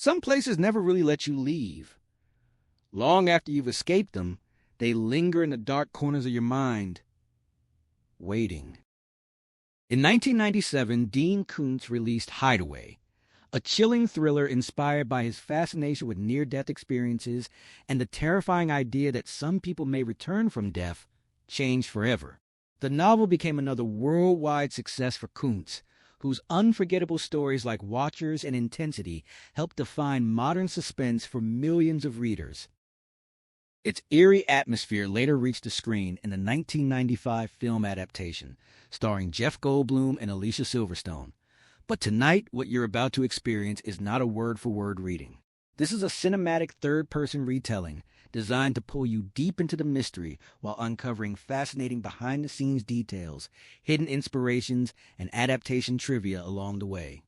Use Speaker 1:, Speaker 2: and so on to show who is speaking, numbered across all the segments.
Speaker 1: Some places never really let you leave. Long after you've escaped them, they linger in the dark corners of your mind, waiting. In 1997, Dean Koontz released Hideaway, a chilling thriller inspired by his fascination with near-death experiences and the terrifying idea that some people may return from death changed forever. The novel became another worldwide success for Koontz, whose unforgettable stories like Watchers and Intensity helped define modern suspense for millions of readers. Its eerie atmosphere later reached the screen in the 1995 film adaptation, starring Jeff Goldblum and Alicia Silverstone. But tonight, what you're about to experience is not a word-for-word reading. This is a cinematic third-person retelling designed to pull you deep into the mystery while uncovering fascinating behind-the-scenes details, hidden inspirations, and adaptation trivia along the way.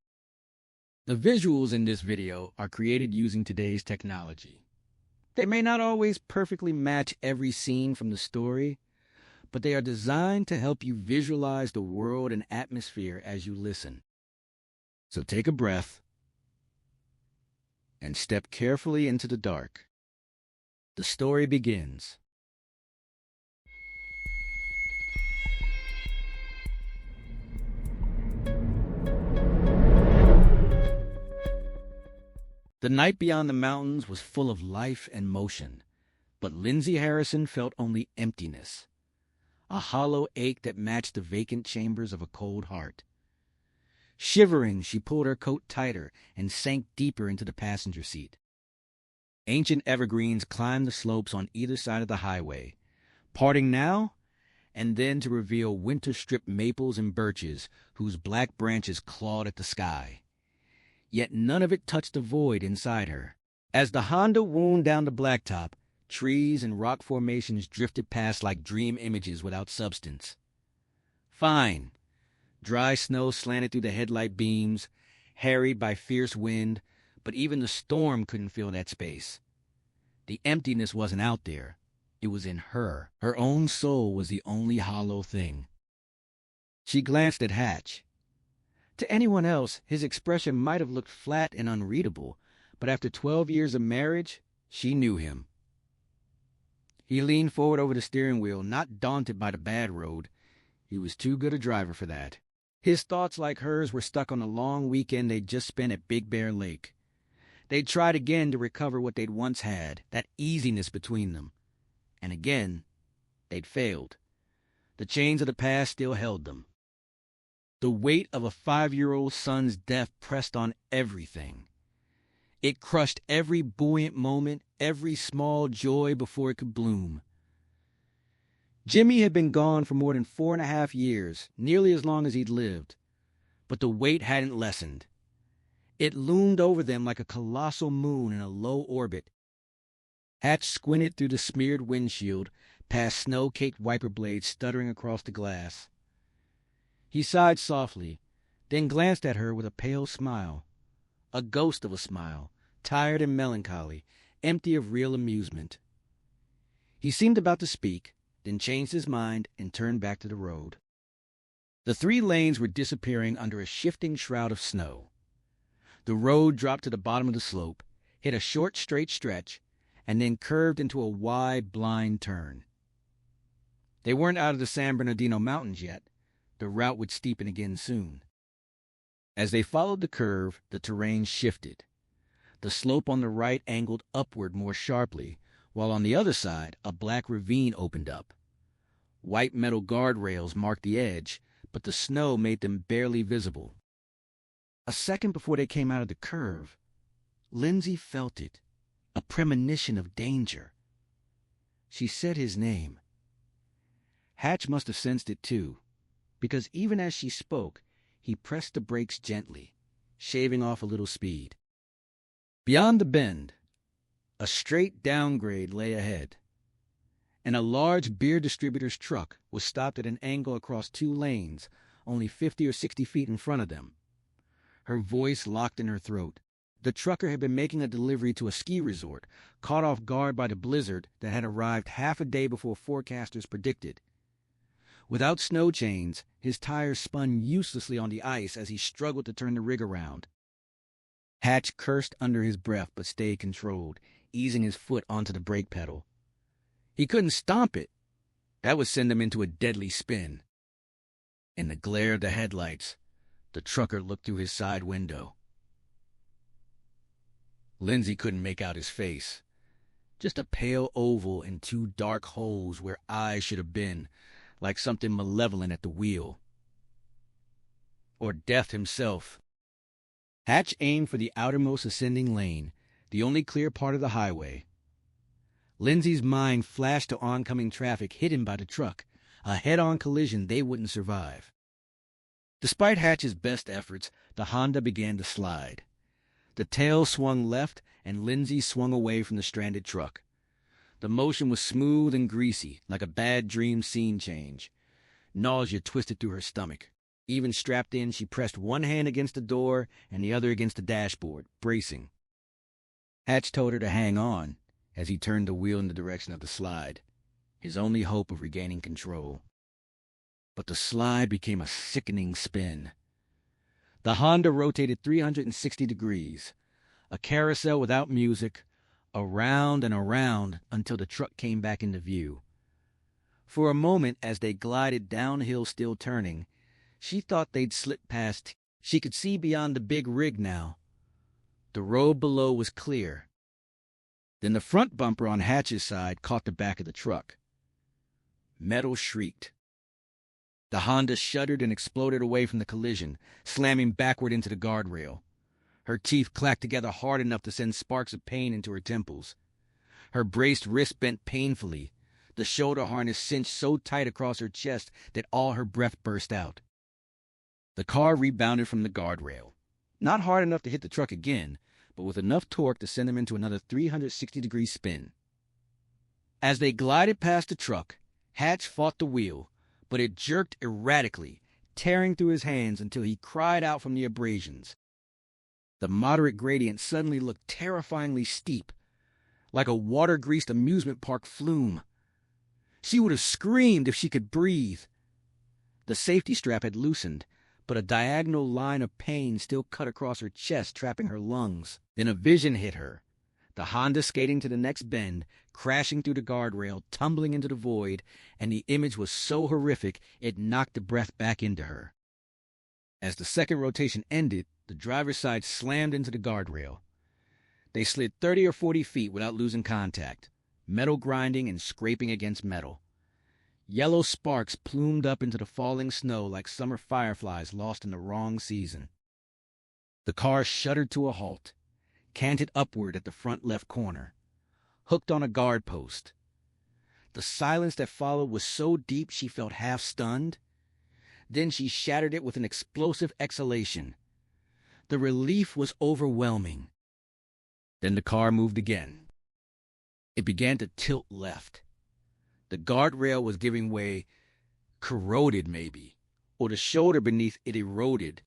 Speaker 1: The visuals in this video are created using today's technology. They may not always perfectly match every scene from the story, but they are designed to help you visualize the world and atmosphere as you listen. So take a breath and step carefully into the dark. The story begins. The night beyond the mountains was full of life and motion, but Lindsay Harrison felt only emptiness, a hollow ache that matched the vacant chambers of a cold heart. Shivering, she pulled her coat tighter and sank deeper into the passenger seat. Ancient evergreens climbed the slopes on either side of the highway, parting now and then to reveal winter-stripped maples and birches whose black branches clawed at the sky. Yet none of it touched the void inside her. As the Honda wound down the blacktop, trees and rock formations drifted past like dream images without substance. Fine. Dry snow slanted through the headlight beams, harried by fierce wind, but even the storm couldn't fill that space. The emptiness wasn't out there. It was in her. Her own soul was the only hollow thing. She glanced at Hatch. To anyone else, his expression might have looked flat and unreadable, but after 12 years of marriage, she knew him. He leaned forward over the steering wheel, not daunted by the bad road. He was too good a driver for that. His thoughts, like hers, were stuck on the long weekend they'd just spent at Big Bear Lake. They'd tried again to recover what they'd once had, that easiness between them. And again, they'd failed. The chains of the past still held them. The weight of a 5-year-old son's death pressed on everything. It crushed every buoyant moment, every small joy before it could bloom. Jimmy had been gone for more than 4.5 years, nearly as long as he'd lived, but the weight hadn't lessened. It loomed over them like a colossal moon in a low orbit. Hatch squinted through the smeared windshield, past snow-caked wiper blades stuttering across the glass. He sighed softly, then glanced at her with a pale smile, a ghost of a smile, tired and melancholy, empty of real amusement. He seemed about to speak, then changed his mind and turned back to the road. The 3 lanes were disappearing under a shifting shroud of snow. The road dropped to the bottom of the slope, hit a short, straight stretch, and then curved into a wide, blind turn. They weren't out of the San Bernardino Mountains yet. The route would steepen again soon. As they followed the curve, the terrain shifted. The slope on the right angled upward more sharply, while on the other side, a black ravine opened up. White metal guardrails marked the edge, but the snow made them barely visible. A second before they came out of the curve, Lindsay felt it, a premonition of danger. She said his name. Hatch must have sensed it too, because even as she spoke, he pressed the brakes gently, shaving off a little speed. Beyond the bend, a straight downgrade lay ahead, and a large beer distributor's truck was stopped at an angle across 2 lanes, only 50 or 60 feet in front of them. Her voice locked in her throat. The trucker had been making a delivery to a ski resort, caught off guard by the blizzard that had arrived half a day before forecasters predicted. Without snow chains, his tires spun uselessly on the ice as he struggled to turn the rig around. Hatch cursed under his breath but stayed controlled, easing his foot onto the brake pedal. He couldn't stomp it. That would send him into a deadly spin. In the glare of the headlights, the trucker looked through his side window. Lindsay couldn't make out his face. Just a pale oval and two dark holes where eyes should have been, like something malevolent at the wheel. Or death himself. Hatch aimed for the outermost ascending lane, the only clear part of the highway. Lindsay's mind flashed to oncoming traffic hidden by the truck, a head-on collision they wouldn't survive. Despite Hatch's best efforts, the Honda began to slide. The tail swung left, and Lindsay swung away from the stranded truck. The motion was smooth and greasy, like a bad dream scene change. Nausea twisted through her stomach. Even strapped in, she pressed one hand against the door and the other against the dashboard, bracing. Hatch told her to hang on as he turned the wheel in the direction of the slide, his only hope of regaining control. But the slide became a sickening spin. The Honda rotated 360 degrees, a carousel without music, around and around until the truck came back into view. For a moment, as they glided downhill still turning, she thought they'd slipped past. She could see beyond the big rig now. The road below was clear. Then the front bumper on Hatch's side caught the back of the truck. Metal shrieked. The Honda shuddered and exploded away from the collision, slamming backward into the guardrail. Her teeth clacked together hard enough to send sparks of pain into her temples. Her braced wrist bent painfully, the shoulder harness cinched so tight across her chest that all her breath burst out. The car rebounded from the guardrail. Not hard enough to hit the truck again, but with enough torque to send him into another 360-degree spin. As they glided past the truck, Hatch fought the wheel, but it jerked erratically, tearing through his hands until he cried out from the abrasions. The moderate gradient suddenly looked terrifyingly steep, like a water-greased amusement park flume. She would have screamed if she could breathe. The safety strap had loosened, but a diagonal line of pain still cut across her chest, trapping her lungs. Then a vision hit her. The Honda skating to the next bend, crashing through the guardrail, tumbling into the void, and the image was so horrific it knocked the breath back into her. As the second rotation ended, the driver's side slammed into the guardrail. They slid 30 or 40 feet without losing contact, metal grinding and scraping against metal. Yellow sparks plumed up into the falling snow like summer fireflies lost in the wrong season. The car shuddered to a halt, canted upward at the front left corner, hooked on a guard post. The silence that followed was so deep she felt half stunned. Then she shattered it with an explosive exhalation. The relief was overwhelming. Then the car moved again. It began to tilt left. The guardrail was giving way, corroded maybe, or the shoulder beneath it eroded.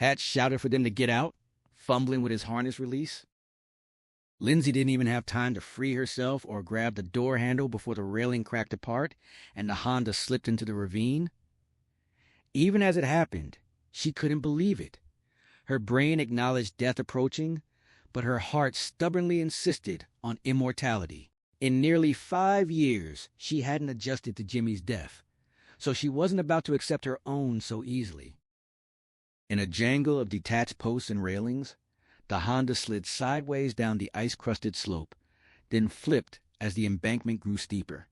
Speaker 1: Hatch shouted for them to get out, fumbling with his harness release. Lindsay didn't even have time to free herself or grab the door handle before the railing cracked apart and the Honda slipped into the ravine. Even as it happened, she couldn't believe it. Her brain acknowledged death approaching, but her heart stubbornly insisted on immortality. In nearly 5 years, she hadn't adjusted to Jimmy's death, so she wasn't about to accept her own so easily. In a jangle of detached posts and railings, the Honda slid sideways down the ice-crusted slope, then flipped as the embankment grew steeper.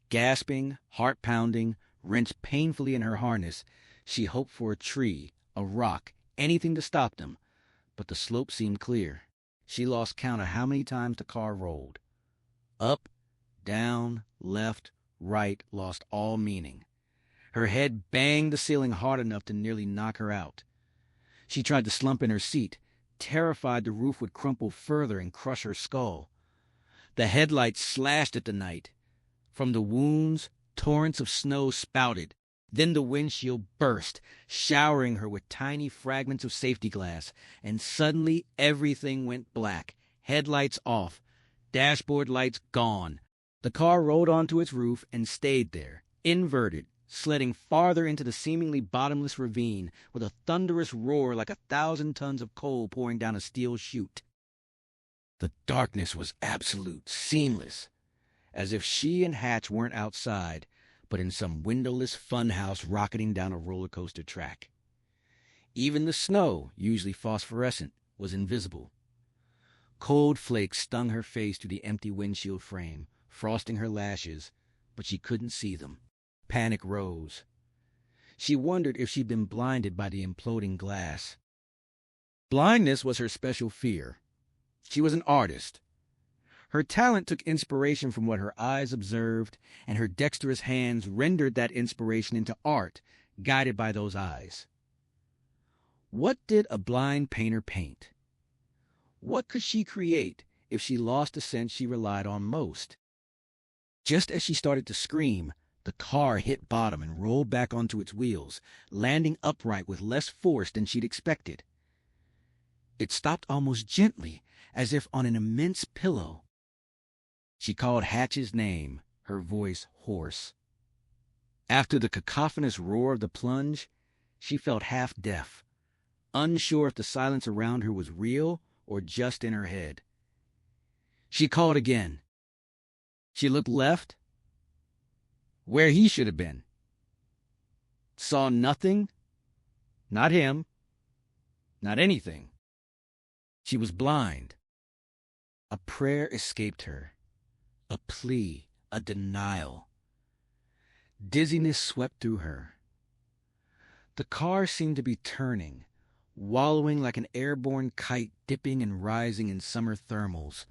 Speaker 1: Gasping, heart-pounding, wrenched painfully in her harness, she hoped for a tree, a rock, anything to stop them, but the slope seemed clear. She lost count of how many times the car rolled. Up, down, left, right, lost all meaning. Her head banged the ceiling hard enough to nearly knock her out. She tried to slump in her seat, terrified the roof would crumple further and crush her skull. The headlights slashed at the night. From the wounds, torrents of snow spouted. Then the windshield burst, showering her with tiny fragments of safety glass, and suddenly everything went black. Headlights off, dashboard lights gone. The car rolled onto its roof and stayed there, inverted, sledding farther into the seemingly bottomless ravine with a thunderous roar like 1,000 tons of coal pouring down a steel chute. The darkness was absolute, seamless, as if she and Hatch weren't outside, but in some windowless funhouse rocketing down a roller coaster track. Even the snow, usually phosphorescent, was invisible. Cold flakes stung her face through the empty windshield frame, frosting her lashes, but she couldn't see them. Panic rose. She wondered if she'd been blinded by the imploding glass. Blindness was her special fear. She was an artist. Her talent took inspiration from what her eyes observed, and her dexterous hands rendered that inspiration into art, guided by those eyes. What did a blind painter paint? What could she create if she lost the sense she relied on most? Just as she started to scream, the car hit bottom and rolled back onto its wheels, landing upright with less force than she'd expected. It stopped almost gently, as if on an immense pillow. She called Hatch's name, her voice hoarse. After the cacophonous roar of the plunge, she felt half deaf, unsure if the silence around her was real or just in her head. She called again. She looked left, where he should have been. Saw nothing, not him, not anything. She was blind. A prayer escaped her, a plea, a denial. Dizziness swept through her. The car seemed to be turning, wallowing like an airborne kite dipping and rising in summer thermals.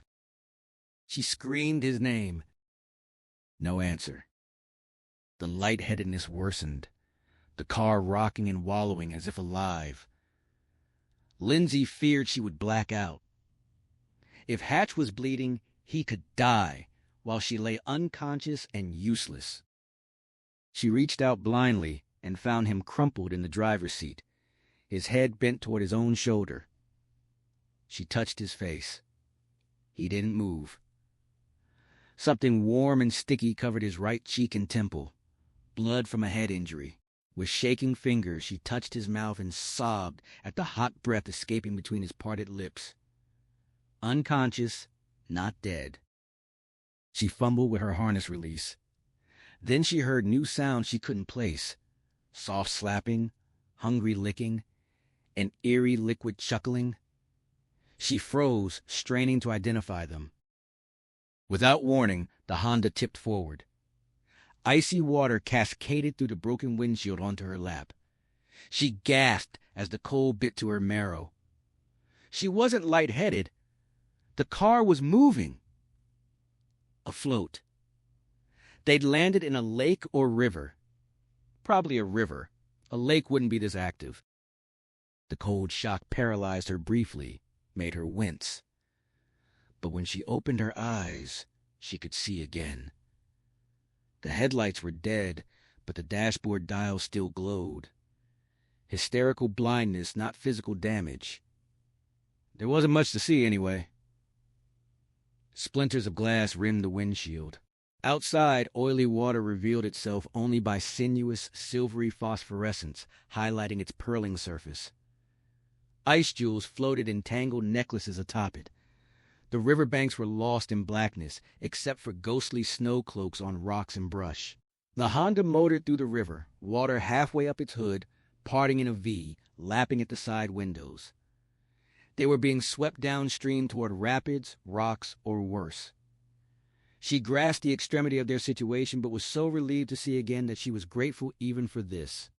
Speaker 1: She screamed his name. No answer. The lightheadedness worsened, the car rocking and wallowing as if alive. Lindsay feared she would black out. If Hatch was bleeding, he could die, while she lay unconscious and useless. She reached out blindly and found him crumpled in the driver's seat, his head bent toward his own shoulder. She touched his face. He didn't move. Something warm and sticky covered his right cheek and temple, blood from a head injury. With shaking fingers, she touched his mouth and sobbed at the hot breath escaping between his parted lips. Unconscious, not dead. She fumbled with her harness release. Then she heard new sounds she couldn't place. Soft slapping, hungry licking, an eerie liquid chuckling. She froze, straining to identify them. Without warning, the Honda tipped forward. Icy water cascaded through the broken windshield onto her lap. She gasped as the cold bit to her marrow. She wasn't lightheaded. The car was moving. Afloat. They'd landed in a lake or river. Probably a river. A lake wouldn't be this active. The cold shock paralyzed her briefly, made her wince. But when she opened her eyes, she could see again. The headlights were dead, but the dashboard dial still glowed. Hysterical blindness, not physical damage. There wasn't much to see anyway. Splinters of glass rimmed the windshield. Outside, oily water revealed itself only by sinuous, silvery phosphorescence, highlighting its purling surface. Ice jewels floated in tangled necklaces atop it. The riverbanks were lost in blackness, except for ghostly snow cloaks on rocks and brush. The Honda motored through the river, water halfway up its hood, parting in a V, lapping at the side windows. They were being swept downstream toward rapids, rocks, or worse. She grasped the extremity of their situation, but was so relieved to see again that she was grateful even for this.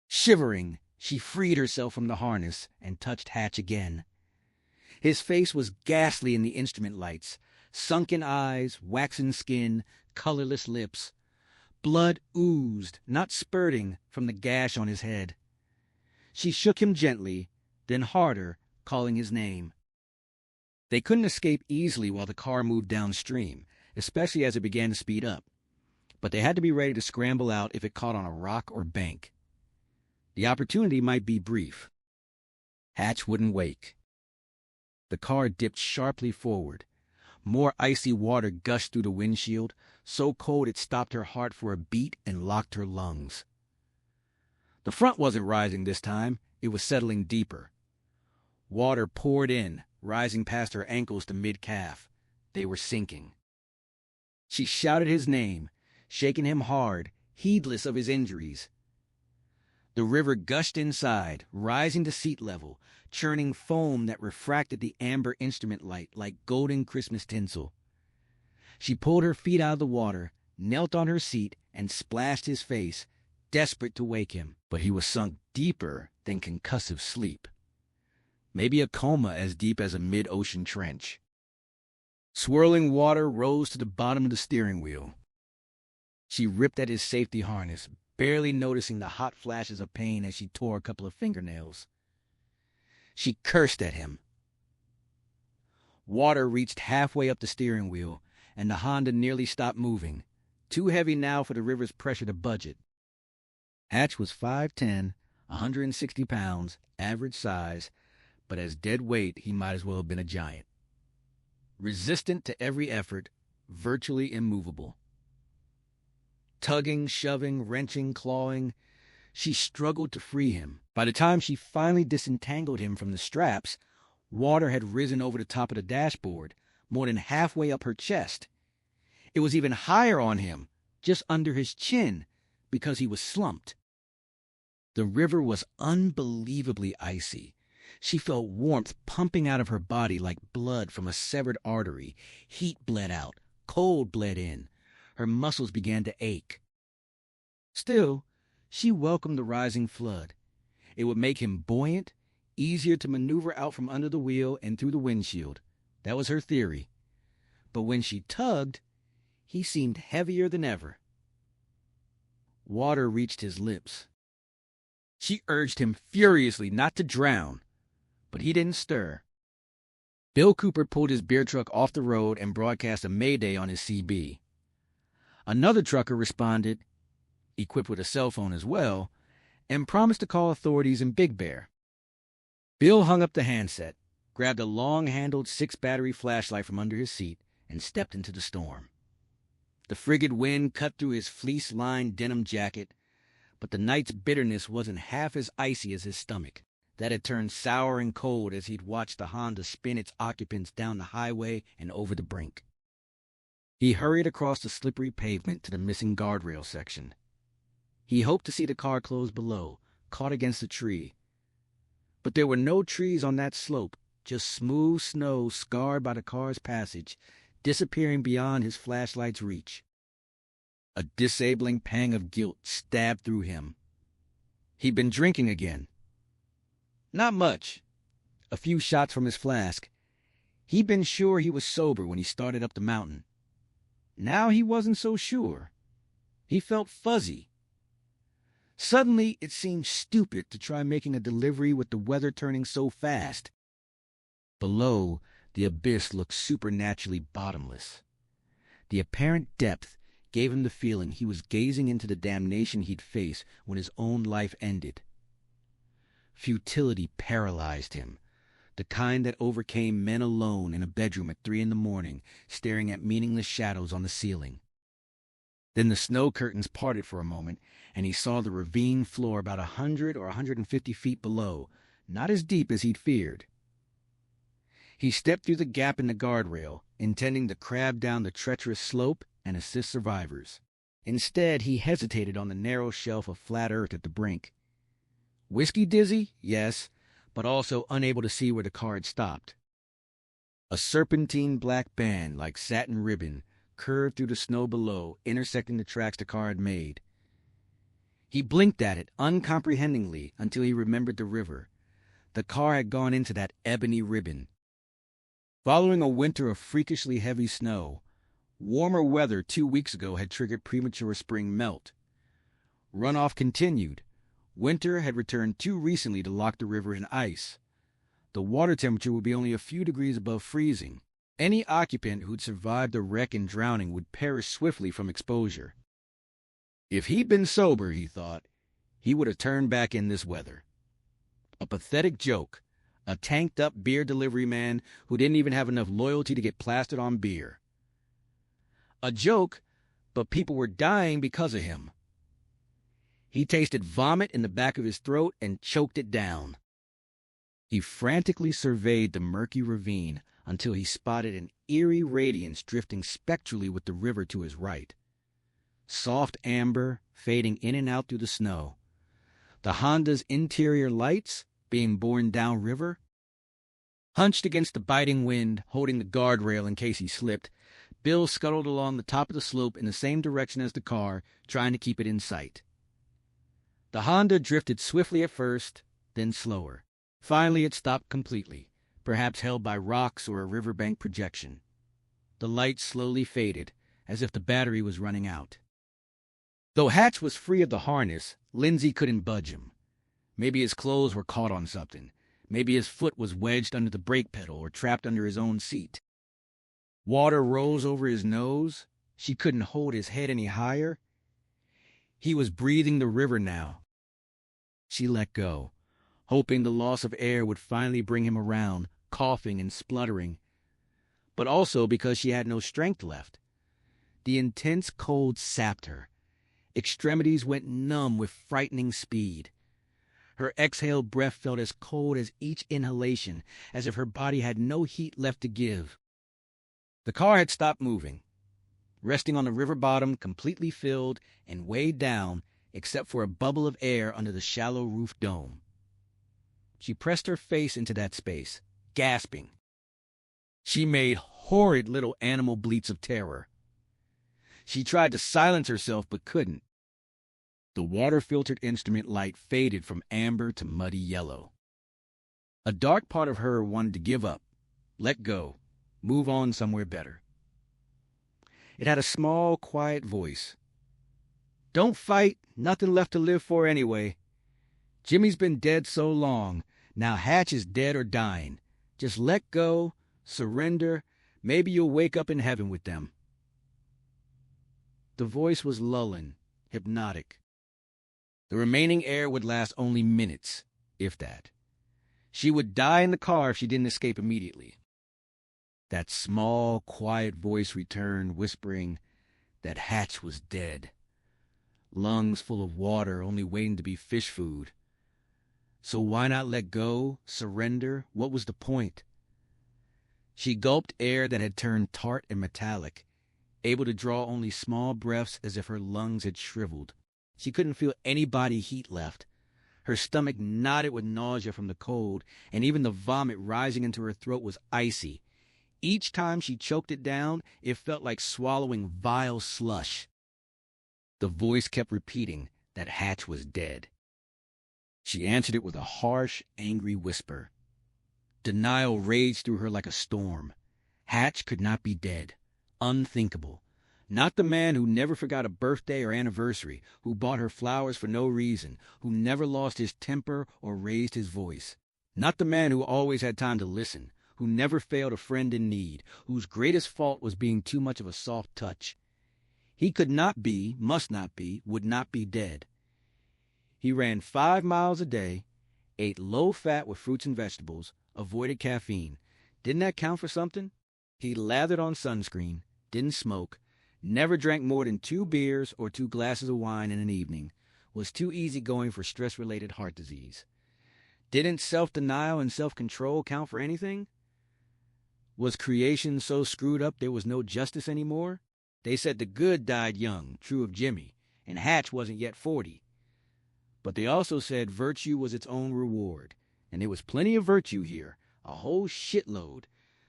Speaker 1: Shivering, she freed herself from the harness and touched Hatch again. His face was ghastly in the instrument lights, sunken eyes, waxen skin, colorless lips. Blood oozed, not spurting, from the gash on his head. She shook him gently, then harder, calling his name. They couldn't escape easily while the car moved downstream, especially as it began to speed up. But they had to be ready to scramble out if it caught on a rock or bank. The opportunity might be brief. Hatch wouldn't wake. The car dipped sharply forward. More icy water gushed through the windshield, so cold it stopped her heart for a beat and locked her lungs. The front wasn't rising this time, it was settling deeper. Water poured in, rising past her ankles to mid-calf. They were sinking. She shouted his name, shaking him hard, heedless of his injuries. The river gushed inside, rising to seat level, churning foam that refracted the amber instrument light like golden Christmas tinsel. She pulled her feet out of the water, knelt on her seat, and splashed his face, desperate to wake him. But he was sunk deeper than concussive sleep. Maybe a coma as deep as a mid-ocean trench. Swirling water rose to the bottom of the steering wheel. She ripped at his safety harness, barely noticing the hot flashes of pain as she tore a couple of fingernails. She cursed at him. Water reached halfway up the steering wheel, and the Honda nearly stopped moving, too heavy now for the river's pressure to budge it. Hatch was 5'10", 160 pounds, average size, but as dead weight he might as well have been a giant. Resistant to every effort, virtually immovable. Tugging, shoving, wrenching, clawing, she struggled to free him. By the time she finally disentangled him from the straps, water had risen over the top of the dashboard, more than halfway up her chest. It was even higher on him, just under his chin, because he was slumped. The river was unbelievably icy. She felt warmth pumping out of her body like blood from a severed artery. Heat bled out, cold bled in. Her muscles began to ache. Still, she welcomed the rising flood. It would make him buoyant, easier to maneuver out from under the wheel and through the windshield. That was her theory. But when she tugged, he seemed heavier than ever. Water reached his lips. She urged him furiously not to drown, but he didn't stir. Bill Cooper pulled his beer truck off the road and broadcast a mayday on his CB. Another trucker responded, equipped with a cell phone as well, and promised to call authorities in Big Bear. Bill hung up the handset, grabbed a long-handled 6-battery flashlight from under his seat, and stepped into the storm. The frigid wind cut through his fleece-lined denim jacket, but the night's bitterness wasn't half as icy as his stomach. That had turned sour and cold as he'd watched the Honda spin its occupants down the highway and over the brink. He hurried across the slippery pavement to the missing guardrail section. He hoped to see the car close below, caught against a tree. But there were no trees on that slope, just smooth snow scarred by the car's passage, disappearing beyond his flashlight's reach. A disabling pang of guilt stabbed through him. He'd been drinking again. Not much. A few shots from his flask. He'd been sure he was sober when he started up the mountain. Now he wasn't so sure. He felt fuzzy. Suddenly, it seemed stupid to try making a delivery with the weather turning so fast. Below, the abyss looked supernaturally bottomless. The apparent depth gave him the feeling he was gazing into the damnation he'd face when his own life ended. Futility paralyzed him, the kind that overcame men alone in a bedroom at 3 a.m, staring at meaningless shadows on the ceiling. Then the snow curtains parted for a moment, and he saw the ravine floor about 100 or 150 feet below, not as deep as he'd feared. He stepped through the gap in the guardrail, intending to crab down the treacherous slope and assist survivors. Instead, he hesitated on the narrow shelf of flat earth at the brink. Whiskey dizzy? Yes, but also unable to see where the car had stopped. A serpentine black band, like satin ribbon, curved through the snow below, intersecting the tracks the car had made. He blinked at it uncomprehendingly until he remembered the river. The car had gone into that ebony ribbon. Following a winter of freakishly heavy snow, warmer weather 2 weeks ago had triggered premature spring melt. Runoff continued. Winter had returned too recently to lock the river in ice. The water temperature would be only a few degrees above freezing. Any occupant who'd survived a wreck and drowning would perish swiftly from exposure. If he'd been sober, he thought, he would have turned back in this weather. A pathetic joke, a tanked-up beer delivery man who didn't even have enough loyalty to get plastered on beer. A joke, but people were dying because of him. He tasted vomit in the back of his throat and choked it down. He frantically surveyed the murky ravine until he spotted an eerie radiance drifting spectrally with the river to his right. Soft amber, fading in and out through the snow. The Honda's interior lights being borne downriver. Hunched against the biting wind, holding the guardrail in case he slipped, Bill scuttled along the top of the slope in the same direction as the car, trying to keep it in sight. The Honda drifted swiftly at first, then slower. Finally, it stopped completely, perhaps held by rocks or a riverbank projection. The light slowly faded, as if the battery was running out. Though Hatch was free of the harness, Lindsay couldn't budge him. Maybe his clothes were caught on something. Maybe his foot was wedged under the brake pedal or trapped under his own seat. Water rose over his nose. She couldn't hold his head any higher. He was breathing the river now. She let go, hoping the loss of air would finally bring him around, coughing and spluttering, but also because she had no strength left. The intense cold sapped her. Extremities went numb with frightening speed. Her exhaled breath felt as cold as each inhalation, as if her body had no heat left to give. The car had stopped moving, resting on the river bottom, completely filled and weighed down, except for a bubble of air under the shallow roof dome. She pressed her face into that space, gasping. She made horrid little animal bleats of terror. She tried to silence herself but couldn't. The water-filtered instrument light faded from amber to muddy yellow. A dark part of her wanted to give up, let go, move on somewhere better. It had a small, quiet voice. "Don't fight, nothing left to live for anyway. Jimmy's been dead so long, now Hatch is dead or dying. Just let go, surrender, maybe you'll wake up in heaven with them." The voice was lulling, hypnotic. The remaining air would last only minutes, if that. She would die in the car if she didn't escape immediately. That small, quiet voice returned, whispering that Hatch was dead. Lungs full of water, only waiting to be fish food. So why not let go, surrender? What was the point? She gulped air that had turned tart and metallic, able to draw only small breaths as if her lungs had shriveled. She couldn't feel any body heat left. Her stomach knotted with nausea from the cold, and even the vomit rising into her throat was icy. Each time she choked it down, it felt like swallowing vile slush. The voice kept repeating that Hatch was dead. She answered it with a harsh, angry whisper. Denial raged through her like a storm. Hatch could not be dead. Unthinkable. Not the man who never forgot a birthday or anniversary, who bought her flowers for no reason, who never lost his temper or raised his voice. Not the man who always had time to listen, who never failed a friend in need, whose greatest fault was being too much of a soft touch. He could not be, must not be, would not be dead. He ran 5 miles a day, ate low fat with fruits and vegetables, avoided caffeine. Didn't that count for something? He lathered on sunscreen, didn't smoke, never drank more than 2 beers or 2 glasses of wine in an evening, was too easygoing for stress-related heart disease. Didn't self-denial and self-control count for anything? Was creation so screwed up there was no justice anymore? They said the good died young, true of Jimmy, and Hatch wasn't yet 40. But they also said virtue was its own reward, and there was plenty of virtue here, a whole shitload,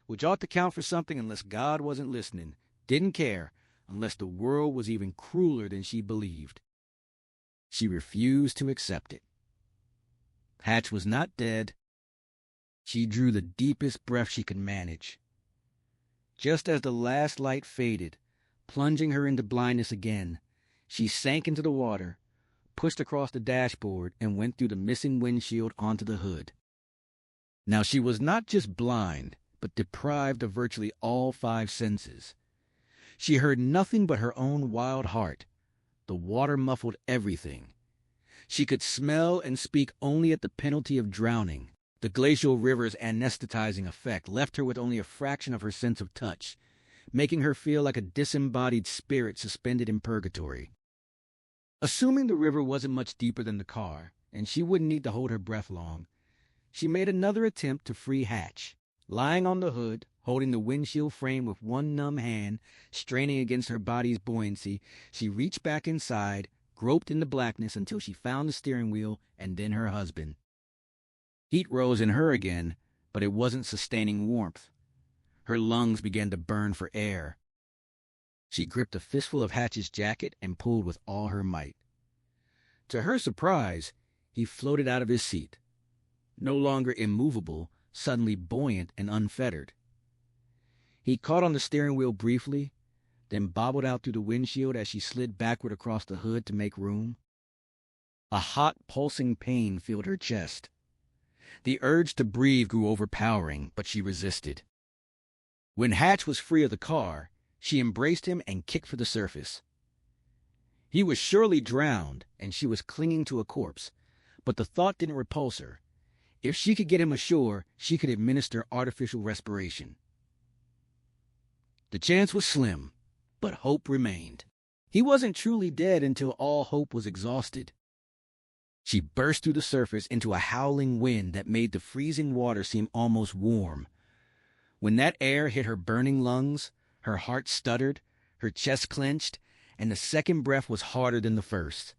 Speaker 1: which ought to count for something unless God wasn't listening, didn't care, unless the world was even crueler than she believed. She refused to accept it. Hatch was not dead. She drew the deepest breath she could manage. Just as the last light faded, plunging her into blindness again, she sank into the water, pushed across the dashboard, and went through the missing windshield onto the hood. Now she was not just blind, but deprived of virtually all 5 senses. She heard nothing but her own wild heart. The water muffled everything. She could smell and speak only at the penalty of drowning. The glacial river's anesthetizing effect left her with only a fraction of her sense of touch, making her feel like a disembodied spirit suspended in purgatory. Assuming the river wasn't much deeper than the car, and she wouldn't need to hold her breath long, she made another attempt to free Hatch. Lying on the hood, holding the windshield frame with one numb hand, straining against her body's buoyancy, she reached back inside, groped in the blackness until she found the steering wheel and then her husband. Heat rose in her again, but it wasn't sustaining warmth. Her lungs began to burn for air. She gripped a fistful of Hatch's jacket and pulled with all her might. To her surprise, he floated out of his seat. No longer immovable, suddenly buoyant and unfettered. He caught on the steering wheel briefly, then bobbled out through the windshield as she slid backward across the hood to make room. A hot, pulsing pain filled her chest. The urge to breathe grew overpowering, but she resisted. When Hatch was free of the car, she embraced him and kicked for the surface. He was surely drowned, and she was clinging to a corpse, but the thought didn't repulse her. If she could get him ashore, she could administer artificial respiration. The chance was slim, but hope remained. He wasn't truly dead until all hope was exhausted. She burst through the surface into a howling wind that made the freezing water seem almost warm. When that air hit her burning lungs, her heart stuttered, her chest clenched, and the second breath was harder than the first.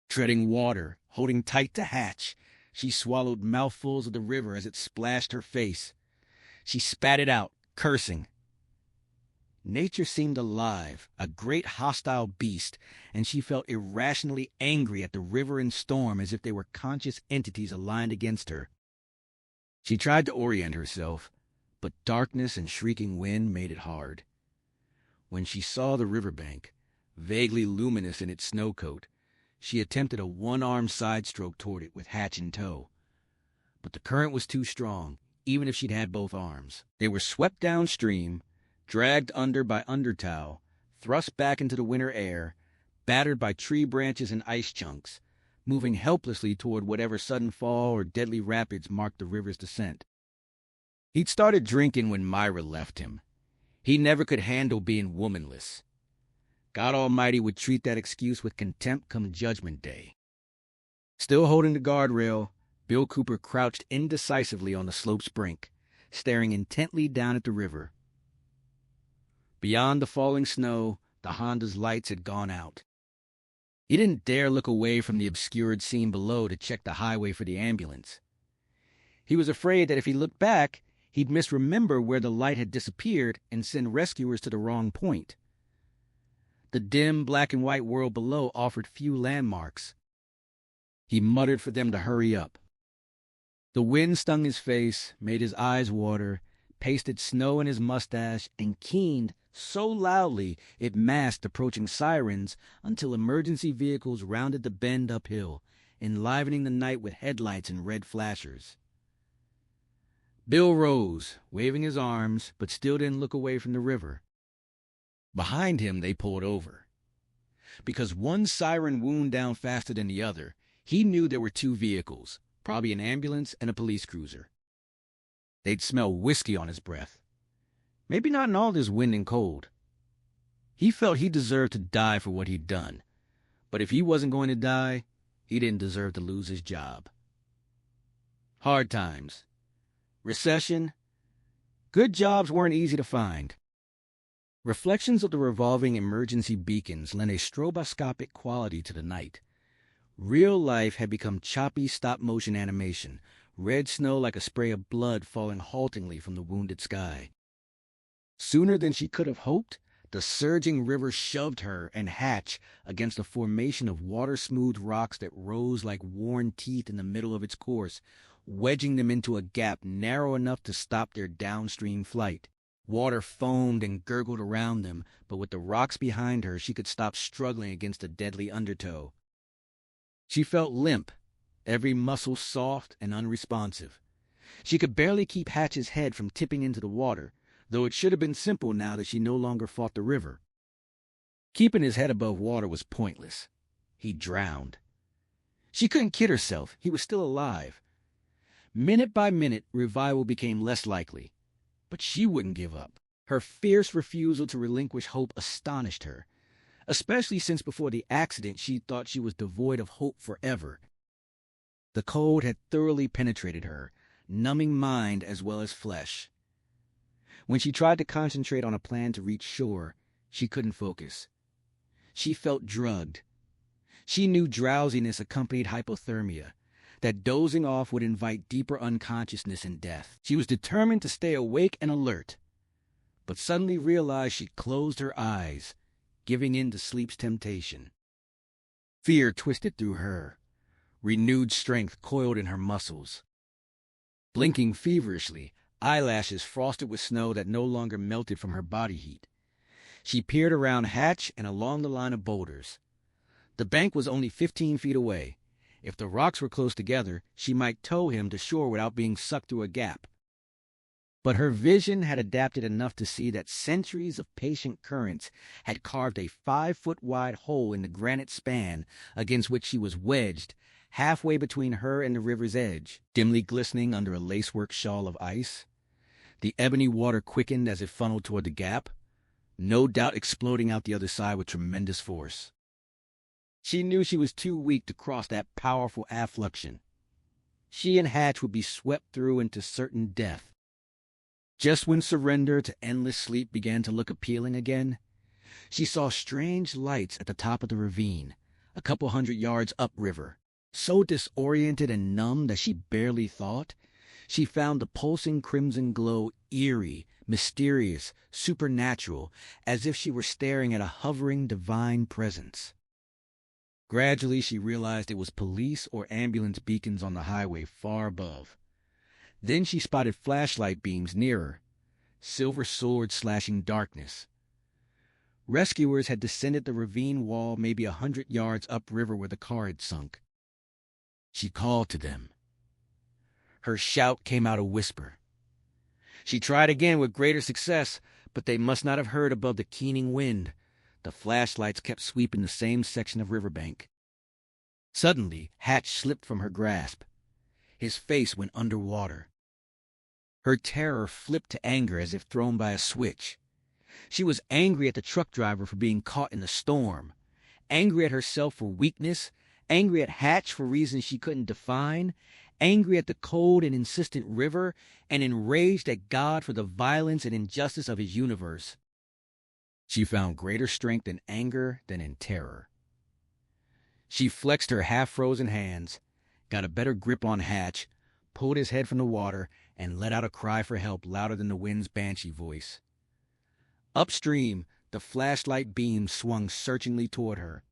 Speaker 1: Treading water, holding tight to Hatch, she swallowed mouthfuls of the river as it splashed her face. She spat it out, cursing. Nature seemed alive, a great hostile beast, and she felt irrationally angry at the river and storm as if they were conscious entities aligned against her. She tried to orient herself, but darkness and shrieking wind made it hard. When she saw the riverbank, vaguely luminous in its snow coat, she attempted a one-armed side-stroke toward it with Hatch in tow. But the current was too strong, even if she'd had both arms. They were swept downstream, dragged under by undertow, thrust back into the winter air, battered by tree branches and ice chunks, moving helplessly toward whatever sudden fall or deadly rapids marked the river's descent. He'd started drinking when Myra left him. He never could handle being womanless. God Almighty would treat that excuse with contempt come Judgment Day. Still holding the guardrail, Bill Cooper crouched indecisively on the slope's brink, staring intently down at the river. Beyond the falling snow, the Honda's lights had gone out. He didn't dare look away from the obscured scene below to check the highway for the ambulance. He was afraid that if he looked back, he'd misremember where the light had disappeared and send rescuers to the wrong point. The dim black and white world below offered few landmarks. He muttered for them to hurry up. The wind stung his face, made his eyes water, pasted snow in his mustache, and keened so loudly it masked approaching sirens until emergency vehicles rounded the bend uphill, enlivening the night with headlights and red flashers. Bill rose, waving his arms, but still didn't look away from the river. Behind him, they pulled over. Because one siren wound down faster than the other, he knew there were two vehicles, probably an ambulance and a police cruiser. They'd smell whiskey on his breath. Maybe not in all this wind and cold. He felt he deserved to die for what he'd done. But if he wasn't going to die, he didn't deserve to lose his job. Hard times. Recession. Good jobs weren't easy to find. Reflections of the revolving emergency beacons lent a stroboscopic quality to the night. Real life had become choppy stop-motion animation, red snow like a spray of blood falling haltingly from the wounded sky. Sooner than she could have hoped, the surging river shoved her and Hatch against a formation of water-smoothed rocks that rose like worn teeth in the middle of its course, wedging them into a gap narrow enough to stop their downstream flight. Water foamed and gurgled around them, but with the rocks behind her, she could stop struggling against the deadly undertow. She felt limp, every muscle soft and unresponsive. She could barely keep Hatch's head from tipping into the water, though it should have been simple now that she no longer fought the river. Keeping his head above water was pointless. He drowned. She couldn't kid herself. He was still alive. Minute by minute, revival became less likely, but she wouldn't give up. Her fierce refusal to relinquish hope astonished her, especially since before the accident she thought she was devoid of hope forever. The cold had thoroughly penetrated her, numbing mind as well as flesh. When she tried to concentrate on a plan to reach shore, she couldn't focus. She felt drugged. She knew drowsiness accompanied hypothermia, that dozing off would invite deeper unconsciousness and death. She was determined to stay awake and alert, but suddenly realized she'd closed her eyes, giving in to sleep's temptation. Fear twisted through her. Renewed strength coiled in her muscles. Blinking feverishly, eyelashes frosted with snow that no longer melted from her body heat, she peered around hatch and along the line of boulders. The bank was only 15 feet away. If the rocks were close together, she might tow him to shore without being sucked through a gap. But her vision had adapted enough to see that centuries of patient currents had carved a 5-foot-wide hole in the granite span against which she was wedged, halfway between her and the river's edge, dimly glistening under a lacework shawl of ice. The ebony water quickened as it funneled toward the gap, no doubt exploding out the other side with tremendous force. She knew she was too weak to cross that powerful affluxion. She and Hatch would be swept through into certain death. Just when surrender to endless sleep began to look appealing again, she saw strange lights at the top of the ravine, a couple 100 yards upriver. So disoriented and numb that she barely thought, she found the pulsing crimson glow eerie, mysterious, supernatural, as if she were staring at a hovering divine presence. Gradually, she realized it was police or ambulance beacons on the highway far above. Then she spotted flashlight beams nearer, silver swords slashing darkness. Rescuers had descended the ravine wall maybe 100 yards upriver where the car had sunk. She called to them. Her shout came out a whisper. She tried again with greater success, but they must not have heard above the keening wind. The flashlights kept sweeping the same section of riverbank. Suddenly, Hatch slipped from her grasp. His face went underwater. Her terror flipped to anger as if thrown by a switch. She was angry at the truck driver for being caught in the storm, angry at herself for weakness, angry at Hatch for reasons she couldn't define, angry at the cold and insistent river, and enraged at God for the violence and injustice of his universe. She found greater strength in anger than in terror. She flexed her half-frozen hands, got a better grip on Hatch, pulled his head from the water, and let out a cry for help louder than the wind's banshee voice. Upstream, the flashlight beams swung searchingly toward her.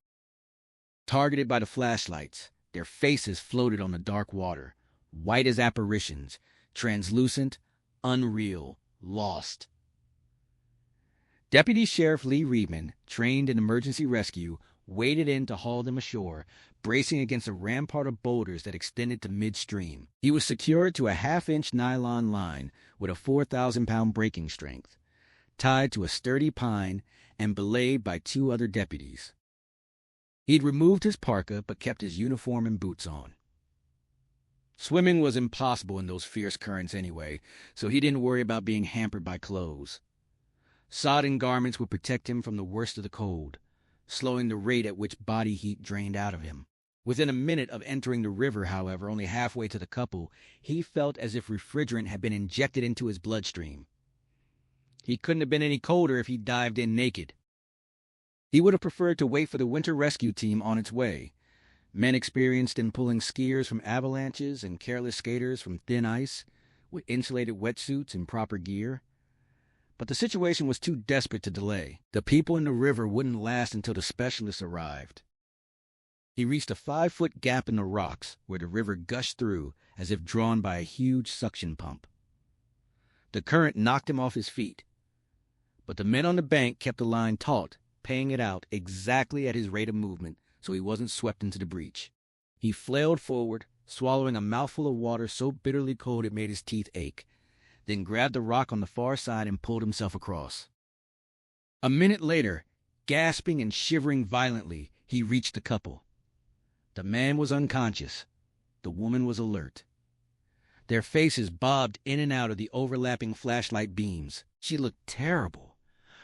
Speaker 1: Targeted by the flashlights, their faces floated on the dark water, white as apparitions, translucent, unreal, lost. Deputy Sheriff Lee Reedman, trained in emergency rescue, waded in to haul them ashore, bracing against a rampart of boulders that extended to midstream. He was secured to a 1/2-inch nylon line with a 4,000-pound braking strength, tied to a sturdy pine and belayed by 2 other deputies. He'd removed his parka but kept his uniform and boots on. Swimming was impossible in those fierce currents anyway, so he didn't worry about being hampered by clothes. Sodden garments would protect him from the worst of the cold, slowing the rate at which body heat drained out of him. Within a minute of entering the river, however, only halfway to the couple, he felt as if refrigerant had been injected into his bloodstream. He couldn't have been any colder if he dived in naked. He would have preferred to wait for the winter rescue team on its way, men experienced in pulling skiers from avalanches and careless skaters from thin ice, with insulated wetsuits and proper gear. But the situation was too desperate to delay. The people in the river wouldn't last until the specialists arrived. He reached a 5-foot gap in the rocks where the river gushed through as if drawn by a huge suction pump. The current knocked him off his feet, but the men on the bank kept the line taut, paying it out exactly at his rate of movement so he wasn't swept into the breach. He flailed forward, swallowing a mouthful of water so bitterly cold it made his teeth ache, then grabbed the rock on the far side and pulled himself across. A minute later, gasping and shivering violently, he reached the couple. The man was unconscious. The woman was alert. Their faces bobbed in and out of the overlapping flashlight beams. She looked terrible.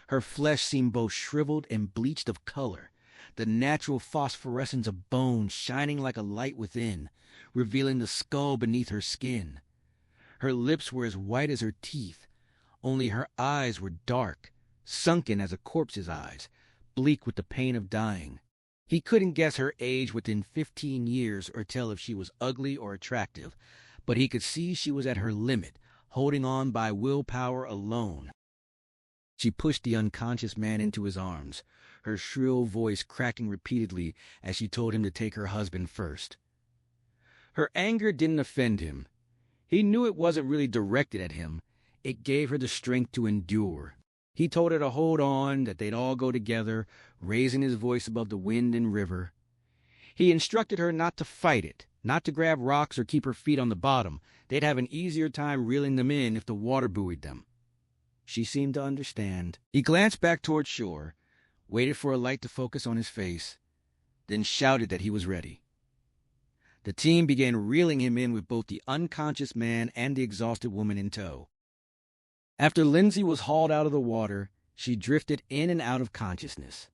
Speaker 1: Her flesh seemed both shriveled and bleached of color, the natural phosphorescence of bone shining like a light within, revealing the skull beneath her skin. Her lips were as white as her teeth, only her eyes were dark, sunken as a corpse's eyes, bleak with the pain of dying. He couldn't guess her age within 15 years or tell if she was ugly or attractive, but he could see she was at her limit, holding on by willpower alone. She pushed the unconscious man into his arms, her shrill voice cracking repeatedly as she told him to take her husband first. Her anger didn't offend him. He knew it wasn't really directed at him. It gave her the strength to endure. He told her to hold on, that they'd all go together, raising his voice above the wind and river. He instructed her not to fight it, not to grab rocks or keep her feet on the bottom. They'd have an easier time reeling them in if the water buoyed them. She seemed to understand. He glanced back toward shore, waited for a light to focus on his face, then shouted that he was ready. The team began reeling him in with both the unconscious man and the exhausted woman in tow. After Lindsay was hauled out of the water, she drifted in and out of consciousness.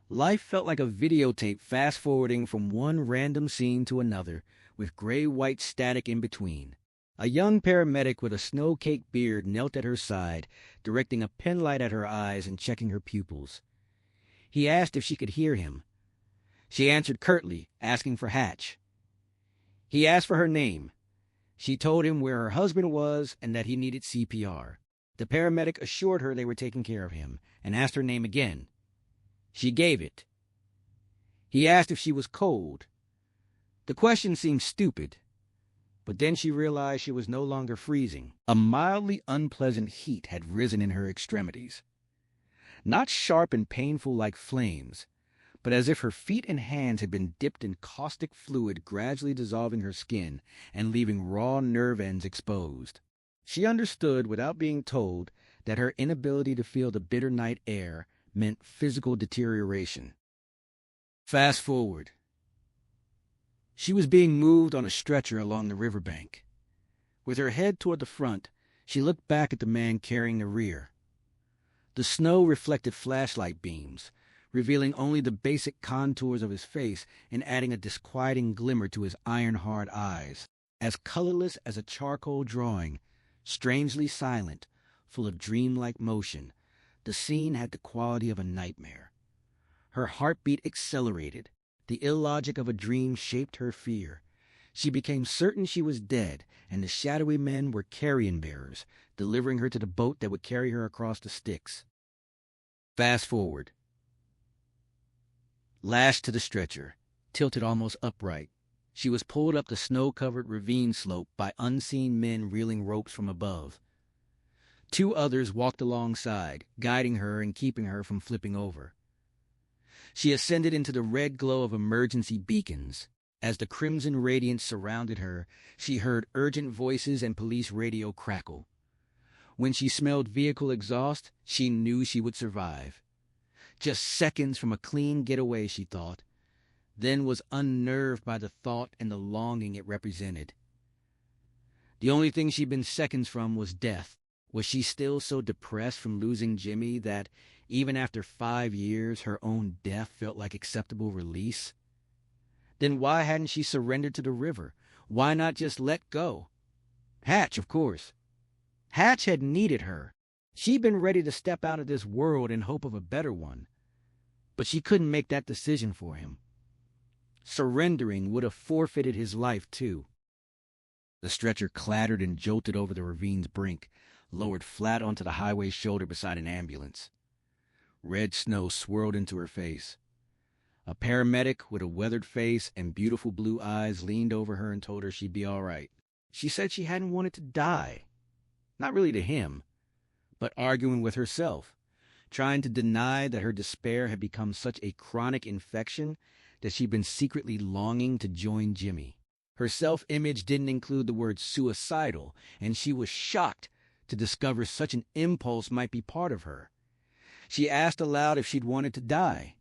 Speaker 1: Life felt like a videotape fast-forwarding from one random scene to another, with gray-white static in between. A young paramedic with a snow-caked beard knelt at her side, directing a penlight at her eyes and checking her pupils. He asked if she could hear him. She answered curtly, asking for Hatch. He asked for her name. She told him where her husband was and that he needed CPR. The paramedic assured her they were taking care of him and asked her name again. She gave it. He asked if she was cold. The question seemed stupid, but then she realized she was no longer freezing. A mildly unpleasant heat had risen in her extremities. Not sharp and painful like flames, but as if her feet and hands had been dipped in caustic fluid, gradually dissolving her skin and leaving raw nerve ends exposed. She understood, without being told, that her inability to feel the bitter night air meant physical deterioration. Fast forward. She was being moved on a stretcher along the riverbank. With her head toward the front, she looked back at the man carrying the rear. The snow reflected flashlight beams, revealing only the basic contours of his face and adding a disquieting glimmer to his iron-hard eyes. As colorless as a charcoal drawing, strangely silent, full of dreamlike motion, the scene had the quality of a nightmare. Her heartbeat accelerated. The illogic of a dream shaped her fear. She became certain she was dead, and the shadowy men were carrion-bearers, delivering her to the boat that would carry her across the Styx. Fast forward. Lashed to the stretcher, tilted almost upright, she was pulled up the snow-covered ravine slope by unseen men reeling ropes from above. 2 others walked alongside, guiding her and keeping her from flipping over. She ascended into the red glow of emergency beacons. As the crimson radiance surrounded her, she heard urgent voices and police radio crackle. When she smelled vehicle exhaust, she knew she would survive. Just seconds from a clean getaway, she thought, then was unnerved by the thought and the longing it represented. The only thing she'd been seconds from was death. Was she still so depressed from losing Jimmy that, even after 5 years, her own death felt like acceptable release? Then why hadn't she surrendered to the river? Why not just let go? Hatch, of course. Hatch had needed her. She'd been ready to step out of this world in hope of a better one. But she couldn't make that decision for him. Surrendering would have forfeited his life, too. The stretcher clattered and jolted over the ravine's brink, lowered flat onto the highway shoulder beside an ambulance. Red snow swirled into her face. A paramedic with a weathered face and beautiful blue eyes leaned over her and told her she'd be all right. She said she hadn't wanted to die. Not really to him, but arguing with herself, trying to deny that her despair had become such a chronic infection that she'd been secretly longing to join Jimmy. Her self-image didn't include the word suicidal, and she was shocked to discover such an impulse might be part of her. She asked aloud if she'd wanted to die.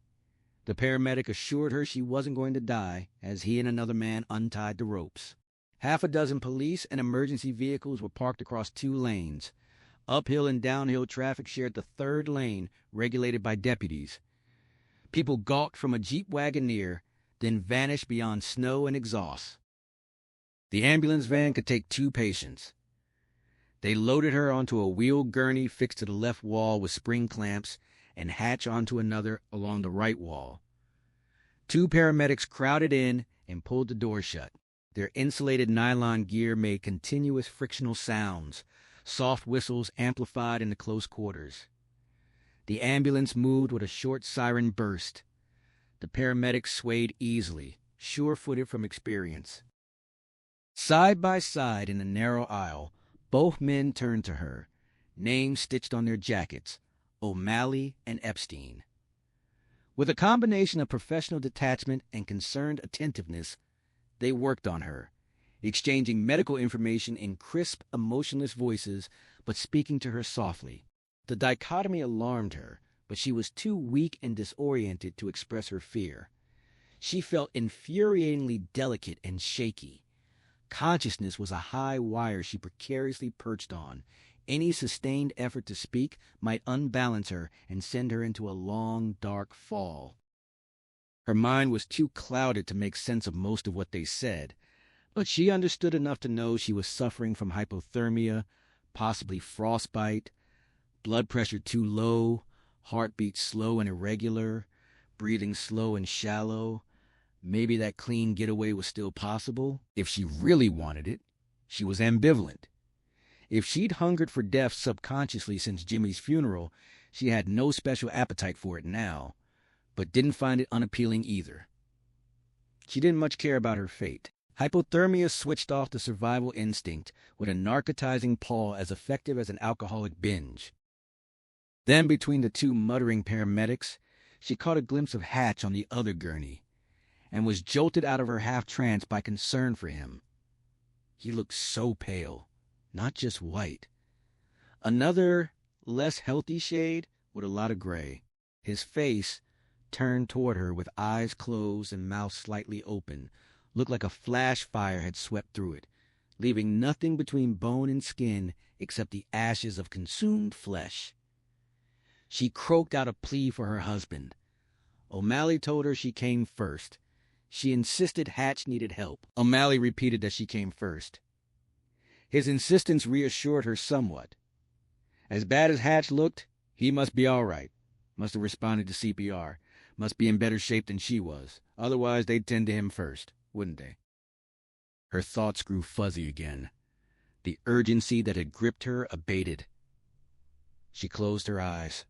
Speaker 1: The paramedic assured her she wasn't going to die as he and another man untied the ropes. Half a dozen police and emergency vehicles were parked across 2 lanes. Uphill and downhill traffic shared the 3rd lane, regulated by deputies. People gawked from a Jeep Wagoneer, then vanished beyond snow and exhaust. The ambulance van could take 2 patients. They loaded her onto a wheeled gurney fixed to the left wall with spring clamps and Hatch onto another along the right wall. 2 paramedics crowded in and pulled the door shut. Their insulated nylon gear made continuous frictional sounds, soft whistles amplified in the close quarters. The ambulance moved with a short siren burst. The paramedics swayed easily, sure-footed from experience. Side by side in the narrow aisle, both men turned to her, names stitched on their jackets, O'Malley and Epstein. With a combination of professional detachment and concerned attentiveness, they worked on her, exchanging medical information in crisp, emotionless voices, but speaking to her softly. The dichotomy alarmed her, but she was too weak and disoriented to express her fear. She felt infuriatingly delicate and shaky. Consciousness was a high wire she precariously perched on. Any sustained effort to speak might unbalance her and send her into a long, dark fall. Her mind was too clouded to make sense of most of what they said, but she understood enough to know she was suffering from hypothermia, possibly frostbite, blood pressure too low, heartbeat slow and irregular, breathing slow and shallow. Maybe that clean getaway was still possible. If she really wanted it, she was ambivalent. If she'd hungered for death subconsciously since Jimmy's funeral, she had no special appetite for it now, but didn't find it unappealing either. She didn't much care about her fate. Hypothermia switched off the survival instinct with a narcotizing paw as effective as an alcoholic binge. Then, between the 2 muttering paramedics, she caught a glimpse of Hatch on the other gurney, and was jolted out of her half-trance by concern for him. He looked so pale, not just white. Another, less healthy shade with a lot of gray. His face, turned toward her with eyes closed and mouth slightly open, looked like a flash fire had swept through it, leaving nothing between bone and skin except the ashes of consumed flesh. She croaked out a plea for her husband. O'Malley told her she came first. She insisted Hatch needed help. O'Malley repeated that she came first. His insistence reassured her somewhat. As bad as Hatch looked, he must be all right. Must have responded to CPR. Must be in better shape than she was. Otherwise, they'd tend to him first, wouldn't they? Her thoughts grew fuzzy again. The urgency that had gripped her abated. She closed her eyes.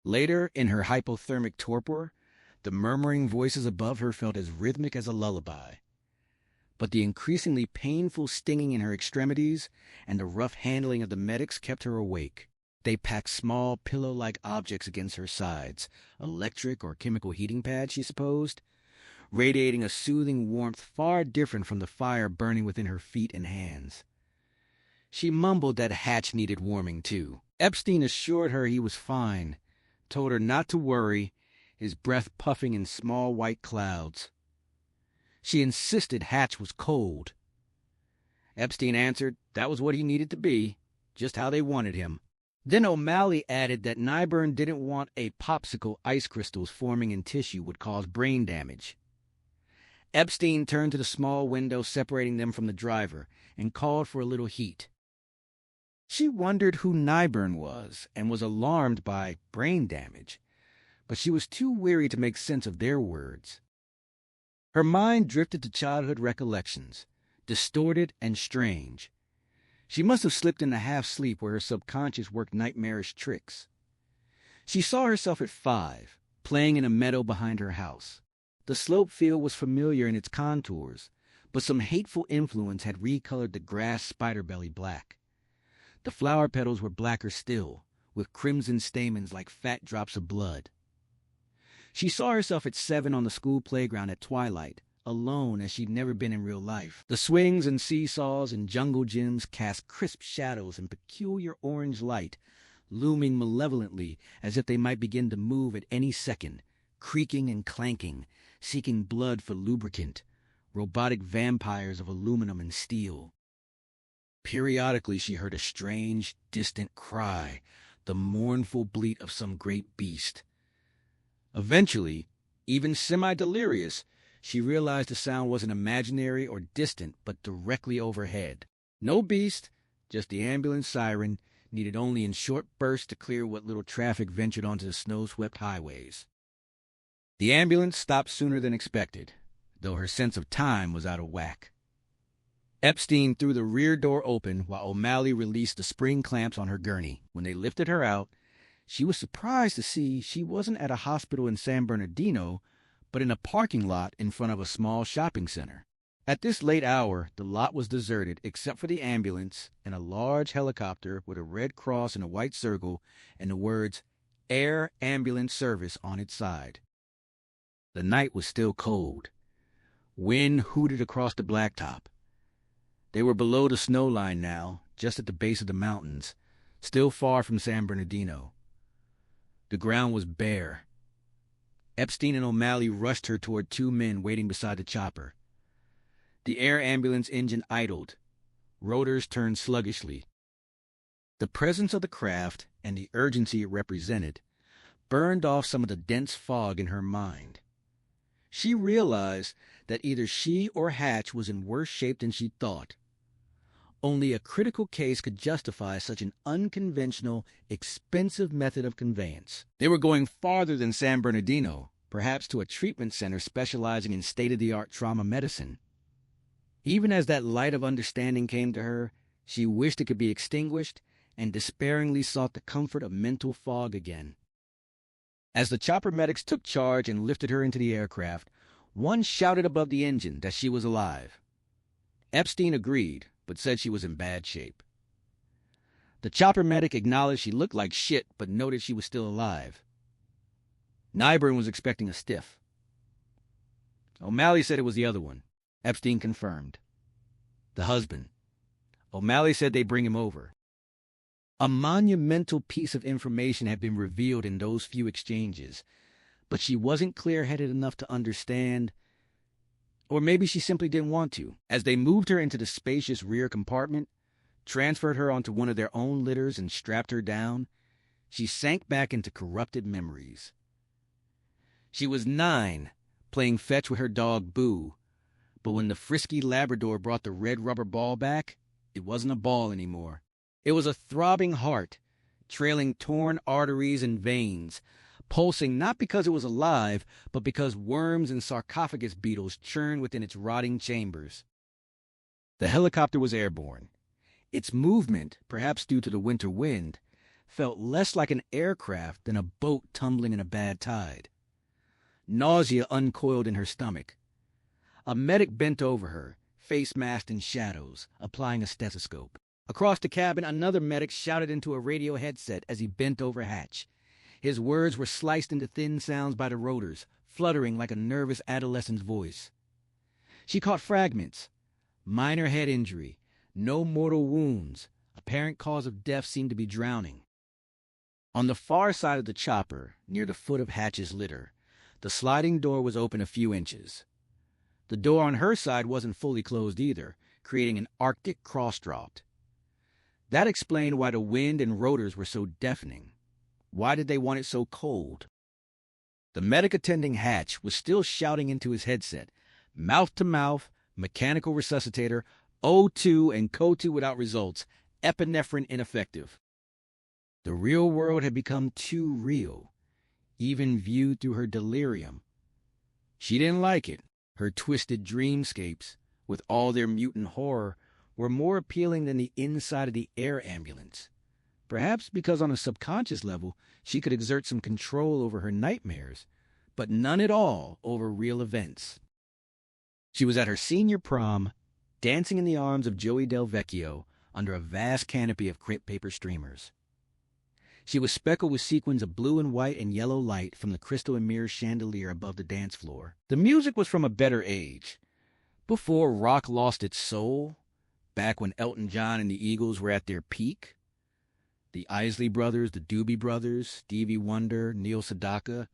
Speaker 1: Later, in her hypothermic torpor, the murmuring voices above her felt as rhythmic as a lullaby. But the increasingly painful stinging in her extremities and the rough handling of the medics kept her awake. They packed small, pillow-like objects against her sides, electric or chemical heating pads, she supposed, radiating a soothing warmth far different from the fire burning within her feet and hands. She mumbled that Hatch needed warming, too. Epstein assured her he was fine, told her not to worry, his breath puffing in small white clouds. She insisted Hatch was cold. Epstein answered that was what he needed to be, just how they wanted him. Then O'Malley added that Nyburn didn't want a popsicle ice crystals forming in tissue would cause brain damage. Epstein turned to the small window separating them from the driver and called for a little heat. She wondered who Nyburn was and was alarmed by brain damage, but she was too weary to make sense of their words. Her mind drifted to childhood recollections, distorted and strange. She must have slipped into half-sleep where her subconscious worked nightmarish tricks. She saw herself at 5, playing in a meadow behind her house. The slope field was familiar in its contours, but some hateful influence had recolored the grass spider-belly black. The flower petals were blacker still, with crimson stamens like fat drops of blood. She saw herself at 7 on the school playground at twilight, alone as she'd never been in real life. The swings and seesaws and jungle gyms cast crisp shadows and peculiar orange light, looming malevolently as if they might begin to move at any second, creaking and clanking, seeking blood for lubricant, robotic vampires of aluminum and steel. Periodically she heard a strange, distant cry, the mournful bleat of some great beast. Eventually, even semi-delirious, she realized the sound wasn't imaginary or distant, but directly overhead. No beast, just the ambulance siren, needed only in short bursts to clear what little traffic ventured onto the snow-swept highways. The ambulance stopped sooner than expected, though her sense of time was out of whack. Epstein threw the rear door open while O'Malley released the spring clamps on her gurney. When they lifted her out, she was surprised to see she wasn't at a hospital in San Bernardino, but in a parking lot in front of a small shopping center. At this late hour, the lot was deserted except for the ambulance and a large helicopter with a red cross and a white circle and the words Air Ambulance Service on its side. The night was still cold. Wind hooted across the blacktop. They were below the snow line now, just at the base of the mountains, still far from San Bernardino. The ground was bare. Epstein and O'Malley rushed her toward two men waiting beside the chopper. The air ambulance engine idled. Rotors turned sluggishly. The presence of the craft and the urgency it represented burned off some of the dense fog in her mind. She realized that either she or Hatch was in worse shape than she thought. Only a critical case could justify such an unconventional, expensive method of conveyance. They were going farther than San Bernardino, perhaps to a treatment center specializing in state-of-the-art trauma medicine. Even as that light of understanding came to her, she wished it could be extinguished and despairingly sought the comfort of mental fog again. As the chopper medics took charge and lifted her into the aircraft, one shouted above the engine that she was alive. Epstein agreed, but said she was in bad shape. The chopper medic acknowledged she looked like shit, but noted she was still alive. Nyburn was expecting a stiff. O'Malley said it was the other one. Epstein confirmed. The husband. O'Malley said they'd bring him over. A monumental piece of information had been revealed in those few exchanges, but she wasn't clear-headed enough to understand, or maybe she simply didn't want to. As they moved her into the spacious rear compartment, transferred her onto one of their own litters and strapped her down, she sank back into corrupted memories. She was 9, playing fetch with her dog Boo, but when the frisky Labrador brought the red rubber ball back, it wasn't a ball anymore. It was a throbbing heart, trailing torn arteries and veins, pulsing not because it was alive, but because worms and sarcophagus beetles churned within its rotting chambers. The helicopter was airborne. Its movement, perhaps due to the winter wind, felt less like an aircraft than a boat tumbling in a bad tide. Nausea uncoiled in her stomach. A medic bent over her, face masked in shadows, applying a stethoscope. Across the cabin, another medic shouted into a radio headset as he bent over Hatch. His words were sliced into thin sounds by the rotors, fluttering like a nervous adolescent's voice. She caught fragments. Minor head injury. No mortal wounds. Apparent cause of death seemed to be drowning. On the far side of the chopper, near the foot of Hatch's litter, the sliding door was open a few inches. The door on her side wasn't fully closed either, creating an Arctic cross-draught. That explained why the wind and rotors were so deafening. Why did they want it so cold? The medic attending Hatch was still shouting into his headset, mouth-to-mouth, mechanical resuscitator, O2 and CO2 without results, epinephrine ineffective. The real world had become too real, even viewed through her delirium. She didn't like it. Her twisted dreamscapes, with all their mutant horror, were more appealing than the inside of the air ambulance. Perhaps because on a subconscious level, she could exert some control over her nightmares, but none at all over real events. She was at her senior prom, dancing in the arms of Joey Del Vecchio under a vast canopy of crepe paper streamers. She was speckled with sequins of blue and white and yellow light from the crystal and mirror chandelier above the dance floor. The music was from a better age, before rock lost its soul, back when Elton John and the Eagles were at their peak. The Isley Brothers, the Doobie Brothers, Stevie Wonder, Neil Sedaka.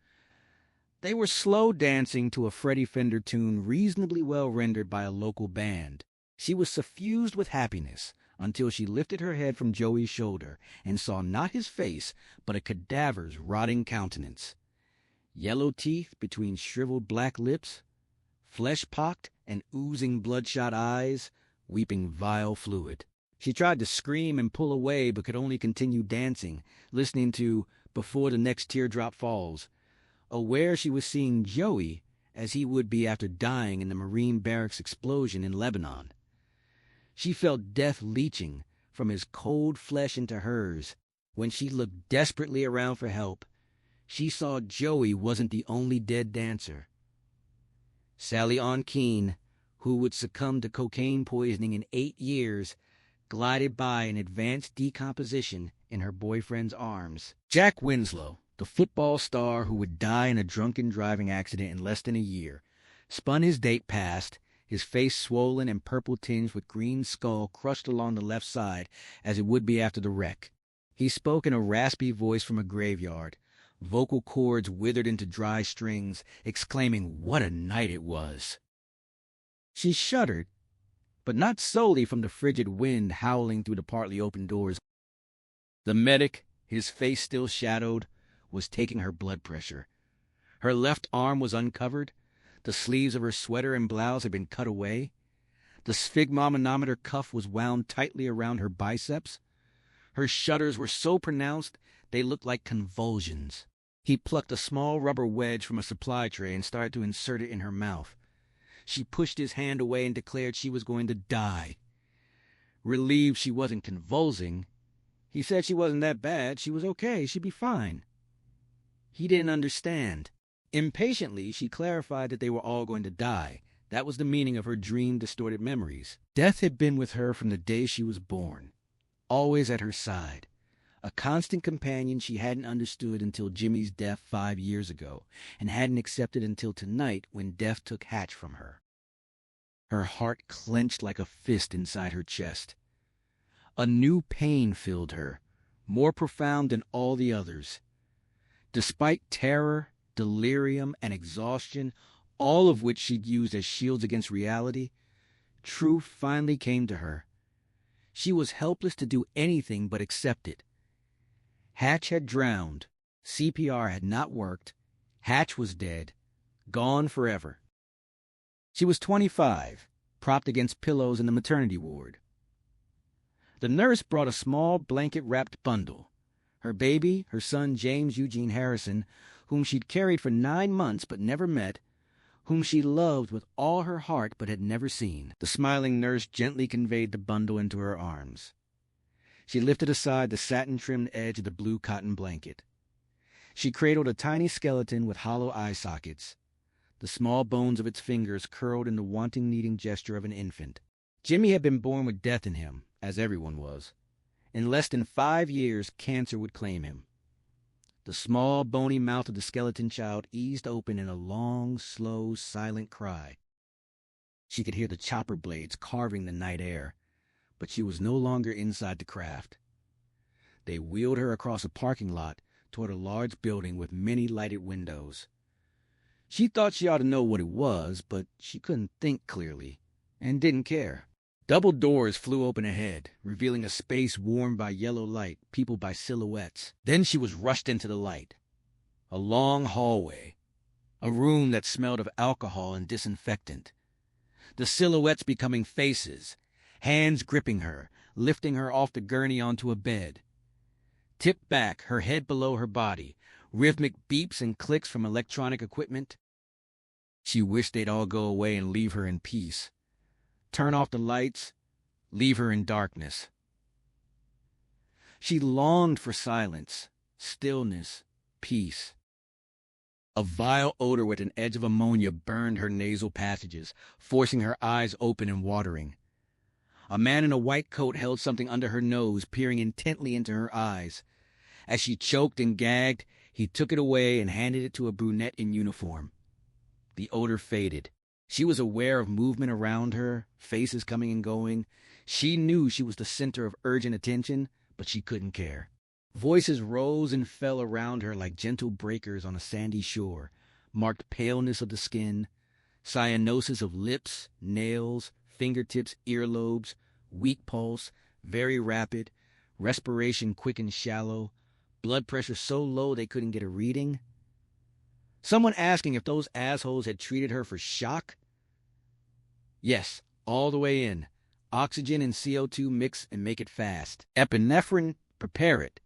Speaker 1: They were slow dancing to a Freddie Fender tune reasonably well rendered by a local band. She was suffused with happiness until she lifted her head from Joey's shoulder and saw not his face, but a cadaver's rotting countenance. Yellow teeth between shriveled black lips, flesh-pocked and oozing bloodshot eyes, weeping vile fluid. She tried to scream and pull away, but could only continue dancing, listening to Before the Next Teardrop Falls, aware she was seeing Joey as he would be after dying in the Marine barracks explosion in Lebanon. She felt death leaching from his cold flesh into hers. When she looked desperately around for help, she saw Joey wasn't the only dead dancer. Sally Ann Keene, who would succumb to cocaine poisoning in 8 years, glided by in advanced decomposition in her boyfriend's arms. Jack Winslow, the football star who would die in a drunken driving accident in less than a year, spun his date past, his face swollen and purple tinged with green skull crushed along the left side as it would be after the wreck. He spoke in a raspy voice from a graveyard, vocal cords withered into dry strings, exclaiming, "What a night it was!" She shuddered, but not solely from the frigid wind howling through the partly open doors. The medic, his face still shadowed, was taking her blood pressure. Her left arm was uncovered. The sleeves of her sweater and blouse had been cut away. The sphygmomanometer cuff was wound tightly around her biceps. Her shudders were so pronounced they looked like convulsions. He plucked a small rubber wedge from a supply tray and started to insert it in her mouth. She pushed his hand away and declared she was going to die. Relieved she wasn't convulsing, he said she wasn't that bad. She was okay. She'd be fine. He didn't understand. Impatiently, she clarified that they were all going to die. That was the meaning of her dream-distorted memories. Death had been with her from the day she was born, always at her side, a constant companion she hadn't understood until Jimmy's death 5 years ago, and hadn't accepted until tonight when death took Hatch from her. Her heart clenched like a fist inside her chest. A new pain filled her, more profound than all the others. Despite terror, delirium, and exhaustion, all of which she'd used as shields against reality, truth finally came to her. She was helpless to do anything but accept it. Hatch had drowned. CPR had not worked. Hatch was dead, gone forever. She was 25, propped against pillows in the maternity ward. The nurse brought a small blanket-wrapped bundle. Her baby, her son James Eugene Harrison, whom she'd carried for 9 months but never met, whom she loved with all her heart but had never seen. The smiling nurse gently conveyed the bundle into her arms. She lifted aside the satin-trimmed edge of the blue cotton blanket. She cradled a tiny skeleton with hollow eye sockets, the small bones of its fingers curled in the wanting kneading gesture of an infant. Jimmy had been born with death in him, as everyone was. In less than 5 years, cancer would claim him. The small, bony mouth of the skeleton child eased open in a long, slow, silent cry. She could hear the chopper blades carving the night air, but she was no longer inside the craft. They wheeled her across a parking lot toward a large building with many lighted windows. She thought she ought to know what it was, but she couldn't think clearly, and didn't care. Double doors flew open ahead, revealing a space warmed by yellow light, peopled by silhouettes. Then she was rushed into the light. A long hallway. A room that smelled of alcohol and disinfectant. The silhouettes becoming faces, hands gripping her, lifting her off the gurney onto a bed. Tipped back, her head below her body, rhythmic beeps and clicks from electronic equipment. She wished they'd all go away and leave her in peace. Turn off the lights, leave her in darkness. She longed for silence, stillness, peace. A vile odor with an edge of ammonia burned her nasal passages, forcing her eyes open and watering. A man in a white coat held something under her nose, peering intently into her eyes. As she choked and gagged, he took it away and handed it to a brunette in uniform. The odor faded. She was aware of movement around her, faces coming and going. She knew she was the center of urgent attention, but she couldn't care. Voices rose and fell around her like gentle breakers on a sandy shore, marked paleness of the skin, cyanosis of lips, nails, fingertips, earlobes, weak pulse, very rapid, respiration quick and shallow, blood pressure so low they couldn't get a reading. Someone asking if those assholes had treated her for shock? Yes, all the way in. Oxygen and CO2 mix and make it fast. Epinephrine, prepare it.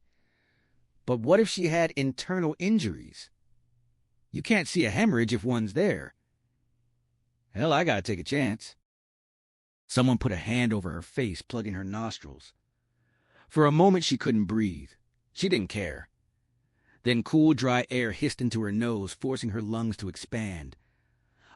Speaker 1: But what if she had internal injuries? You can't see a hemorrhage if one's there. Hell, I gotta take a chance. Someone put a hand over her face, plugging her nostrils. For a moment she couldn't breathe. She didn't care. Then cool, dry air hissed into her nose, forcing her lungs to expand.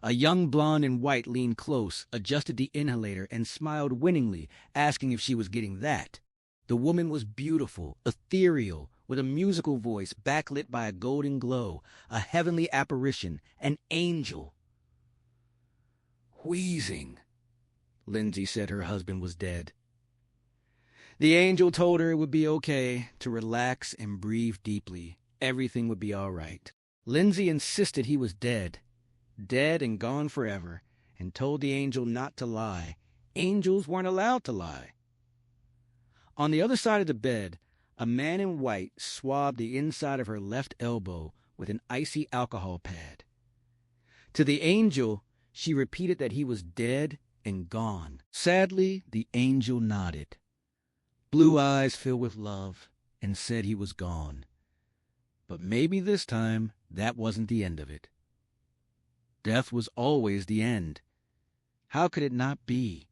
Speaker 1: A young blonde in white leaned close, adjusted the inhalator, and smiled winningly, asking if she was getting that. The woman was beautiful, ethereal, with a musical voice backlit by a golden glow, a heavenly apparition, an angel. Wheezing. Lindsay said her husband was dead. The angel told her it would be okay, to relax and breathe deeply. Everything would be all right. Lindsay insisted he was dead and gone forever, and told the angel not to lie. Angels weren't allowed to lie. On the other side of the bed, a man in white swabbed the inside of her left elbow with an icy alcohol pad. To the angel, she repeated that he was dead and gone. Sadly, the angel nodded. Blue eyes filled with love, and said he was gone. But maybe this time, that wasn't the end of it. Death was always the end. How could it not be?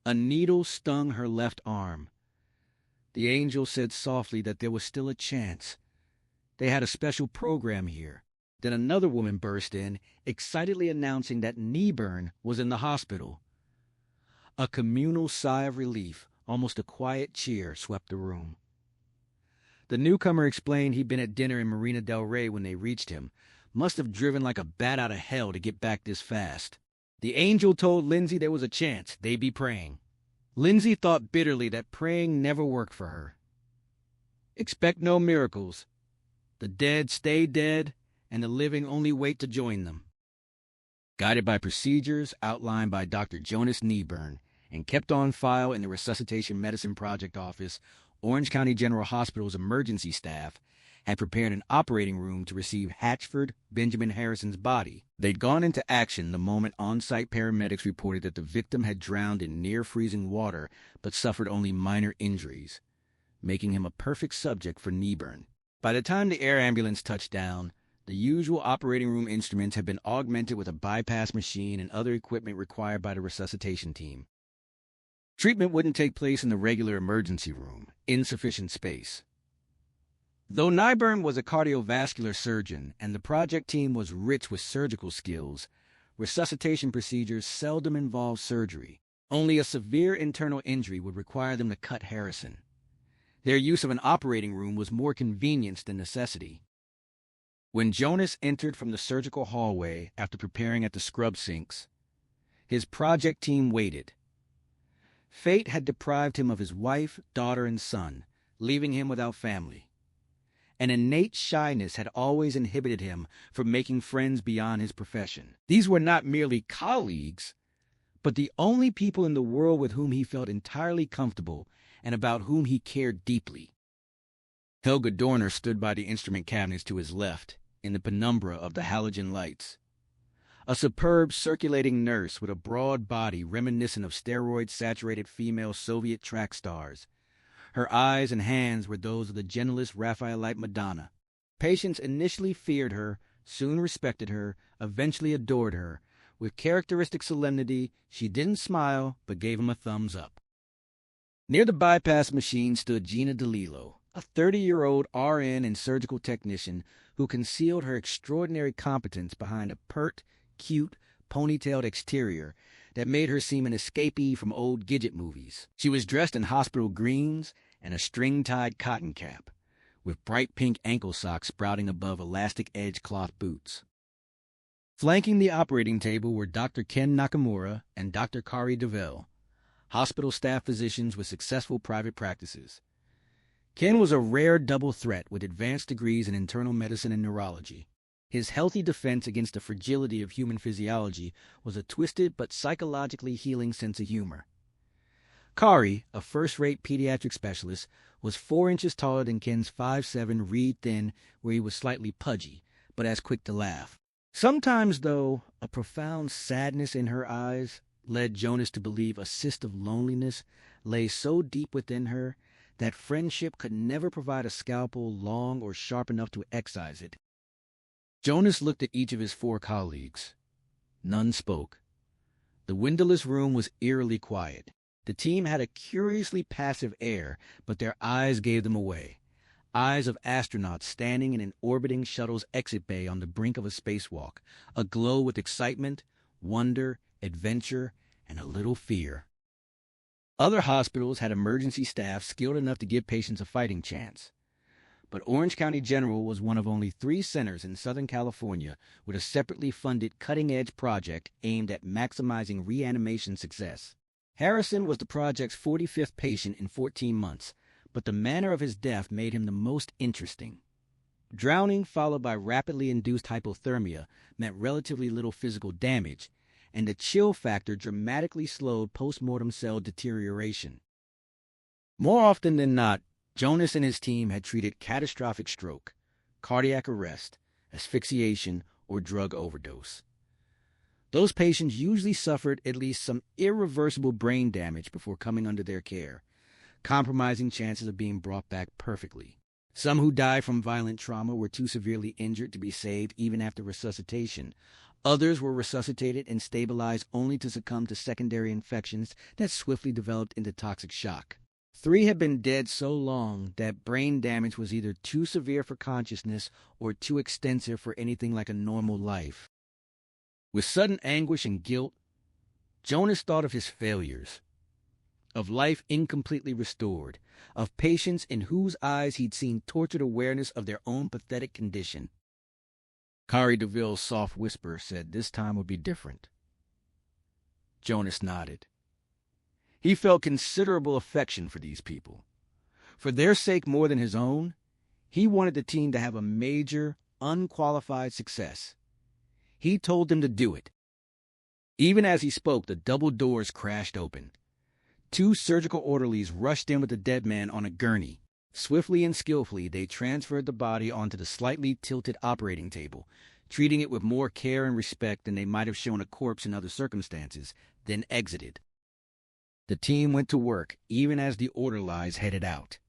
Speaker 1: A needle stung her left arm. The angel said softly that there was still a chance. They had a special program here. Then another woman burst in, excitedly announcing that Kneeburn was in the hospital. A communal sigh of relief, almost a quiet cheer, swept the room. The newcomer explained he'd been at dinner in Marina del Rey when they reached him. Must have driven like a bat out of hell to get back this fast. The angel told Lindsay there was a chance they'd be praying. Lindsay thought bitterly that praying never worked for her. Expect no miracles. The dead stay dead, and the living only wait to join them. Guided by procedures outlined by Dr. Jonas Kneeburn and kept on file in the Resuscitation Medicine Project Office, Orange County General Hospital's emergency staff had prepared an operating room to receive Hatchford Benjamin Harrison's body. They'd gone into action the moment on-site paramedics reported that the victim had drowned in near-freezing water but suffered only minor injuries, making him a perfect subject for Kneeburn. By the time the air ambulance touched down, the usual operating room instruments had been augmented with a bypass machine and other equipment required by the resuscitation team. Treatment wouldn't take place in the regular emergency room, insufficient space. Though Kneeburn was a cardiovascular surgeon and the project team was rich with surgical skills, resuscitation procedures seldom involved surgery. Only a severe internal injury would require them to cut Harrison. Their use of an operating room was more convenience than necessity. When Jonas entered from the surgical hallway after preparing at the scrub sinks, his project team waited. Fate had deprived him of his wife, daughter, and son, leaving him without family. An innate shyness had always inhibited him from making friends beyond his profession. These were not merely colleagues, but the only people in the world with whom he felt entirely comfortable and about whom he cared deeply. Helga Dorner stood by the instrument cabinets to his left, in the penumbra of the halogen lights. A superb circulating nurse with a broad body reminiscent of steroid-saturated female Soviet track stars. Her eyes and hands were those of the gentlest Raphaelite Madonna. Patients initially feared her, soon respected her, eventually adored her. With characteristic solemnity, she didn't smile, but gave him a thumbs up. Near the bypass machine stood Gina DeLillo, a 30-year-old RN and surgical technician who concealed her extraordinary competence behind a pert, cute, ponytailed exterior that made her seem an escapee from old Gidget movies. She was dressed in hospital greens and a string-tied cotton cap, with bright pink ankle socks sprouting above elastic-edged cloth boots. Flanking the operating table were Dr. Ken Nakamura and Dr. Kari DeVille, hospital staff physicians with successful private practices. Ken was a rare double threat with advanced degrees in internal medicine and neurology. His healthy defense against the fragility of human physiology was a twisted but psychologically healing sense of humor. Kari, a first-rate pediatric specialist, was 4 inches taller than Ken's 5'7" reed thin, where he was slightly pudgy, but as quick to laugh. Sometimes, though, a profound sadness in her eyes led Jonas to believe a cyst of loneliness lay so deep within her that friendship could never provide a scalpel long or sharp enough to excise it. Jonas looked at each of his 4 colleagues. None spoke. The windowless room was eerily quiet. The team had a curiously passive air, but their eyes gave them away. Eyes of astronauts standing in an orbiting shuttle's exit bay on the brink of a spacewalk, aglow with excitement, wonder, adventure, and a little fear. Other hospitals had emergency staff skilled enough to give patients a fighting chance. But Orange County General was one of only 3 centers in Southern California with a separately funded cutting-edge project aimed at maximizing reanimation success. Harrison was the project's 45th patient in 14 months, but the manner of his death made him the most interesting. Drowning followed by rapidly induced hypothermia meant relatively little physical damage, and the chill factor dramatically slowed post-mortem cell deterioration. More often than not, Jonas and his team had treated catastrophic stroke, cardiac arrest, asphyxiation, or drug overdose. Those patients usually suffered at least some irreversible brain damage before coming under their care, compromising chances of being brought back perfectly. Some who died from violent trauma were too severely injured to be saved even after resuscitation. Others were resuscitated and stabilized only to succumb to secondary infections that swiftly developed into toxic shock. 3 had been dead so long that brain damage was either too severe for consciousness or too extensive for anything like a normal life. With sudden anguish and guilt, Jonas thought of his failures, of life incompletely restored, of patients in whose eyes he'd seen tortured awareness of their own pathetic condition. Kari DeVille's soft whisper said this time would be different. Jonas nodded. He felt considerable affection for these people. For their sake more than his own, he wanted the team to have a major, unqualified success. He told them to do it. Even as he spoke, the double doors crashed open. 2 surgical orderlies rushed in with the dead man on a gurney. Swiftly and skillfully, they transferred the body onto the slightly tilted operating table, treating it with more care and respect than they might have shown a corpse in other circumstances, then exited. The team went to work, even as the orderlies headed out.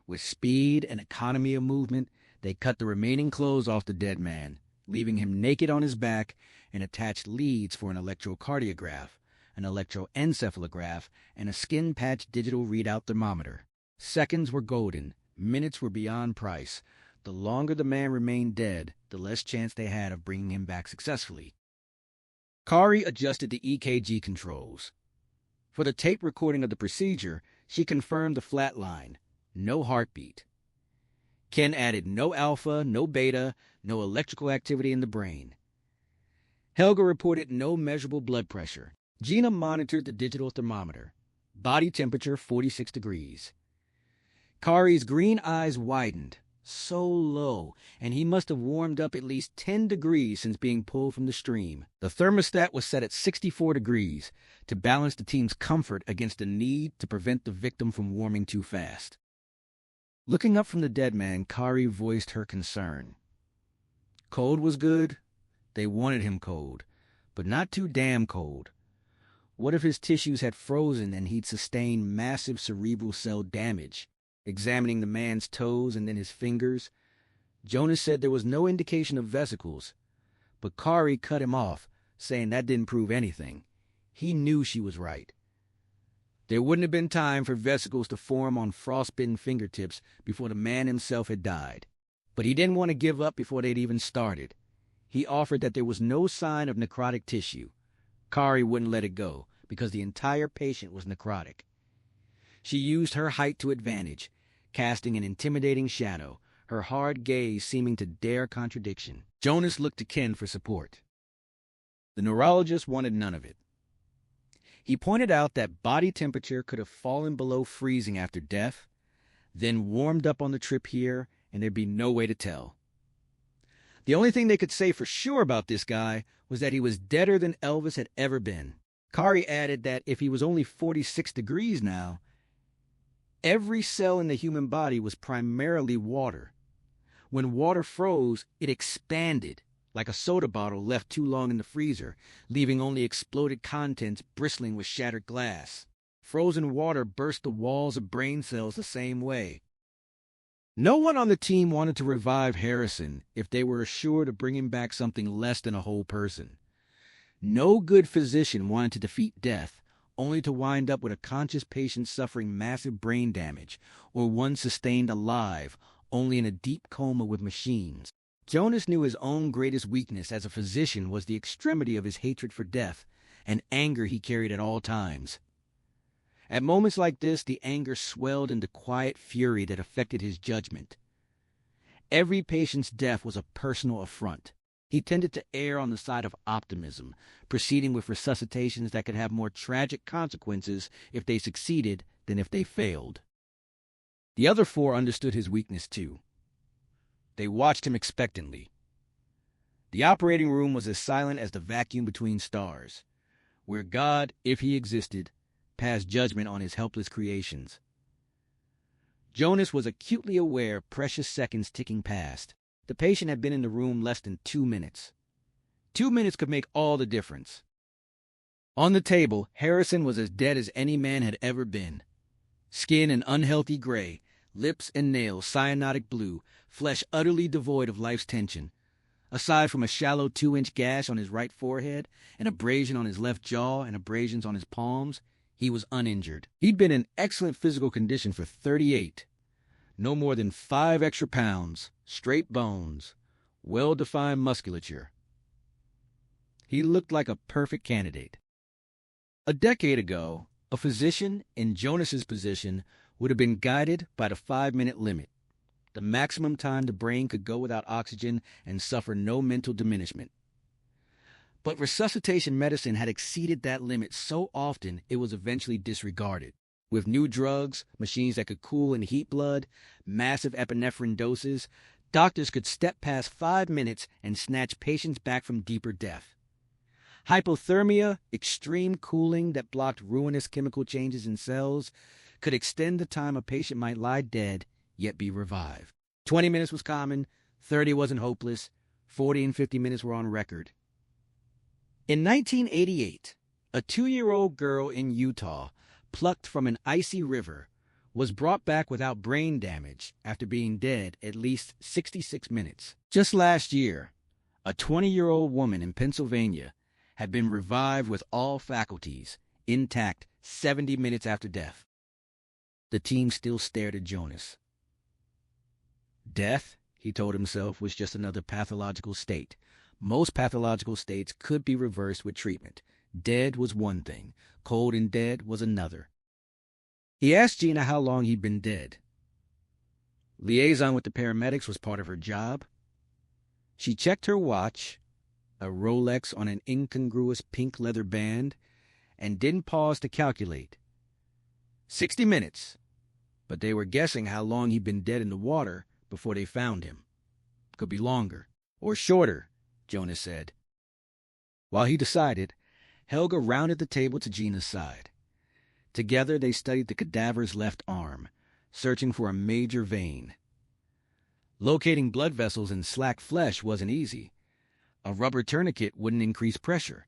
Speaker 1: With speed and economy of movement, they cut the remaining clothes off the dead man, leaving him naked on his back, and attached leads for an electrocardiograph, an electroencephalograph, and a skin patch digital readout thermometer. Seconds were golden, minutes were beyond price. The longer the man remained dead, the less chance they had of bringing him back successfully. Kari adjusted the EKG controls. For the tape recording of the procedure, she confirmed the flat line, no heartbeat. Ken added no alpha, no beta, no electrical activity in the brain. Helga reported no measurable blood pressure. Gina monitored the digital thermometer. Body temperature 46 degrees. Kari's green eyes widened. So low, and he must have warmed up at least 10 degrees since being pulled from the stream. The thermostat was set at 64 degrees to balance the team's comfort against the need to prevent the victim from warming too fast. Looking up from the dead man, Kari voiced her concern. Cold was good. They wanted him cold, but not too damn cold. What if his tissues had frozen and he'd sustained massive cerebral cell damage? Examining the man's toes and then his fingers, Jonas said there was no indication of vesicles, but Kari cut him off, saying that didn't prove anything. He knew she was right. There wouldn't have been time for vesicles to form on frostbitten fingertips before the man himself had died. But he didn't want to give up before they'd even started. He offered that there was no sign of necrotic tissue. Kari wouldn't let it go, because the entire patient was necrotic. She used her height to advantage, casting an intimidating shadow, her hard gaze seeming to dare contradiction. Jonas looked to Ken for support. The neurologist wanted none of it. He pointed out that body temperature could have fallen below freezing after death, then warmed up on the trip here, and there'd be no way to tell. The only thing they could say for sure about this guy was that he was deader than Elvis had ever been. Kari added that if he was only 46 degrees now, every cell in the human body was primarily water. When water froze, it expanded, like a soda bottle left too long in the freezer, leaving only exploded contents bristling with shattered glass. Frozen water burst the walls of brain cells the same way. No one on the team wanted to revive Harrison if they were assured of bringing back something less than a whole person. No good physician wanted to defeat death, only to wind up with a conscious patient suffering massive brain damage, or one sustained alive, only in a deep coma with machines. Jonas knew his own greatest weakness as a physician was the extremity of his hatred for death, and anger he carried at all times. At moments like this, the anger swelled into quiet fury that affected his judgment. Every patient's death was a personal affront. He tended to err on the side of optimism, proceeding with resuscitations that could have more tragic consequences if they succeeded than if they failed. The other four understood his weakness too. They watched him expectantly. The operating room was as silent as the vacuum between stars, where God, if he existed, passed judgment on his helpless creations. Jonas was acutely aware of precious seconds ticking past. The patient had been in the room less than 2 minutes. 2 minutes could make all the difference. On the table, Harrison was as dead as any man had ever been. Skin an unhealthy gray, lips and nails cyanotic blue, flesh utterly devoid of life's tension. Aside from a shallow 2-inch gash on his right forehead, an abrasion on his left jaw, and abrasions on his palms, he was uninjured. He'd been in excellent physical condition for 38. No more than 5 extra pounds, straight bones, well-defined musculature. He looked like a perfect candidate. A decade ago, a physician in Jonas's position would have been guided by the 5-minute limit, the maximum time the brain could go without oxygen and suffer no mental diminishment. But resuscitation medicine had exceeded that limit so often it was eventually disregarded. With new drugs, machines that could cool and heat blood, massive epinephrine doses, doctors could step past 5 minutes and snatch patients back from deeper death. Hypothermia, extreme cooling that blocked ruinous chemical changes in cells, could extend the time a patient might lie dead, yet be revived. 20 minutes was common, 30 wasn't hopeless, 40 and 50 minutes were on record. In 1988, a 2-year-old girl in Utah, plucked from an icy river, was brought back without brain damage after being dead at least 66 minutes. Just last year, a 20-year-old woman in Pennsylvania had been revived with all faculties intact 70 minutes after death. The team still stared at Jonas. Death, he told himself, was just another pathological state. Most pathological states could be reversed with treatment. Dead was one thing. Cold and dead was another. He asked Gina how long he'd been dead. Liaison with the paramedics was part of her job. She checked her watch, a Rolex on an incongruous pink leather band, and didn't pause to calculate. 60 minutes. But they were guessing how long he'd been dead in the water before they found him. Could be longer. Or shorter, Jonas said. While he decided, Helga rounded the table to Gina's side. Together they studied the cadaver's left arm, searching for a major vein. Locating blood vessels in slack flesh wasn't easy. A rubber tourniquet wouldn't increase pressure.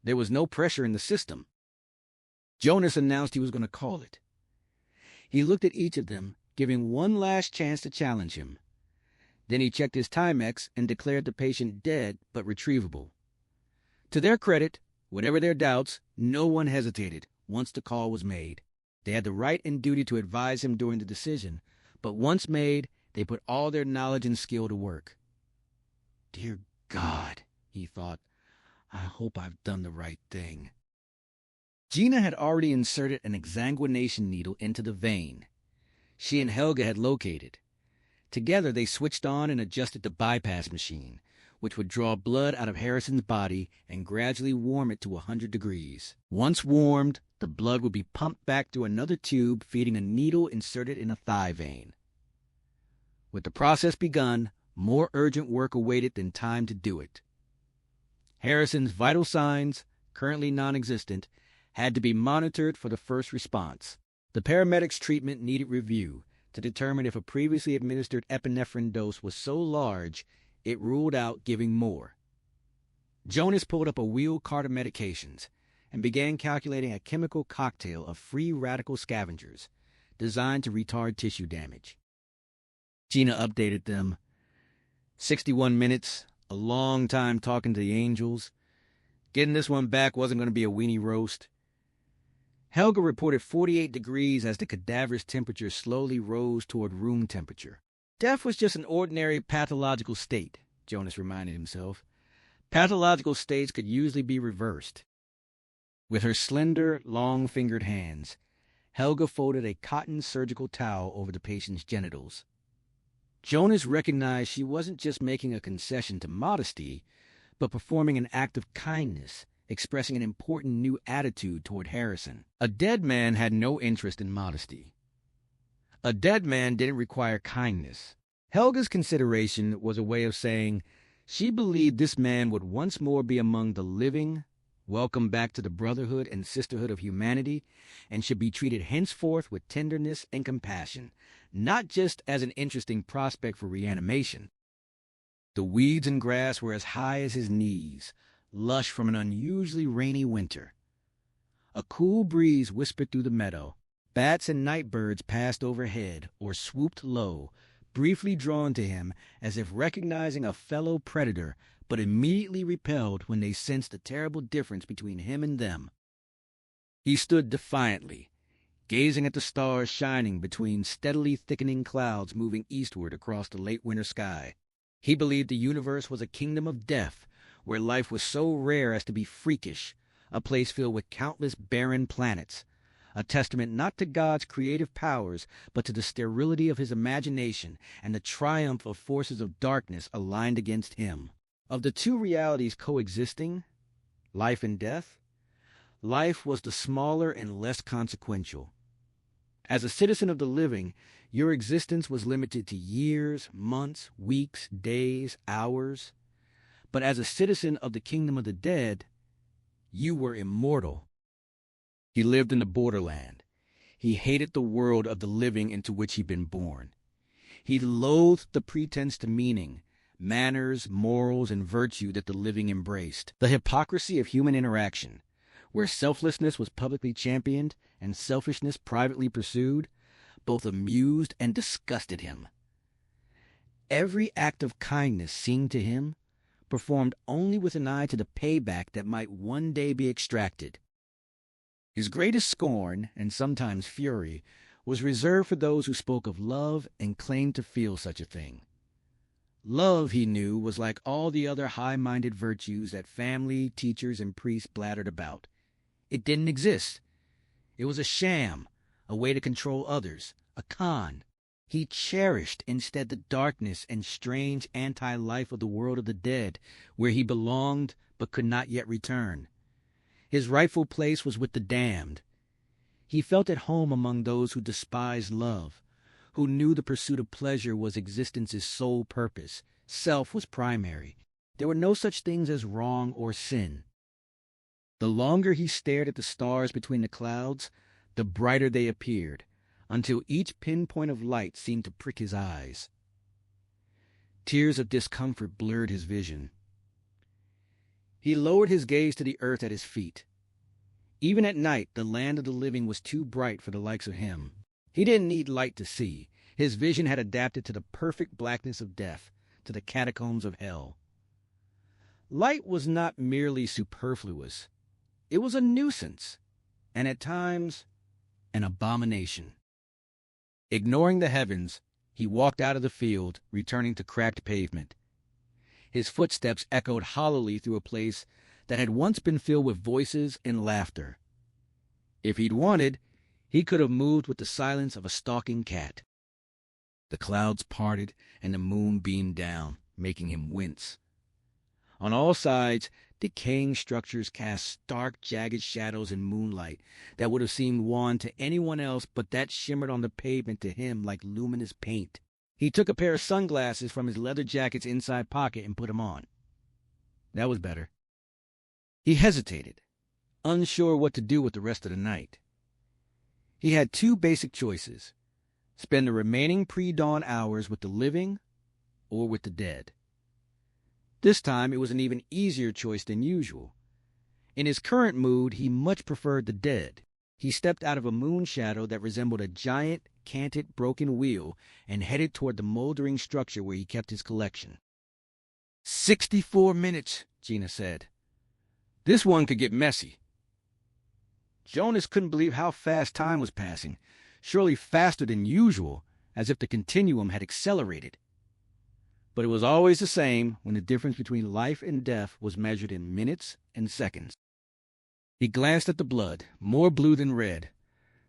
Speaker 1: There was no pressure in the system. Jonas announced he was going to call it. He looked at each of them, giving one last chance to challenge him. Then he checked his Timex and declared the patient dead but retrievable. To their credit, whatever their doubts, no one hesitated once the call was made. They had the right and duty to advise him during the decision, but once made, they put all their knowledge and skill to work. Dear God, he thought, I hope I've done the right thing. Gina had already inserted an exsanguination needle into the vein she and Helga had located. Together they switched on and adjusted the bypass machine, which would draw blood out of Harrison's body and gradually warm it to 100 degrees. Once warmed, the blood would be pumped back through another tube, feeding a needle inserted in a thigh vein. With the process begun, More urgent work awaited than time to do it. Harrison's vital signs, currently non-existent, had to be monitored for the first response. The paramedics' treatment needed review to determine if a previously administered epinephrine dose was so large it ruled out giving more. Jonas pulled up a wheeled cart of medications and began calculating a chemical cocktail of free radical scavengers designed to retard tissue damage. Gina updated them. 61 minutes, a long time talking to the angels. Getting this one back wasn't going to be a weenie roast. Helga reported 48 degrees as the cadaver's temperature slowly rose toward room temperature. Death was just an ordinary pathological state, Jonas reminded himself. Pathological states could usually be reversed. With her slender, long-fingered hands, Helga folded a cotton surgical towel over the patient's genitals. Jonas recognized she wasn't just making a concession to modesty, but performing an act of kindness, expressing an important new attitude toward Harrison. A dead man had no interest in modesty. A dead man didn't require kindness. Helga's consideration was a way of saying she believed this man would once more be among the living, welcome back to the brotherhood and sisterhood of humanity, and should be treated henceforth with tenderness and compassion, not just as an interesting prospect for reanimation. The weeds and grass were as high as his knees, lush from an unusually rainy winter. A cool breeze whispered through the meadow. Bats and night birds passed overhead or swooped low, briefly drawn to him as if recognizing a fellow predator, but immediately repelled when they sensed the terrible difference between him and them. He stood defiantly, gazing at the stars shining between steadily thickening clouds moving eastward across the late winter sky. He believed the universe was a kingdom of death, where life was so rare as to be freakish, a place filled with countless barren planets, a testament not to God's creative powers, but to the sterility of his imagination and the triumph of forces of darkness aligned against him. Of the two realities coexisting, life and death, life was the smaller and less consequential. As a citizen of the living, your existence was limited to years, months, weeks, days, hours. But as a citizen of the kingdom of the dead, you were immortal. He lived in the borderland. He hated the world of the living into which he'd been born. He loathed the pretense to meaning, manners, morals, and virtue that the living embraced. The hypocrisy of human interaction, where selflessness was publicly championed and selfishness privately pursued, both amused and disgusted him. Every act of kindness seemed to him performed only with an eye to the payback that might one day be extracted. His greatest scorn, and sometimes fury, was reserved for those who spoke of love and claimed to feel such a thing. Love, he knew, was like all the other high-minded virtues that family, teachers, and priests blattered about. It didn't exist. It was a sham, a way to control others, a con. He cherished instead the darkness and strange anti-life of the world of the dead, where he belonged but could not yet return. His rightful place was with the damned. He felt at home among those who despised love, who knew the pursuit of pleasure was existence's sole purpose. Self was primary. There were no such things as wrong or sin. The longer he stared at the stars between the clouds, the brighter they appeared, until each pinpoint of light seemed to prick his eyes. Tears of discomfort blurred his vision. He lowered his gaze to the earth at his feet. Even at night, the land of the living was too bright for the likes of him. He didn't need light to see. His vision had adapted to the perfect blackness of death, to the catacombs of hell. Light was not merely superfluous. It was a nuisance, and at times, an abomination. Ignoring the heavens, he walked out of the field, returning to cracked pavement. His footsteps echoed hollowly through a place that had once been filled with voices and laughter. If he'd wanted, he could have moved with the silence of a stalking cat. The clouds parted and the moon beamed down, making him wince. On all sides, decaying structures cast stark, jagged shadows in moonlight that would have seemed wan to anyone else, but that shimmered on the pavement to him like luminous paint. He took a pair of sunglasses from his leather jacket's inside pocket and put them on. That was better. He hesitated, unsure what to do with the rest of the night. He had two basic choices: spend the remaining pre-dawn hours with the living or with the dead. This time it was an even easier choice than usual. In his current mood, he much preferred the dead. He stepped out of a moon shadow that resembled a giant, canted, broken wheel and headed toward the moldering structure where he kept his collection. 64 minutes, Gina said. This one could get messy. Jonas couldn't believe how fast time was passing, surely faster than usual, as if the continuum had accelerated. But it was always the same when the difference between life and death was measured in minutes and seconds. He glanced at the blood, more blue than red,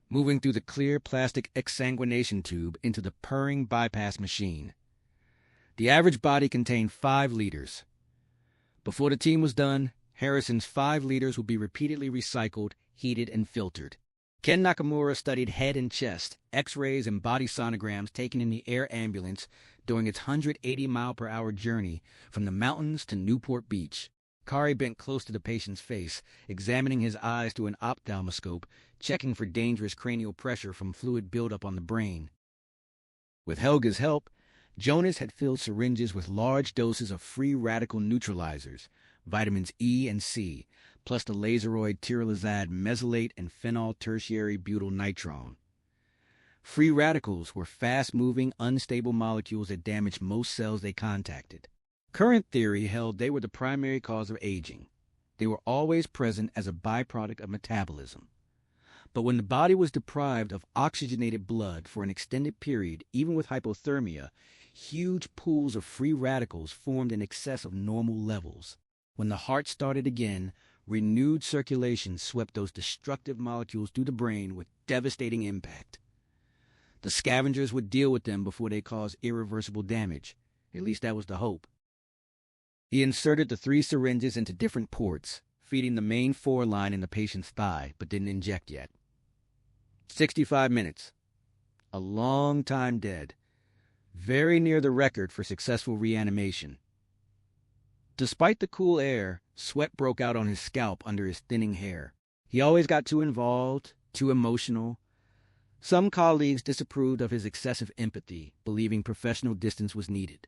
Speaker 1: moving through the clear plastic exsanguination tube into the purring bypass machine. The average body contained 5 liters. Before the team was done, Harrison's 5 liters would be repeatedly recycled, heated, and filtered. Ken Nakamura studied head and chest, X-rays, and body sonograms taken in the air ambulance during its 180-mile-per-hour journey from the mountains to Newport Beach. Kari bent close to the patient's face, examining his eyes through an ophthalmoscope, checking for dangerous cranial pressure from fluid buildup on the brain. With Helga's help, Jonas had filled syringes with large doses of free radical neutralizers, vitamins E and C, plus the laseroid tyrolizide mesylate and phenol tertiary butyl nitrone. Free radicals were fast-moving, unstable molecules that damaged most cells they contacted. Current theory held they were the primary cause of aging. They were always present as a byproduct of metabolism. But when the body was deprived of oxygenated blood for an extended period, even with hypothermia, huge pools of free radicals formed in excess of normal levels. When the heart started again, renewed circulation swept those destructive molecules through the brain with devastating impact. The scavengers would deal with them before they caused irreversible damage. At least that was the hope. He inserted the 3 syringes into different ports, feeding the main 4 line in the patient's thigh, but didn't inject yet. 65 minutes. A long time dead. Very near the record for successful reanimation. Despite the cool air, sweat broke out on his scalp under his thinning hair. He always got too involved, too emotional. Some colleagues disapproved of his excessive empathy, believing professional distance was needed.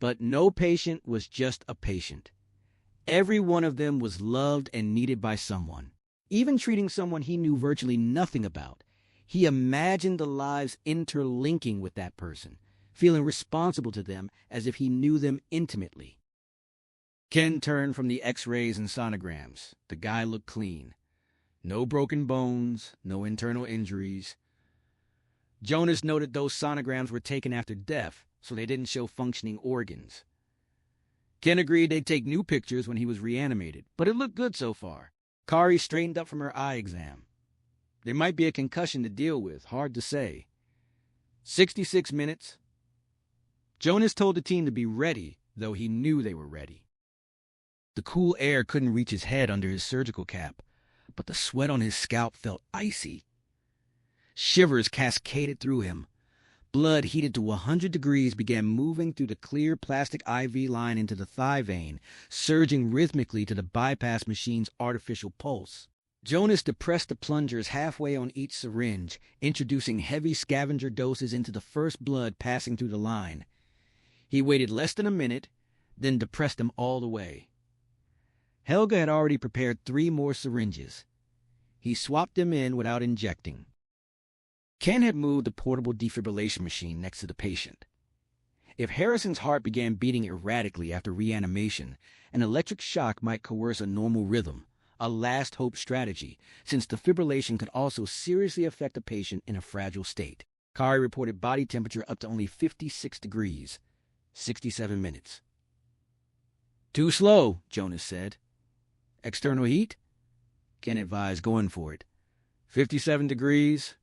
Speaker 1: But no patient was just a patient. Every one of them was loved and needed by someone. Even treating someone he knew virtually nothing about, he imagined the lives interlinking with that person, feeling responsible to them as if he knew them intimately. Ken turned from the X-rays and sonograms. The guy looked clean. No broken bones, no internal injuries. Jonas noted those sonograms were taken after death, so they didn't show functioning organs. Ken agreed they'd take new pictures when he was reanimated, but it looked good so far. Kari straightened up from her eye exam. There might be a concussion to deal with, hard to say. 66 minutes. Jonas told the team to be ready, though he knew they were ready. The cool air couldn't reach his head under his surgical cap, but the sweat on his scalp felt icy. Shivers cascaded through him. Blood heated to 100 degrees began moving through the clear plastic IV line into the thigh vein, surging rhythmically to the bypass machine's artificial pulse. Jonas depressed the plungers halfway on each syringe, introducing heavy scavenger doses into the first blood passing through the line. He waited less than a minute, then depressed them all the way. Helga had already prepared 3 more syringes. He swapped them in without injecting. Ken had moved the portable defibrillation machine next to the patient. If Harrison's heart began beating erratically after reanimation, an electric shock might coerce a normal rhythm, a last hope strategy, since defibrillation could also seriously affect a patient in a fragile state. Kari reported body temperature up to only 56 degrees, 67 minutes. Too slow, Jonas said. External heat? Ken advised going for it. 57 degrees.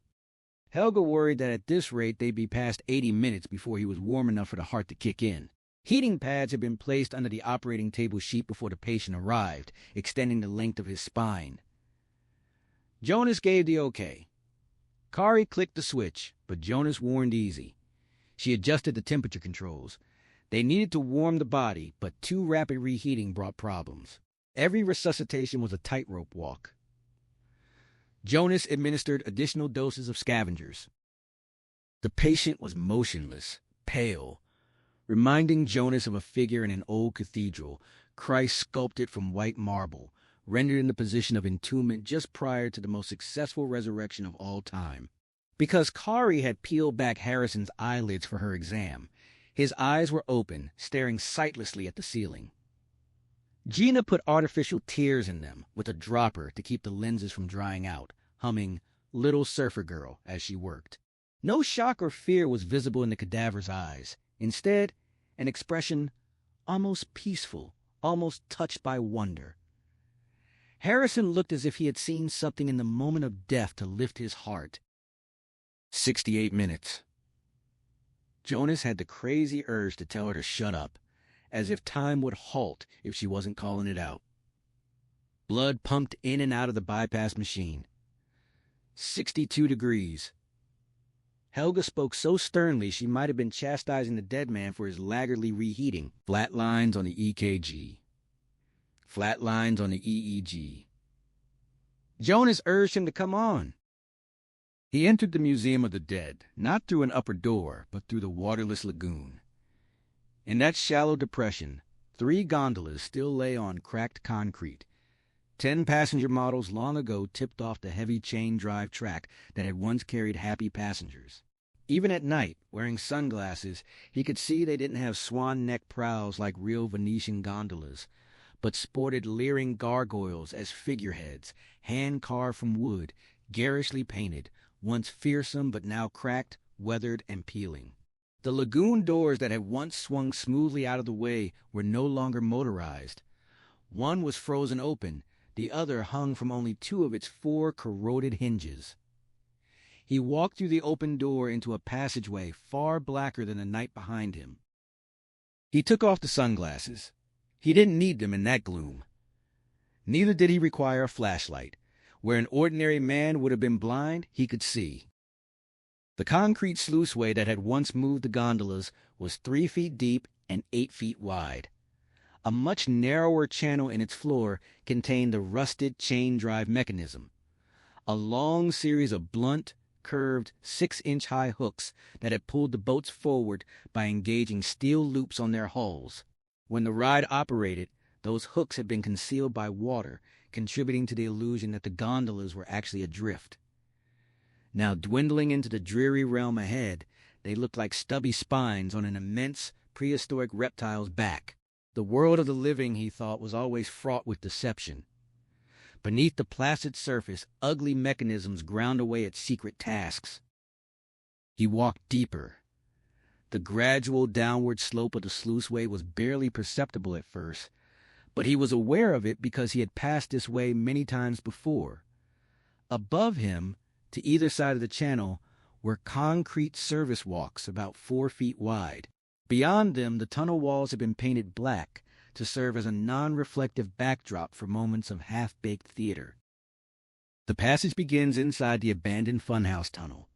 Speaker 1: Helga worried that at this rate they'd be past 80 minutes before he was warm enough for the heart to kick in. Heating pads had been placed under the operating table sheet before the patient arrived, extending the length of his spine. Jonas gave the okay. Kari clicked the switch, but Jonas warned easy. She adjusted the temperature controls. They needed to warm the body, but too rapid reheating brought problems. Every resuscitation was a tightrope walk. Jonas administered additional doses of scavengers. The patient was motionless, pale, reminding Jonas of a figure in an old cathedral, Christ sculpted from white marble, rendered in the position of entombment just prior to the most successful resurrection of all time. Because Kari had peeled back Harrison's eyelids for her exam, his eyes were open, staring sightlessly at the ceiling. Gina put artificial tears in them with a dropper to keep the lenses from drying out, humming Little Surfer Girl as she worked. No shock or fear was visible in the cadaver's eyes. Instead, an expression almost peaceful, almost touched by wonder. Harrison looked as if he had seen something in the moment of death to lift his heart. 68 minutes. Jonas had the crazy urge to tell her to shut up, as if time would halt if she wasn't calling it out. Blood pumped in and out of the bypass machine. 62 degrees. Helga spoke so sternly she might have been chastising the dead man for his laggardly reheating. Flat lines on the EKG. Flat lines on the EEG. Jonas urged him to come on. He entered the Museum of the Dead, not through an upper door, but through the waterless lagoon. In that shallow depression, 3 gondolas still lay on cracked concrete. 10 passenger models long ago tipped off the heavy chain-drive track that had once carried happy passengers. Even at night, wearing sunglasses, he could see they didn't have swan-neck prows like real Venetian gondolas, but sported leering gargoyles as figureheads, hand-carved from wood, garishly painted, once fearsome but now cracked, weathered, and peeling. The lagoon doors that had once swung smoothly out of the way were no longer motorized. One was frozen open, the other hung from only 2 of its 4 corroded hinges. He walked through the open door into a passageway far blacker than the night behind him. He took off the sunglasses. He didn't need them in that gloom. Neither did he require a flashlight. Where an ordinary man would have been blind, he could see. The concrete sluiceway that had once moved the gondolas was 3 feet deep and 8 feet wide. A much narrower channel in its floor contained the rusted chain-drive mechanism, a long series of blunt, curved, 6-inch-high hooks that had pulled the boats forward by engaging steel loops on their hulls. When the ride operated, those hooks had been concealed by water, contributing to the illusion that the gondolas were actually adrift. Now dwindling into the dreary realm ahead, they looked like stubby spines on an immense, prehistoric reptile's back. The world of the living, he thought, was always fraught with deception. Beneath the placid surface, ugly mechanisms ground away at secret tasks. He walked deeper. The gradual downward slope of the sluiceway was barely perceptible at first, but he was aware of it because he had passed this way many times before. Above him, to either side of the channel, were concrete service walks about 4 feet wide. Beyond them, the tunnel walls had been painted black to serve as a non-reflective backdrop for moments of half-baked theater. The passage begins inside the abandoned funhouse tunnel.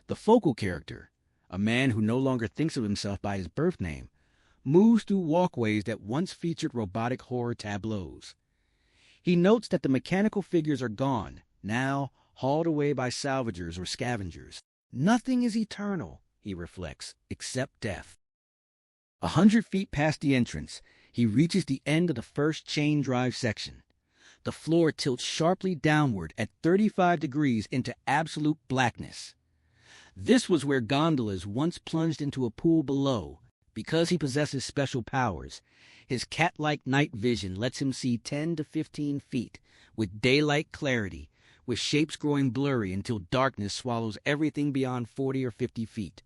Speaker 1: The focal character, a man who no longer thinks of himself by his birth name, moves through walkways that once featured robotic horror tableaus. He notes that the mechanical figures are gone, now hauled away by salvagers or scavengers. Nothing is eternal, he reflects, except death. 100 feet past the entrance, he reaches the end of the first chain drive section. The floor tilts sharply downward at 35 degrees into absolute blackness. This was where gondolas once plunged into a pool below. Because he possesses special powers, his cat-like night vision lets him see 10 to 15 feet with daylight clarity, with shapes growing blurry until darkness swallows everything beyond 40 or 50 feet.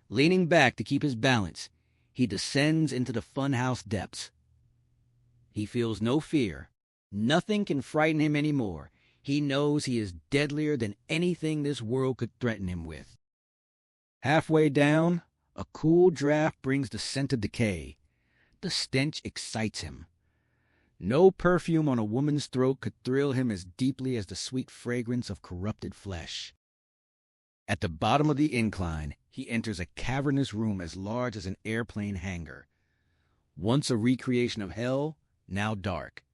Speaker 1: Leaning back to keep his balance, he descends into the funhouse depths. He feels no fear. Nothing can frighten him anymore. He knows he is deadlier than anything this world could threaten him with. Halfway down, a cool draft brings the scent of decay. The stench excites him. No perfume on a woman's throat could thrill him as deeply as the sweet fragrance of corrupted flesh. At the bottom of the incline, he enters a cavernous room as large as an airplane hangar. Once a recreation of hell, now dark.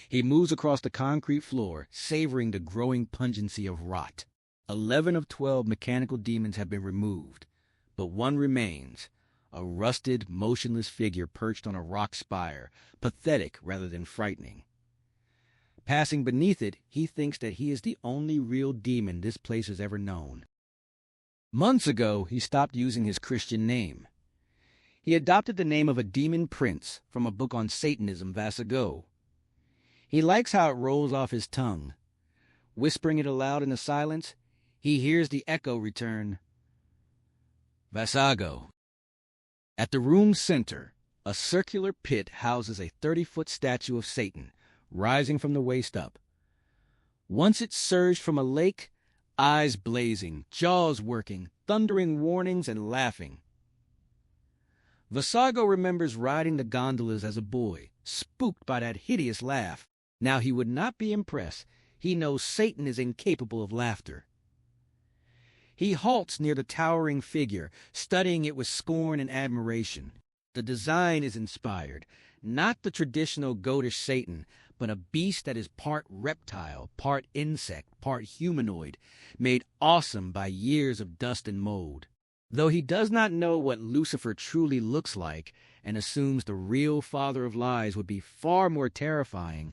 Speaker 1: He moves across the concrete floor, savoring the growing pungency of rot. 11 of 12 mechanical demons have been removed, but one remains, a rusted, motionless figure perched on a rock spire, pathetic rather than frightening. Passing beneath it, he thinks that he is the only real demon this place has ever known. Months ago, he stopped using his Christian name. He adopted the name of a demon prince from a book on Satanism vast ago. He likes how it rolls off his tongue. Whispering it aloud in the silence, he hears the echo return, Vasago. At the room's center, a circular pit houses a 30-foot statue of Satan, rising from the waist up. Once it surged from a lake, eyes blazing, jaws working, thundering warnings and laughing. Vasago remembers riding the gondolas as a boy, spooked by that hideous laugh. Now he would not be impressed. He knows Satan is incapable of laughter. He halts near the towering figure, studying it with scorn and admiration. The design is inspired, not the traditional goatish Satan, but a beast that is part reptile, part insect, part humanoid, made awesome by years of dust and mold. Though he does not know what Lucifer truly looks like and assumes the real father of lies would be far more terrifying,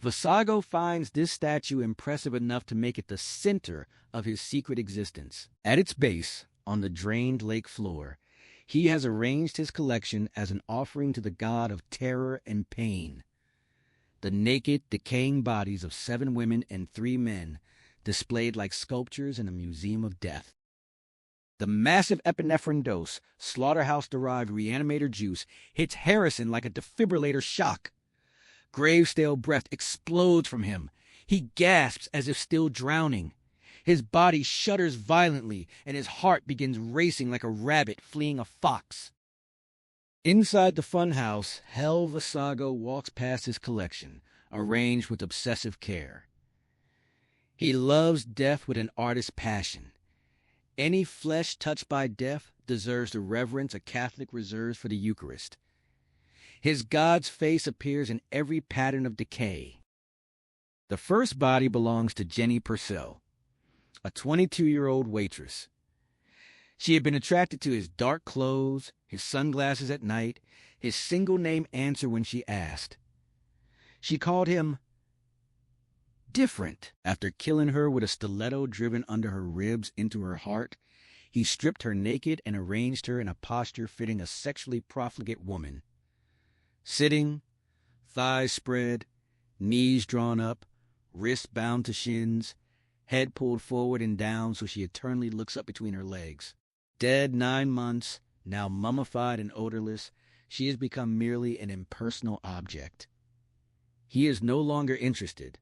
Speaker 1: Vasago finds this statue impressive enough to make it the center of his secret existence. At its base, on the drained lake floor, he has arranged his collection as an offering to the god of terror and pain. The naked, decaying bodies of 7 women and 3 men, displayed like sculptures in a museum of death. The massive epinephrine dose, slaughterhouse-derived reanimator juice, hits Harrison like a defibrillator shock. Grave-stale breath explodes from him. He gasps as if still drowning. His body shudders violently, and his heart begins racing like a rabbit fleeing a fox. Inside the funhouse, Hell Vasago walks past his collection, arranged with obsessive care. He loves death with an artist's passion. Any flesh touched by death deserves the reverence a Catholic reserves for the Eucharist. His God's face appears in every pattern of decay. The first body belongs to Jenny Purcell, a 22-year-old waitress. She had been attracted to his dark clothes, his sunglasses at night, his single-name answer when she asked. She called him different. After killing her with a stiletto driven under her ribs into her heart, he stripped her naked and arranged her in a posture fitting a sexually profligate woman. Sitting, thighs spread, knees drawn up, wrists bound to shins, head pulled forward and down so she eternally looks up between her legs. Dead 9 months, now mummified and odorless, she has become merely an impersonal object. He is no longer interested.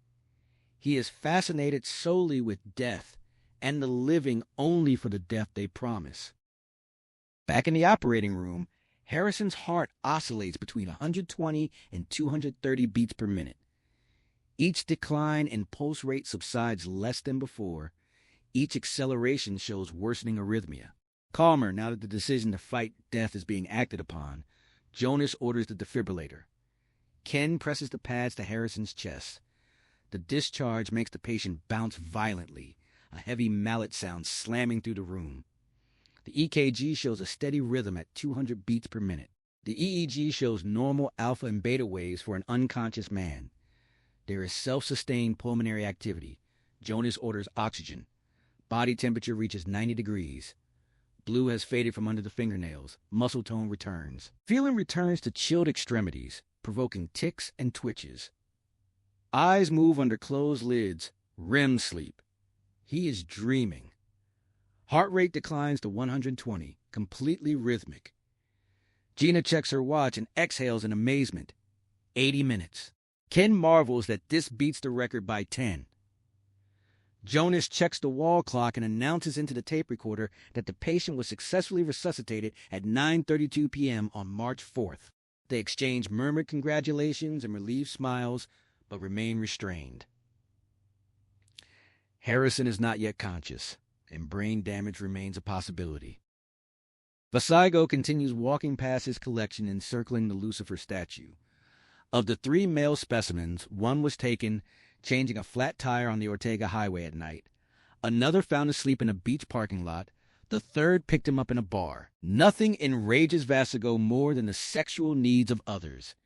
Speaker 1: He is fascinated solely with death, and the living only for the death they promise. Back in the operating room, Harrison's heart oscillates between 120 and 230 beats per minute. Each decline in pulse rate subsides less than before. Each acceleration shows worsening arrhythmia. Calmer now that the decision to fight death is being acted upon, Jonas orders the defibrillator. Ken presses the pads to Harrison's chest. The discharge makes the patient bounce violently, a heavy mallet sound slamming through the room. The EKG shows a steady rhythm at 200 beats per minute. The EEG shows normal alpha and beta waves for an unconscious man. There is self-sustained pulmonary activity. Jonas orders oxygen. Body temperature reaches 90 degrees. Blue has faded from under the fingernails. Muscle tone returns. Feeling returns to chilled extremities, provoking tics and twitches. Eyes move under closed lids. REM sleep. He is dreaming. Heart rate declines to 120, completely rhythmic. Gina checks her watch and exhales in amazement. 80 minutes. Ken marvels that this beats the record by 10. Jonas checks the wall clock and announces into the tape recorder that the patient was successfully resuscitated at 9:32 p.m. on March 4th. They exchange murmured congratulations and relieved smiles, but remain restrained. Harrison is not yet conscious. and brain damage remains a possibility. Vasaigo continues walking past his collection encircling the Lucifer statue. Of the 3 male specimens, one was taken changing a flat tire on the Ortega Highway at night. Another found asleep in a beach parking lot. The third picked him up in a bar. Nothing enrages Vasaigo more than the sexual needs of others.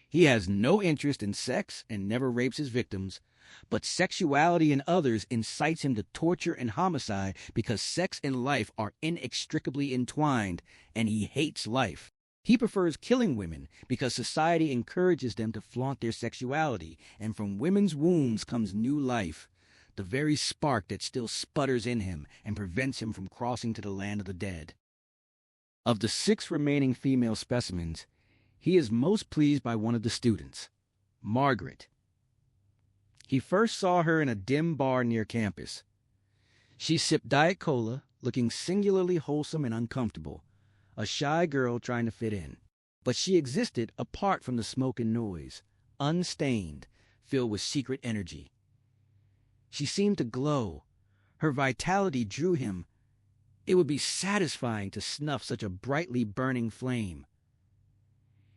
Speaker 1: He has no interest in sex and never rapes his victims, but sexuality in others incites him to torture and homicide because sex and life are inextricably entwined, and he hates life. He prefers killing women because society encourages them to flaunt their sexuality, and from women's wombs comes new life, the very spark that still sputters in him and prevents him from crossing to the land of the dead. Of the 6 remaining female specimens, he is most pleased by one of the students, Margaret. He first saw her in a dim bar near campus. She sipped Diet Cola, looking singularly wholesome and uncomfortable, a shy girl trying to fit in. But she existed apart from the smoke and noise, unstained, filled with secret energy. She seemed to glow. Her vitality drew him. It would be satisfying to snuff such a brightly burning flame.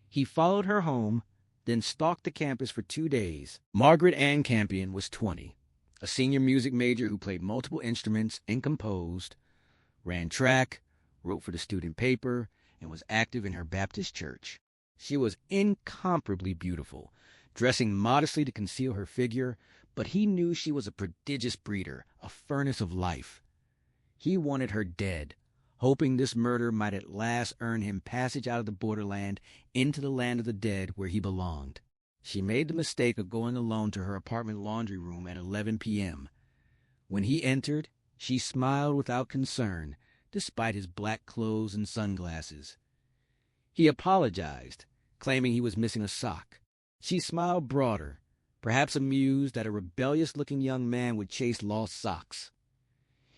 Speaker 1: He followed her home, then stalked the campus for 2 days. Margaret Ann Campion was 20, a senior music major who played multiple instruments and composed, ran track, wrote for the student paper, and was active in her Baptist church. She was incomparably beautiful, dressing modestly to conceal her figure, but he knew she was a prodigious breeder, a furnace of life. He wanted her dead, hoping this murder might at last earn him passage out of the borderland into the land of the dead where he belonged. She made the mistake of going alone to her apartment laundry room at 11 p.m. When he entered, she smiled without concern, despite his black clothes and sunglasses. He apologized, claiming he was missing a sock. She smiled broader, perhaps amused that a rebellious-looking young man would chase lost socks.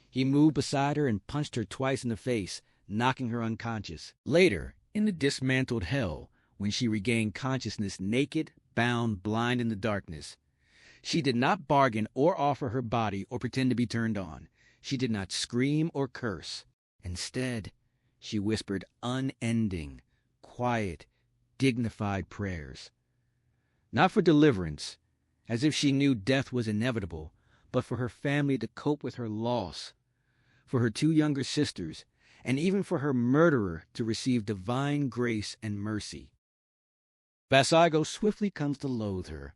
Speaker 1: He moved beside her and punched her twice in the face, knocking her unconscious. Later, in the dismantled hell, when she regained consciousness naked, bound, blind in the darkness, she did not bargain or offer her body or pretend to be turned on. She did not scream or curse. Instead, she whispered unending, quiet, dignified prayers. Not for deliverance, as if she knew death was inevitable, but for her family to cope with her loss, for her 2 younger sisters, and even for her murderer to receive divine grace and mercy. Vasaigo swiftly comes to loathe her.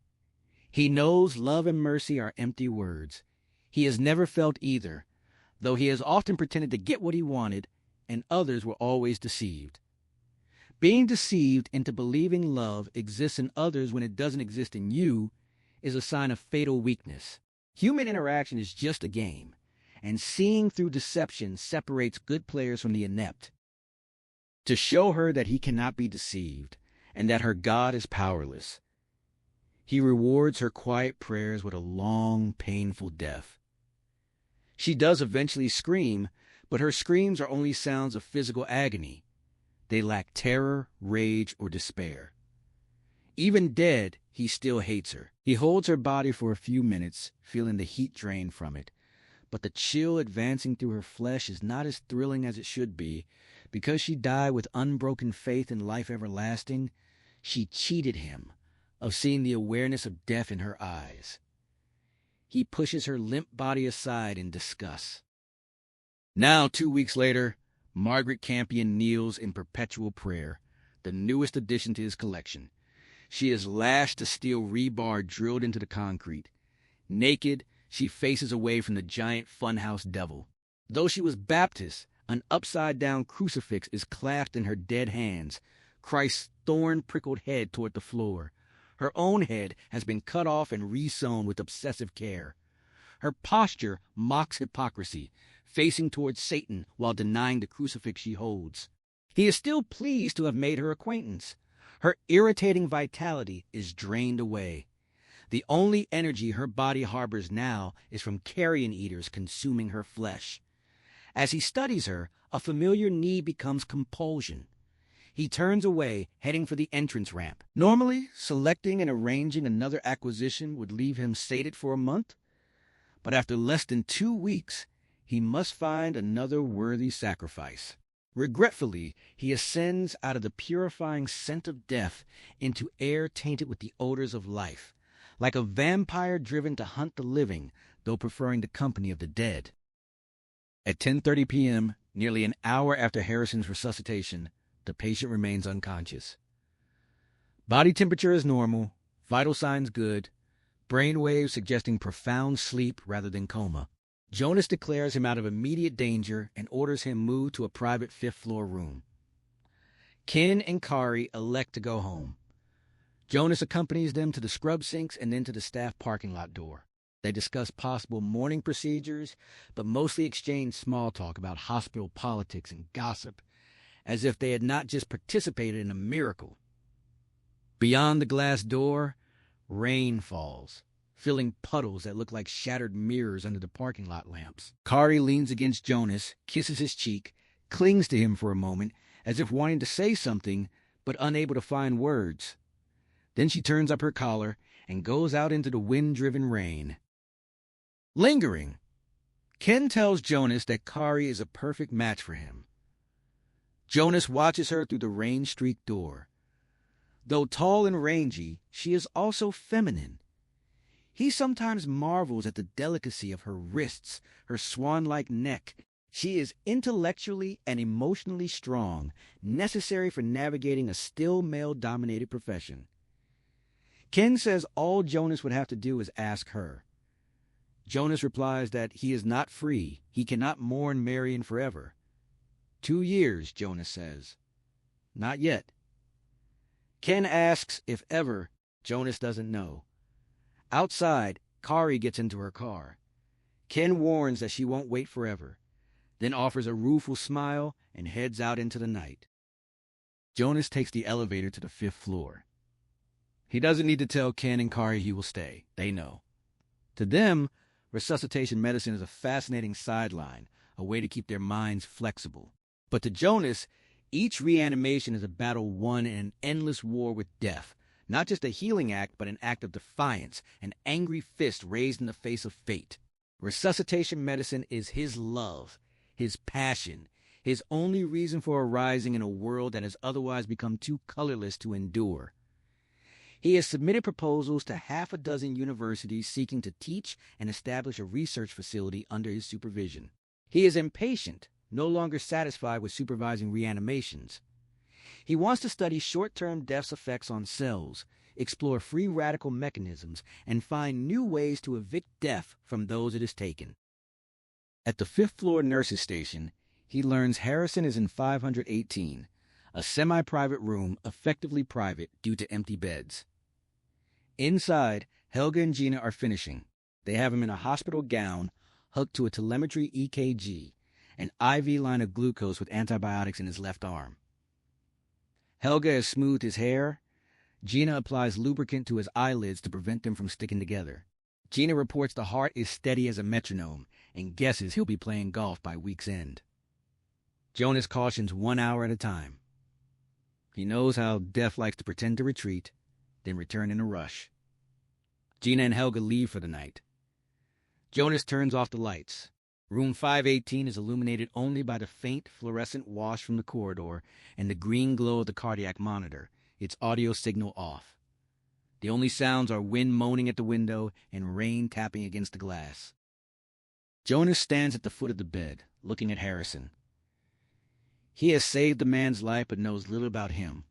Speaker 1: He knows love and mercy are empty words. He has never felt either, though he has often pretended to get what he wanted, and others were always deceived. Being deceived into believing love exists in others when it doesn't exist in you is a sign of fatal weakness. Human interaction is just a game, and seeing through deception separates good players from the inept. To show her that he cannot be deceived, and that her God is powerless, he rewards her quiet prayers with a long, painful death. She does eventually scream, but her screams are only sounds of physical agony. They lack terror, rage, or despair. Even dead, he still hates her. He holds her body for a few minutes, feeling the heat drain from it. But the chill advancing through her flesh is not as thrilling as it should be. Because she died with unbroken faith in life everlasting, she cheated him of seeing the awareness of death in her eyes. He pushes her limp body aside in disgust. Now, 2 weeks later, Margaret Campion kneels in perpetual prayer, the newest addition to his collection. She is lashed to steel rebar drilled into the concrete. Naked, she faces away from the giant funhouse devil. Though she was Baptist, an upside-down crucifix is clasped in her dead hands, Christ's thorn-prickled head toward the floor. Her own head has been cut off and re-sewn with obsessive care. Her posture mocks hypocrisy, facing towards Satan while denying the crucifix she holds. He is still pleased to have made her acquaintance. Her irritating vitality is drained away. The only energy her body harbors now is from carrion eaters consuming her flesh. As he studies her, a familiar need becomes compulsion. He turns away, heading for the entrance ramp. Normally, selecting and arranging another acquisition would leave him sated for a month. But after less than 2 weeks, he must find another worthy sacrifice. Regretfully, he ascends out of the purifying scent of death into air tainted with the odors of life, like a vampire driven to hunt the living, though preferring the company of the dead. At 10:30 p.m., nearly an hour after Harrison's resuscitation, the patient remains unconscious. Body temperature is normal, vital signs good, brain waves suggesting profound sleep rather than coma. Jonas declares him out of immediate danger and orders him moved to a private fifth-floor room. Ken and Kari elect to go home. Jonas accompanies them to the scrub sinks and then to the staff parking lot door. They discuss possible morning procedures, but mostly exchange small talk about hospital politics and gossip, as if they had not just participated in a miracle. Beyond the glass door, rain falls, filling puddles that look like shattered mirrors under the parking lot lamps. Kari leans against Jonas, kisses his cheek, clings to him for a moment, as if wanting to say something, but unable to find words. Then she turns up her collar and goes out into the wind-driven rain. Lingering, Ken tells Jonas that Kari is a perfect match for him. Jonas watches her through the rain-streaked door. Though tall and rangy, she is also feminine. He sometimes marvels at the delicacy of her wrists, her swan-like neck. She is intellectually and emotionally strong, necessary for navigating a still male-dominated profession. Ken says all Jonas would have to do is ask her. Jonas replies that he is not free. He cannot mourn Marion forever. 2 years, Jonas says. Not yet. Ken asks if ever. Jonas doesn't know. Outside, Kari gets into her car. Ken warns that she won't wait forever, then offers a rueful smile and heads out into the night. Jonas takes the elevator to the 5th floor. He doesn't need to tell Ken and Kari he will stay. They know. To them, resuscitation medicine is a fascinating sideline, a way to keep their minds flexible. But to Jonas, each reanimation is a battle won in an endless war with death. Not just a healing act, but an act of defiance, an angry fist raised in the face of fate. Resuscitation medicine is his love, his passion, his only reason for arising in a world that has otherwise become too colorless to endure. He has submitted proposals to 6 universities seeking to teach and establish a research facility under his supervision. He is impatient, no longer satisfied with supervising reanimations. He wants to study short-term death's effects on cells, explore free radical mechanisms, and find new ways to evict death from those it has taken. At the 5th floor nurses' station, he learns Harrison is in 518, a semi-private room effectively private due to empty beds. Inside, Helga and Gina are finishing. They have him in a hospital gown, hooked to a telemetry EKG, an IV line of glucose with antibiotics in his left arm. Helga has smoothed his hair. Gina applies lubricant to his eyelids to prevent them from sticking together. Gina reports the heart is steady as a metronome and guesses he'll be playing golf by week's end. Jonas cautions 1 hour at a time. He knows how death likes to pretend to retreat, then return in a rush. Gina and Helga leave for the night. Jonas turns off the lights. Room 518 is illuminated only by the faint fluorescent wash from the corridor and the green glow of the cardiac monitor, its audio signal off. The only sounds are wind moaning at the window and rain tapping against the glass. Jonas stands at the foot of the bed, looking at Harrison. He has saved the man's life but knows little about him.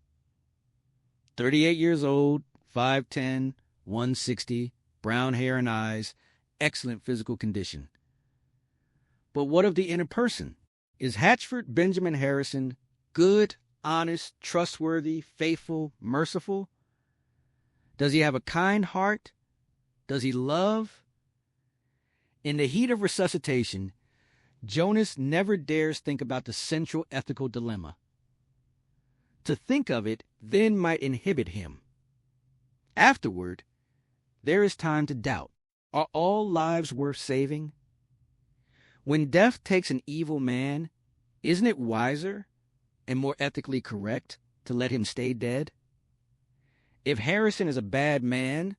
Speaker 1: 38 years old, 5'10", 160, brown hair and eyes, excellent physical condition. But what of the inner person? Is Hatchford Benjamin Harrison good, honest, trustworthy, faithful, merciful? Does he have a kind heart? Does he love? In the heat of resuscitation, Jonas never dares think about the central ethical dilemma. To think of it then might inhibit him. Afterward, there is time to doubt. Are all lives worth saving? When death takes an evil man, isn't it wiser and more ethically correct to let him stay dead? If Harrison is a bad man,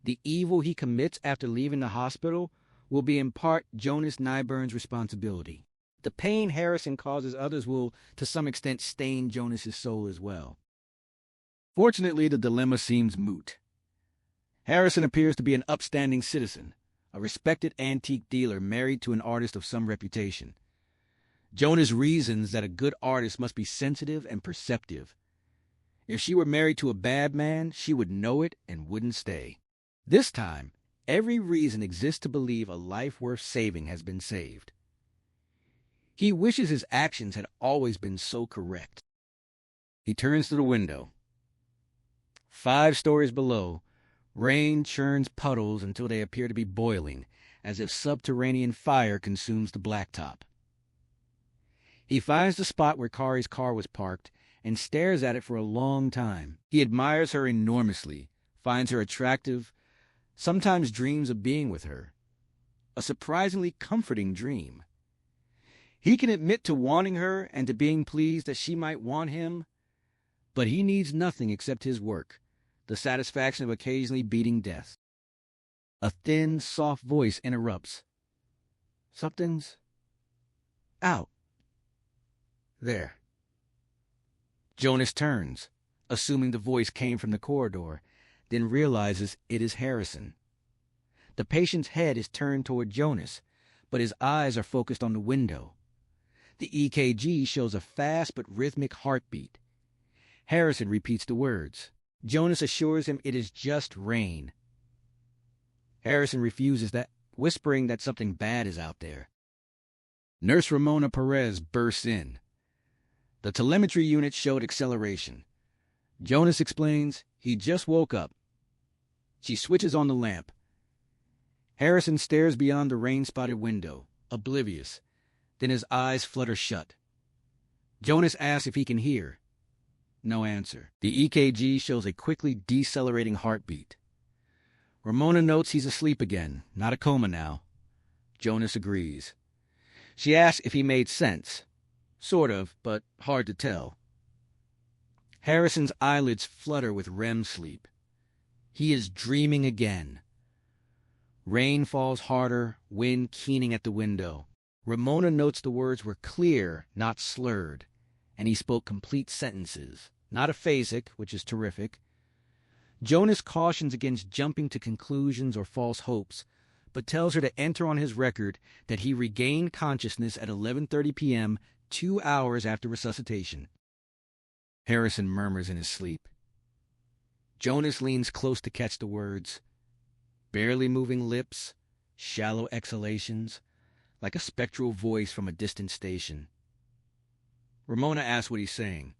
Speaker 1: the evil he commits after leaving the hospital will be in part Jonas Nyburn's responsibility. The pain Harrison causes others will, to some extent, stain Jonas's soul as well. Fortunately, the dilemma seems moot. Harrison appears to be an upstanding citizen, a respected antique dealer married to an artist of some reputation. Jonas reasons that a good artist must be sensitive and perceptive. If she were married to a bad man, she would know it and wouldn't stay. This time, every reason exists to believe a life worth saving has been saved. He wishes his actions had always been so correct. He turns to the window. 5 stories below, rain churns puddles until they appear to be boiling, as if subterranean fire consumes the blacktop. He finds the spot where Kari's car was parked and stares at it for a long time. He admires her enormously, finds her attractive, sometimes dreams of being with her. A surprisingly comforting dream. He can admit to wanting her and to being pleased that she might want him, but he needs nothing except his work, the satisfaction of occasionally beating death. A thin, soft voice interrupts. Something's out there. Jonas turns, assuming the voice came from the corridor, then realizes it is Harrison. The patient's head is turned toward Jonas, but his eyes are focused on the window. The EKG shows a fast but rhythmic heartbeat. Harrison repeats the words. Jonas assures him it is just rain. Harrison refuses that, whispering that something bad is out there. Nurse Ramona Perez bursts in. The telemetry unit showed acceleration. Jonas explains he just woke up. She switches on the lamp. Harrison stares beyond the rain-spotted window, oblivious. Then his eyes flutter shut. Jonas asks if he can hear. No answer. The EKG shows a quickly decelerating heartbeat. Ramona notes he's asleep again, not a coma now. Jonas agrees. She asks if he made sense. Sort of, but hard to tell. Harrison's eyelids flutter with REM sleep. He is dreaming again. Rain falls harder, wind keening at the window. Ramona notes the words were clear, not slurred, and he spoke complete sentences, not aphasic, which is terrific. Jonas cautions against jumping to conclusions or false hopes, but tells her to enter on his record that he regained consciousness at 11:30 p.m., 2 hours after resuscitation. Harrison murmurs in his sleep. Jonas leans close to catch the words. Barely moving lips, shallow exhalations, like a spectral voice from a distant station. Ramona asks what he's saying.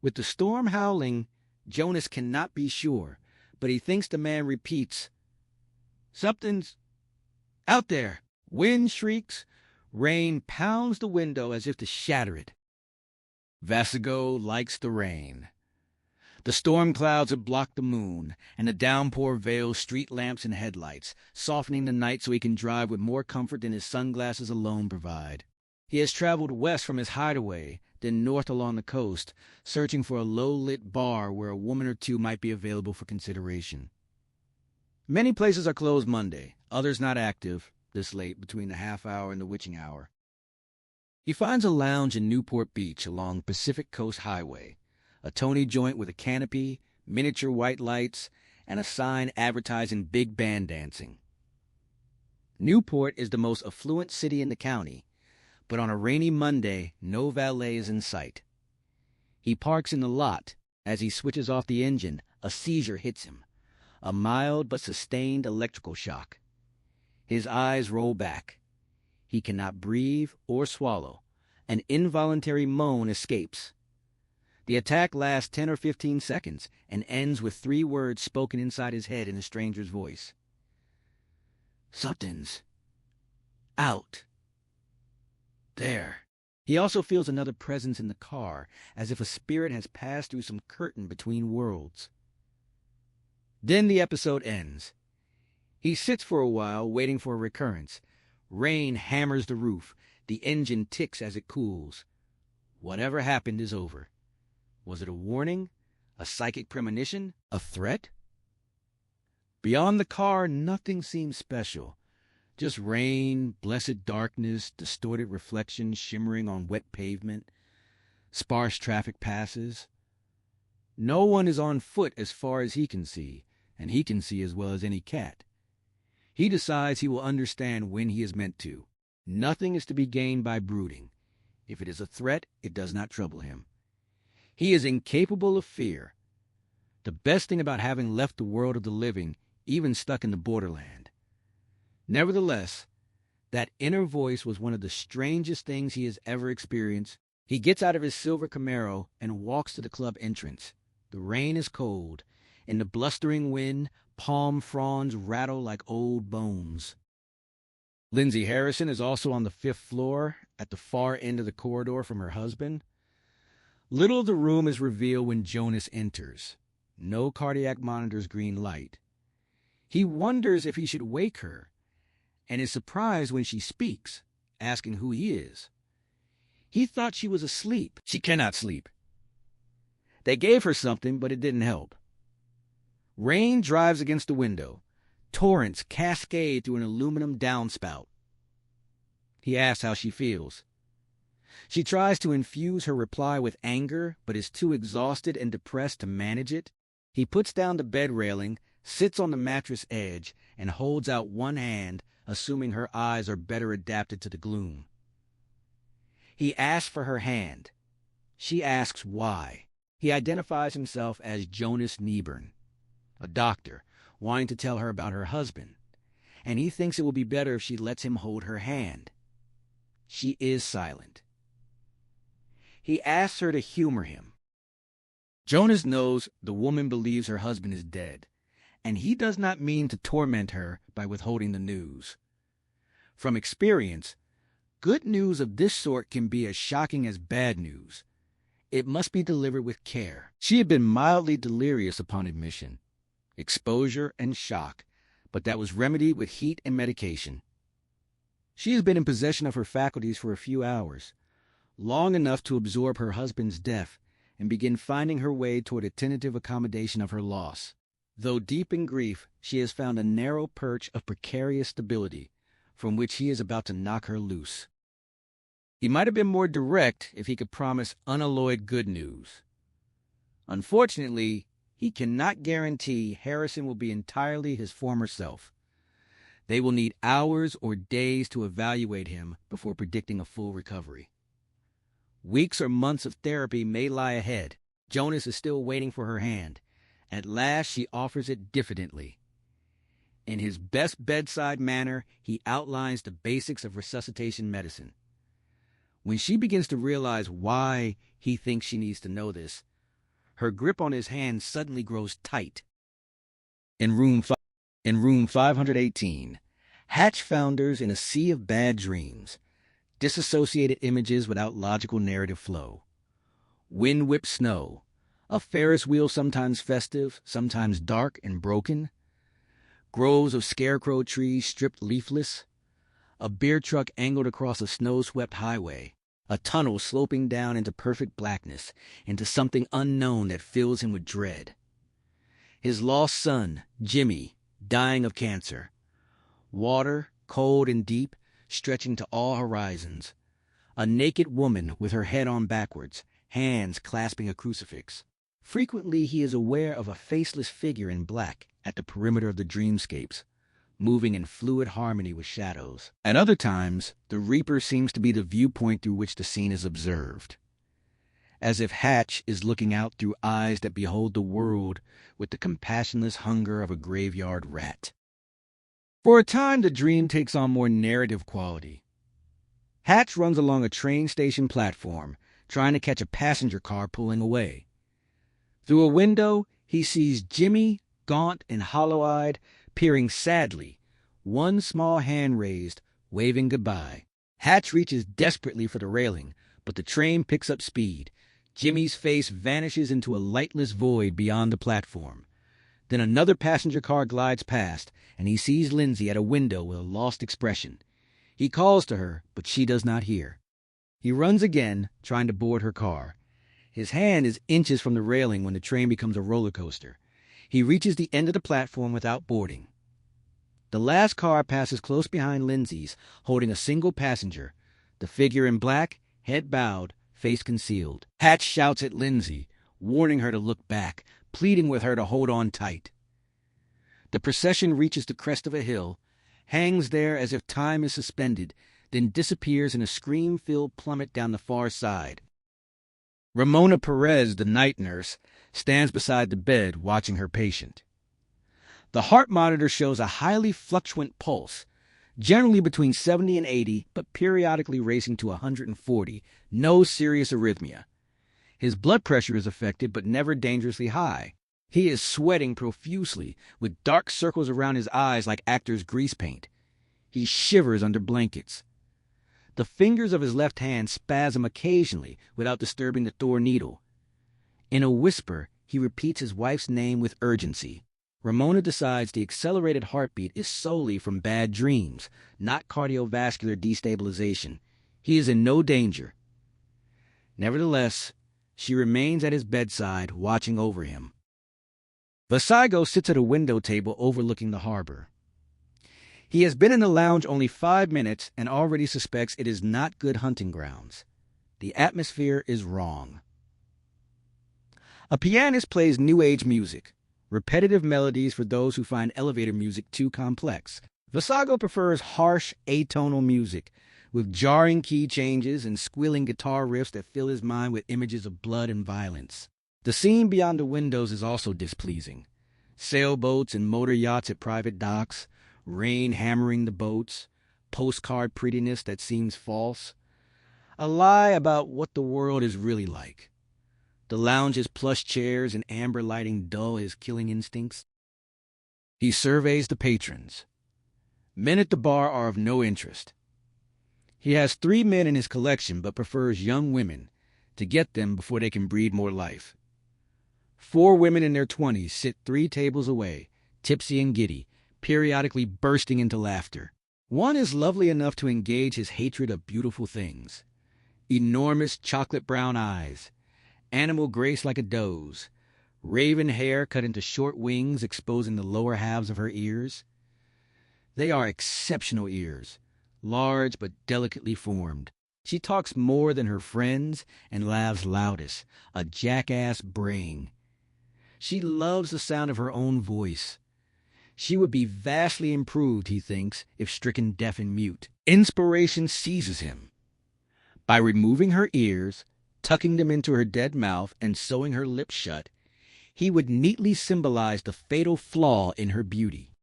Speaker 1: With the storm howling, Jonas cannot be sure, but he thinks the man repeats, "Something's out there." Wind shrieks. Rain pounds the window as if to shatter it. Vasigo likes the rain. The storm clouds have blocked the moon, and the downpour veils street lamps and headlights, softening the night so he can drive with more comfort than his sunglasses alone provide. He has traveled west from his hideaway, then north along the coast, searching for a low-lit bar where a woman or two might be available for consideration. Many places are closed Monday, others not active, this late between the half hour and the witching hour. He finds a lounge in Newport Beach along Pacific Coast Highway, a Tony joint with a canopy, miniature white lights, and a sign advertising big band dancing. Newport is the most affluent city in the county, but on a rainy Monday, no valet is in sight. He parks in the lot. As he switches off the engine, a seizure hits him, a mild but sustained electrical shock. His eyes roll back. He cannot breathe or swallow. An involuntary moan escapes. The attack lasts 10 or 15 seconds and ends with 3 words spoken inside his head in a stranger's voice. Something's out there. He also feels another presence in the car, as if a spirit has passed through some curtain between worlds. Then the episode ends. He sits for a while, waiting for a recurrence. Rain hammers the roof. The engine ticks as it cools. Whatever happened is over. Was it a warning? A psychic premonition? A threat? Beyond the car, nothing seems special. Just rain, blessed darkness, distorted reflections shimmering on wet pavement, sparse traffic passes. No one is on foot as far as he can see, and he can see as well as any cat. He decides he will understand when he is meant to. Nothing is to be gained by brooding. If it is a threat, it does not trouble him. He is incapable of fear. The best thing about having left the world of the living, even stuck in the borderland. Nevertheless, that inner voice was one of the strangest things he has ever experienced. He gets out of his silver Camaro and walks to the club entrance. The rain is cold. In the blustering wind, palm fronds rattle like old bones. Lindsay Harrison is also on the 5th floor, at the far end of the corridor from her husband. Little of the room is revealed when Jonas enters. No cardiac monitor's green light. He wonders if he should wake her, and is surprised when she speaks, asking who he is. He thought she was asleep. She cannot sleep. They gave her something, but it didn't help. Rain drives against the window. Torrents cascade through an aluminum downspout. He asks how she feels. She tries to infuse her reply with anger, but is too exhausted and depressed to manage it. He puts down the bed railing, sits on the mattress edge, and holds out one hand, assuming her eyes are better adapted to the gloom. He asks for her hand. She asks why. He identifies himself as Jonas Nieburn, a doctor, wanting to tell her about her husband, and he thinks it will be better if she lets him hold her hand. She is silent. He asks her to humor him. Jonas knows the woman believes her husband is dead, and he does not mean to torment her by withholding the news. From experience, good news of this sort can be as shocking as bad news. It must be delivered with care. She had been mildly delirious upon admission. Exposure and shock, but that was remedied with heat and medication. She has been in possession of her faculties for a few hours, long enough to absorb her husband's death and begin finding her way toward a tentative accommodation of her loss. Though deep in grief, she has found a narrow perch of precarious stability from which he is about to knock her loose. He might have been more direct if he could promise unalloyed good news. Unfortunately, he cannot guarantee Harrison will be entirely his former self. They will need hours or days to evaluate him before predicting a full recovery. Weeks or months of therapy may lie ahead. Jonas is still waiting for her hand. At last, she offers it diffidently. In his best bedside manner, he outlines the basics of resuscitation medicine. When she begins to realize why he thinks she needs to know this, her grip on his hand suddenly grows tight. In room 518, Hatch founders in a sea of bad dreams, disassociated images without logical narrative flow. Wind-whipped snow, a Ferris wheel sometimes festive, sometimes dark and broken, groves of scarecrow trees stripped leafless, a beer truck angled across a snow-swept highway, a tunnel sloping down into perfect blackness, into something unknown that fills him with dread. His lost son, Jimmy, dying of cancer. Water, cold and deep, stretching to all horizons. A naked woman with her head on backwards, hands clasping a crucifix. Frequently he is aware of a faceless figure in black at the perimeter of the dreamscapes, moving in fluid harmony with shadows. At other times, the Reaper seems to be the viewpoint through which the scene is observed, as if Hatch is looking out through eyes that behold the world with the compassionless hunger of a graveyard rat. For a time, the dream takes on more narrative quality. Hatch runs along a train station platform, trying to catch a passenger car pulling away. Through a window, he sees Jimmy, gaunt and hollow-eyed, peering sadly, one small hand raised, waving goodbye. Hatch reaches desperately for the railing, but the train picks up speed. Jimmy's face vanishes into a lightless void beyond the platform. Then another passenger car glides past, and he sees Lindsay at a window with a lost expression. He calls to her, but she does not hear. He runs again, trying to board her car. His hand is inches from the railing when the train becomes a roller coaster. He reaches the end of the platform without boarding. The last car passes close behind Lindsay's, holding a single passenger, the figure in black, head bowed, face concealed. Hatch shouts at Lindsay, warning her to look back, pleading with her to hold on tight. The procession reaches the crest of a hill, hangs there as if time is suspended, then disappears in a scream-filled plummet down the far side. Ramona Perez, the night nurse, stands beside the bed watching her patient. The heart monitor shows a highly fluctuant pulse, generally between 70 and 80, but periodically racing to 140. No serious arrhythmia. His blood pressure is affected, but never dangerously high. He is sweating profusely, with dark circles around his eyes like actors' grease paint. He shivers under blankets. The fingers of his left hand spasm occasionally without disturbing the Thor needle. In a whisper, he repeats his wife's name with urgency. Ramona decides the accelerated heartbeat is solely from bad dreams, not cardiovascular destabilization. He is in no danger. Nevertheless, she remains at his bedside, watching over him. Vasago sits at a window table overlooking the harbor. He has been in the lounge only 5 minutes and already suspects it is not good hunting grounds. The atmosphere is wrong. A pianist plays New Age music, repetitive melodies for those who find elevator music too complex. Vasago prefers harsh, atonal music, with jarring key changes and squealing guitar riffs that fill his mind with images of blood and violence. The scene beyond the windows is also displeasing. Sailboats and motor yachts at private docks, rain hammering the boats, postcard prettiness that seems false. A lie about what the world is really like. The lounge's plush chairs and amber lighting dull his killing instincts. He surveys the patrons. Men at the bar are of no interest. He has 3 men in his collection but prefers young women to get them before they can breathe more life. 4 women in their 20s sit 3 tables away, tipsy and giddy, periodically bursting into laughter. One is lovely enough to engage his hatred of beautiful things. Enormous chocolate brown eyes, animal grace like a doe's, raven hair cut into short wings exposing the lower halves of her ears. They are exceptional ears, large but delicately formed. She talks more than her friends and laughs loudest, a jackass braying. She loves the sound of her own voice. She would be vastly improved, he thinks, if stricken deaf and mute. Inspiration seizes him. By removing her ears, tucking them into her dead mouth, and sewing her lips shut, he would neatly symbolize the fatal flaw in her beauty.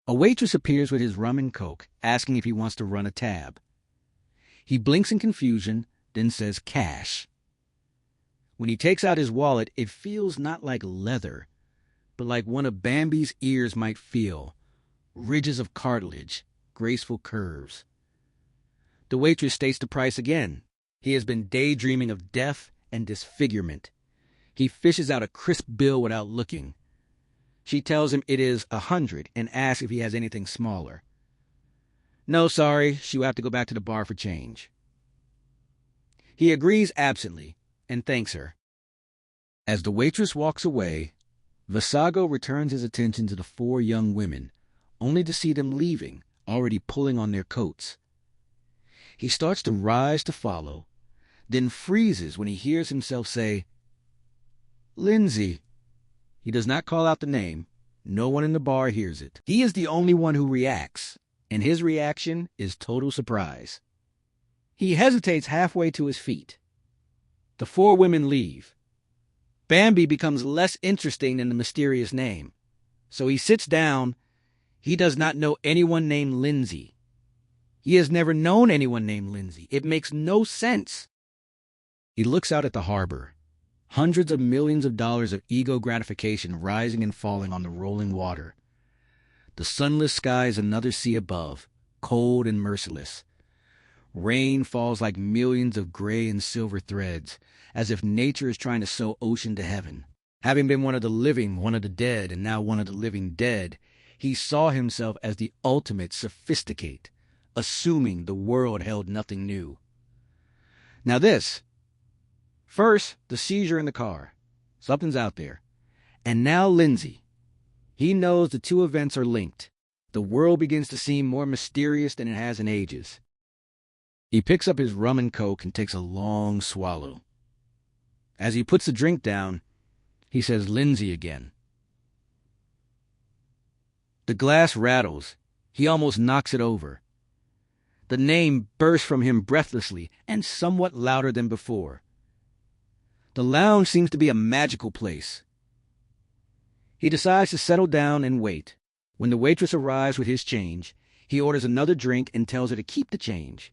Speaker 1: A waitress appears with his rum and coke, asking if he wants to run a tab. He blinks in confusion, then says cash. When he takes out his wallet, it feels not like leather, but like one of Bambi's ears might feel. Ridges of cartilage, graceful curves. The waitress states the price again. He has been daydreaming of death and disfigurement. He fishes out a crisp bill without looking. She tells him it is 100 and asks if he has anything smaller. No, sorry, she will have to go back to the bar for change. He agrees absently and thanks her. As the waitress walks away, Vasago returns his attention to the 4 young women, only to see them leaving, already pulling on their coats. He starts to rise to follow, then freezes when he hears himself say, "Lindsay." He does not call out the name. No one in the bar hears it. He is the only one who reacts, and his reaction is total surprise. He hesitates halfway to his feet. The 4 women leave. Bambi becomes less interesting than the mysterious name. So he sits down. He does not know anyone named Lindsay. He has never known anyone named Lindsay. It makes no sense. He looks out at the harbor. Hundreds of millions of dollars of ego gratification rising and falling on the rolling water. The sunless sky is another sea above, cold and merciless. Rain falls like millions of gray and silver threads, as if nature is trying to sew ocean to heaven. Having been one of the living, one of the dead, and now one of the living dead, he saw himself as the ultimate sophisticate, assuming the world held nothing new. Now this. First, the seizure in the car. Something's out there. And now Lindsay. He knows the 2 events are linked. The world begins to seem more mysterious than it has in ages. He picks up his rum and coke and takes a long swallow. As he puts the drink down, he says Lindsay again. The glass rattles. He almost knocks it over. The name bursts from him breathlessly and somewhat louder than before. The lounge seems to be a magical place. He decides to settle down and wait. When the waitress arrives with his change, he orders another drink and tells her to keep the change.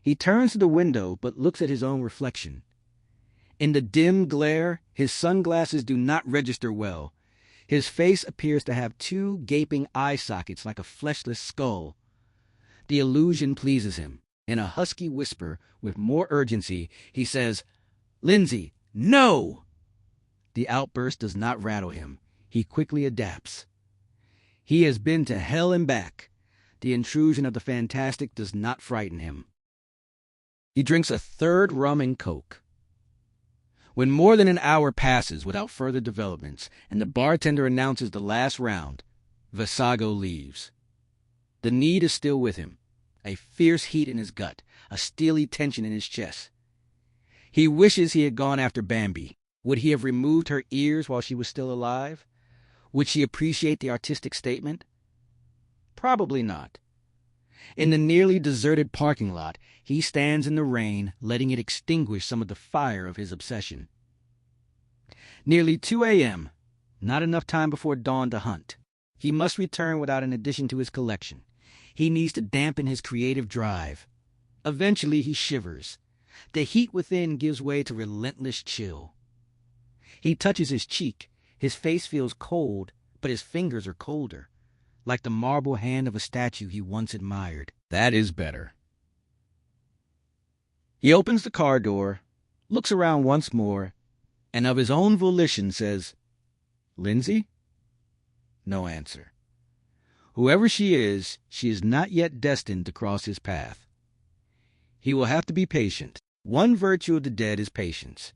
Speaker 1: He turns to the window but looks at his own reflection. In the dim glare, his sunglasses do not register well. His face appears to have two gaping eye sockets like a fleshless skull. The illusion pleases him. In a husky whisper, with more urgency, he says, "Lindsay, no!" The outburst does not rattle him. He quickly adapts. He has been to hell and back. The intrusion of the fantastic does not frighten him. He drinks a third rum and coke. When more than an hour passes without further developments, and the bartender announces the last round, Vasago leaves. The need is still with him, a fierce heat in his gut, a steely tension in his chest. He wishes he had gone after Bambi. Would he have removed her ears while she was still alive? Would she appreciate the artistic statement? Probably not. In the nearly deserted parking lot, he stands in the rain, letting it extinguish some of the fire of his obsession. Nearly 2 a.m., not enough time before dawn to hunt. He must return without an addition to his collection. He needs to dampen his creative drive. Eventually he shivers. The heat within gives way to relentless chill. He touches his cheek. His face feels cold, but his fingers are colder, like the marble hand of a statue he once admired. That is better. He opens the car door, looks around once more, and of his own volition says, "Lindsay?" No answer. Whoever she is not yet destined to cross his path. He will have to be patient. One virtue of the dead is patience.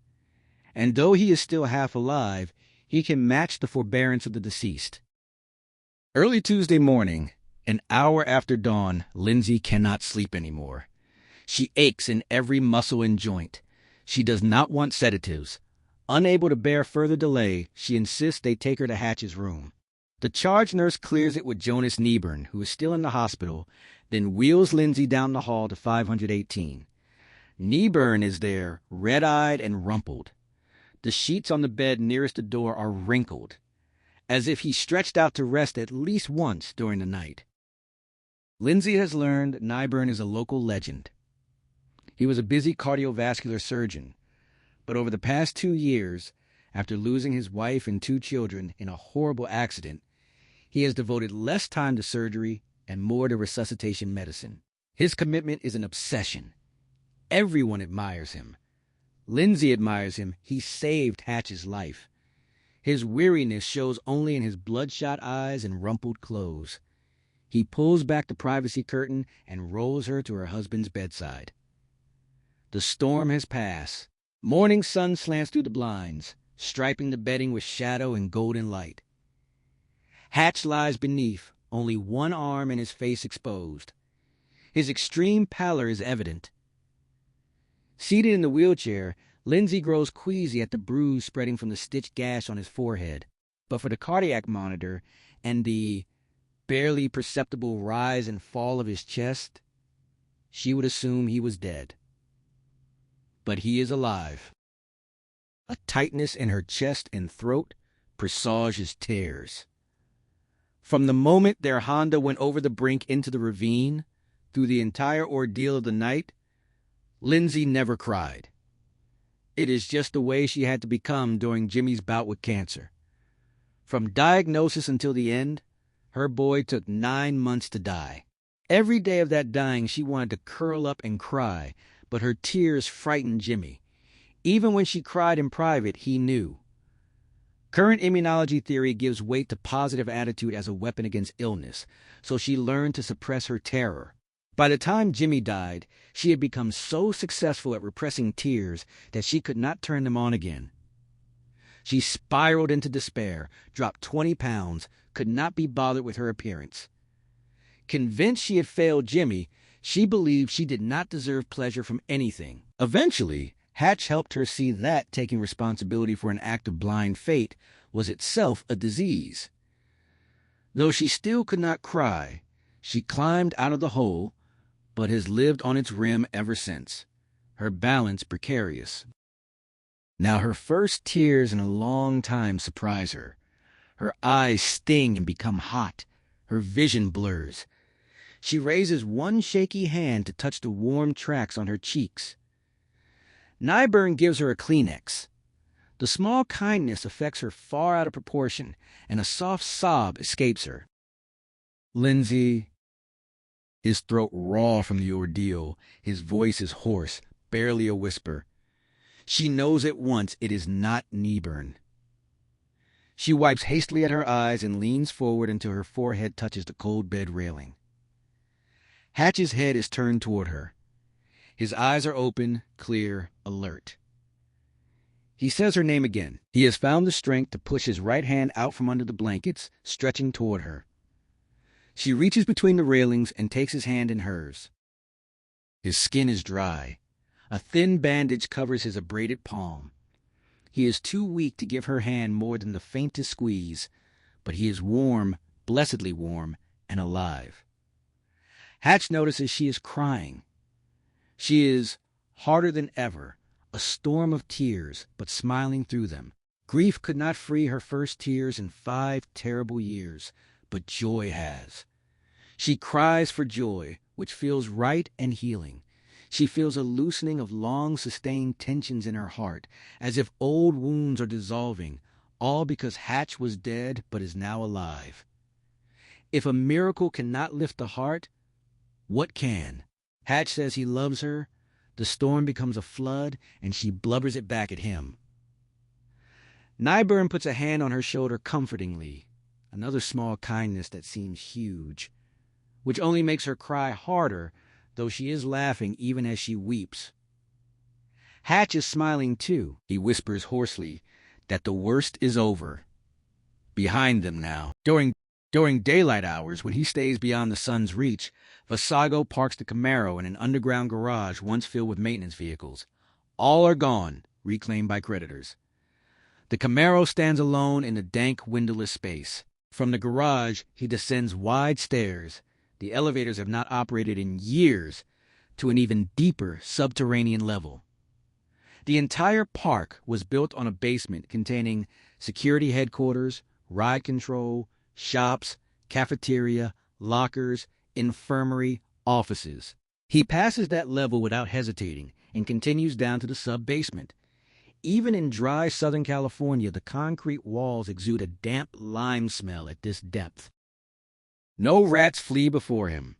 Speaker 1: And though he is still half alive, he can match the forbearance of the deceased. Early Tuesday morning, an hour after dawn, Lindsay cannot sleep anymore. She aches in every muscle and joint. She does not want sedatives. Unable to bear further delay, she insists they take her to Hatch's room. The charge nurse clears it with Jonas Nieburn, who is still in the hospital, then wheels Lindsay down the hall to 518. Nieburn is there, red-eyed and rumpled. The sheets on the bed nearest the door are wrinkled, as if he stretched out to rest at least once during the night. Lindsay has learned Nieburn is a local legend. He was a busy cardiovascular surgeon, but over the past 2 years, after losing his wife and 2 children in a horrible accident, he has devoted less time to surgery and more to resuscitation medicine. His commitment is an obsession. Everyone admires him. Lindsay admires him. He saved Hatch's life. His weariness shows only in his bloodshot eyes and rumpled clothes. He pulls back the privacy curtain and rolls her to her husband's bedside. The storm has passed. Morning sun slants through the blinds, striping the bedding with shadow and golden light. Hatch lies beneath, only one arm and his face exposed. His extreme pallor is evident. Seated in the wheelchair, Lindsay grows queasy at the bruise spreading from the stitched gash on his forehead. But for the cardiac monitor and the barely perceptible rise and fall of his chest, she would assume he was dead. But he is alive. A tightness in her chest and throat presages tears. From the moment their Honda went over the brink into the ravine, through the entire ordeal of the night, Lindsay never cried. It is just the way she had to become during Jimmy's bout with cancer. From diagnosis until the end, her boy took 9 months to die. Every day of that dying, she wanted to curl up and cry, but her tears frightened Jimmy. Even when she cried in private, he knew. Current immunology theory gives weight to positive attitude as a weapon against illness, so she learned to suppress her terror. By the time Jimmy died, she had become so successful at repressing tears that she could not turn them on again. She spiraled into despair, dropped 20 pounds, could not be bothered with her appearance. Convinced she had failed Jimmy, she believed she did not deserve pleasure from anything. Eventually, Hatch helped her see that taking responsibility for an act of blind fate was itself a disease. Though she still could not cry, she climbed out of the hole, but has lived on its rim ever since, her balance precarious. Now her first tears in a long time surprise her. Her eyes sting and become hot. Her vision blurs. She raises one shaky hand to touch the warm tracks on her cheeks. Nyburn gives her a Kleenex. The small kindness affects her far out of proportion, and a soft sob escapes her. Lindsay. His throat raw from the ordeal, his voice is hoarse, barely a whisper. She knows at once it is not Nyburn. She wipes hastily at her eyes and leans forward until her forehead touches the cold bed railing. Hatch's head is turned toward her. His eyes are open, clear, alert. He says her name again. He has found the strength to push his right hand out from under the blankets, stretching toward her. She reaches between the railings and takes his hand in hers. His skin is dry. A thin bandage covers his abraded palm. He is too weak to give her hand more than the faintest squeeze, but he is warm, blessedly warm, and alive. Hatch notices she is crying. She is, harder than ever, a storm of tears, but smiling through them. Grief could not free her first tears in 5 terrible years, but joy has. She cries for joy, which feels right and healing. She feels a loosening of long-sustained tensions in her heart, as if old wounds are dissolving, all because Hatch was dead but is now alive. If a miracle cannot lift the heart, what can? Hatch says he loves her. The storm becomes a flood, and she blubbers it back at him. Nyburn puts a hand on her shoulder comfortingly, another small kindness that seems huge, which only makes her cry harder, though she is laughing even as she weeps. Hatch is smiling too. He whispers hoarsely that the worst is over. Behind them now. During daylight hours, when he stays beyond the sun's reach, Vasago parks the Camaro in an underground garage once filled with maintenance vehicles. All are gone, reclaimed by creditors. The Camaro stands alone in the dank, windowless space. From the garage, he descends wide stairs. The elevators have not operated in years, to an even deeper subterranean level. The entire park was built on a basement containing security headquarters, ride control, shops, cafeteria, lockers, infirmary, offices. He passes that level without hesitating and continues down to the sub-basement. Even in dry Southern California, the concrete walls exude a damp lime smell at this depth. No rats flee before him.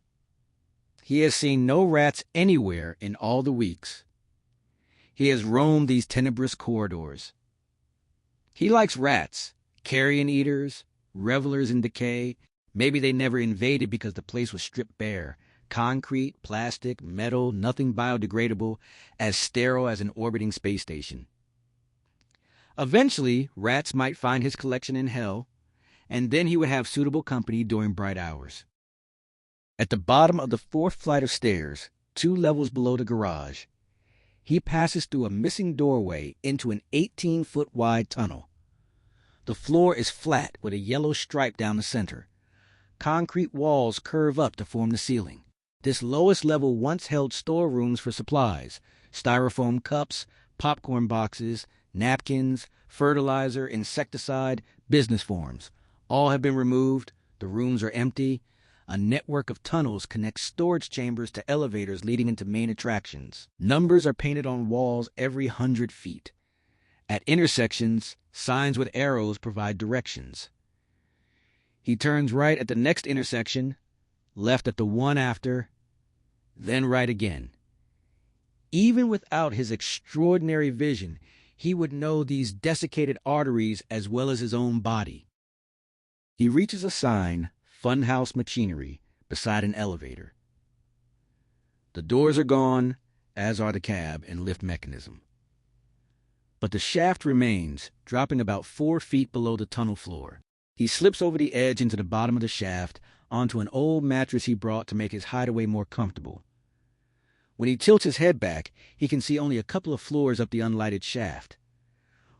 Speaker 1: He has seen no rats anywhere in all the weeks. He has roamed these tenebrous corridors. He likes rats, carrion eaters, revelers in decay. Maybe they never invaded because the place was stripped bare. Concrete, plastic, metal, nothing biodegradable, as sterile as an orbiting space station. Eventually, rats might find his collection in hell, and then he would have suitable company during bright hours. At the bottom of the 4th flight of stairs, 2 levels below the garage, he passes through a missing doorway into an 18-foot wide tunnel. The floor is flat with a yellow stripe down the center. Concrete walls curve up to form the ceiling. This lowest level once held storerooms for supplies, styrofoam cups, popcorn boxes, napkins, fertilizer, insecticide, business forms. All have been removed. The rooms are empty. A network of tunnels connects storage chambers to elevators leading into main attractions. Numbers are painted on walls every 100 feet. At intersections, signs with arrows provide directions. He turns right at the next intersection, left at the one after, then right again. Even without his extraordinary vision, he would know these desiccated arteries as well as his own body. He reaches a sign, Funhouse Machinery, beside an elevator. The doors are gone, as are the cab and lift mechanism. But the shaft remains, dropping about 4 feet below the tunnel floor. He slips over the edge into the bottom of the shaft, onto an old mattress he brought to make his hideaway more comfortable. When he tilts his head back, he can see only a couple of floors up the unlighted shaft.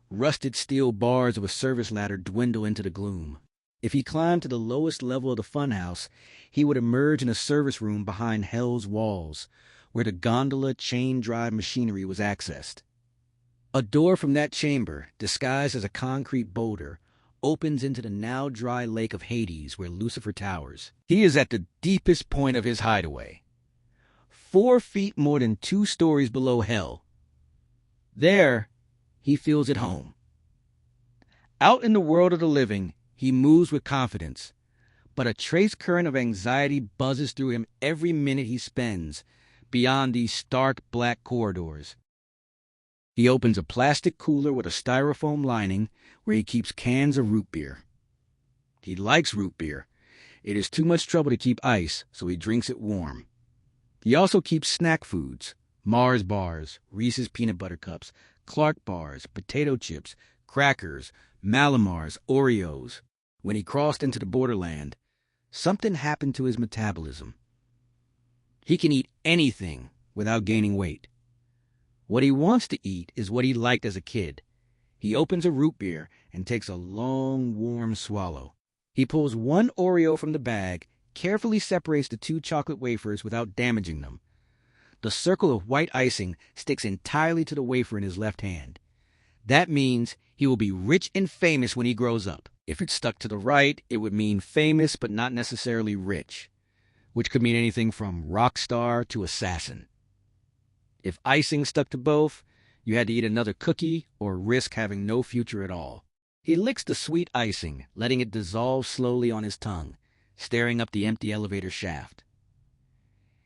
Speaker 1: Rusted steel bars of a service ladder dwindle into the gloom. If he climbed to the lowest level of the funhouse, he would emerge in a service room behind Hell's walls, where the gondola chain-drive machinery was accessed. A door from that chamber, disguised as a concrete boulder, opens into the now dry lake of Hades where Lucifer towers. He is at the deepest point of his hideaway, 4 feet more than 2 stories below hell. There, he feels at home. Out in the world of the living, he moves with confidence, but a trace current of anxiety buzzes through him every minute he spends beyond these stark black corridors. He opens a plastic cooler with a styrofoam lining where he keeps cans of root beer. He likes root beer. It is too much trouble to keep ice, so he drinks it warm. He also keeps snack foods, Mars bars, Reese's peanut butter cups, Clark bars, potato chips, crackers, Malamars, Oreos. When he crossed into the borderland, something happened to his metabolism. He can eat anything without gaining weight. What he wants to eat is what he liked as a kid. He opens a root beer and takes a long, warm swallow. He pulls 1 Oreo from the bag, carefully separates the 2 chocolate wafers without damaging them. The circle of white icing sticks entirely to the wafer in his left hand. That means he will be rich and famous when he grows up. If it stuck to the right, it would mean famous but not necessarily rich, which could mean anything from rock star to assassin. If icing stuck to both, you had to eat another cookie or risk having no future at all. He licks the sweet icing, letting it dissolve slowly on his tongue, staring up the empty elevator shaft.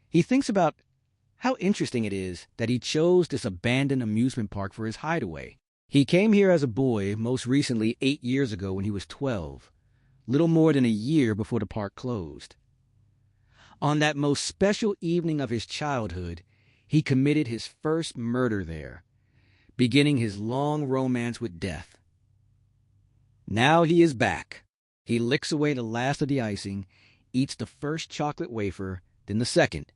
Speaker 1: He thinks about how interesting it is that he chose this abandoned amusement park for his hideaway. He came here as a boy, most recently 8 years ago when he was 12, little more than a year before the park closed. On that most special evening of his childhood, he committed his first murder there, beginning his long romance with death. Now he is back. He licks away the last of the icing, eats the first chocolate wafer, then the second.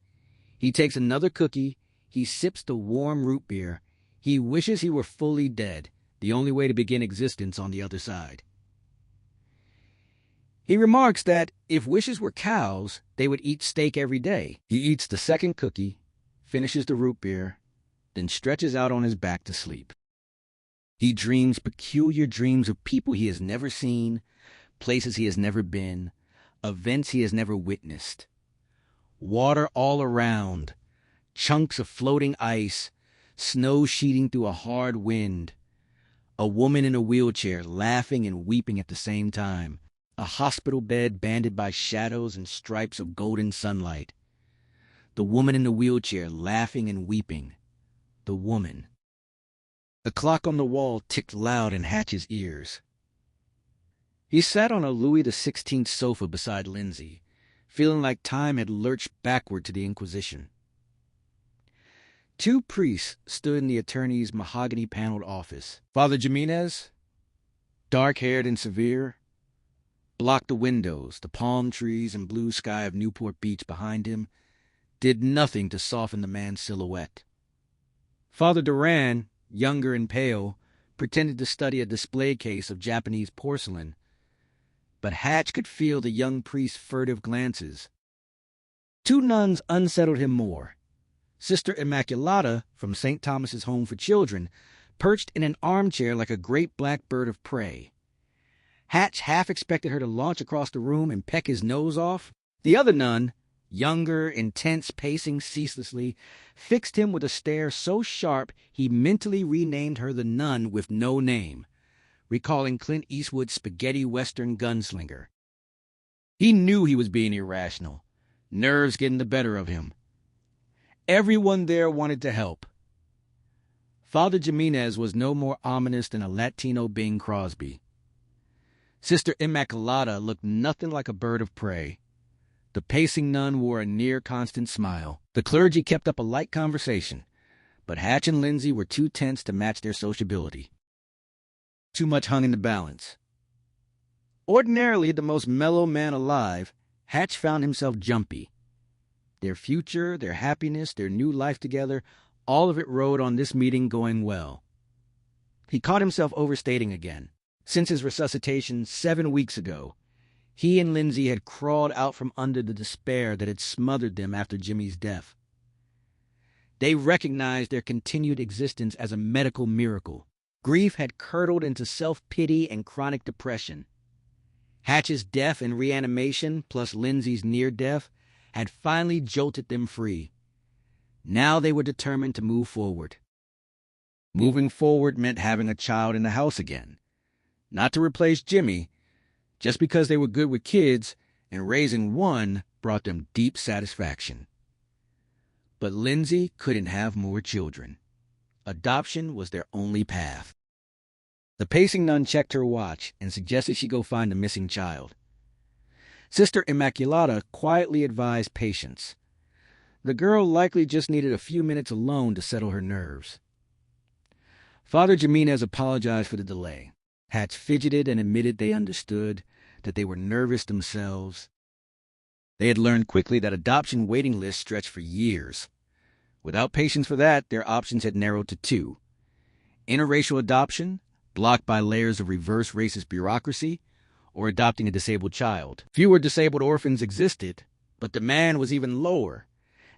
Speaker 1: He takes another cookie. He sips the warm root beer. He wishes he were fully dead, the only way to begin existence on the other side. He remarks that if wishes were cows, they would eat steak every day. He eats the second cookie, finishes the root beer, then stretches out on his back to sleep. He dreams peculiar dreams of people he has never seen, places he has never been, events he has never witnessed. Water all around, chunks of floating ice, snow sheeting through a hard wind, a woman in a wheelchair laughing and weeping at the same time, a hospital bed banded by shadows and stripes of golden sunlight. The woman in the wheelchair laughing and weeping. The woman. The clock on the wall ticked loud in Hatch's ears. He sat on a Louis XVI sofa beside Lindsay, feeling like time had lurched backward to the Inquisition. 2 priests stood in the attorney's mahogany-paneled office. Father Jimenez, dark-haired and severe, blocked the windows. The palm trees and blue sky of Newport Beach behind him did nothing to soften the man's silhouette. Father Duran, younger and pale, pretended to study a display case of Japanese porcelain, but Hatch could feel the young priest's furtive glances. 2 nuns unsettled him more. Sister Immaculata, from St. Thomas's Home for Children, perched in an armchair like a great black bird of prey. Hatch half expected her to launch across the room and peck his nose off. The other nun, younger, intense, pacing ceaselessly, fixed him with a stare so sharp he mentally renamed her the nun with no name, recalling Clint Eastwood's spaghetti western gunslinger. He knew he was being irrational, nerves getting the better of him. Everyone there wanted to help. Father Jimenez was no more ominous than a Latino Bing Crosby. Sister Immaculata looked nothing like a bird of prey. The pacing nun wore a near-constant smile. The clergy kept up a light conversation, but Hatch and Lindsay were too tense to match their sociability. Too much hung in the balance. Ordinarily the most mellow man alive, Hatch found himself jumpy. Their future, their happiness, their new life together, all of it rode on this meeting going well. He caught himself overstating again. Since his resuscitation 7 weeks ago, he and Lindsay had crawled out from under the despair that had smothered them after Jimmy's death. They recognized their continued existence as a medical miracle. Grief had curdled into self-pity and chronic depression. Hatch's death and reanimation, plus Lindsay's near-death, had finally jolted them free. Now they were determined to move forward. Moving forward meant having a child in the house again. Not to replace Jimmy, just because they were good with kids, and raising one brought them deep satisfaction. But Lindsay couldn't have more children. Adoption was their only path. The pacing nun checked her watch and suggested she go find the missing child. Sister Immaculata quietly advised patience. The girl likely just needed a few minutes alone to settle her nerves. Father Jimenez apologized for the delay. Hatch fidgeted and admitted they understood, that they were nervous themselves. They had learned quickly that adoption waiting lists stretched for years. Without patience for that, their options had narrowed to 2. Interracial adoption, blocked by layers of reverse racist bureaucracy, or adopting a disabled child. Fewer disabled orphans existed, but demand was even lower,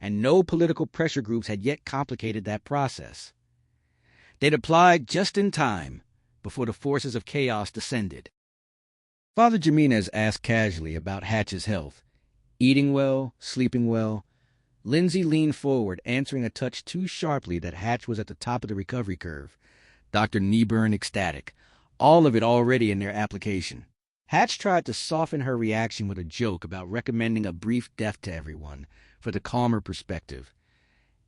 Speaker 1: and no political pressure groups had yet complicated that process. They'd applied just in time before the forces of chaos descended. Father Jimenez asked casually about Hatch's health. Eating well, sleeping well. Lindsay leaned forward, answering a touch too sharply that Hatch was at the top of the recovery curve. Dr. Nieburn ecstatic, all of it already in their application. Hatch tried to soften her reaction with a joke about recommending a brief death to everyone, for the calmer perspective.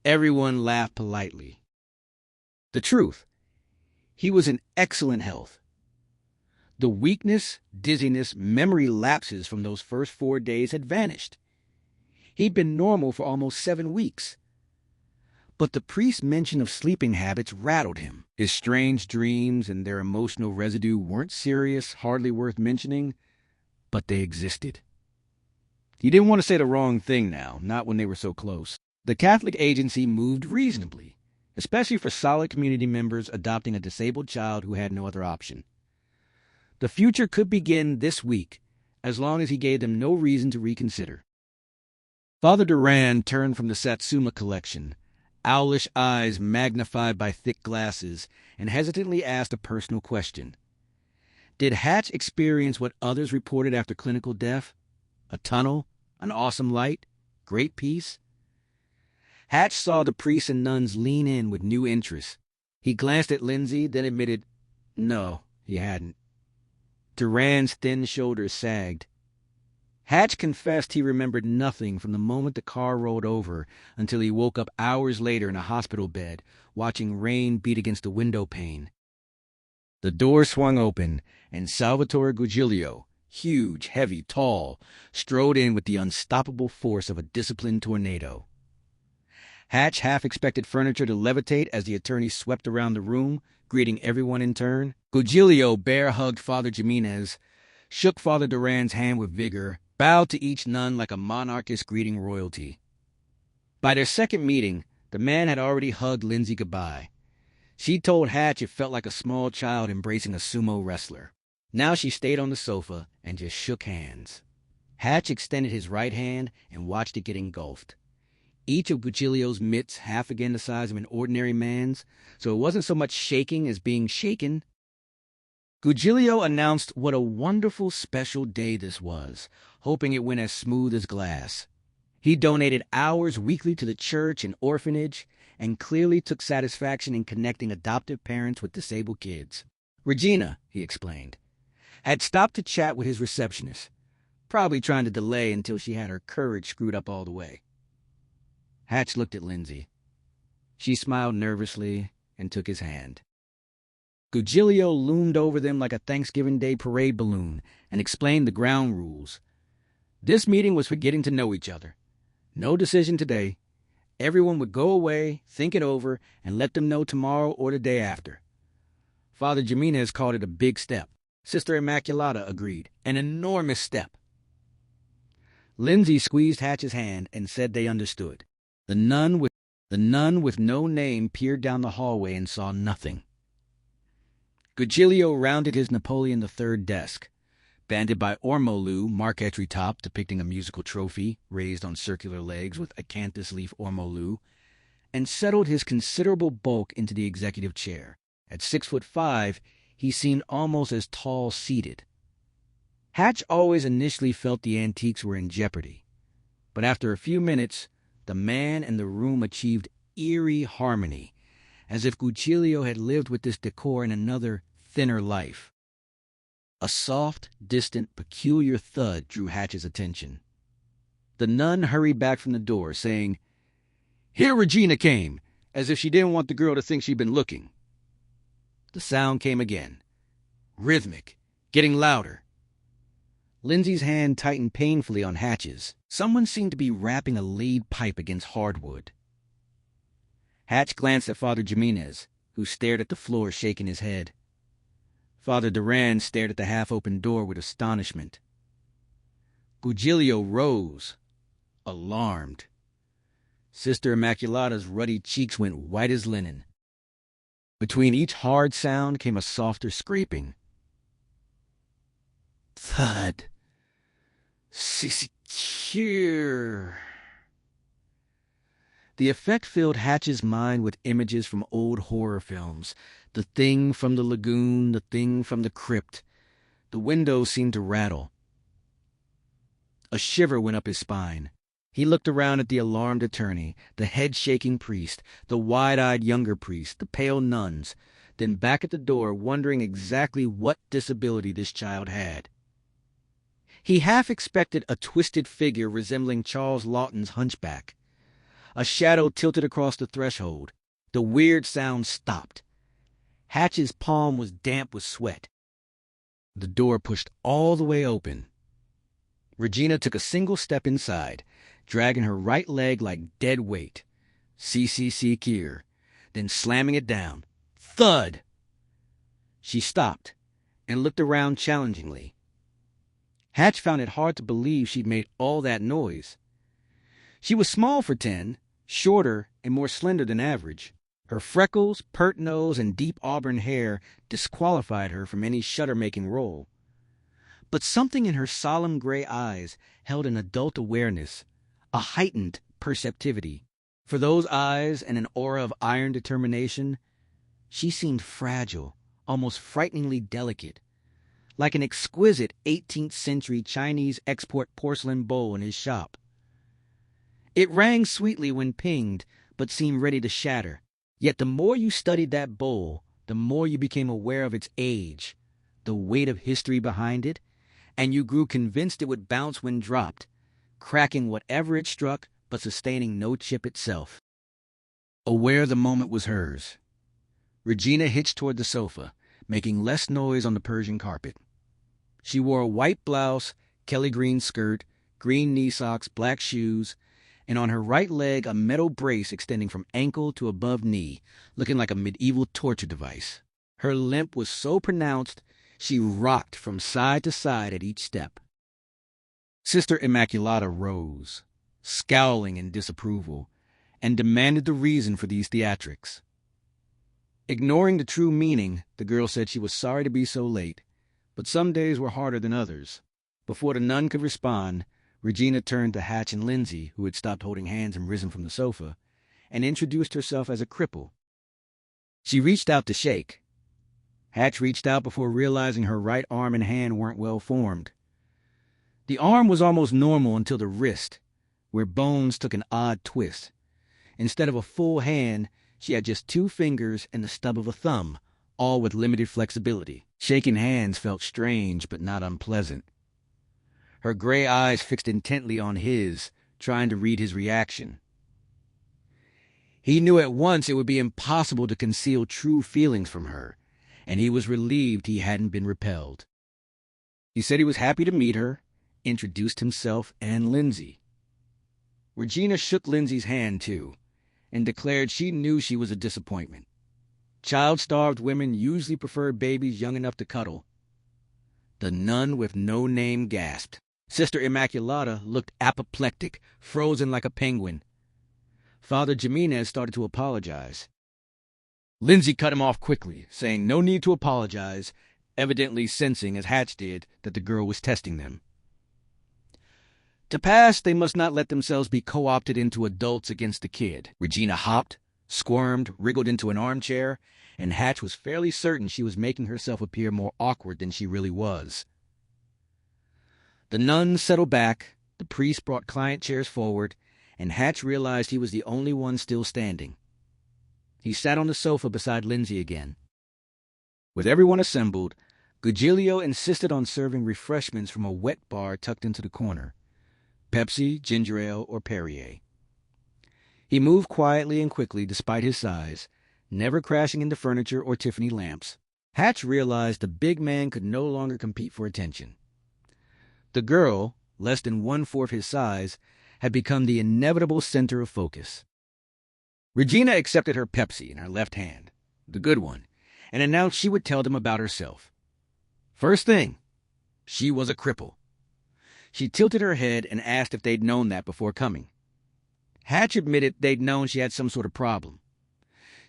Speaker 1: Everyone laughed politely. The truth, he was in excellent health. The weakness, dizziness, memory lapses from those first 4 days had vanished. He'd been normal for almost 7 weeks. But the priest's mention of sleeping habits rattled him. His strange dreams and their emotional residue weren't serious, hardly worth mentioning, but they existed. He didn't want to say the wrong thing now, not when they were so close. The Catholic agency moved reasonably, especially for solid community members adopting a disabled child who had no other option. The future could begin this week, as long as he gave them no reason to reconsider. Father Duran turned from the Satsuma collection, owlish eyes magnified by thick glasses, and hesitantly asked a personal question. Did Hatch experience what others reported after clinical death? A tunnel? An awesome light? Great peace? Hatch saw the priests and nuns lean in with new interest. He glanced at Lindsay, then admitted, no, he hadn't. Duran's thin shoulders sagged. Hatch confessed he remembered nothing from the moment the car rolled over until he woke up hours later in a hospital bed, watching rain beat against the window pane. The door swung open, and Salvatore Gugilio, huge, heavy, tall, strode in with the unstoppable force of a disciplined tornado. Hatch half expected furniture to levitate as the attorney swept around the room, greeting everyone in turn. Gugilio bear-hugged Father Jimenez, shook Father Duran's hand with vigor, bowed to each nun like a monarchist greeting royalty. By their second meeting, the man had already hugged Lindsay goodbye. She told Hatch it felt like a small child embracing a sumo wrestler. Now she stayed on the sofa and just shook hands. Hatch extended his right hand and watched it get engulfed. Each of Gugilio's mitts half again the size of an ordinary man's, so it wasn't so much shaking as being shaken. Gugilio announced what a wonderful special day this was, hoping it went as smooth as glass. He donated hours weekly to the church and orphanage, and clearly took satisfaction in connecting adoptive parents with disabled kids. Regina, he explained, had stopped to chat with his receptionist, probably trying to delay until she had her courage screwed up all the way. Hatch looked at Lindsay. She smiled nervously and took his hand. Gugilio loomed over them like a Thanksgiving Day parade balloon and explained the ground rules. This meeting was for getting to know each other. No decision today. Everyone would go away, think it over, and let them know tomorrow or the day after. Father Jimenez called it a big step. Sister Immaculata agreed. An enormous step. Lindsay squeezed Hatch's hand and said they understood. The nun with no name peered down the hallway and saw nothing. Gugilio rounded his Napoleon III desk, banded by ormolu marquetry top depicting a musical trophy raised on circular legs with acanthus leaf ormolu, and settled his considerable bulk into the executive chair. At 6'5", he seemed almost as tall seated. Hatch always initially felt the antiques were in jeopardy, but after a few minutes, the man and the room achieved eerie harmony, as if Gugilio had lived with this decor in another, thinner life. A soft, distant, peculiar thud drew Hatch's attention. The nun hurried back from the door, saying, "Here Regina came," as if she didn't want the girl to think she'd been looking. The sound came again, rhythmic, getting louder. Lindsay's hand tightened painfully on Hatch's. Someone seemed to be rapping a lead pipe against hardwood. Hatch glanced at Father Jimenez, who stared at the floor, shaking his head. Father Duran stared at the half-open door with astonishment. Gugilio rose, alarmed. Sister Immaculata's ruddy cheeks went white as linen. Between each hard sound came a softer scraping. Thud. Secure. The effect filled Hatch's mind with images from old horror films. The thing from the lagoon, the thing from the crypt. The windows seemed to rattle. A shiver went up his spine. He looked around at the alarmed attorney, the head-shaking priest, the wide-eyed younger priest, the pale nuns, then back at the door, wondering exactly what disability this child had. He half expected a twisted figure resembling Charles Lawton's hunchback. A shadow tilted across the threshold. The weird sound stopped. Hatch's palm was damp with sweat. The door pushed all the way open. Regina took a single step inside, dragging her right leg like dead weight. C. Kier, then slamming it down. Thud! She stopped and looked around challengingly. Hatch found it hard to believe she'd made all that noise. She was small for 10, shorter and more slender than average. Her freckles, pert nose, and deep auburn hair disqualified her from any shudder-making role. But something in her solemn gray eyes held an adult awareness, a heightened perceptivity. For those eyes and an aura of iron determination, she seemed fragile, almost frighteningly delicate, like an exquisite 18th century Chinese export porcelain bowl in his shop. It rang sweetly when pinged, but seemed ready to shatter. Yet the more you studied that bowl, the more you became aware of its age, the weight of history behind it, and you grew convinced it would bounce when dropped, cracking whatever it struck but sustaining no chip itself. Aware the moment was hers, Regina hitched toward the sofa, making less noise on the Persian carpet. She wore a white blouse, Kelly green skirt, green knee socks, black shoes, and on her right leg a metal brace extending from ankle to above knee, looking like a medieval torture device. Her limp was so pronounced she rocked from side to side at each step. Sister Immaculata rose, scowling in disapproval, and demanded the reason for these theatrics. Ignoring the true meaning, the girl said she was sorry to be so late, but some days were harder than others. Before the nun could respond, Regina turned to Hatch and Lindsay, who had stopped holding hands and risen from the sofa, and introduced herself as a cripple. She reached out to shake. Hatch reached out before realizing her right arm and hand weren't well formed. The arm was almost normal until the wrist, where bones took an odd twist. Instead of a full hand, she had just 2 fingers and the stub of a thumb, all with limited flexibility. Shaking hands felt strange but not unpleasant. Her gray eyes fixed intently on his, trying to read his reaction. He knew at once it would be impossible to conceal true feelings from her, and he was relieved he hadn't been repelled. He said he was happy to meet her, introduced himself and Lindsay. Regina shook Lindsay's hand, too, and declared she knew she was a disappointment. Child-starved women usually preferred babies young enough to cuddle. The nun with no name gasped. Sister Immaculata looked apoplectic, frozen like a penguin. Father Jimenez started to apologize. Lindsay cut him off quickly, saying no need to apologize, evidently sensing, as Hatch did, that the girl was testing them. To pass, they must not let themselves be co-opted into adults against the kid. Regina hopped, squirmed, wriggled into an armchair, and Hatch was fairly certain she was making herself appear more awkward than she really was. The nuns settled back, the priest brought client chairs forward, and Hatch realized he was the only one still standing. He sat on the sofa beside Lindsay again. With everyone assembled, Gugilio insisted on serving refreshments from a wet bar tucked into the corner. Pepsi, ginger ale, or Perrier. He moved quietly and quickly despite his size, never crashing into furniture or Tiffany lamps. Hatch realized the big man could no longer compete for attention. The girl, less than 1/4 his size, had become the inevitable center of focus. Regina accepted her Pepsi in her left hand, the good one, and announced she would tell them about herself. First thing, she was a cripple. She tilted her head and asked if they'd known that before coming. Hatch admitted they'd known she had some sort of problem.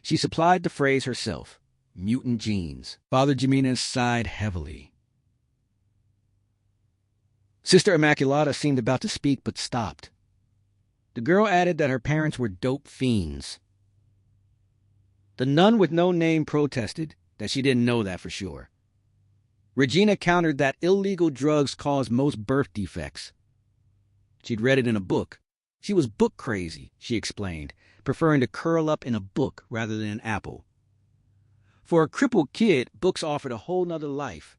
Speaker 1: She supplied the phrase herself, mutant genes. Father Jimenez sighed heavily. Sister Immaculata seemed about to speak but stopped. The girl added that her parents were dope fiends. The nun with no name protested that she didn't know that for sure. Regina countered that illegal drugs caused most birth defects. She'd read it in a book. She was book crazy, she explained, preferring to curl up in a book rather than an apple. For a crippled kid, books offered a whole nother life.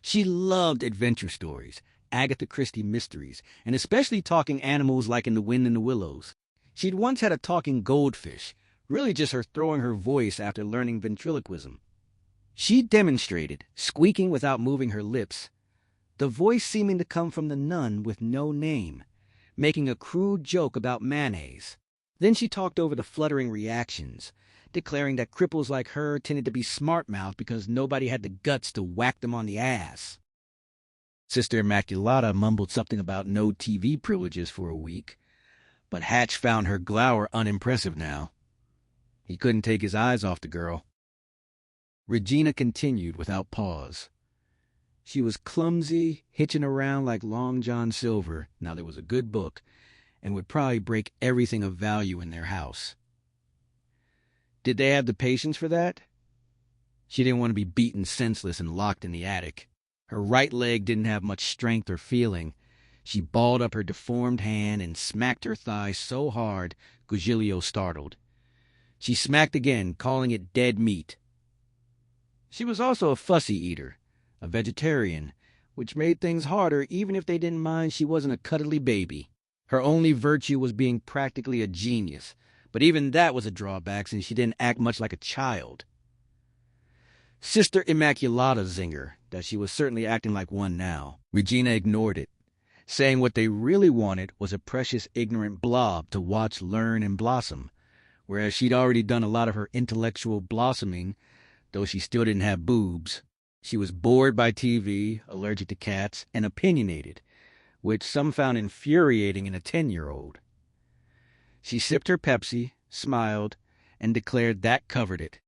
Speaker 1: She loved adventure stories, Agatha Christie mysteries, and especially talking animals like in The Wind in the Willows. She'd once had a talking goldfish, really just her throwing her voice after learning ventriloquism. She demonstrated, squeaking without moving her lips, the voice seeming to come from the nun with no name, making a crude joke about mayonnaise. Then she talked over the fluttering reactions, declaring that cripples like her tended to be smart-mouthed because nobody had the guts to whack them on the ass. Sister Immaculata mumbled something about no TV privileges for a week, but Hatch found her glower unimpressive now. He couldn't take his eyes off the girl. Regina continued without pause. She was clumsy, hitching around like Long John Silver, now there was a good book, and would probably break everything of value in their house. Did they have the patience for that? She didn't want to be beaten senseless and locked in the attic. Her right leg didn't have much strength or feeling. She balled up her deformed hand and smacked her thigh so hard, Gugilio startled. She smacked again, calling it dead meat. She was also a fussy eater, a vegetarian, which made things harder even if they didn't mind she wasn't a cuddly baby. Her only virtue was being practically a genius, but even that was a drawback since she didn't act much like a child. Sister Immaculata zinger that she was certainly acting like one now. Regina ignored it, saying what they really wanted was a precious ignorant blob to watch, learn, and blossom, whereas she'd already done a lot of her intellectual blossoming, though she still didn't have boobs. She was bored by TV, allergic to cats, and opinionated, which some found infuriating in a 10-year-old. She sipped her Pepsi, smiled, and declared that covered it.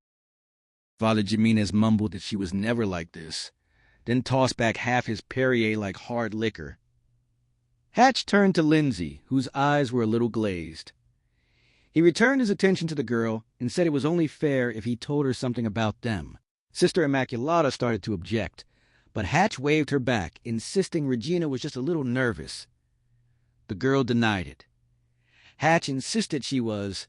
Speaker 1: Father Jimenez mumbled that she was never like this, then tossed back half his Perrier like hard liquor. Hatch turned to Lindsay, whose eyes were a little glazed. He returned his attention to the girl and said it was only fair if he told her something about them. Sister Immaculata started to object, but Hatch waved her back, insisting Regina was just a little nervous. The girl denied it. Hatch insisted she was.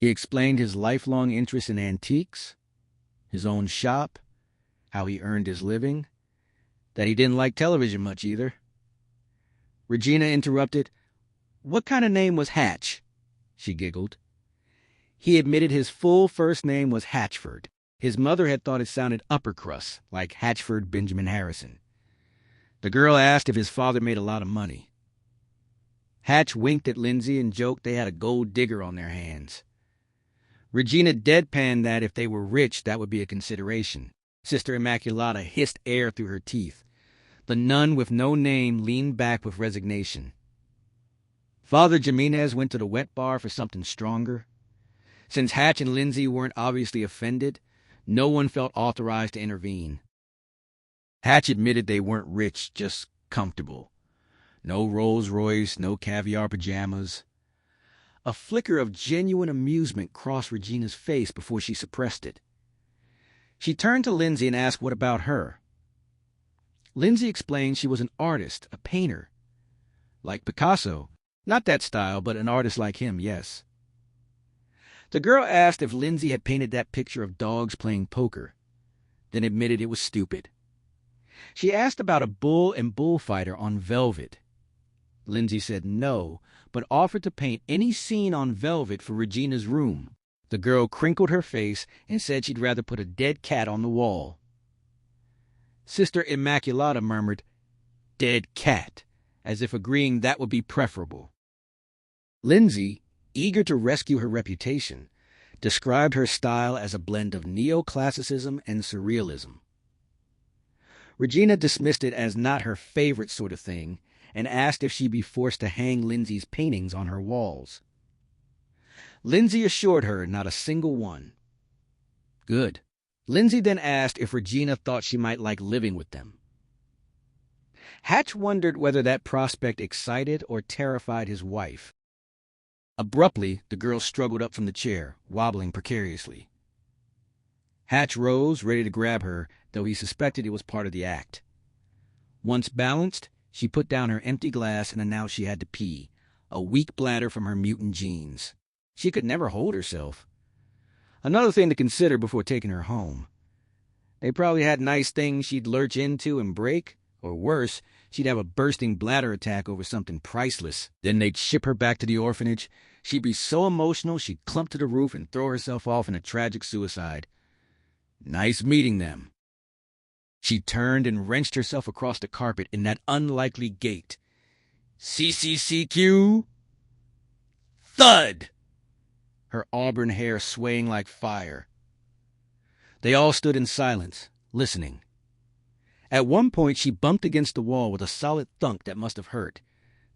Speaker 1: He explained his lifelong interest in antiques, his own shop, how he earned his living, that he didn't like television much either. Regina interrupted. "What kind of name was Hatch?" She giggled. He admitted his full first name was Hatchford. His mother had thought it sounded upper crust, like Hatchford Benjamin Harrison. The girl asked if his father made a lot of money. Hatch winked at Lindsay and joked they had a gold digger on their hands. Regina deadpanned that if they were rich, that would be a consideration. Sister Immaculata hissed air through her teeth. The nun with no name leaned back with resignation. Father Jimenez went to the wet bar for something stronger. Since Hatch and Lindsay weren't obviously offended, no one felt authorized to intervene. Hatch admitted they weren't rich, just comfortable. No Rolls Royce, no caviar pajamas. A flicker of genuine amusement crossed Regina's face before she suppressed it. She turned to Lindsay and asked what about her. Lindsay explained she was an artist, a painter. Like Picasso. Not that style, but an artist like him, yes. The girl asked if Lindsay had painted that picture of dogs playing poker, then admitted it was stupid. She asked about a bull and bullfighter on velvet. Lindsay said no, but offered to paint any scene on velvet for Regina's room. The girl crinkled her face and said she'd rather put a dead cat on the wall. Sister Immaculata murmured, "Dead cat," as if agreeing that would be preferable. Lindsay, eager to rescue her reputation, described her style as a blend of neoclassicism and surrealism. Regina dismissed it as not her favorite sort of thing and asked if she'd be forced to hang Lindsay's paintings on her walls. Lindsay assured her not a single one. Good. Lindsay then asked if Regina thought she might like living with them. Hatch wondered whether that prospect excited or terrified his wife. Abruptly, the girl struggled up from the chair, wobbling precariously. Hatch rose, ready to grab her, though he suspected it was part of the act. Once balanced, she put down her empty glass and announced she had to pee, a weak bladder from her mutant genes. She could never hold herself. Another thing to consider before taking her home. They probably had nice things she'd lurch into and break, or worse, she'd have a bursting bladder attack over something priceless. Then they'd ship her back to the orphanage. She'd be so emotional she'd clump to the roof and throw herself off in a tragic suicide. Nice meeting them. She turned and wrenched herself across the carpet in that unlikely gait. CCCQ! Thud! Her auburn hair swaying like fire. They all stood in silence, listening. At one point, she bumped against the wall with a solid thunk that must have hurt,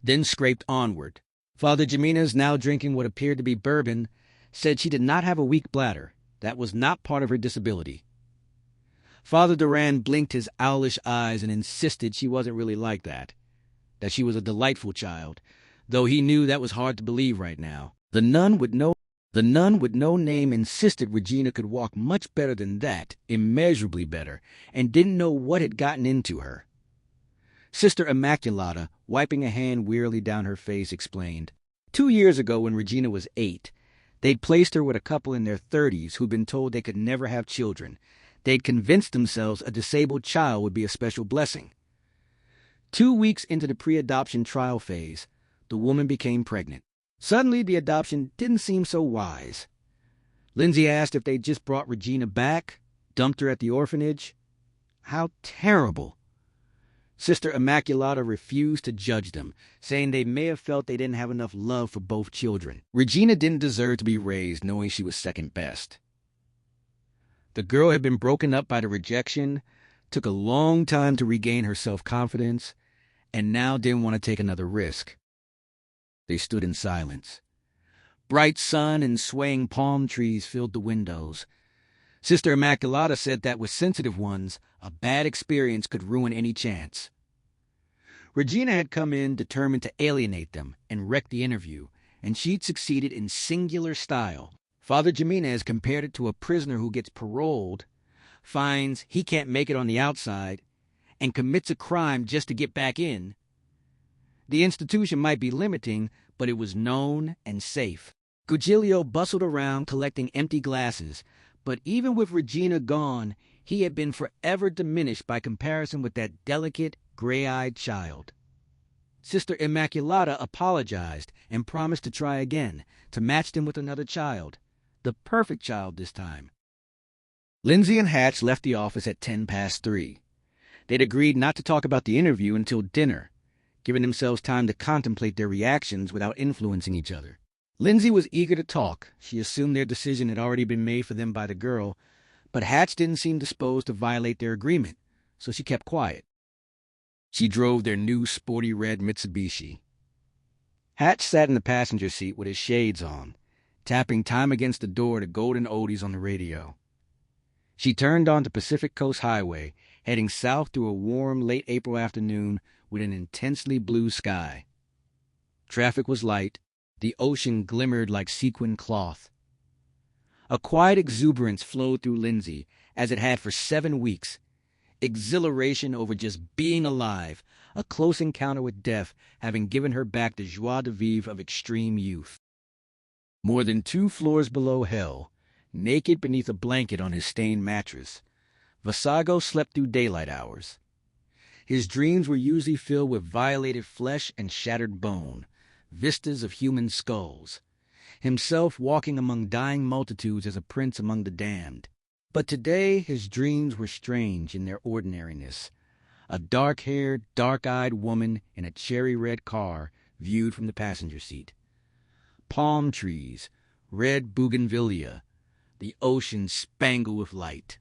Speaker 1: then scraped onward. Father Jimenez, now drinking what appeared to be bourbon, said she did not have a weak bladder. That was not part of her disability. Father Duran blinked his owlish eyes and insisted she wasn't really like that she was a delightful child, though he knew that was hard to believe right now. The nun with no name insisted Regina could walk much better than that, immeasurably better, and didn't know what had gotten into her. Sister Immaculata, wiping a hand wearily down her face, explained, 2 years ago when Regina was 8, they'd placed her with a couple in their 30s who'd been told they could never have children. They'd convinced themselves a disabled child would be a special blessing. 2 weeks into the pre-adoption trial phase, the woman became pregnant. Suddenly, the adoption didn't seem so wise. Lindsay asked if they'd just brought Regina back, dumped her at the orphanage. How terrible! Sister Immaculata refused to judge them, saying they may have felt they didn't have enough love for both children. Regina didn't deserve to be raised knowing she was second best. The girl had been broken up by the rejection, took a long time to regain her self-confidence, and now didn't want to take another risk. They stood in silence. Bright sun and swaying palm trees filled the windows. Sister Immaculata said that with sensitive ones, a bad experience could ruin any chance. Regina had come in determined to alienate them and wreck the interview, and she'd succeeded in singular style. Father Jimenez compared it to a prisoner who gets paroled, finds he can't make it on the outside, and commits a crime just to get back in. The institution might be limiting, but it was known and safe. Gugilio bustled around collecting empty glasses, but even with Regina gone, he had been forever diminished by comparison with that delicate, gray-eyed child. Sister Immaculata apologized and promised to try again, to match them with another child. The perfect child this time. Lindsay and Hatch left the office at 3:10. They'd agreed not to talk about the interview until dinner, giving themselves time to contemplate their reactions without influencing each other. Lindsay was eager to talk. She assumed their decision had already been made for them by the girl, but Hatch didn't seem disposed to violate their agreement, so she kept quiet. She drove their new sporty red Mitsubishi. Hatch sat in the passenger seat with his shades on, tapping time against the door to golden oldies on the radio. She turned onto Pacific Coast Highway, heading south through a warm, late April afternoon with an intensely blue sky. Traffic was light. The ocean glimmered like sequined cloth. A quiet exuberance flowed through Lindsay, as it had for 7 weeks. Exhilaration over just being alive, a close encounter with death having given her back the joie de vivre of extreme youth. More than 2 floors below hell, naked beneath a blanket on his stained mattress, Vasago slept through daylight hours. His dreams were usually filled with violated flesh and shattered bone, vistas of human skulls, himself walking among dying multitudes as a prince among the damned. But today his dreams were strange in their ordinariness. A dark-haired, dark-eyed woman in a cherry-red car viewed from the passenger seat. Palm trees, red bougainvillea, the ocean spangled with light.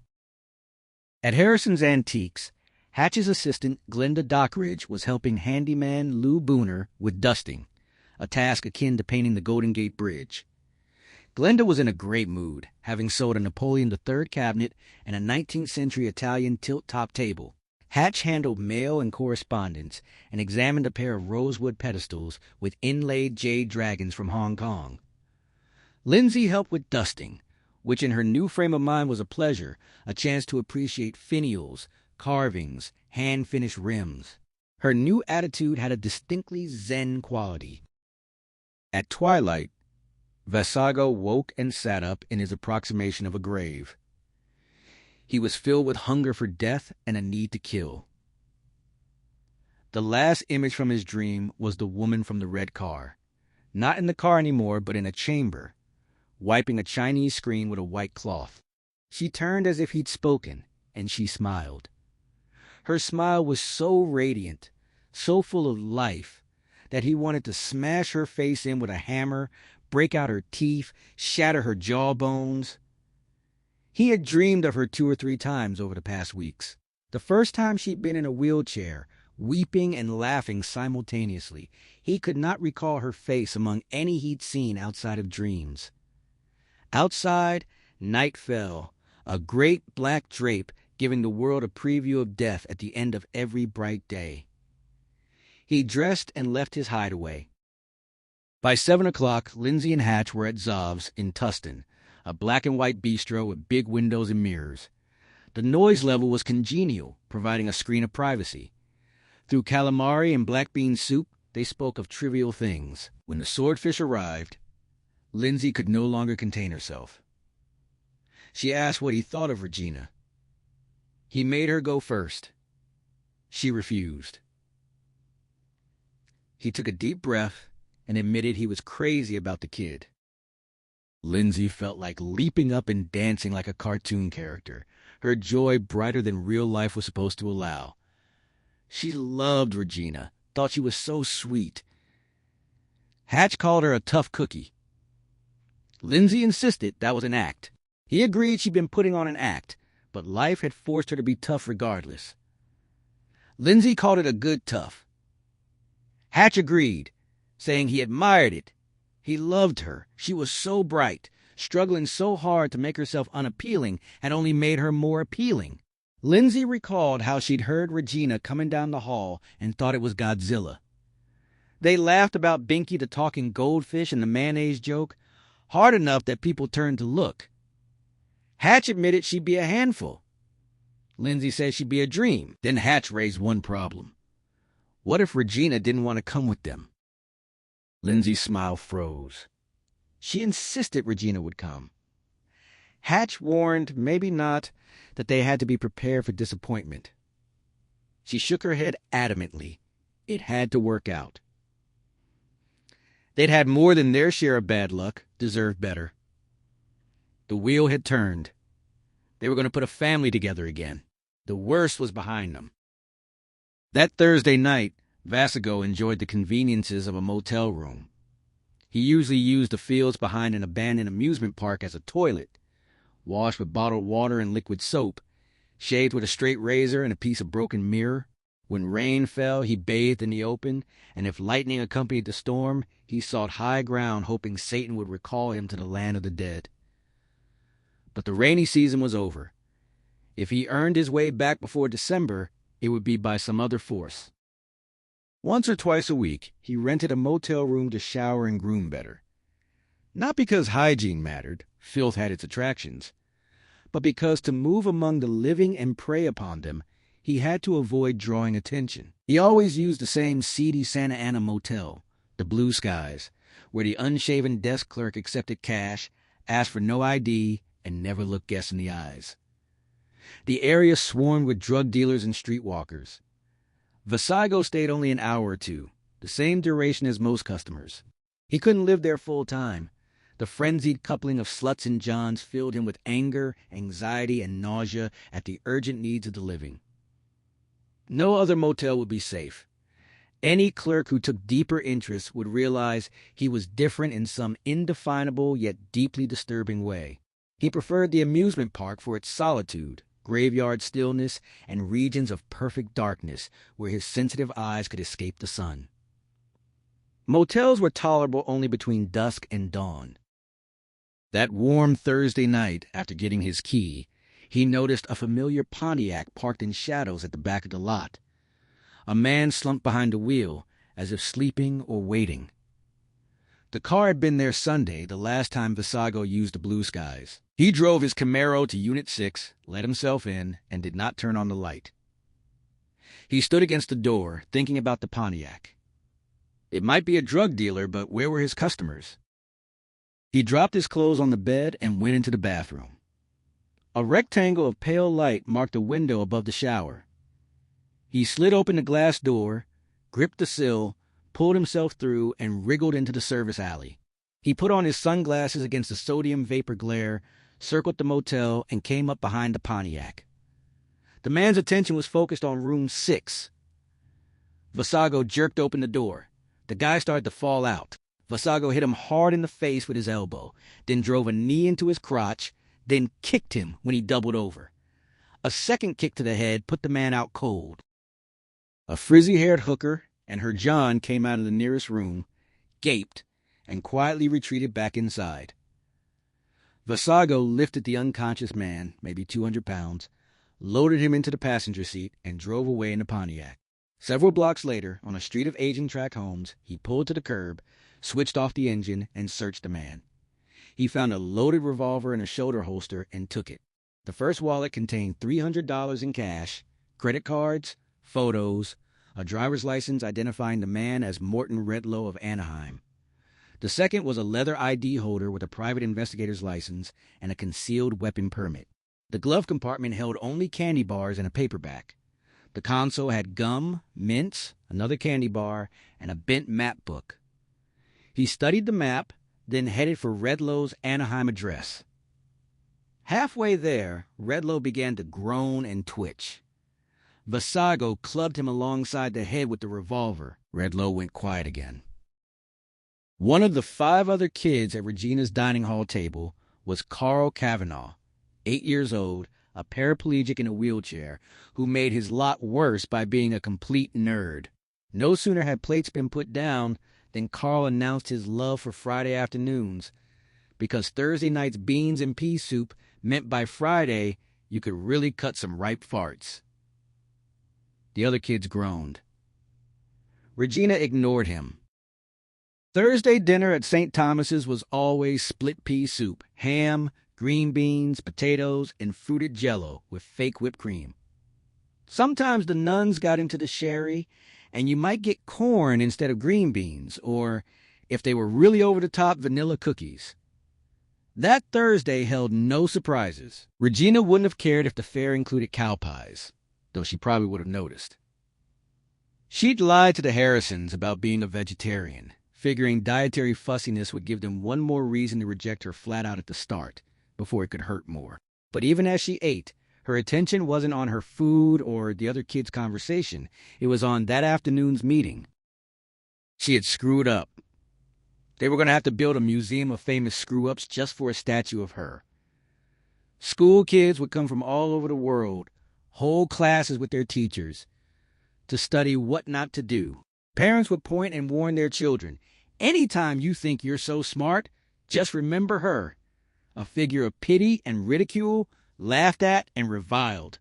Speaker 1: At Harrison's Antiques, Hatch's assistant, Glenda Dockridge, was helping handyman Lou Booner with dusting, a task akin to painting the Golden Gate Bridge. Glenda was in a great mood, having sold a Napoleon III cabinet and a 19th-century Italian tilt-top table. Hatch handled mail and correspondence and examined a pair of rosewood pedestals with inlaid jade dragons from Hong Kong. Lindsay helped with dusting, which in her new frame of mind was a pleasure, a chance to appreciate finials, carvings, hand-finished rims. Her new attitude had a distinctly zen quality. At twilight, Vasago woke and sat up in his approximation of a grave. He was filled with hunger for death and a need to kill. The last image from his dream was the woman from the red car. Not in the car anymore, but in a chamber, wiping a Chinese screen with a white cloth. She turned as if he'd spoken, and she smiled. Her smile was so radiant, so full of life, that he wanted to smash her face in with a hammer, break out her teeth, shatter her jawbones. He had dreamed of her 2 or 3 times over the past weeks. The first time she'd been in a wheelchair, weeping and laughing simultaneously. He could not recall her face among any he'd seen outside of dreams. Outside, night fell, a great black drape giving the world a preview of death at the end of every bright day. He dressed and left his hideaway. By 7 o'clock, Lindsay and Hatch were at Zov's in Tustin, a black-and-white bistro with big windows and mirrors. The noise level was congenial, providing a screen of privacy. Through calamari and black bean soup, they spoke of trivial things. When the swordfish arrived, Lindsay could no longer contain herself. She asked what he thought of Regina. He made her go first. She refused. He took a deep breath and admitted he was crazy about the kid. Lindsay felt like leaping up and dancing like a cartoon character, her joy brighter than real life was supposed to allow. She loved Regina, thought she was so sweet. Hatch called her a tough cookie. Lindsay insisted that was an act. He agreed she'd been putting on an act, but life had forced her to be tough regardless. Lindsay called it a good tough. Hatch agreed, saying he admired it. He loved her. She was so bright. Struggling so hard to make herself unappealing had only made her more appealing. Lindsay recalled how she'd heard Regina coming down the hall and thought it was Godzilla. They laughed about Binky the talking goldfish and the mayonnaise joke, hard enough that people turned to look. Hatch admitted she'd be a handful. Lindsay said she'd be a dream. Then Hatch raised one problem. What if Regina didn't want to come with them? Lindsay's smile froze. She insisted Regina would come. Hatch warned, maybe not, that they had to be prepared for disappointment. She shook her head adamantly. It had to work out. They'd had more than their share of bad luck, deserved better. The wheel had turned. They were going to put a family together again. The worst was behind them. That Thursday night, Vasago enjoyed the conveniences of a motel room. He usually used the fields behind an abandoned amusement park as a toilet, washed with bottled water and liquid soap, shaved with a straight razor and a piece of broken mirror. When rain fell, he bathed in the open, and if lightning accompanied the storm, he sought high ground, hoping Satan would recall him to the land of the dead. But the rainy season was over. If he earned his way back before December, it would be by some other force. Once or twice a week, he rented a motel room to shower and groom better. Not because hygiene mattered, filth had its attractions, but because to move among the living and prey upon them, he had to avoid drawing attention. He always used the same seedy Santa Ana motel, the Blue Skies, where the unshaven desk clerk accepted cash, asked for no ID, and never looked guests in the eyes. The area swarmed with drug dealers and streetwalkers. Vasago stayed only an hour or two, the same duration as most customers. He couldn't live there full time. The frenzied coupling of sluts and johns filled him with anger, anxiety, and nausea at the urgent needs of the living. No other motel would be safe. Any clerk who took deeper interest would realize he was different in some indefinable yet deeply disturbing way. He preferred the amusement park for its solitude, graveyard stillness, and regions of perfect darkness where his sensitive eyes could escape the sun. Motels were tolerable only between dusk and dawn. That warm Thursday night, after getting his key, he noticed a familiar Pontiac parked in shadows at the back of the lot. A man slumped behind the wheel, as if sleeping or waiting. The car had been there Sunday, the last time Vasago used the Blue Skies. He drove his Camaro to Unit 6, let himself in, and did not turn on the light. He stood against the door, thinking about the Pontiac. It might be a drug dealer, but where were his customers? He dropped his clothes on the bed and went into the bathroom. A rectangle of pale light marked a window above the shower. He slid open the glass door, gripped the sill, pulled himself through, and wriggled into the service alley. He put on his sunglasses against the sodium vapor glare, circled the motel, and came up behind the Pontiac. The man's attention was focused on room 6. Vasago jerked open the door. The guy started to fall out. Vasago hit him hard in the face with his elbow, then drove a knee into his crotch, then kicked him when he doubled over. A second kick to the head put the man out cold. A frizzy-haired hooker and her John came out of the nearest room, gaped, and quietly retreated back inside. Vasago lifted the unconscious man, maybe 200 pounds, loaded him into the passenger seat, and drove away in the Pontiac. Several blocks later, on a street of aging tract homes, he pulled to the curb, switched off the engine, and searched the man. He found a loaded revolver in a shoulder holster and took it. The first wallet contained $300 in cash, credit cards, photos, a driver's license identifying the man as Morton Redlow of Anaheim. The second was a leather ID holder with a private investigator's license and a concealed weapon permit. The glove compartment held only candy bars and a paperback. The console had gum, mints, another candy bar, and a bent map book. He studied the map, then headed for Redlow's Anaheim address. Halfway there, Redlow began to groan and twitch. Vasago clubbed him alongside the head with the revolver. Redlow went quiet again. One of the 5 other kids at Regina's dining hall table was Carl Kavanaugh, 8 years old, a paraplegic in a wheelchair, who made his lot worse by being a complete nerd. No sooner had plates been put down than Carl announced his love for Friday afternoons, because Thursday night's beans and pea soup meant by Friday you could really cut some ripe farts. The other kids groaned. Regina ignored him. Thursday dinner at St. Thomas's was always split pea soup, ham, green beans, potatoes, and fruited jello with fake whipped cream. Sometimes the nuns got into the sherry, and you might get corn instead of green beans, or, if they were really over the top, vanilla cookies. That Thursday held no surprises. Regina wouldn't have cared if the fare included cow pies, though she probably would have noticed. She'd lied to the Harrisons about being a vegetarian, figuring dietary fussiness would give them one more reason to reject her flat out at the start, before it could hurt more. But even as she ate, her attention wasn't on her food or the other kids' conversation. It was on that afternoon's meeting. She had screwed up. They were going to have to build a museum of famous screw-ups just for a statue of her. School kids would come from all over the world, whole classes with their teachers, to study what not to do. Parents would point and warn their children, "Anytime you think you're so smart, just remember her." A figure of pity and ridicule, laughed at and reviled.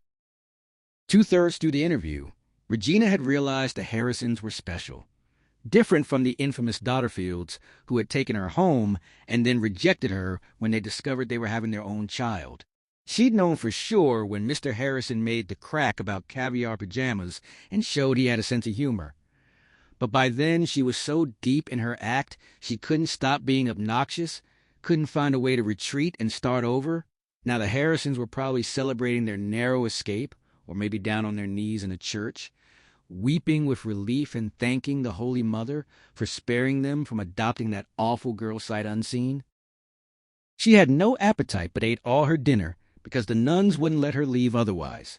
Speaker 1: Two-thirds through the interview, Regina had realized the Harrisons were special. Different from the infamous Dotterfields, who had taken her home and then rejected her when they discovered they were having their own child. She'd known for sure when Mr. Harrison made the crack about caviar pajamas and showed he had a sense of humor. But by then she was so deep in her act she couldn't stop being obnoxious, couldn't find a way to retreat and start over. Now the Harrisons were probably celebrating their narrow escape, or maybe down on their knees in a church, weeping with relief and thanking the Holy Mother for sparing them from adopting that awful girl sight unseen. She had no appetite but ate all her dinner because the nuns wouldn't let her leave otherwise.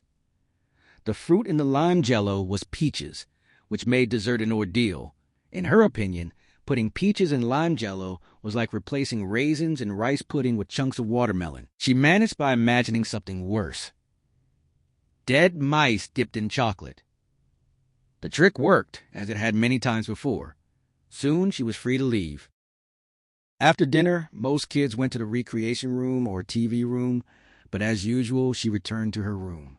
Speaker 1: The fruit in the lime jello was peaches, which made dessert an ordeal. In her opinion, putting peaches in lime jello was like replacing raisins in rice pudding with chunks of watermelon. She managed by imagining something worse. Dead mice dipped in chocolate. The trick worked, as it had many times before. Soon she was free to leave. After dinner, most kids went to the recreation room or TV room, but as usual, she returned to her room.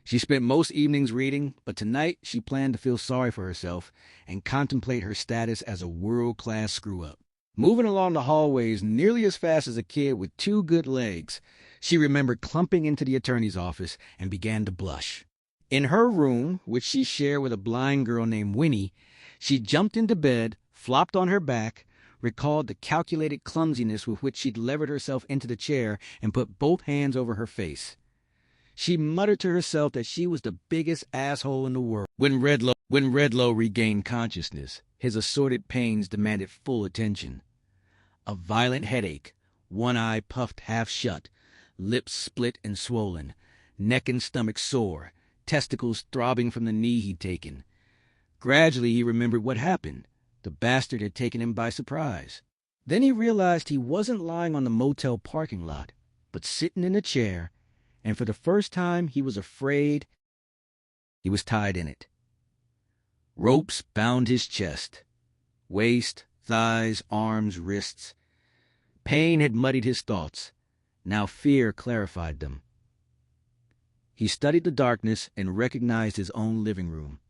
Speaker 1: She spent most evenings reading, but tonight she planned to feel sorry for herself and contemplate her status as a world-class screw-up. Moving along the hallways nearly as fast as a kid with two good legs, she remembered clumping into the attorney's office and began to blush. In her room, which she shared with a blind girl named Winnie, she jumped into bed, flopped on her back, recalled the calculated clumsiness with which she'd levered herself into the chair and put both hands over her face. She muttered to herself that she was the biggest asshole in the world. When Redlow regained consciousness, his assorted pains demanded full attention. A violent headache, one eye puffed half shut, lips split and swollen, neck and stomach sore, testicles throbbing from the knee he'd taken. Gradually he remembered what happened. The bastard had taken him by surprise. Then he realized he wasn't lying on the motel parking lot, but sitting in a chair, and for the first time he was afraid he was tied in it. Ropes bound his chest, waist, thighs, arms, wrists. Pain had muddied his thoughts. Now fear clarified them. He studied the darkness and recognized his own living room.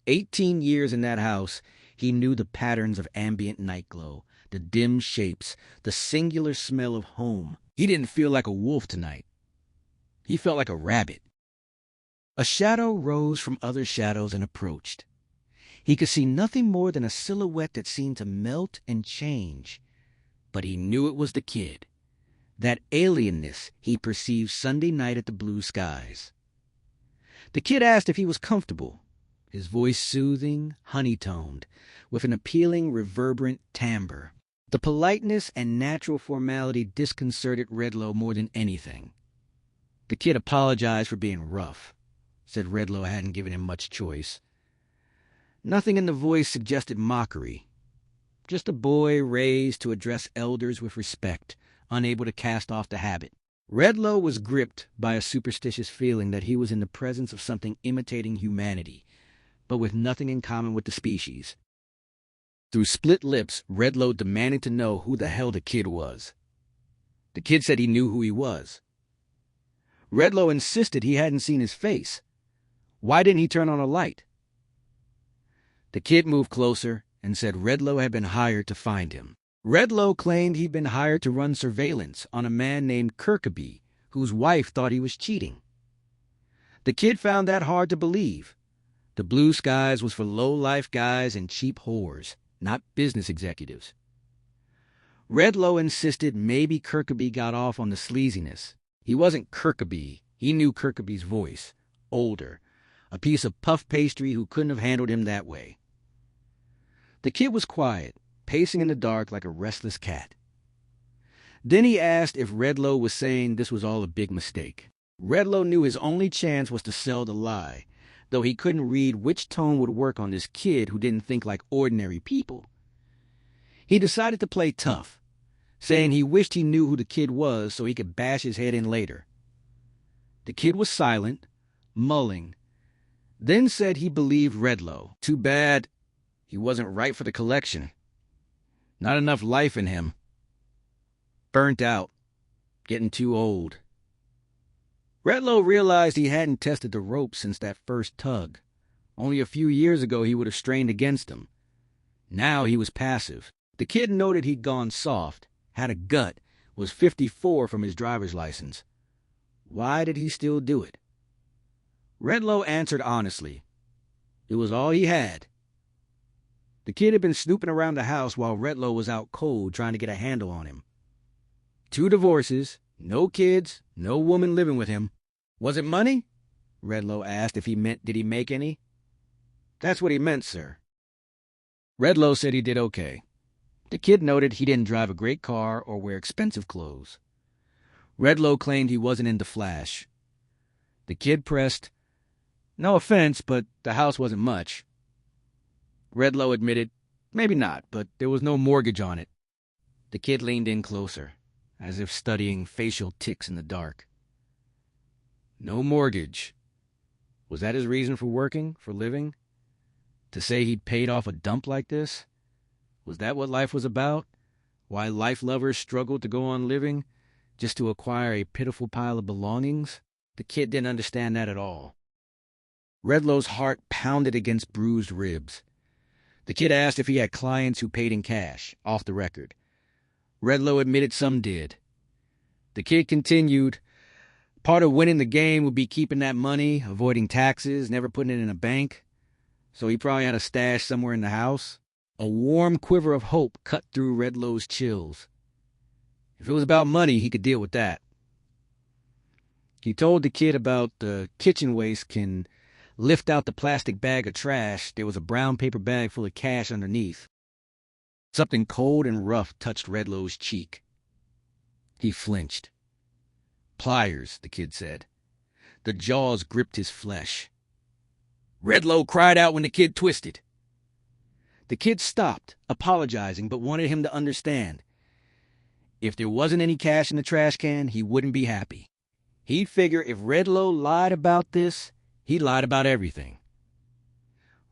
Speaker 1: 18 years in that house, he knew the patterns of ambient nightglow, the dim shapes, the singular smell of home. He didn't feel like a wolf tonight. He felt like a rabbit. A shadow rose from other shadows and approached. He could see nothing more than a silhouette that seemed to melt and change. But he knew it was the kid. That alienness he perceived Sunday night at the Blue Skies. The kid asked if he was comfortable, his voice soothing, honey-toned, with an appealing, reverberant timbre. The politeness and natural formality disconcerted Redlow more than anything. The kid apologized for being rough, said Redlow hadn't given him much choice. Nothing in the voice suggested mockery. Just a boy raised to address elders with respect, unable to cast off the habit. Redlow was gripped by a superstitious feeling that he was in the presence of something imitating humanity, but with nothing in common with the species. Through split lips, Redlow demanded to know who the hell the kid was. The kid said he knew who he was. Redlow insisted he hadn't seen his face. Why didn't he turn on a light? The kid moved closer and said Redlow had been hired to find him. Redlow claimed he'd been hired to run surveillance on a man named Kirkaby, whose wife thought he was cheating. The kid found that hard to believe. The Blue Skies was for low-life guys and cheap whores, not business executives. Redlow insisted maybe Kirkaby got off on the sleaziness. He wasn't Kirkaby. He knew Kirkaby's voice. Older. A piece of puff pastry who couldn't have handled him that way. The kid was quiet, pacing in the dark like a restless cat. Then he asked if Redlow was saying this was all a big mistake. Redlow knew his only chance was to sell the lie, though he couldn't read which tone would work on this kid who didn't think like ordinary people. He decided to play tough, saying he wished he knew who the kid was so he could bash his head in later. The kid was silent, mulling. Then said he believed Redlow. Too bad he wasn't right for the collection. Not enough life in him. Burnt out. Getting too old. Redlow realized he hadn't tested the ropes since that first tug. Only a few years ago he would have strained against him. Now he was passive. The kid noted he'd gone soft, had a gut, was 54 from his driver's license. Why did he still do it? Redlow answered honestly. It was all he had. The kid had been snooping around the house while Redlow was out cold trying to get a handle on him. 2 divorces, no kids, no woman living with him. Was it money? Redlow asked if he meant did he make any. That's what he meant, sir. Redlow said he did okay. The kid noted he didn't drive a great car or wear expensive clothes. Redlow claimed he wasn't into flash. The kid pressed, no offense, but the house wasn't much. Redlow admitted, maybe not, but there was no mortgage on it. The kid leaned in closer, as if studying facial tics in the dark. No mortgage. Was that his reason for working, for living? To say he'd paid off a dump like this? Was that what life was about? Why life lovers struggled to go on living, just to acquire a pitiful pile of belongings? The kid didn't understand that at all. Redlow's heart pounded against bruised ribs. The kid asked if he had clients who paid in cash, off the record. Redlow admitted some did. The kid continued, part of winning the game would be keeping that money, avoiding taxes, never putting it in a bank. So he probably had a stash somewhere in the house. A warm quiver of hope cut through Redlow's chills. If it was about money, he could deal with that. He told the kid about the kitchen waste can lift out the plastic bag of trash. There was a brown paper bag full of cash underneath. Something cold and rough touched Redlow's cheek. He flinched. Pliers, the kid said. The jaws gripped his flesh. Redlow cried out when the kid twisted. The kid stopped, apologizing, but wanted him to understand. If there wasn't any cash in the trash can, he wouldn't be happy. He'd figure if Redlow lied about this, he lied about everything.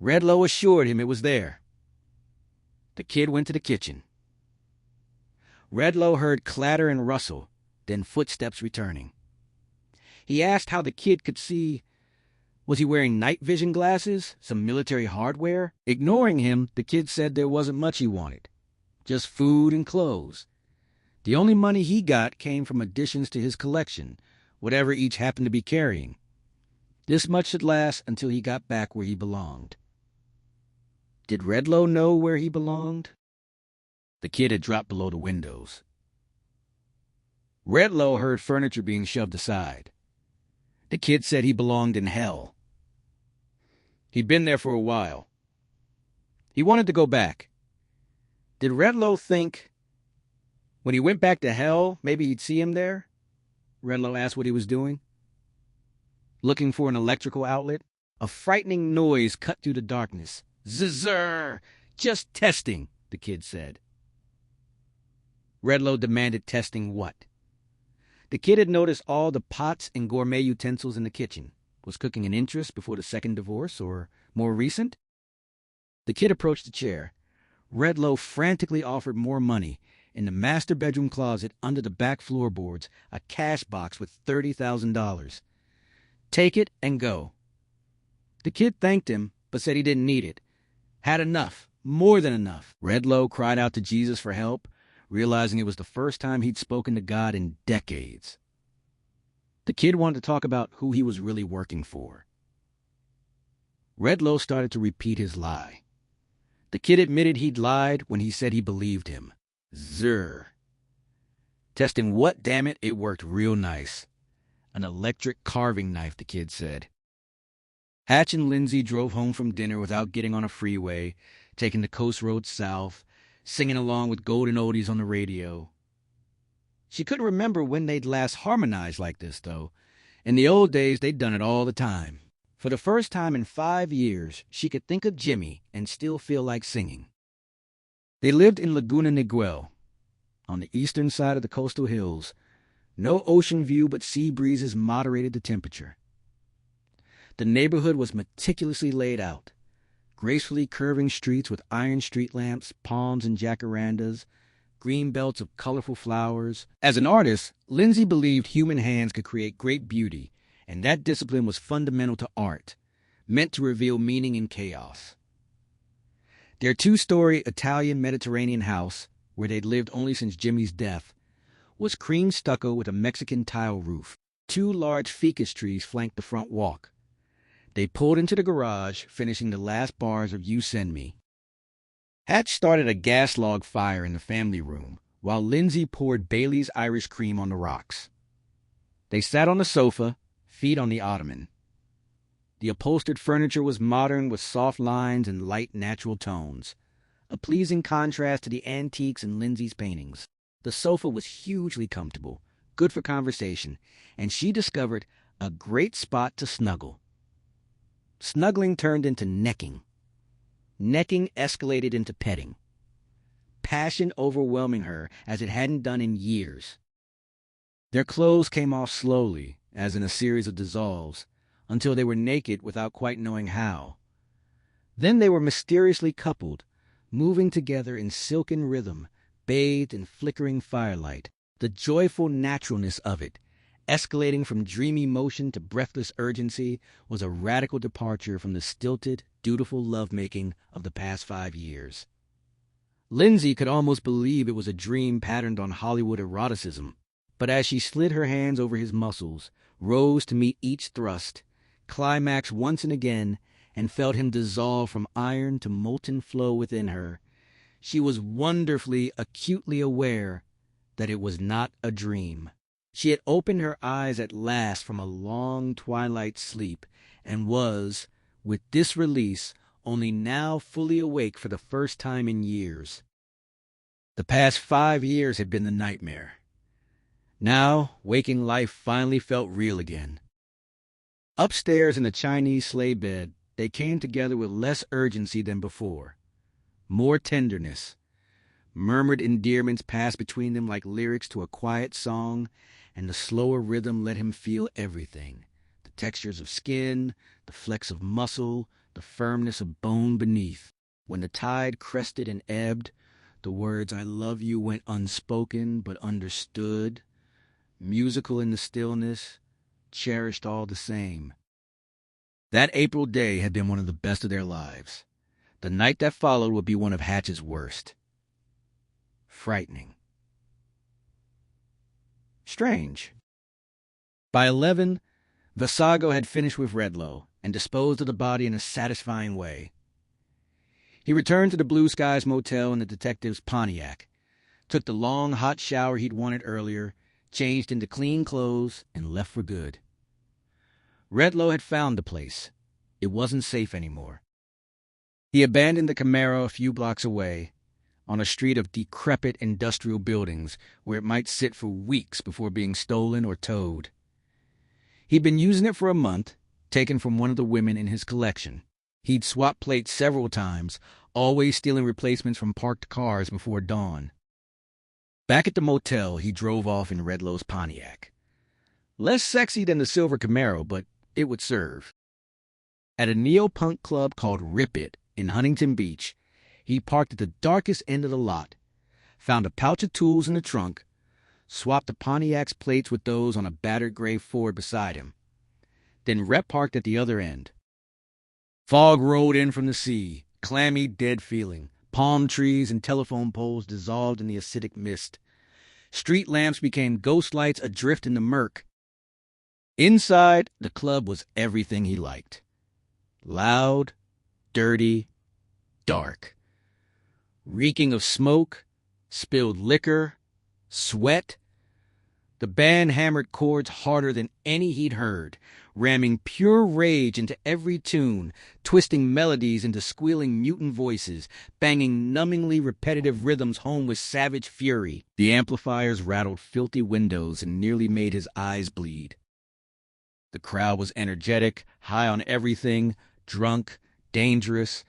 Speaker 1: Redlow assured him it was there. The kid went to the kitchen. Redlow heard clatter and rustle, then footsteps returning. He asked how the kid could see. Was he wearing night vision glasses? Some military hardware? Ignoring him, the kid said there wasn't much he wanted. Just food and clothes. The only money he got came from additions to his collection, whatever each happened to be carrying. This much should last until he got back where he belonged. Did Redlow know where he belonged? The kid had dropped below the windows. Redlow heard furniture being shoved aside. The kid said he belonged in hell. He'd been there for a while. He wanted to go back. Did Redlow think when he went back to hell, maybe he'd see him there? Redlow asked what he was doing. Looking for an electrical outlet. A frightening noise cut through the darkness. Zzz, just testing, the kid said. Redlow demanded testing what? The kid had noticed all the pots and gourmet utensils in the kitchen. Was cooking an interest before the second divorce, or more recent? The kid approached the chair. Redlow frantically offered more money. In the master bedroom closet, under the back floorboards, a cash box with $30,000. Take it and go. The kid thanked him, but said he didn't need it. Had enough, more than enough. Redlow cried out to Jesus for help, realizing it was the first time he'd spoken to God in decades. The kid wanted to talk about who he was really working for. Redlow started to repeat his lie. The kid admitted he'd lied when he said he believed him. Zzz. Testing what, damn it? It worked real nice. An electric carving knife, the kid said. Hatch and Lindsay drove home from dinner without getting on a freeway, taking the coast road south, singing along with golden oldies on the radio. She couldn't remember when they'd last harmonized like this, though. In the old days, they'd done it all the time. For the first time in 5 years, she could think of Jimmy and still feel like singing. They lived in Laguna Niguel, on the eastern side of the coastal hills. No ocean view, but sea breezes moderated the temperature. The neighborhood was meticulously laid out. Gracefully curving streets with iron street lamps, palms and jacarandas, green belts of colorful flowers. As an artist, Lindsay believed human hands could create great beauty, and that discipline was fundamental to art, meant to reveal meaning in chaos. Their two-story Italian Mediterranean house, where they'd lived only since Jimmy's death, was cream stucco with a Mexican tile roof. Two large ficus trees flanked the front walk. They pulled into the garage, finishing the last bars of You Send Me. Hatch started a gas log fire in the family room, while Lindsay poured Bailey's Irish cream on the rocks. They sat on the sofa, feet on the ottoman. The upholstered furniture was modern with soft lines and light natural tones, a pleasing contrast to the antiques in Lindsay's paintings. The sofa was hugely comfortable, good for conversation, and she discovered a great spot to snuggle. Snuggling turned into necking. Necking escalated into petting. Passion overwhelming her as it hadn't done in years. Their clothes came off slowly, as in a series of dissolves, until they were naked without quite knowing how. Then they were mysteriously coupled, moving together in silken rhythm, bathed in flickering firelight. The joyful naturalness of it, escalating from dreamy motion to breathless urgency, was a radical departure from the stilted, dutiful lovemaking of the past 5 years. Lindsay could almost believe it was a dream patterned on Hollywood eroticism, but as she slid her hands over his muscles, rose to meet each thrust, climaxed once and again, and felt him dissolve from iron to molten flow within her, she was wonderfully, acutely aware that it was not a dream. She had opened her eyes at last from a long twilight sleep, and was, with this release, only now fully awake for the first time in years. The past 5 years had been the nightmare. Now, waking life finally felt real again. Upstairs in the Chinese sleigh bed, they came together with less urgency than before. More tenderness. Murmured endearments passed between them like lyrics to a quiet song, and the slower rhythm let him feel everything. The textures of skin, the flex of muscle, the firmness of bone beneath. When the tide crested and ebbed, the words "I love you" went unspoken but understood, musical in the stillness, cherished all the same. That April day had been one of the best of their lives. The night that followed would be one of Hatch's worst. Frightening. Strange. By 11, Vasago had finished with Redlow and disposed of the body in a satisfying way. He returned to the Blue Skies Motel in the detective's Pontiac, took the long, hot shower he'd wanted earlier, changed into clean clothes, and left for good. Redlow had found the place. It wasn't safe anymore. He abandoned the Camaro a few blocks away, on a street of decrepit industrial buildings where it might sit for weeks before being stolen or towed. He'd been using it for a month, taken from one of the women in his collection. He'd swapped plates several times, always stealing replacements from parked cars before dawn. Back at the motel, he drove off in Redlow's Pontiac. Less sexy than the silver Camaro, but it would serve. At a neo-punk club called Rip It in Huntington Beach, he parked at the darkest end of the lot, found a pouch of tools in the trunk, swapped the Pontiac's plates with those on a battered gray Ford beside him, then rep-parked at the other end. Fog rolled in from the sea, clammy, dead feeling. Palm trees and telephone poles dissolved in the acidic mist. Street lamps became ghost lights adrift in the murk. Inside, the club was everything he liked. Loud, dirty, dark. Reeking of smoke, spilled liquor, sweat. The band hammered chords harder than any he'd heard, ramming pure rage into every tune, twisting melodies into squealing mutant voices, banging numbingly repetitive rhythms home with savage fury. The amplifiers rattled filthy windows and nearly made his eyes bleed. The crowd was energetic, high on everything, drunk, dangerous.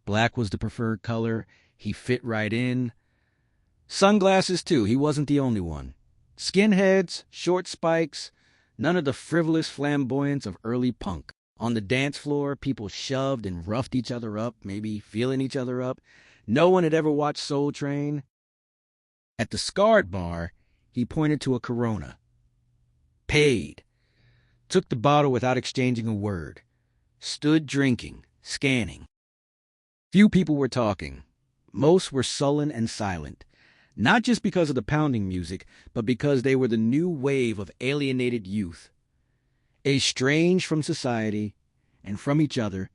Speaker 1: Black was the preferred color. He fit right in. Sunglasses, too. He wasn't the only one. Skinheads, short spikes, none of the frivolous flamboyance of early punk. On the dance floor, people shoved and roughed each other up, maybe feeling each other up. No one had ever watched Soul Train. At the Scarred bar, he pointed to a Corona. Paid. Took the bottle without exchanging a word. Stood drinking, scanning. Few people were talking. Most were sullen and silent, not just because of the pounding music, but because they were the new wave of alienated youth. Estranged from society and from each other,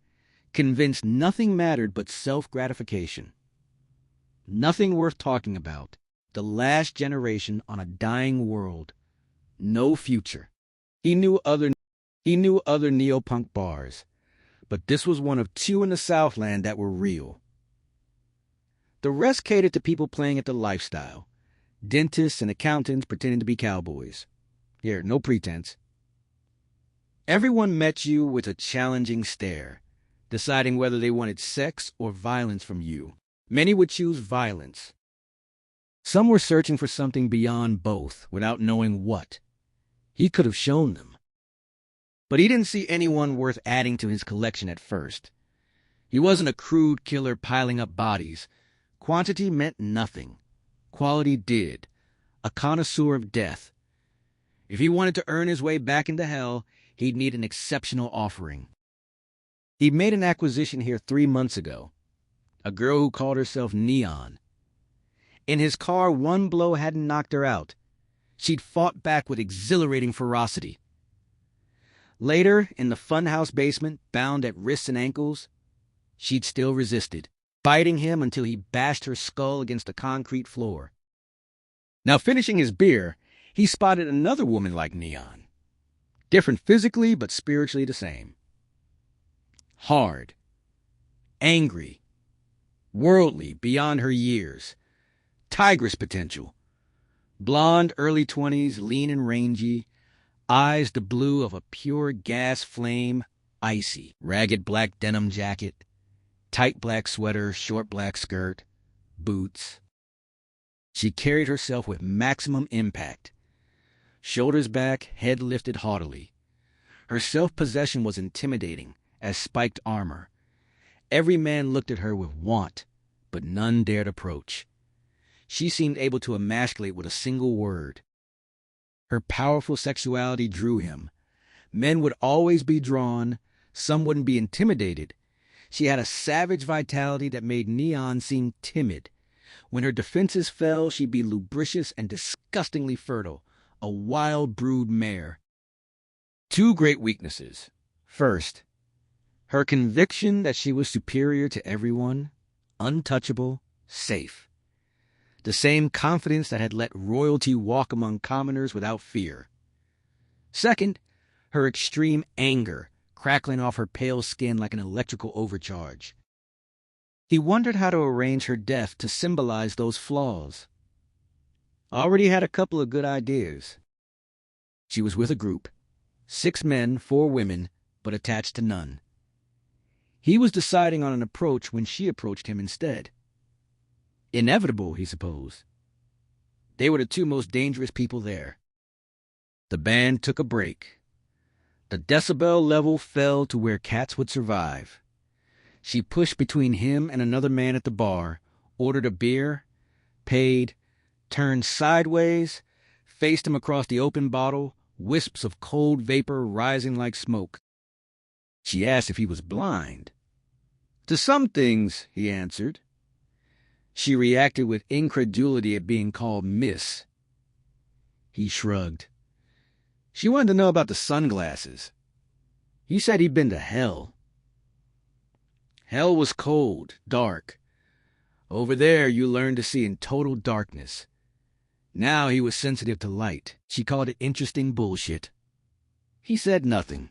Speaker 1: convinced nothing mattered but self-gratification. Nothing worth talking about. The last generation on a dying world. No future. He knew other neopunk bars, but this was one of two in the Southland that were real. The rest catered to people playing at the lifestyle. Dentists and accountants pretending to be cowboys. Here, no pretense. Everyone met you with a challenging stare, deciding whether they wanted sex or violence from you. Many would choose violence. Some were searching for something beyond both, without knowing what. He could have shown them. But he didn't see anyone worth adding to his collection at first. He wasn't a crude killer piling up bodies. Quantity meant nothing. Quality did. A connoisseur of death. If he wanted to earn his way back into hell, he'd need an exceptional offering. He made an acquisition here 3 months ago. A girl who called herself Neon. In his car, one blow hadn't knocked her out. She'd fought back with exhilarating ferocity. Later, in the funhouse basement, bound at wrists and ankles, she'd still resisted, biting him until he bashed her skull against the concrete floor. Now, finishing his beer, he spotted another woman like Neon. Different physically, but spiritually the same. Hard. Angry. Worldly, beyond her years. Tigress potential. Blonde, early 20s, lean and rangy. Eyes the blue of a pure gas flame, icy. Ragged black denim jacket. Tight black sweater, short black skirt. Boots. She carried herself with maximum impact. Shoulders back, head lifted haughtily. Her self-possession was intimidating, as spiked armor. Every man looked at her with want, but none dared approach. She seemed able to emasculate with a single word. Her powerful sexuality drew him. Men would always be drawn. Some wouldn't be intimidated. She had a savage vitality that made Neon seem timid. When her defenses fell, she'd be lubricious and disgustingly fertile. A wild brood mare. 2 great weaknesses. First, her conviction that she was superior to everyone, untouchable, safe. The same confidence that had let royalty walk among commoners without fear. Second, her extreme anger, crackling off her pale skin like an electrical overcharge. He wondered how to arrange her death to symbolize those flaws. Already had a couple of good ideas. She was with a group. 6 men, 4 women, but attached to none. He was deciding on an approach when she approached him instead. Inevitable, he supposed. They were the 2 most dangerous people there. The band took a break. The decibel level fell to where cats would survive. She pushed between him and another man at the bar, ordered a beer, paid, turned sideways, faced him across the open bottle, wisps of cold vapor rising like smoke. She asked if he was blind. To some things, he answered. She reacted with incredulity at being called Miss. He shrugged. She wanted to know about the sunglasses. He said he'd been to hell. Hell was cold, dark. Over there you learned to see in total darkness. Now he was sensitive to light. She called it interesting bullshit. He said nothing.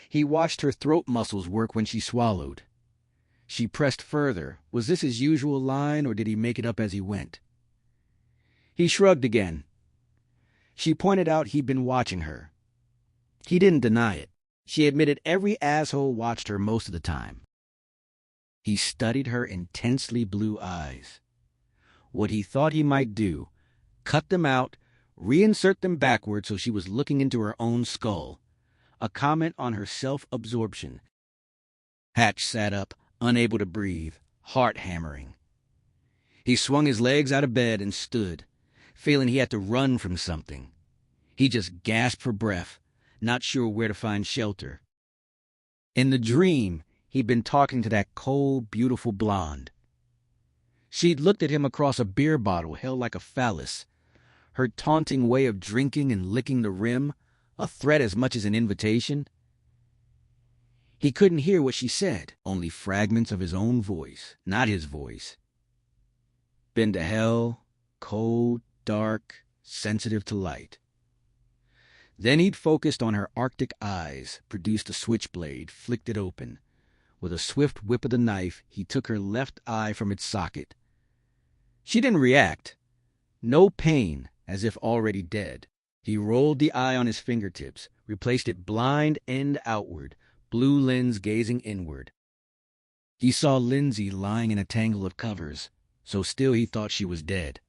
Speaker 1: He watched her throat muscles work when she swallowed. She pressed further. Was this his usual line, or did he make it up as he went? He shrugged again. She pointed out he'd been watching her. He didn't deny it. She admitted every asshole watched her most of the time. He studied her intensely blue eyes. What he thought he might do, cut them out, reinsert them backward so she was looking into her own skull. a comment on her self-absorption. Hatch sat up, unable to breathe, heart hammering. He swung his legs out of bed and stood, feeling he had to run from something. He just gasped for breath, not sure where to find shelter. In the dream, he'd been talking to that cold, beautiful blonde. She'd looked at him across a beer bottle held like a phallus, her taunting way of drinking and licking the rim a threat as much as an invitation. He couldn't hear what she said, only fragments of his own voice, not his voice. Been to hell, cold, dark, sensitive to light. Then he'd focused on her arctic eyes, produced a switchblade, flicked it open. With a swift whip of the knife, he took her left eye from its socket. She didn't react. No pain, as if already dead. He rolled the eye on his fingertips, replaced it blind end outward, blue lens gazing inward. He saw Lindsay lying in a tangle of covers, so still he thought she was dead.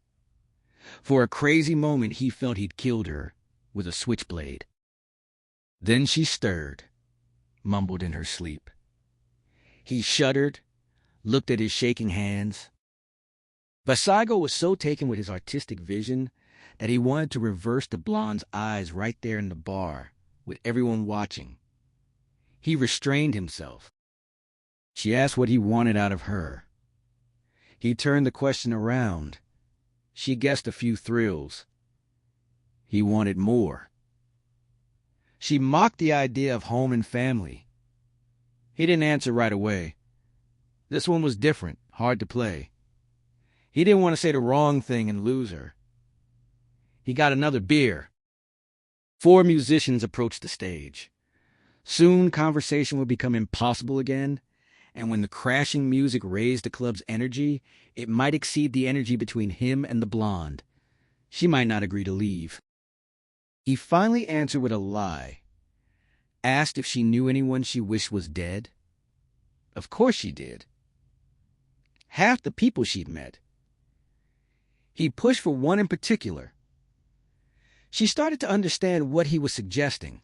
Speaker 1: For a crazy moment he felt he'd killed her with a switchblade. Then she stirred, mumbled in her sleep. He shuddered, looked at his shaking hands. Basigo was so taken with his artistic vision that he wanted to reverse the blonde's eyes right there in the bar, with everyone watching. He restrained himself. She asked what he wanted out of her. He turned the question around. She guessed a few thrills. He wanted more. She mocked the idea of home and family. He didn't answer right away. This one was different, hard to play. He didn't want to say the wrong thing and lose her. He got another beer. 4 musicians approached the stage. Soon conversation would become impossible again, and when the crashing music raised the club's energy, it might exceed the energy between him and the blonde. She might not agree to leave. He finally answered with a lie. Asked if she knew anyone she wished was dead. Of course she did. Half the people she'd met. He pushed for one in particular. She started to understand what he was suggesting.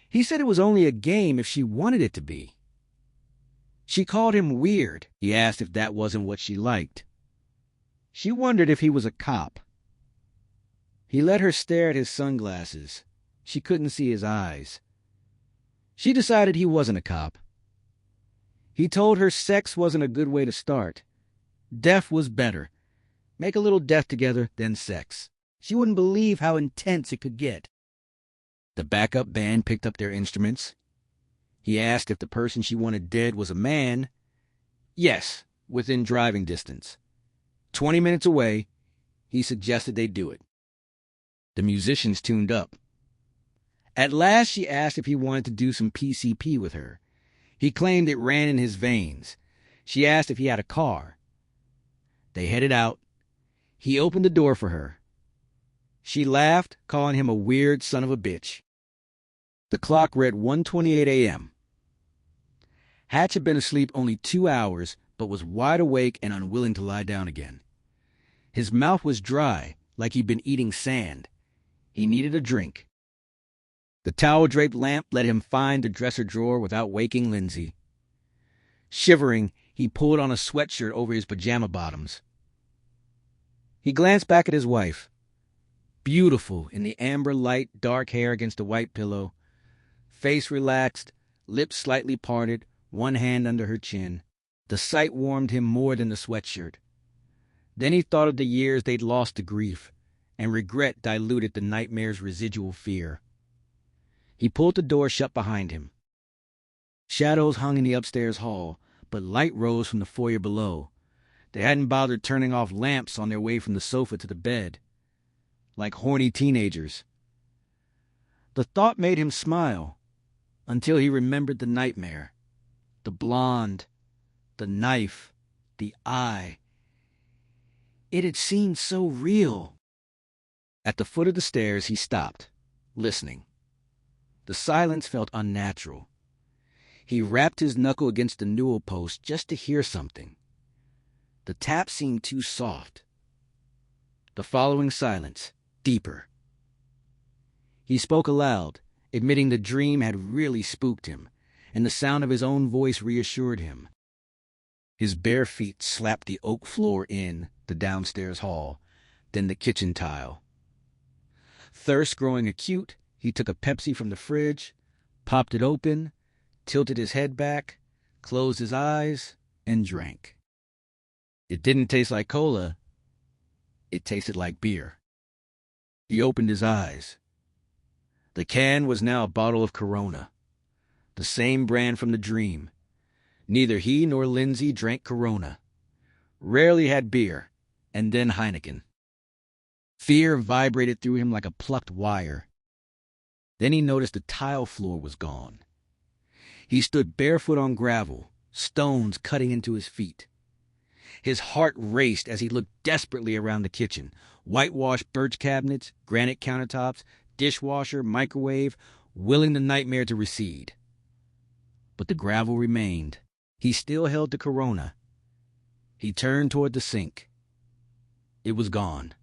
Speaker 1: He said it was only a game if she wanted it to be. She called him weird. He asked if that wasn't what she liked. She wondered if he was a cop. He let her stare at his sunglasses. She couldn't see his eyes. She decided he wasn't a cop. He told her sex wasn't a good way to start. Death was better. Make a little death together, then sex. She wouldn't believe how intense it could get. The backup band picked up their instruments. He asked if the person she wanted dead was a man. Yes, within driving distance. 20 minutes away, he suggested they do it. The musicians tuned up. At last she asked if he wanted to do some PCP with her. He claimed it ran in his veins. She asked if he had a car. They headed out. He opened the door for her. She laughed, calling him a weird son of a bitch. The clock read 1:28 a.m. Hatch had been asleep only 2 hours, but was wide awake and unwilling to lie down again. His mouth was dry, like he'd been eating sand. He needed a drink. The towel-draped lamp let him find the dresser drawer without waking Lindsay. Shivering, he pulled on a sweatshirt over his pajama bottoms. He glanced back at his wife. Beautiful in the amber light, dark hair against the white pillow. Face relaxed, lips slightly parted, one hand under her chin. The sight warmed him more than the sweatshirt. Then he thought of the years they'd lost to grief, and regret diluted the nightmare's residual fear. He pulled the door shut behind him. Shadows hung in the upstairs hall, but light rose from the foyer below. They hadn't bothered turning off lamps on their way from the sofa to the bed. Like horny teenagers. The thought made him smile, until he remembered the nightmare. The blonde, the knife, the eye. It had seemed so real. At the foot of the stairs, he stopped, listening. The silence felt unnatural. He rapped his knuckle against the newel post just to hear something. The tap seemed too soft. The following silence, deeper. He spoke aloud, admitting the dream had really spooked him, and the sound of his own voice reassured him. His bare feet slapped the oak floor in the downstairs hall, then the kitchen tile. Thirst growing acute, he took a Pepsi from the fridge, popped it open, tilted his head back, closed his eyes, and drank. It didn't taste like cola. It tasted like beer. He opened his eyes. The can was now a bottle of Corona, the same brand from the dream. Neither he nor Lindsay drank Corona. Rarely had beer, and then Heineken. Fear vibrated through him like a plucked wire. Then he noticed the tile floor was gone. He stood barefoot on gravel, stones cutting into his feet. His heart raced as he looked desperately around the kitchen. Whitewashed birch cabinets, granite countertops, dishwasher, microwave, willing the nightmare to recede. But the gravel remained. He still held the Corona. He turned toward the sink. It was gone.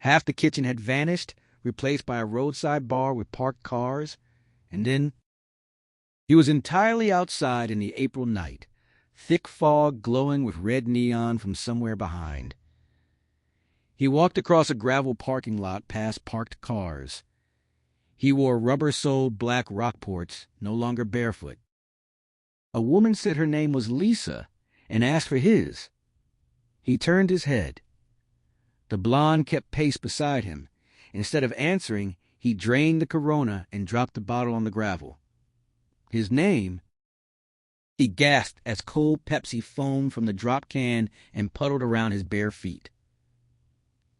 Speaker 1: Half the kitchen had vanished, replaced by a roadside bar with parked cars, and then he was entirely outside in the April night, thick fog glowing with red neon from somewhere behind. He walked across a gravel parking lot past parked cars. He wore rubber-soled black Rockports, no longer barefoot. A woman said her name was Lisa and asked for his. He turned his head. The blonde kept pace beside him. Instead of answering, he drained the Corona and dropped the bottle on the gravel. His name? He gasped as cold Pepsi foamed from the drop can and puddled around his bare feet.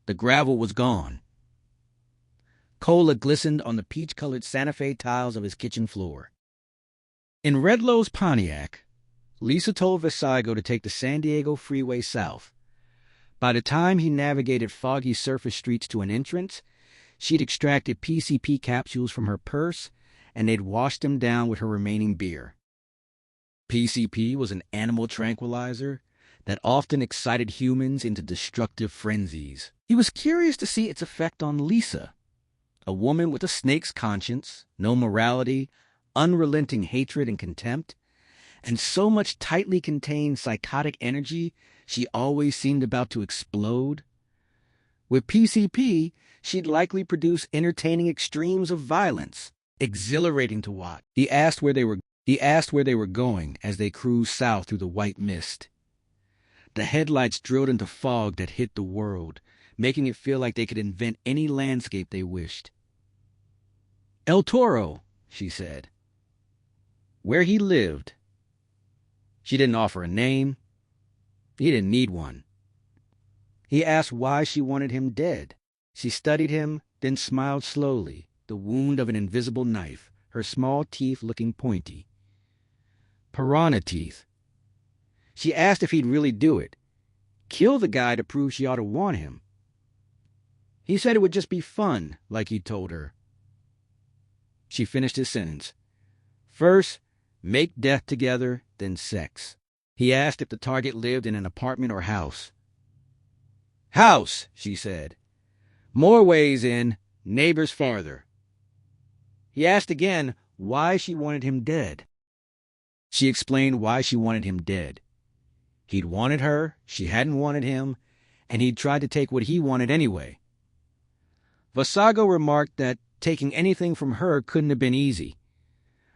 Speaker 1: The gravel was gone. Cola glistened on the peach-colored Santa Fe tiles of his kitchen floor. In Redlow's Pontiac, Lisa told Versailles to take the San Diego freeway south. By the time he navigated foggy surface streets to an entrance, she'd extracted PCP capsules from her purse, and they'd washed them down with her remaining beer. PCP was an animal tranquilizer that often excited humans into destructive frenzies. He was curious to see its effect on Lisa, a woman with a snake's conscience, no morality, unrelenting hatred and contempt, and so much tightly contained psychotic energy she always seemed about to explode. With PCP, she'd likely produce entertaining extremes of violence, exhilarating to watch. He asked where they were going as they cruised south through the white mist. The headlights drilled into fog that hid the world, making it feel like they could invent any landscape they wished. El Toro, she said. Where he lived. She didn't offer a name. He didn't need one. He asked why she wanted him dead. She studied him, then smiled slowly, the wound of an invisible knife, her small teeth looking pointy. Piranha teeth. She asked if he'd really do it. Kill the guy to prove she ought to want him. He said it would just be fun, like he'd told her. She finished his sentence. First, make death together, then sex. He asked if the target lived in an apartment or house. House, she said. More ways in, neighbors farther. He asked again why she wanted him dead. She explained why she wanted him dead. He'd wanted her, she hadn't wanted him, and he'd tried to take what he wanted anyway. Vasago remarked that taking anything from her couldn't have been easy.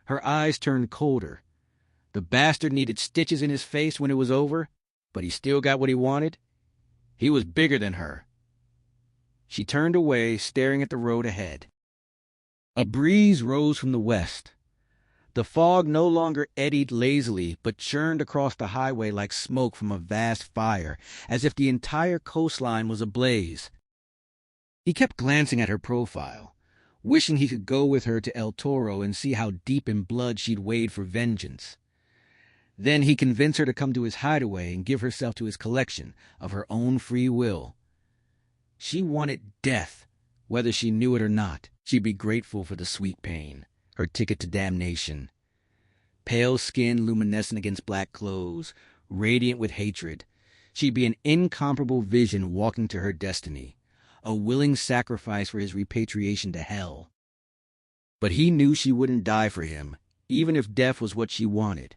Speaker 1: Her eyes turned colder. The bastard needed stitches in his face when it was over, but he still got what he wanted. He was bigger than her. She turned away, staring at the road ahead. A breeze rose from the west. The fog no longer eddied lazily, but churned across the highway like smoke from a vast fire, as if the entire coastline was ablaze. He kept glancing at her profile, wishing he could go with her to El Toro and see how deep in blood she'd wade for vengeance. Then he convinced her to come to his hideaway and give herself to his collection of her own free will. She wanted death, whether she knew it or not. She'd be grateful for the sweet pain, her ticket to damnation. Pale skin luminescent against black clothes, radiant with hatred, she'd be an incomparable vision walking to her destiny, a willing sacrifice for his repatriation to hell. But he knew she wouldn't die for him, even if death was what she wanted.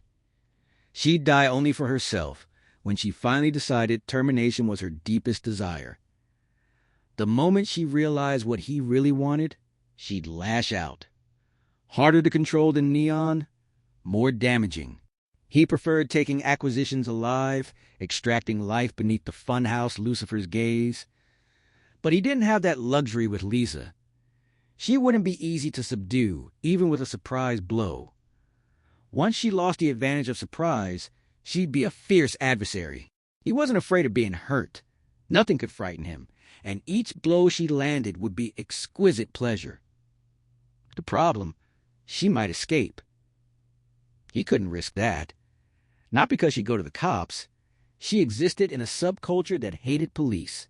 Speaker 1: She'd die only for herself when she finally decided termination was her deepest desire. The moment she realized what he really wanted, she'd lash out. Harder to control than Neon, more damaging. He preferred taking acquisitions alive, extracting life beneath the funhouse Lucifer's gaze. But he didn't have that luxury with Lisa. She wouldn't be easy to subdue, even with a surprise blow. Once she lost the advantage of surprise, she'd be a fierce adversary. He wasn't afraid of being hurt. Nothing could frighten him, and each blow she landed would be exquisite pleasure. The problem, she might escape. He couldn't risk that. Not because she'd go to the cops. She existed in a subculture that hated police.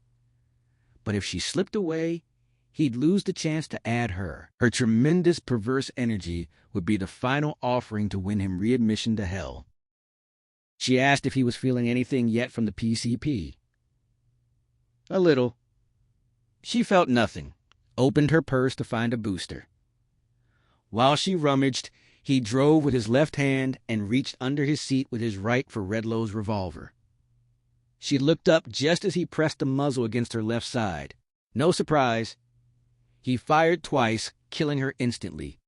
Speaker 1: But if she slipped away, he'd lose the chance to add her. Her tremendous perverse energy would be the final offering to win him readmission to hell. She asked if he was feeling anything yet from the PCP. A little. She felt nothing, opened her purse to find a booster. While she rummaged, he drove with his left hand and reached under his seat with his right for Redlow's revolver. She looked up just as he pressed the muzzle against her left side. No surprise. He fired twice, killing her instantly.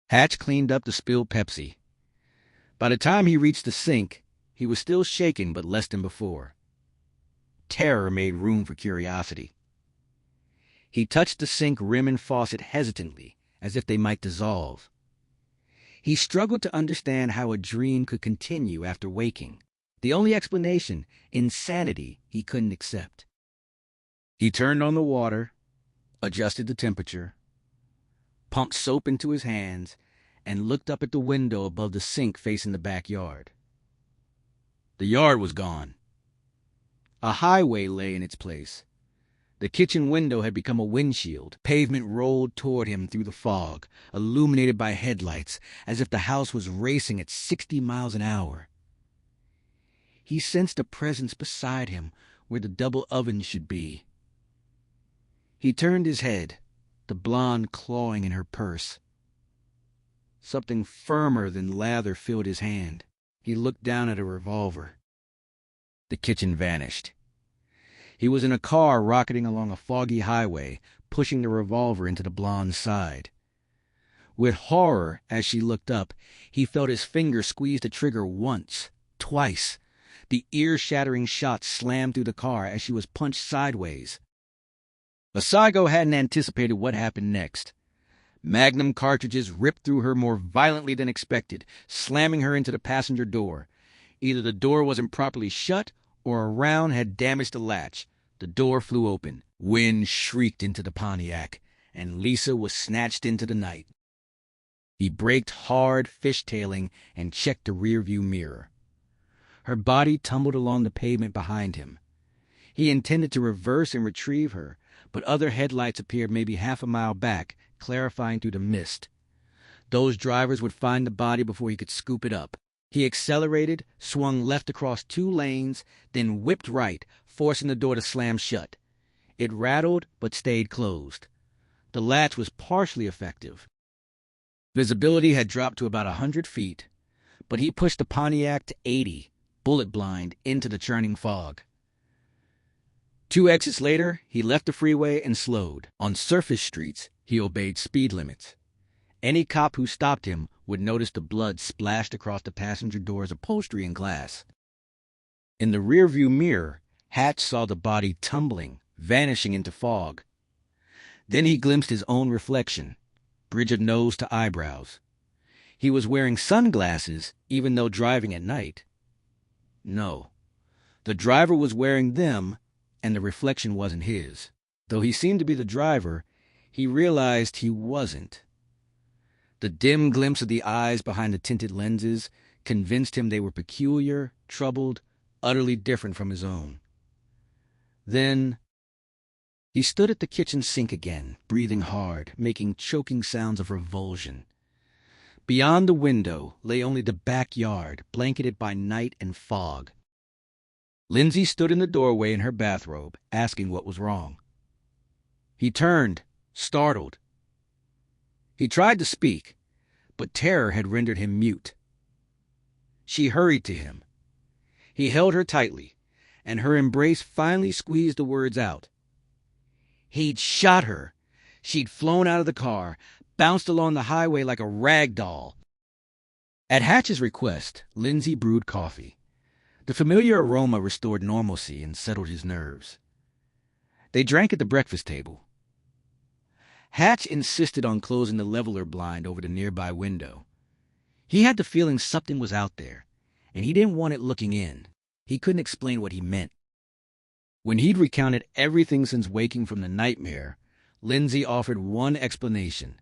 Speaker 1: Hatch cleaned up the spilled Pepsi. By the time he reached the sink, he was still shaken but less than before. Terror made room for curiosity. He touched the sink rim and faucet hesitantly, as if they might dissolve. He struggled to understand how a dream could continue after waking. The only explanation, insanity, he couldn't accept. He turned on the water, adjusted the temperature, pumped soap into his hands, and looked up at the window above the sink facing the backyard. The yard was gone. A highway lay in its place. The kitchen window had become a windshield. Pavement rolled toward him through the fog, illuminated by headlights, as if the house was racing at 60 miles an hour. He sensed a presence beside him where the double oven should be. He turned his head, the blonde clawing in her purse. Something firmer than lather filled his hand. He looked down at a revolver. The kitchen vanished. He was in a car rocketing along a foggy highway, pushing the revolver into the blonde's side. With horror, as she looked up, he felt his finger squeeze the trigger once, twice. The ear-shattering shot slammed through the car as she was punched sideways. Asago hadn't anticipated what happened next. Magnum cartridges ripped through her more violently than expected, slamming her into the passenger door. Either the door wasn't properly shut, or a round had damaged the latch. The door flew open. Wind shrieked into the Pontiac, and Lisa was snatched into the night. He braked hard, fishtailing, and checked the rearview mirror. Her body tumbled along the pavement behind him. He intended to reverse and retrieve her, but other headlights appeared maybe half a mile back, clarifying through the mist. Those drivers would find the body before he could scoop it up. He accelerated, swung left across 2 lanes, then whipped right, forcing the door to slam shut. It rattled, but stayed closed. The latch was partially effective. Visibility had dropped to about 100 feet, but he pushed the Pontiac to 80, bullet blind, into the churning fog. 2 exits later, he left the freeway and slowed. On surface streets, he obeyed speed limits. Any cop who stopped him would notice the blood splashed across the passenger door's upholstery and glass. In the rearview mirror, Hatch saw the body tumbling, vanishing into fog. Then he glimpsed his own reflection, bridge of nose to eyebrows. He was wearing sunglasses, even though driving at night. No, the driver was wearing them, and the reflection wasn't his. Though he seemed to be the driver, he realized he wasn't. The dim glimpse of the eyes behind the tinted lenses convinced him they were peculiar, troubled, utterly different from his own. Then he stood at the kitchen sink again, breathing hard, making choking sounds of revulsion. Beyond the window lay only the backyard, blanketed by night and fog. Lindsay stood in the doorway in her bathrobe, asking what was wrong. He turned, startled. He tried to speak, but terror had rendered him mute. She hurried to him. He held her tightly, and her embrace finally squeezed the words out. He'd shot her. She'd flown out of the car, bounced along the highway like a rag doll. At Hatch's request, Lindsay brewed coffee. The familiar aroma restored normalcy and settled his nerves. They drank at the breakfast table. Hatch insisted on closing the leveler blind over the nearby window. He had the feeling something was out there, and he didn't want it looking in. He couldn't explain what he meant. When he'd recounted everything since waking from the nightmare, Lindsay offered one explanation.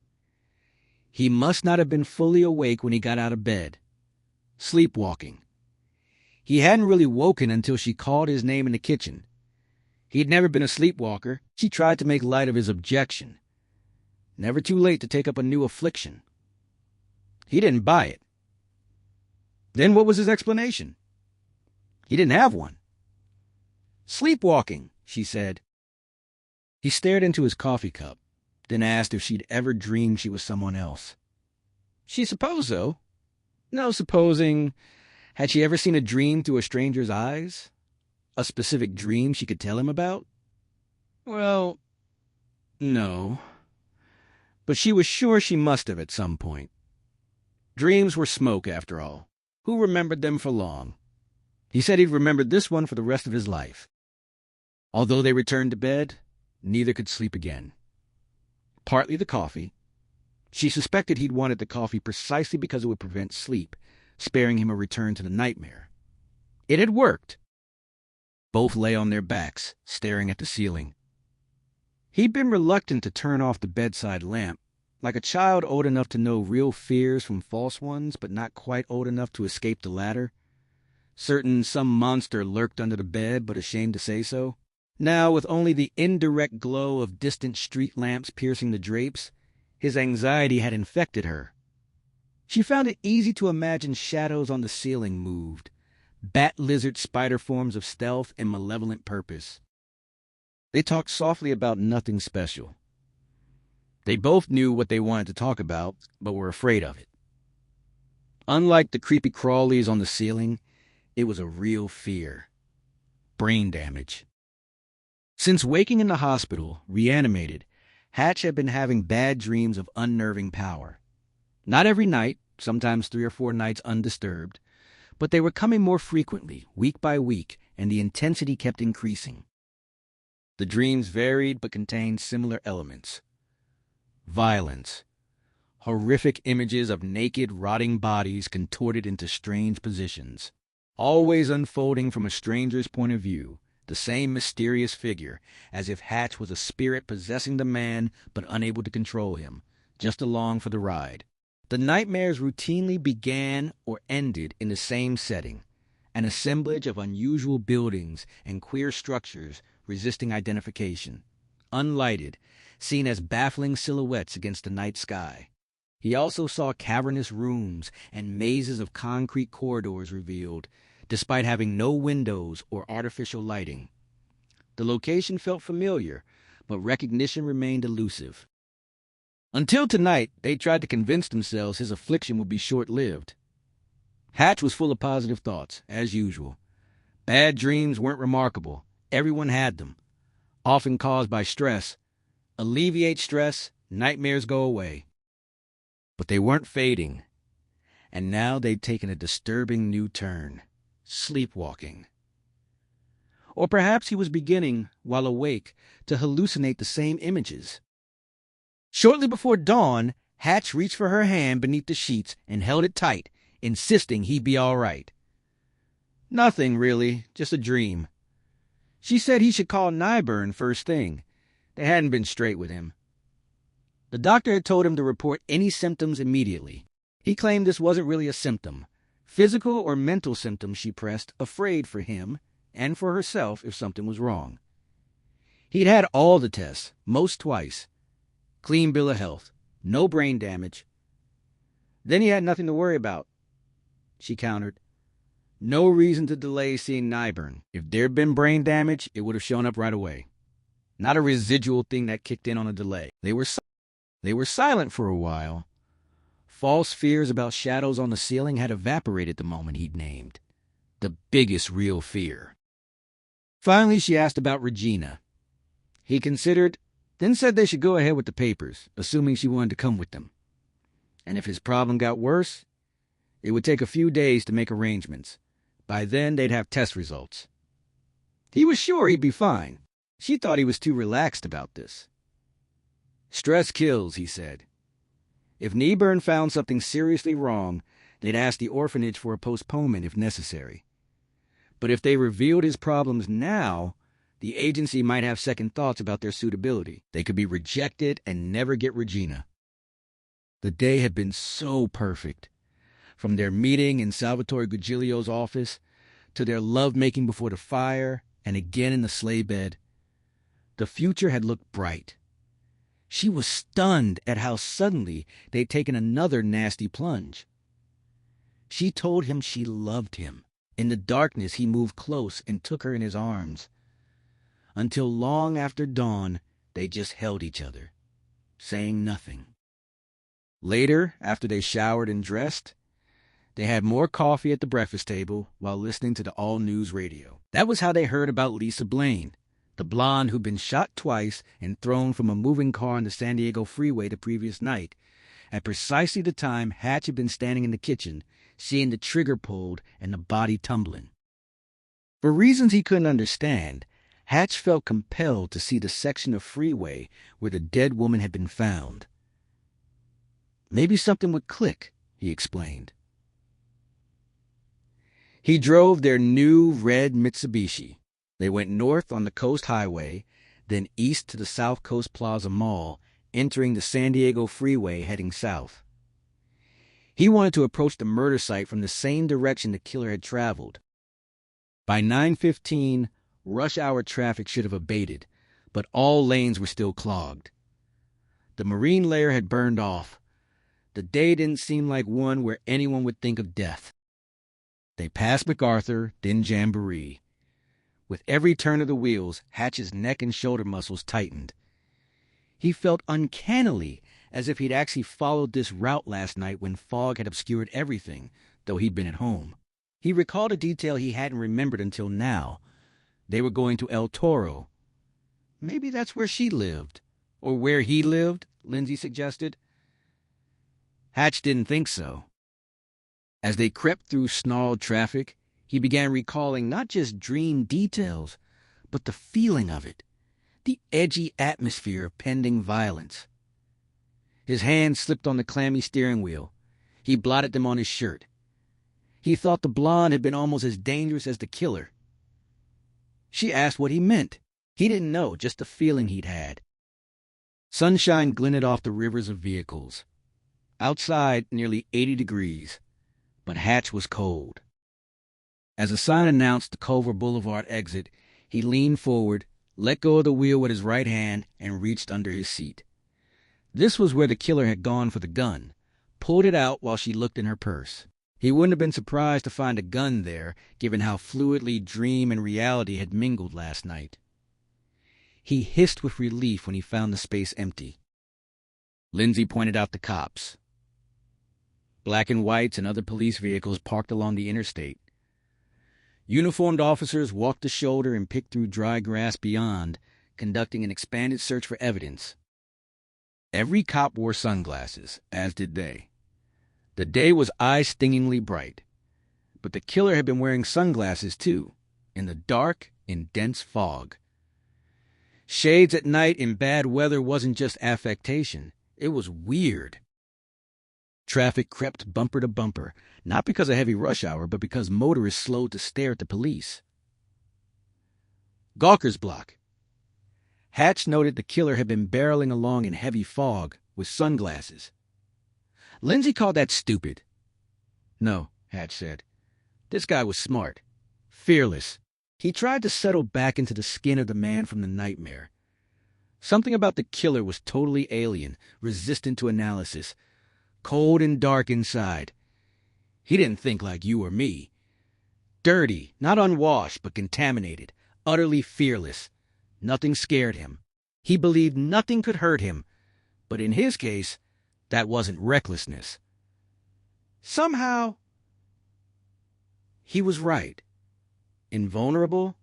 Speaker 1: He must not have been fully awake when he got out of bed. Sleepwalking. He hadn't really woken until she called his name in the kitchen. He'd never been a sleepwalker. She tried to make light of his objection. Never too late to take up a new affliction. He didn't buy it. Then what was his explanation? He didn't have one. Sleepwalking, she said. He stared into his coffee cup, then asked if she'd ever dreamed she was someone else. She supposed so. No supposing. Had she ever seen a dream through a stranger's eyes? A specific dream she could tell him about? Well, no. But she was sure she must have at some point. Dreams were smoke, after all. Who remembered them for long? He said he'd remembered this one for the rest of his life. Although they returned to bed, neither could sleep again. Partly the coffee. She suspected he'd wanted the coffee precisely because it would prevent sleep, sparing him a return to the nightmare. It had worked. Both lay on their backs, staring at the ceiling. He'd been reluctant to turn off the bedside lamp, like a child old enough to know real fears from false ones, but not quite old enough to escape the latter. Certain some monster lurked under the bed, but ashamed to say so. Now, with only the indirect glow of distant street lamps piercing the drapes, his anxiety had infected her. She found it easy to imagine shadows on the ceiling moved, bat-lizard spider forms of stealth and malevolent purpose. They talked softly about nothing special. They both knew what they wanted to talk about, but were afraid of it. Unlike the creepy crawlies on the ceiling, it was a real fear. Brain damage. Since waking in the hospital, reanimated, Hatch had been having bad dreams of unnerving power. Not every night, sometimes 3 or 4 nights undisturbed, but they were coming more frequently, week by week, and the intensity kept increasing. The dreams varied but contained similar elements. Violence. Horrific images of naked, rotting bodies contorted into strange positions. Always unfolding from a stranger's point of view, the same mysterious figure, as if Hatch was a spirit possessing the man but unable to control him, just along for the ride. The nightmares routinely began or ended in the same setting, an assemblage of unusual buildings and queer structures resisting identification, unlighted, seen as baffling silhouettes against the night sky. He also saw cavernous rooms and mazes of concrete corridors revealed, despite having no windows or artificial lighting. The location felt familiar, but recognition remained elusive. Until tonight, they tried to convince themselves his affliction would be short-lived. Hatch was full of positive thoughts, as usual. Bad dreams weren't remarkable. Everyone had them, often caused by stress. Alleviate stress, nightmares go away. But they weren't fading, and now they'd taken a disturbing new turn. Sleepwalking. Or perhaps he was beginning, while awake, to hallucinate the same images. Shortly before dawn, Hatch reached for her hand beneath the sheets and held it tight, insisting he'd be all right. Nothing, really, just a dream. She said he should call Nyburn first thing. They hadn't been straight with him. The doctor had told him to report any symptoms immediately. He claimed this wasn't really a symptom. Physical or mental symptoms, she pressed, afraid for him and for herself if something was wrong. He'd had all the tests, most twice. Clean bill of health, no brain damage. Then he had nothing to worry about, she countered. No reason to delay seeing Nyburn. If there'd been brain damage, it would have shown up right away. Not a residual thing that kicked in on a delay. They were They were silent for a while. False fears about shadows on the ceiling had evaporated the moment he'd named. The biggest real fear. Finally, she asked about Regina. He considered, then said they should go ahead with the papers, assuming she wanted to come with them. And if his problem got worse, it would take a few days to make arrangements. By then, they'd have test results. He was sure he'd be fine. She thought he was too relaxed about this. Stress kills, he said. If Nieburn found something seriously wrong, they'd ask the orphanage for a postponement if necessary. But if they revealed his problems now, the agency might have second thoughts about their suitability. They could be rejected and never get Regina. The day had been so perfect. From their meeting in Salvatore Gugilio's office, to their lovemaking before the fire, and again in the sleigh bed. The future had looked bright. She was stunned at how suddenly they'd taken another nasty plunge. She told him she loved him. In the darkness, he moved close and took her in his arms. Until long after dawn, they just held each other, saying nothing. Later, after they showered and dressed, they had more coffee at the breakfast table while listening to the all-news radio. That was how they heard about Lisa Blaine, the blonde who'd been shot twice and thrown from a moving car on the San Diego freeway the previous night, at precisely the time Hatch had been standing in the kitchen, seeing the trigger pulled and the body tumbling. For reasons he couldn't understand, Hatch felt compelled to see the section of freeway where the dead woman had been found. Maybe something would click, he explained. He drove their new red Mitsubishi. They went north on the Coast Highway, then east to the South Coast Plaza Mall, entering the San Diego freeway heading south. He wanted to approach the murder site from the same direction the killer had traveled. By 9:15, rush hour traffic should have abated, but all lanes were still clogged. The marine layer had burned off. The day didn't seem like one where anyone would think of death. They passed MacArthur, then Jamboree. With every turn of the wheels, Hatch's neck and shoulder muscles tightened. He felt uncannily as if he'd actually followed this route last night when fog had obscured everything, though he'd been at home. He recalled a detail he hadn't remembered until now. They were going to El Toro. Maybe that's where she lived. Or where he lived, Lindsay suggested. Hatch didn't think so. As they crept through snarled traffic, he began recalling not just dream details, but the feeling of it, the edgy atmosphere of pending violence. His hand slipped on the clammy steering wheel. He blotted them on his shirt. He thought the blonde had been almost as dangerous as the killer. She asked what he meant. He didn't know, just the feeling he'd had. Sunshine glinted off the rivers of vehicles. Outside, nearly 80 degrees, but Hatch was cold. As a sign announced the Culver Boulevard exit, he leaned forward, let go of the wheel with his right hand, and reached under his seat. This was where the killer had gone for the gun, pulled it out while she looked in her purse. He wouldn't have been surprised to find a gun there, given how fluidly dream and reality had mingled last night. He hissed with relief when he found the space empty. Lindsay pointed out the cops. Black and whites and other police vehicles parked along the interstate. Uniformed officers walked the shoulder and picked through dry grass beyond, conducting an expanded search for evidence. Every cop wore sunglasses, as did they. The day was eye-stingingly bright, but the killer had been wearing sunglasses too, in the dark, in dense fog. Shades at night in bad weather wasn't just affectation, it was weird. Traffic crept bumper to bumper, not because of heavy rush hour, but because motorists slowed to stare at the police. Gawker's Block. Hatch noted the killer had been barreling along in heavy fog with sunglasses. Lindsay called that stupid. No, Hatch said. This guy was smart, fearless. He tried to settle back into the skin of the man from the nightmare. Something about the killer was totally alien, resistant to analysis, cold and dark inside. He didn't think like you or me. Dirty, not unwashed, but contaminated, utterly fearless. Nothing scared him. He believed nothing could hurt him, But in his case, that wasn't recklessness. Somehow, he was right. Invulnerable?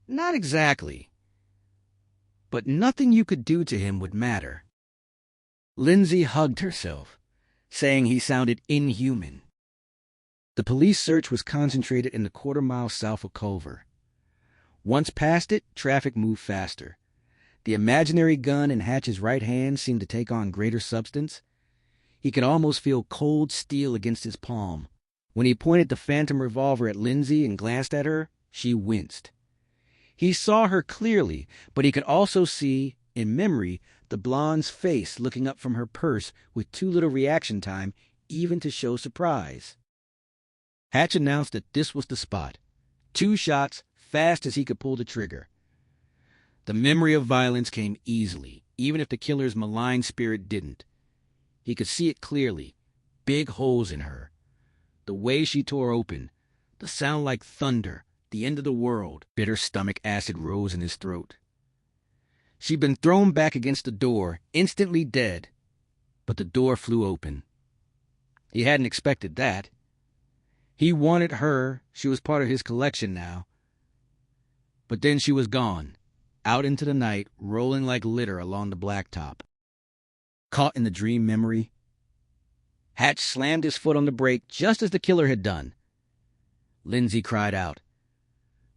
Speaker 1: Not exactly. But nothing you could do to him would matter. Lindsay hugged herself, saying he sounded inhuman. The police search was concentrated in the quarter-mile south of Culver. Once past it, traffic moved faster. The imaginary gun in Hatch's right hand seemed to take on greater substance. He could almost feel cold steel against his palm. When he pointed the phantom revolver at Lindsay and glanced at her, she winced. He saw her clearly, but he could also see, in memory, the blonde's face looking up from her purse with too little reaction time even to show surprise. Hatch announced that this was the spot. 2 shots, fast as he could pull the trigger. The memory of violence came easily, even if the killer's malign spirit didn't. He could see it clearly, big holes in her. The way she tore open, the sound like thunder, the end of the world. Bitter stomach acid rose in his throat. She'd been thrown back against the door, instantly dead, but the door flew open. He hadn't expected that. He wanted her, she was part of his collection now. But then she was gone, out into the night, rolling like litter along the blacktop. Caught in the dream memory, Hatch slammed his foot on the brake just as the killer had done. Lindsay cried out.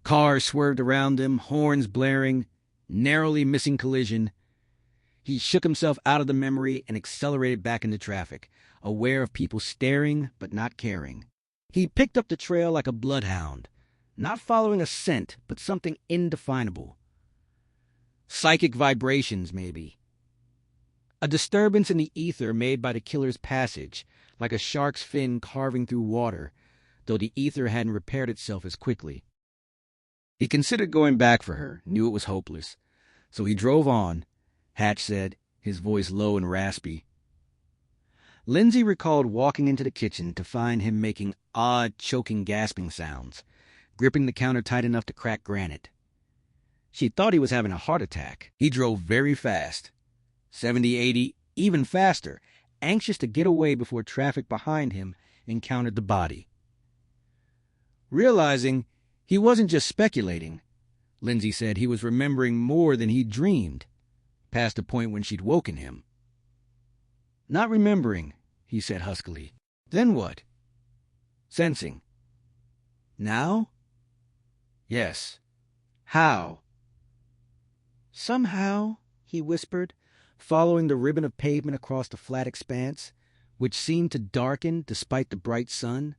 Speaker 1: Cars swerved around him, horns blaring, narrowly missing collision. He shook himself out of the memory and accelerated back into traffic, aware of people staring but not caring. He picked up the trail like a bloodhound, not following a scent, but something indefinable. Psychic vibrations, maybe. A disturbance in the ether made by the killer's passage, like a shark's fin carving through water, though the ether hadn't repaired itself as quickly. He considered going back for her, knew it was hopeless. So he drove on, Hatch said, his voice low and raspy. Lindsay recalled walking into the kitchen to find him making odd, choking, gasping sounds, gripping the counter tight enough to crack granite. She thought he was having a heart attack. He drove very fast, 70, 80, even faster, anxious to get away before traffic behind him encountered the body. Realizing he wasn't just speculating, Lindsay said he was remembering more than he'd dreamed, past the point when she'd woken him. Not remembering, he said huskily. Then what? Sensing. Now? Yes. How? Somehow, he whispered, following the ribbon of pavement across the flat expanse, which seemed to darken despite the bright sun,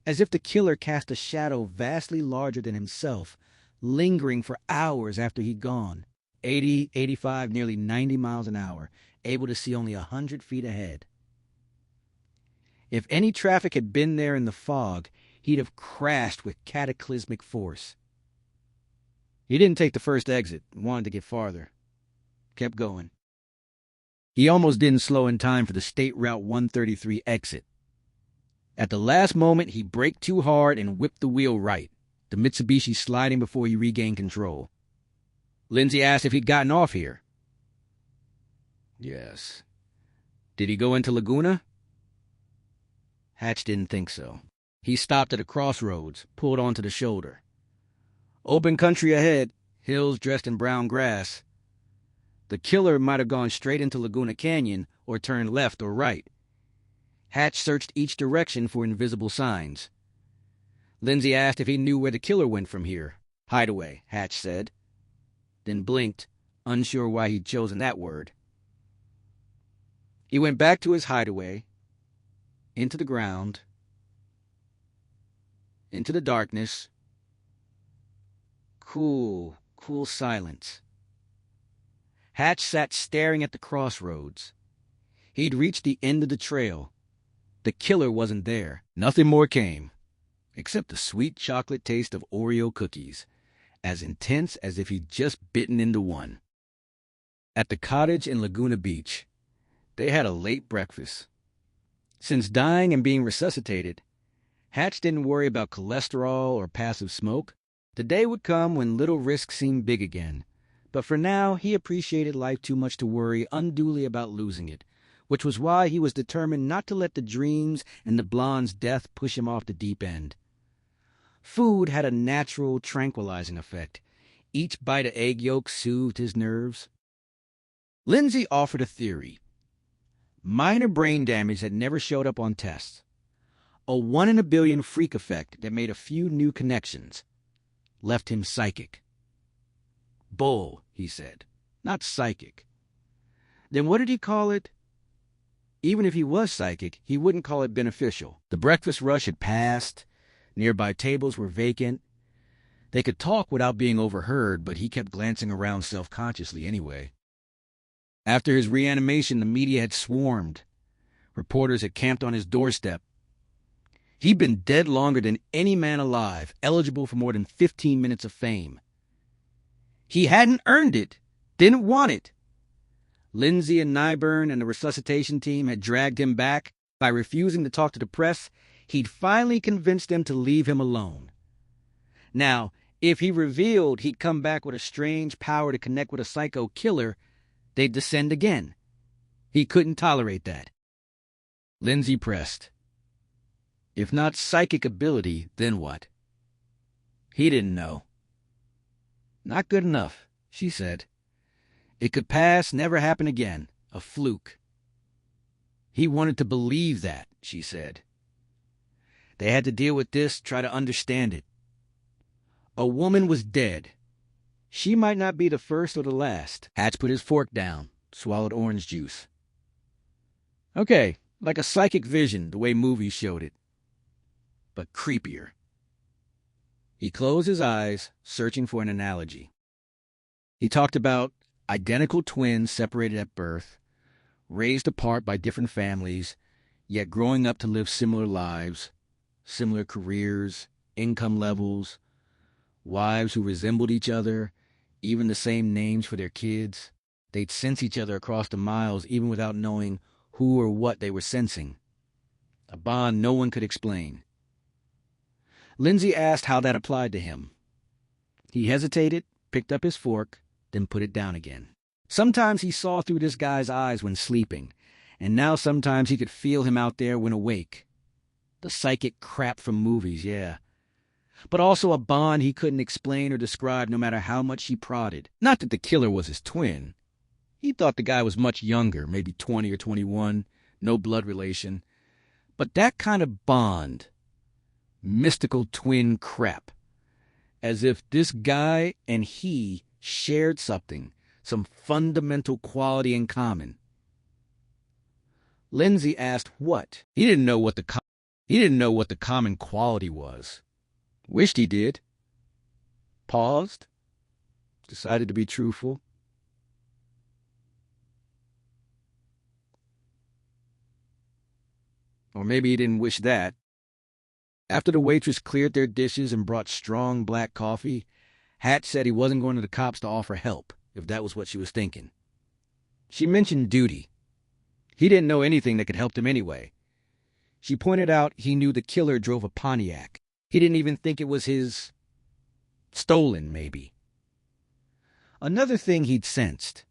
Speaker 1: as if the killer cast a shadow vastly larger than himself, lingering for hours after he'd gone, 80, 85, nearly 90 miles an hour, able to see only 100 feet ahead. If any traffic had been there in the fog, he'd have crashed with cataclysmic force. He didn't take the first exit, wanted to get farther. Kept going. He almost didn't slow in time for the State Route 133 exit. At the last moment, he braked too hard and whipped the wheel right, the Mitsubishi sliding before he regained control. Lindsay asked if he'd gotten off here. Yes. Did he go into Laguna? Hatch didn't think so. He stopped at a crossroads, pulled onto the shoulder. Open country ahead, hills dressed in brown grass. The killer might have gone straight into Laguna Canyon or turned left or right. Hatch searched each direction for invisible signs. Lindsay asked if he knew where the killer went from here. Hideaway, Hatch said. Then blinked, unsure why he'd chosen that word. He went back to his hideaway, into the ground, into the darkness. Cool silence. Hatch sat staring at the crossroads. He'd reached the end of the trail. The killer wasn't there. Nothing more came, except the sweet chocolate taste of Oreo cookies, as intense as if he'd just bitten into one. At the cottage in Laguna Beach, they had a late breakfast. Since dying and being resuscitated, Hatch didn't worry about cholesterol or passive smoke. The day would come when little risk seemed big again, But for now, he appreciated life too much to worry unduly about losing it, which was why he was determined not to let the dreams and the blonde's death push him off the deep end. Food had a natural, tranquilizing effect. Each bite of egg yolk soothed his nerves. Lindsay offered a theory. Minor brain damage that never showed up on tests. A 1 in a billion freak effect that made a few new connections. Left him psychic. Bull, he said. Not psychic. Then what did he call it? Even if he was psychic, he wouldn't call it beneficial. The breakfast rush had passed. Nearby tables were vacant. They could talk without being overheard, but he kept glancing around self-consciously anyway. After his reanimation, the media had swarmed. Reporters had camped on his doorstep. He'd been dead longer than any man alive, eligible for more than 15 minutes of fame. He hadn't earned it, didn't want it. Lindsay and Nyburn and the resuscitation team had dragged him back. By refusing to talk to the press, he'd finally convinced them to leave him alone. Now, if he revealed he'd come back with a strange power to connect with a psycho killer, they'd descend again. He couldn't tolerate that. Lindsay pressed. If not psychic ability, then what? He didn't know. Not good enough, she said. It could pass, never happen again. A fluke. He wanted to believe that, she said. They had to deal with this, try to understand it. A woman was dead. She might not be the first or the last. Hatch put his fork down, swallowed orange juice. Okay, like a psychic vision, the way movies showed it. But creepier. He closed his eyes, searching for an analogy. He talked about identical twins separated at birth, raised apart by different families, yet growing up to live similar lives, similar careers, income levels, wives who resembled each other, even the same names for their kids. They'd sense each other across the miles even without knowing who or what they were sensing. A bond no one could explain. Lindsay asked how that applied to him. He hesitated, picked up his fork, then put it down again. Sometimes he saw through this guy's eyes when sleeping, and now sometimes he could feel him out there when awake. The psychic crap from movies, yeah. But also a bond he couldn't explain or describe no matter how much he prodded. Not that the killer was his twin. He thought the guy was much younger, maybe 20 or 21, no blood relation. But that kind of bond, mystical twin crap, as if this guy and he shared something, some fundamental quality in common. Lindsay asked what. He didn't know what the common quality was. Wished he did. Paused. Decided to be truthful. Or maybe he didn't wish that. After the waitress cleared their dishes and brought strong black coffee, Hatch said he wasn't going to the cops to offer help, if that was what she was thinking. She mentioned duty. He didn't know anything that could help him anyway. She pointed out he knew the killer drove a Pontiac. He didn't even think it was his. Stolen, maybe. Another thing he'd sensed.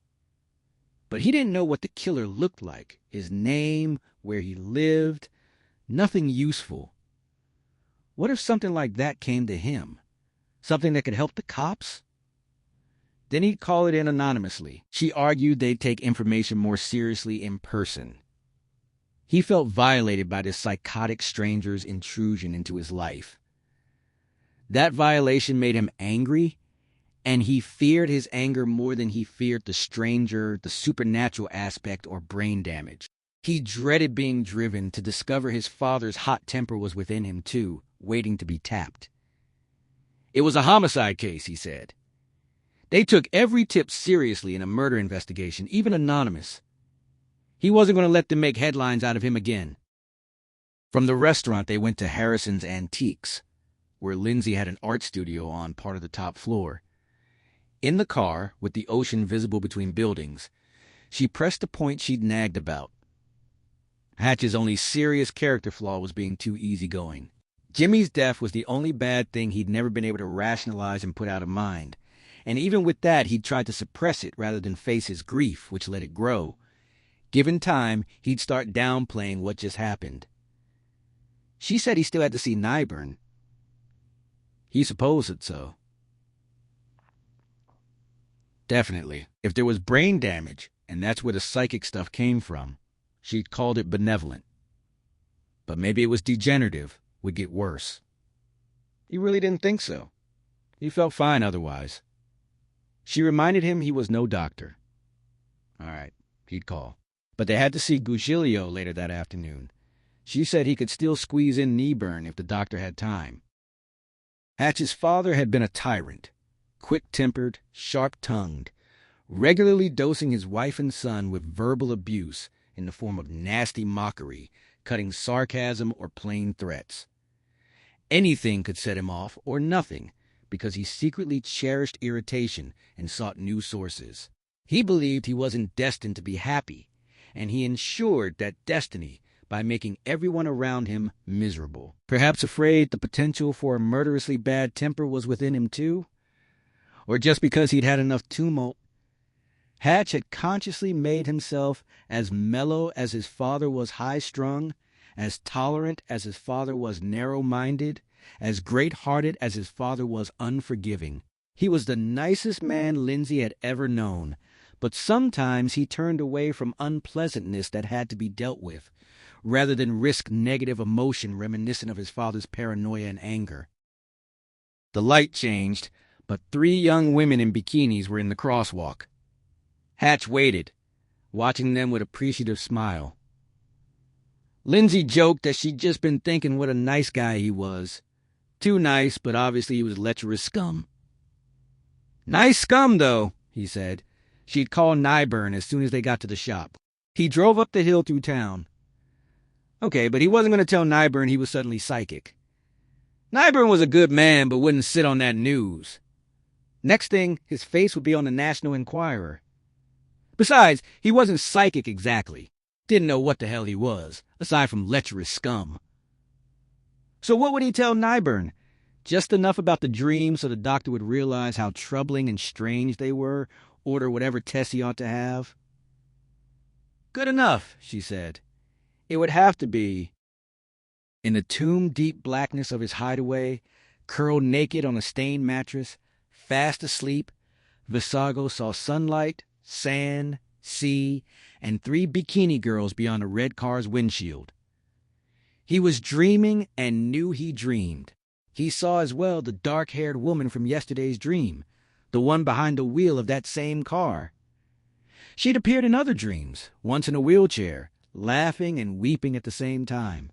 Speaker 1: But he didn't know what the killer looked like. His name, where he lived. Nothing useful. What if something like that came to him? Something that could help the cops? Then he'd call it in anonymously. She argued they'd take information more seriously in person. He felt violated by this psychotic stranger's intrusion into his life. That violation made him angry, and he feared his anger more than he feared the stranger, the supernatural aspect, or brain damage. He dreaded being driven to discover his father's hot temper was within him too, waiting to be tapped. It was a homicide case, he said. They took every tip seriously in a murder investigation, even anonymous. He wasn't going to let them make headlines out of him again. From the restaurant, they went to Harrison's Antiques, where Lindsay had an art studio on part of the top floor. In the car, with the ocean visible between buildings, she pressed a point she'd nagged about. Hatch's only serious character flaw was being too easygoing. Jimmy's death was the only bad thing he'd never been able to rationalize and put out of mind, and even with that, he'd tried to suppress it rather than face his grief, which let it grow. Given time, he'd start downplaying what just happened. She said he still had to see Nyburn. He supposed it so. Definitely. If there was brain damage, and that's where the psychic stuff came from, she'd called it benevolent. But maybe it was degenerative, would get worse. He really didn't think so. He felt fine otherwise. She reminded him he was no doctor. All right, he'd call. But they had to see Gugilio later that afternoon. She said he could still squeeze in Nyburn if the doctor had time. Hatch's father had been a tyrant, quick-tempered, sharp-tongued, regularly dosing his wife and son with verbal abuse in the form of nasty mockery, cutting sarcasm or plain threats. Anything could set him off, or nothing, because he secretly cherished irritation and sought new sources. He believed he wasn't destined to be happy, and he ensured that destiny by making everyone around him miserable. Perhaps afraid the potential for a murderously bad temper was within him too? Or just because he'd had enough tumult? Hatch had consciously made himself as mellow as his father was high-strung, as tolerant as his father was narrow-minded, as great-hearted as his father was unforgiving. He was the nicest man Lindsay had ever known, but sometimes he turned away from unpleasantness that had to be dealt with, rather than risk negative emotion reminiscent of his father's paranoia and anger. The light changed, but 3 young women in bikinis were in the crosswalk. Hatch waited, watching them with appreciative smile. Lindsay joked that she'd just been thinking what a nice guy he was. Too nice, but obviously he was lecherous scum. Nice scum, though, he said. She'd call Nyburn as soon as they got to the shop. He drove up the hill through town. Okay, but he wasn't going to tell Nyburn he was suddenly psychic. Nyburn was a good man, but wouldn't sit on that news. Next thing, his face would be on the National Enquirer. Besides, he wasn't psychic exactly. Didn't know what the hell he was, aside from lecherous scum. So what would he tell Nyburn? Just enough about the dream so the doctor would realize how troubling and strange they were, order whatever test he ought to have? Good enough, she said. It would have to be. In the tomb-deep blackness of his hideaway, curled naked on a stained mattress, fast asleep, Visago saw sunlight, sand, sea, and 3 bikini girls beyond a red car's windshield. He was dreaming and knew he dreamed. He saw as well the dark-haired woman from yesterday's dream, the one behind the wheel of that same car. She'd appeared in other dreams, once in a wheelchair, laughing and weeping at the same time.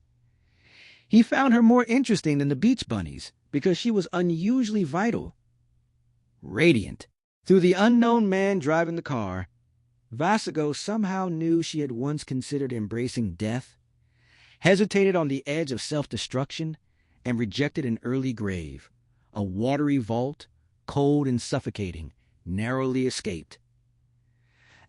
Speaker 1: He found her more interesting than the beach bunnies because she was unusually vital. Radiant. Through the unknown man driving the car, Visago somehow knew she had once considered embracing death, hesitated on the edge of self-destruction, and rejected an early grave, a watery vault, cold and suffocating, narrowly escaped.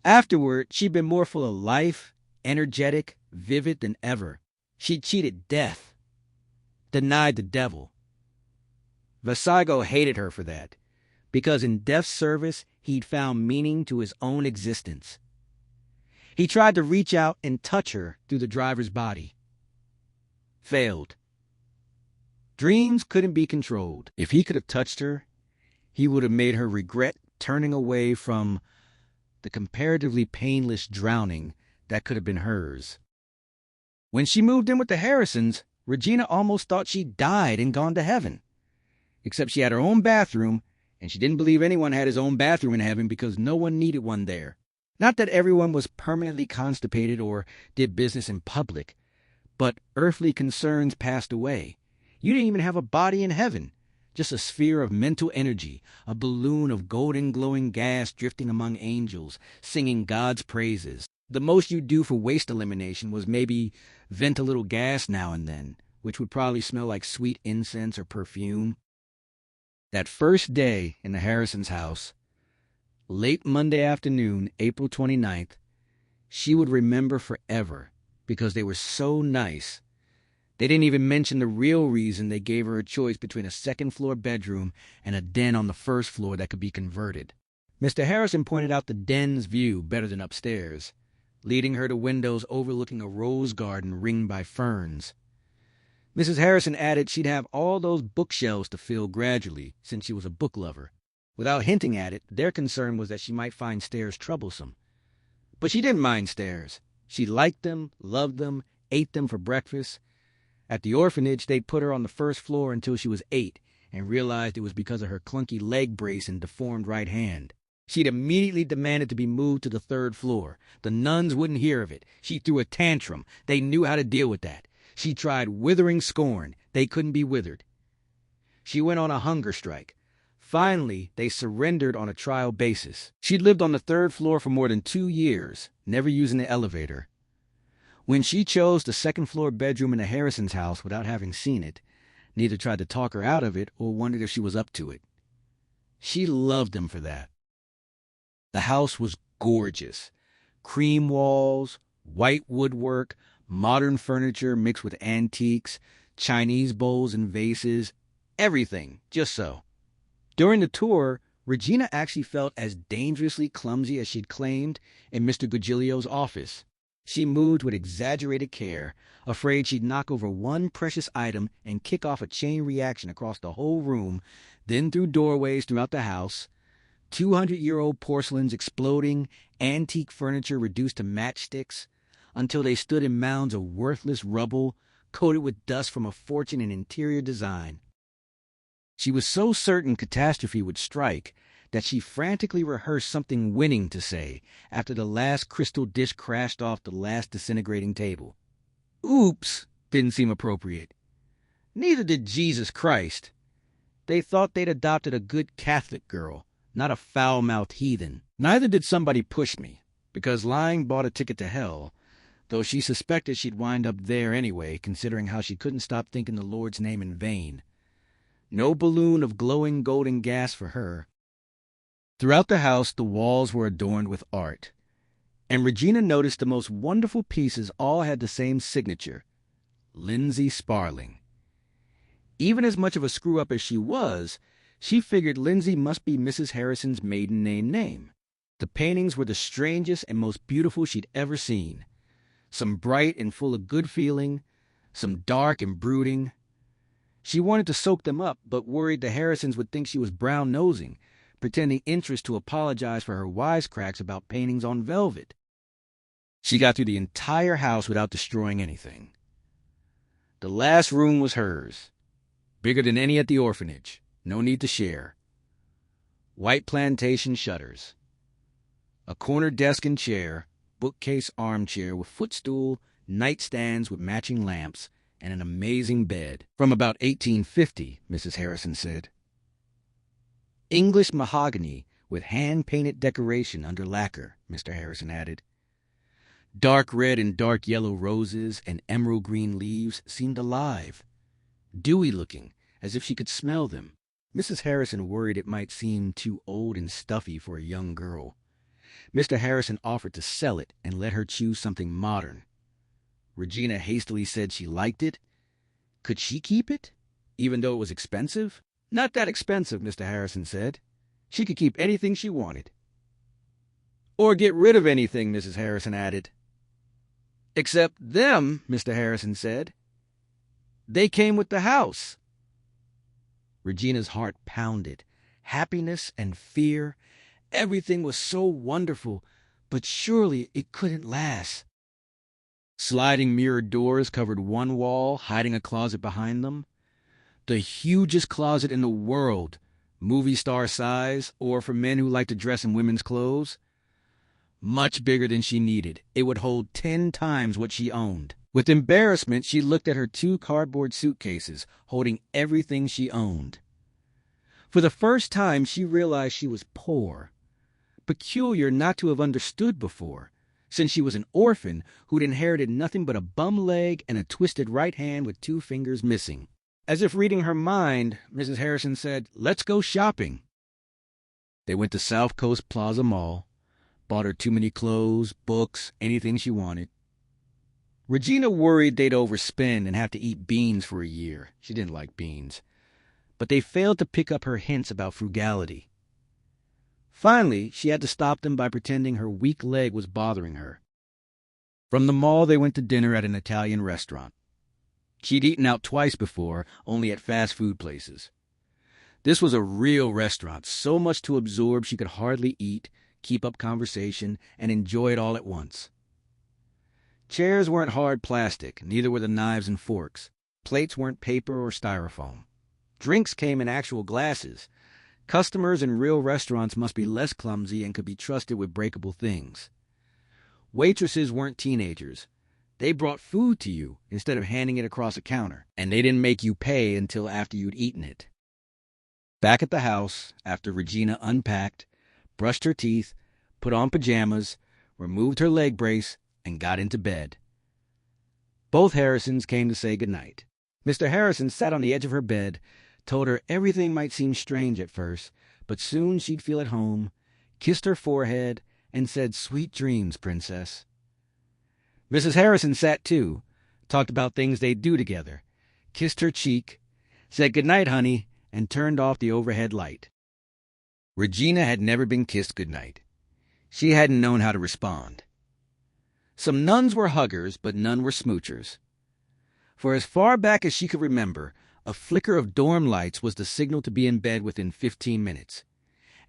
Speaker 1: Afterward, she'd been more full of life, energetic, vivid than ever. She'd cheated death, denied the devil. Visago hated her for that, because in death's service he'd found meaning to his own existence. He tried to reach out and touch her through the driver's body. Failed. Dreams couldn't be controlled. If he could have touched her, he would have made her regret turning away from the comparatively painless drowning that could have been hers. When she moved in with the Harrisons, Regina almost thought she'd died and gone to heaven. Except she had her own bathroom, and she didn't believe anyone had his own bathroom in heaven because no one needed one there. Not that everyone was permanently constipated or did business in public, but earthly concerns passed away. You didn't even have a body in heaven, just a sphere of mental energy, a balloon of golden glowing gas drifting among angels, singing God's praises. The most you'd do for waste elimination was maybe vent a little gas now and then, which would probably smell like sweet incense or perfume. That first day in the Harrisons' house, late Monday afternoon, April 29th, she would remember forever because they were so nice They didn't even mention the real reason they gave her a choice between a second-floor bedroom and a den on the first floor that could be converted. Mr. Harrison pointed out the den's view better than upstairs, leading her to windows overlooking a rose garden ringed by ferns. Mrs. Harrison added she'd have all those bookshelves to fill gradually, since she was a book lover. Without hinting at it, their concern was that she might find stairs troublesome. But she didn't mind stairs. She liked them, loved them, ate them for breakfast. At the orphanage, they'd put her on the first floor until she was 8 and realized it was because of her clunky leg brace and deformed right hand. She'd immediately demanded to be moved to the 3rd floor. The nuns wouldn't hear of it. She threw a tantrum. They knew how to deal with that. She tried withering scorn. They couldn't be withered. She went on a hunger strike. Finally, they surrendered on a trial basis. She'd lived on the 3rd floor for more than 2 years, never using the elevator. When she chose the 2nd-floor bedroom in the Harrisons' house without having seen it, neither tried to talk her out of it or wondered if she was up to it. She loved them for that. The house was gorgeous. Cream walls, white woodwork, modern furniture mixed with antiques, Chinese bowls and vases, everything just so. During the tour, Regina actually felt as dangerously clumsy as she'd claimed in Mr. Gugilio's office. She moved with exaggerated care, afraid she'd knock over one precious item and kick off a chain reaction across the whole room, then through doorways throughout the house, 200-year-old porcelains exploding, antique furniture reduced to matchsticks, until they stood in mounds of worthless rubble, coated with dust from a fortune in interior design. She was so certain catastrophe would strike that she frantically rehearsed something winning to say after the last crystal dish crashed off the last disintegrating table. Oops didn't seem appropriate. Neither did Jesus Christ. They thought they'd adopted a good Catholic girl, not a foul-mouthed heathen. Neither did somebody push me, because lying bought a ticket to hell, though she suspected she'd wind up there anyway, considering how she couldn't stop thinking the Lord's name in vain. No balloon of glowing golden gas for her. Throughout the house, the walls were adorned with art, and Regina noticed the most wonderful pieces all had the same signature, Lindsay Sparling. Even as much of a screw-up as she was, she figured Lindsay must be Mrs. Harrison's maiden name. The paintings were the strangest and most beautiful she'd ever seen. Some bright and full of good feeling, some dark and brooding. She wanted to soak them up, but worried the Harrisons would think she was brown-nosing, pretending interest to apologize for her wisecracks about paintings on velvet. She got through the entire house without destroying anything. The last room was hers, bigger than any at the orphanage, no need to share. White plantation shutters. A corner desk and chair, bookcase armchair with footstool, nightstands with matching lamps, and an amazing bed. From about 1850, Mrs. Harrison said. English mahogany with hand-painted decoration under lacquer, Mr. Harrison added. Dark red and dark yellow roses and emerald green leaves seemed alive, dewy-looking, as if she could smell them. Mrs. Harrison worried it might seem too old and stuffy for a young girl. Mr. Harrison offered to sell it and let her choose something modern. Regina hastily said she liked it. Could she keep it, even though it was expensive? Not that expensive, Mr. Harrison said. She could keep anything she wanted. Or get rid of anything, Mrs. Harrison added. Except them, Mr. Harrison said. They came with the house. Regina's heart pounded. Happiness and fear. Everything was so wonderful, but surely it couldn't last. Sliding mirrored doors covered one wall, hiding a closet behind them. The hugest closet in the world, movie star size, or for men who like to dress in women's clothes. Much bigger than she needed. It would hold 10 times what she owned. With embarrassment, she looked at her 2 cardboard suitcases, holding everything she owned. For the first time, she realized she was poor. Peculiar not to have understood before, since she was an orphan who'd inherited nothing but a bum leg and a twisted right hand with 2 fingers missing. As if reading her mind, Mrs. Harrison said, "Let's go shopping." They went to South Coast Plaza Mall, bought her too many clothes, books, anything she wanted. Regina worried they'd overspend and have to eat beans for a year. She didn't like beans. But they failed to pick up her hints about frugality. Finally, she had to stop them by pretending her weak leg was bothering her. From the mall, they went to dinner at an Italian restaurant. She'd eaten out twice before, only at fast food places. This was a real restaurant, so much to absorb she could hardly eat, keep up conversation, and enjoy it all at once. Chairs weren't hard plastic, neither were the knives and forks. Plates weren't paper or styrofoam. Drinks came in actual glasses. Customers in real restaurants must be less clumsy and could be trusted with breakable things. Waitresses weren't teenagers. They brought food to you instead of handing it across a counter, and they didn't make you pay until after you'd eaten it. Back at the house, after Regina unpacked, brushed her teeth, put on pajamas, removed her leg brace, and got into bed, both Harrisons came to say goodnight. Mr. Harrison sat on the edge of her bed, told her everything might seem strange at first, but soon she'd feel at home, kissed her forehead, and said, "Sweet dreams, princess." Mrs. Harrison sat too, talked about things they'd do together, kissed her cheek, said goodnight, honey, and turned off the overhead light. Regina had never been kissed goodnight. She hadn't known how to respond. Some nuns were huggers, but none were smoochers. For as far back as she could remember, a flicker of dorm lights was the signal to be in bed within 15 minutes.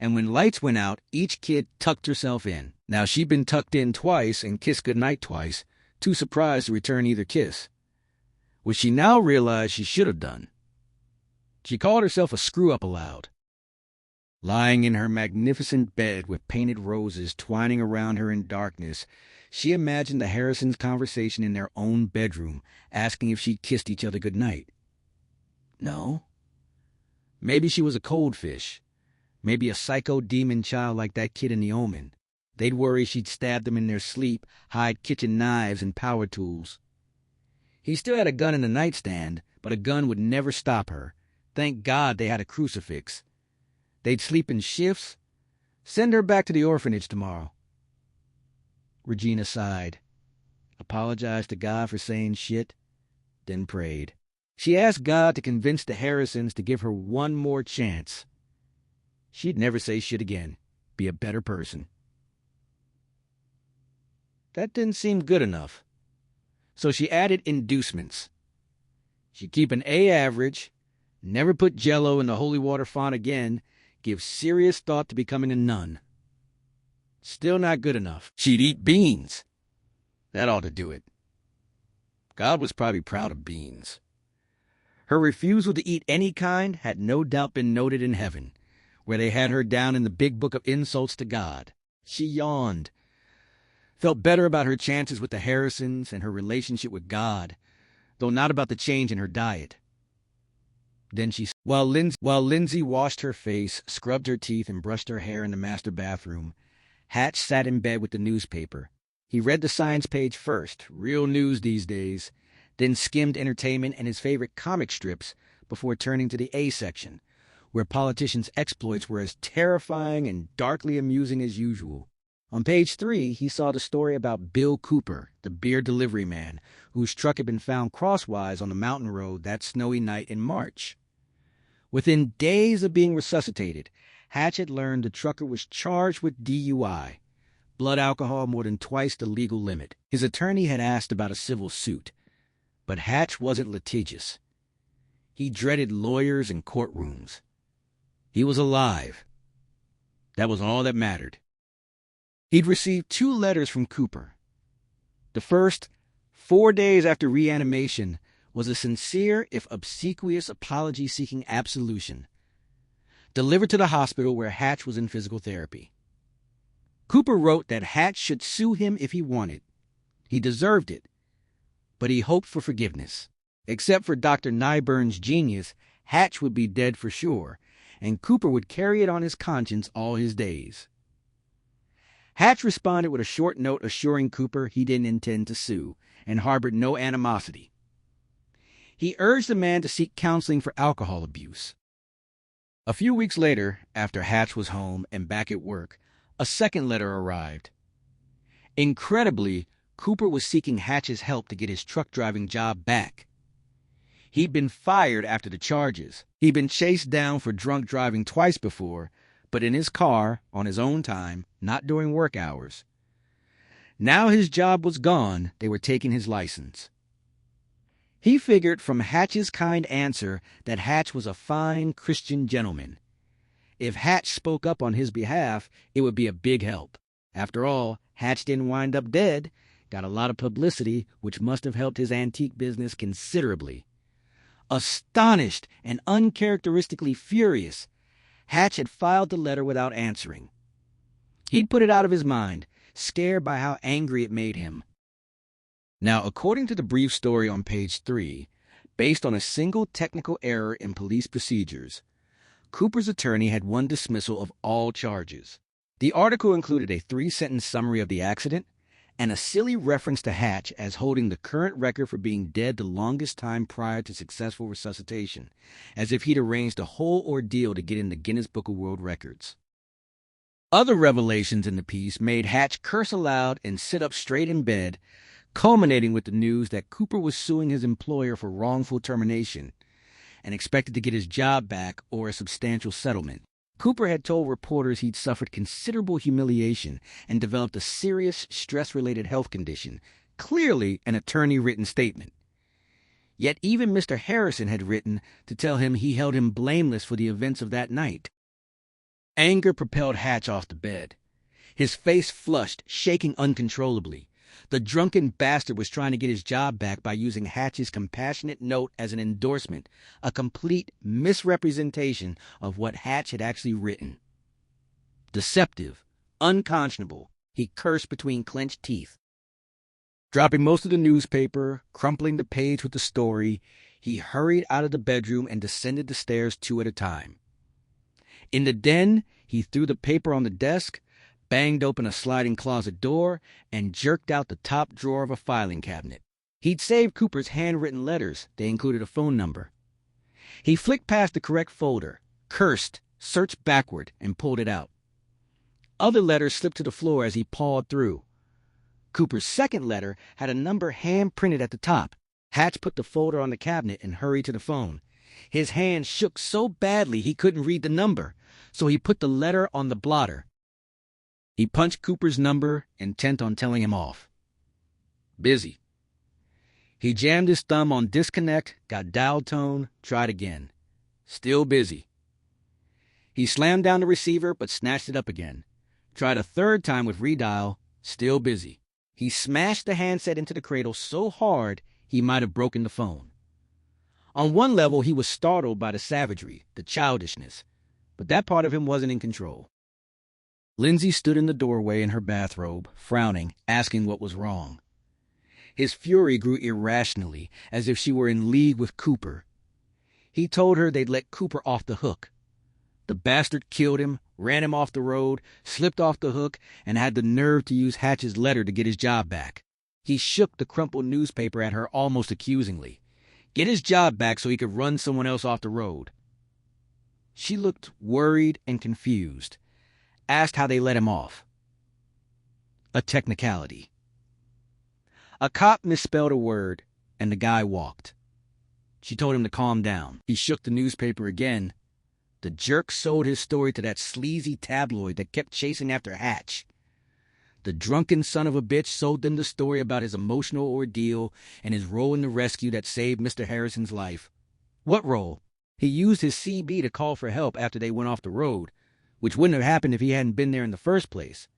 Speaker 1: And when lights went out, each kid tucked herself in. Now she'd been tucked in twice and kissed goodnight twice, too surprised to return either kiss, which she now realized she should have done. She called herself a screw-up aloud. Lying in her magnificent bed with painted roses twining around her in darkness, she imagined the Harrisons' conversation in their own bedroom, asking if she'd kissed each other goodnight. No. Maybe she was a cold fish. Maybe a psycho demon child like that kid in The Omen. They'd worry she'd stab them in their sleep, hide kitchen knives and power tools. He still had a gun in the nightstand, but a gun would never stop her. Thank God they had a crucifix. They'd sleep in shifts. Send her back to the orphanage tomorrow. Regina sighed, apologized to God for saying shit, then prayed. She asked God to convince the Harrisons to give her one more chance. She'd never say shit again, be a better person. That didn't seem good enough, so she added inducements. She'd keep an A average, never put Jell-O in the holy water font again, give serious thought to becoming a nun. Still not good enough. She'd eat beans. That ought to do it. God was probably proud of beans. Her refusal to eat any kind had no doubt been noted in heaven, where they had her down in the big book of insults to God. She yawned, felt better about her chances with the Harrisons and her relationship with God, though not about the change in her diet. Then while Lindsay washed her face, scrubbed her teeth, and brushed her hair in the master bathroom, Hatch sat in bed with the newspaper. He read the science page first, real news these days, then skimmed entertainment and his favorite comic strips before turning to the A section, where politicians' exploits were as terrifying and darkly amusing as usual. On page 3, he saw the story about Bill Cooper, the beer delivery man, whose truck had been found crosswise on the mountain road that snowy night in March. Within days of being resuscitated, Hatch had learned the trucker was charged with DUI, blood alcohol more than twice the legal limit. His attorney had asked about a civil suit, but Hatch wasn't litigious. He dreaded lawyers and courtrooms. He was alive. That was all that mattered. He'd received 2 letters from Cooper. The first, 4 days after reanimation, was a sincere, if obsequious, apology-seeking absolution, delivered to the hospital where Hatch was in physical therapy. Cooper wrote that Hatch should sue him if he wanted. He deserved it, but he hoped for forgiveness. Except for Dr. Nyburn's genius, Hatch would be dead for sure, and Cooper would carry it on his conscience all his days. Hatch responded with a short note assuring Cooper he didn't intend to sue and harbored no animosity. He urged the man to seek counseling for alcohol abuse. A few weeks later, after Hatch was home and back at work, a second letter arrived. Incredibly, Cooper was seeking Hatch's help to get his truck driving job back. He'd been fired after the charges. He'd been chased down for drunk driving twice before, but in his car, on his own time, not during work hours. Now his job was gone, they were taking his license. He figured from Hatch's kind answer that Hatch was a fine Christian gentleman. If Hatch spoke up on his behalf, it would be a big help. After all, Hatch didn't wind up dead, got a lot of publicity, which must have helped his antique business considerably. Astonished and uncharacteristically furious, Hatch had filed the letter without answering. He'd put it out of his mind, scared by how angry it made him. Now, according to the brief story on page 3, based on a single technical error in police procedures, Cooper's attorney had won dismissal of all charges. The article included a 3-sentence summary of the accident and a silly reference to Hatch as holding the current record for being dead the longest time prior to successful resuscitation, as if he'd arranged a whole ordeal to get in the Guinness Book of World Records. Other revelations in the piece made Hatch curse aloud and sit up straight in bed, culminating with the news that Cooper was suing his employer for wrongful termination and expected to get his job back or a substantial settlement. Cooper had told reporters he'd suffered considerable humiliation and developed a serious stress-related health condition, clearly an attorney-written statement. Yet even Mr. Harrison had written to tell him he held him blameless for the events of that night. Anger propelled Hatch off the bed. His face flushed, shaking uncontrollably. The drunken bastard was trying to get his job back by using Hatch's compassionate note as an endorsement, a complete misrepresentation of what Hatch had actually written. Deceptive, unconscionable, he cursed between clenched teeth. Dropping most of the newspaper, crumpling the page with the story, he hurried out of the bedroom and descended the stairs 2 at a time. In the den, he threw the paper on the desk, banged open a sliding closet door, and jerked out the top drawer of a filing cabinet. He'd saved Cooper's handwritten letters. They included a phone number. He flicked past the correct folder, cursed, searched backward, and pulled it out. Other letters slipped to the floor as he pawed through. Cooper's second letter had a number hand-printed at the top. Hatch put the folder on the cabinet and hurried to the phone. His hand shook so badly he couldn't read the number, so he put the letter on the blotter. He punched Cooper's number, intent on telling him off. Busy. He jammed his thumb on disconnect, got dial tone, tried again. Still busy. He slammed down the receiver but snatched it up again. Tried a third time with redial, still busy. He smashed the handset into the cradle so hard he might have broken the phone. On one level, he was startled by the savagery, the childishness, but that part of him wasn't in control. Lindsay stood in the doorway in her bathrobe, frowning, asking what was wrong. His fury grew irrationally, as if she were in league with Cooper. He told her they'd let Cooper off the hook. The bastard killed him, ran him off the road, slipped off the hook, and had the nerve to use Hatch's letter to get his job back. He shook the crumpled newspaper at her almost accusingly. Get his job back so he could run someone else off the road. She looked worried and confused. Asked how they let him off. A technicality. A cop misspelled a word, and the guy walked. She told him to calm down. He shook the newspaper again. The jerk sold his story to that sleazy tabloid that kept chasing after Hatch. The drunken son of a bitch sold them the story about his emotional ordeal and his role in the rescue that saved Mr. Harrison's life. What role? He used his CB to call for help after they went off the road, which wouldn't have happened if he hadn't been there in the first place.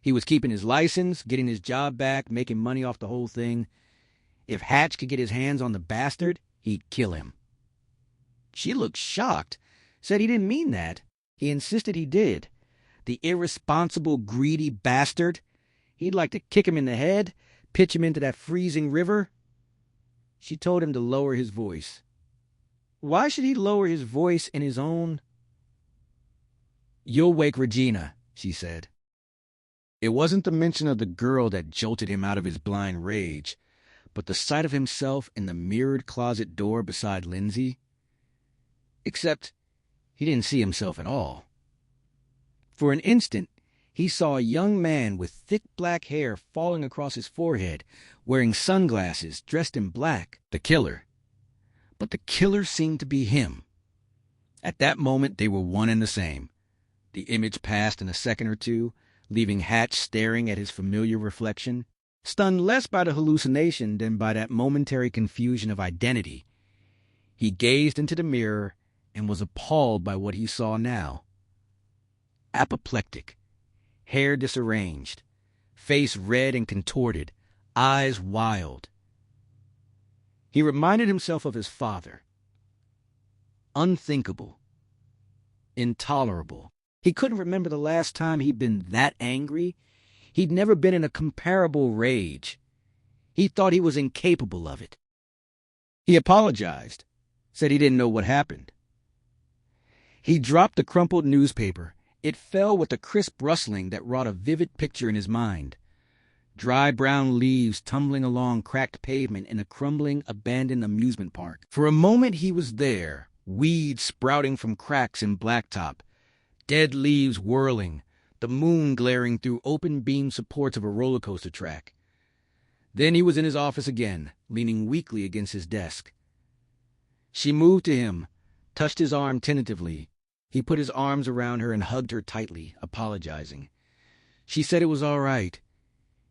Speaker 1: He was keeping his license, getting his job back, making money off the whole thing. If Hatch could get his hands on the bastard, he'd kill him. She looked shocked, said he didn't mean that. He insisted he did. The irresponsible, greedy bastard. He'd like to kick him in the head, pitch him into that freezing river. She told him to lower his voice. Why should he lower his voice in his own? You'll wake Regina, she said. It wasn't the mention of the girl that jolted him out of his blind rage, but the sight of himself in the mirrored closet door beside Lindsay. Except he didn't see himself at all. For an instant, he saw a young man with thick black hair falling across his forehead, wearing sunglasses, dressed in black. The killer. But the killer seemed to be him. At that moment, they were one and the same. The image passed in a second or two, leaving Hatch staring at his familiar reflection, stunned less by the hallucination than by that momentary confusion of identity. He gazed into the mirror and was appalled by what he saw now. Apoplectic, hair disarranged, face red and contorted, eyes wild. He reminded himself of his father. Unthinkable. Intolerable. He couldn't remember the last time he'd been that angry. He'd never been in a comparable rage. He thought he was incapable of it. He apologized, said he didn't know what happened. He dropped the crumpled newspaper. It fell with a crisp rustling that wrought a vivid picture in his mind. Dry brown leaves tumbling along cracked pavement in a crumbling, abandoned amusement park. For a moment he was there, weeds sprouting from cracks in blacktop, dead leaves whirling, the moon glaring through open beam supports of a roller coaster track. Then he was in his office again, leaning weakly against his desk. She moved to him, touched his arm tentatively. He put his arms around her and hugged her tightly, apologizing. She said it was all right.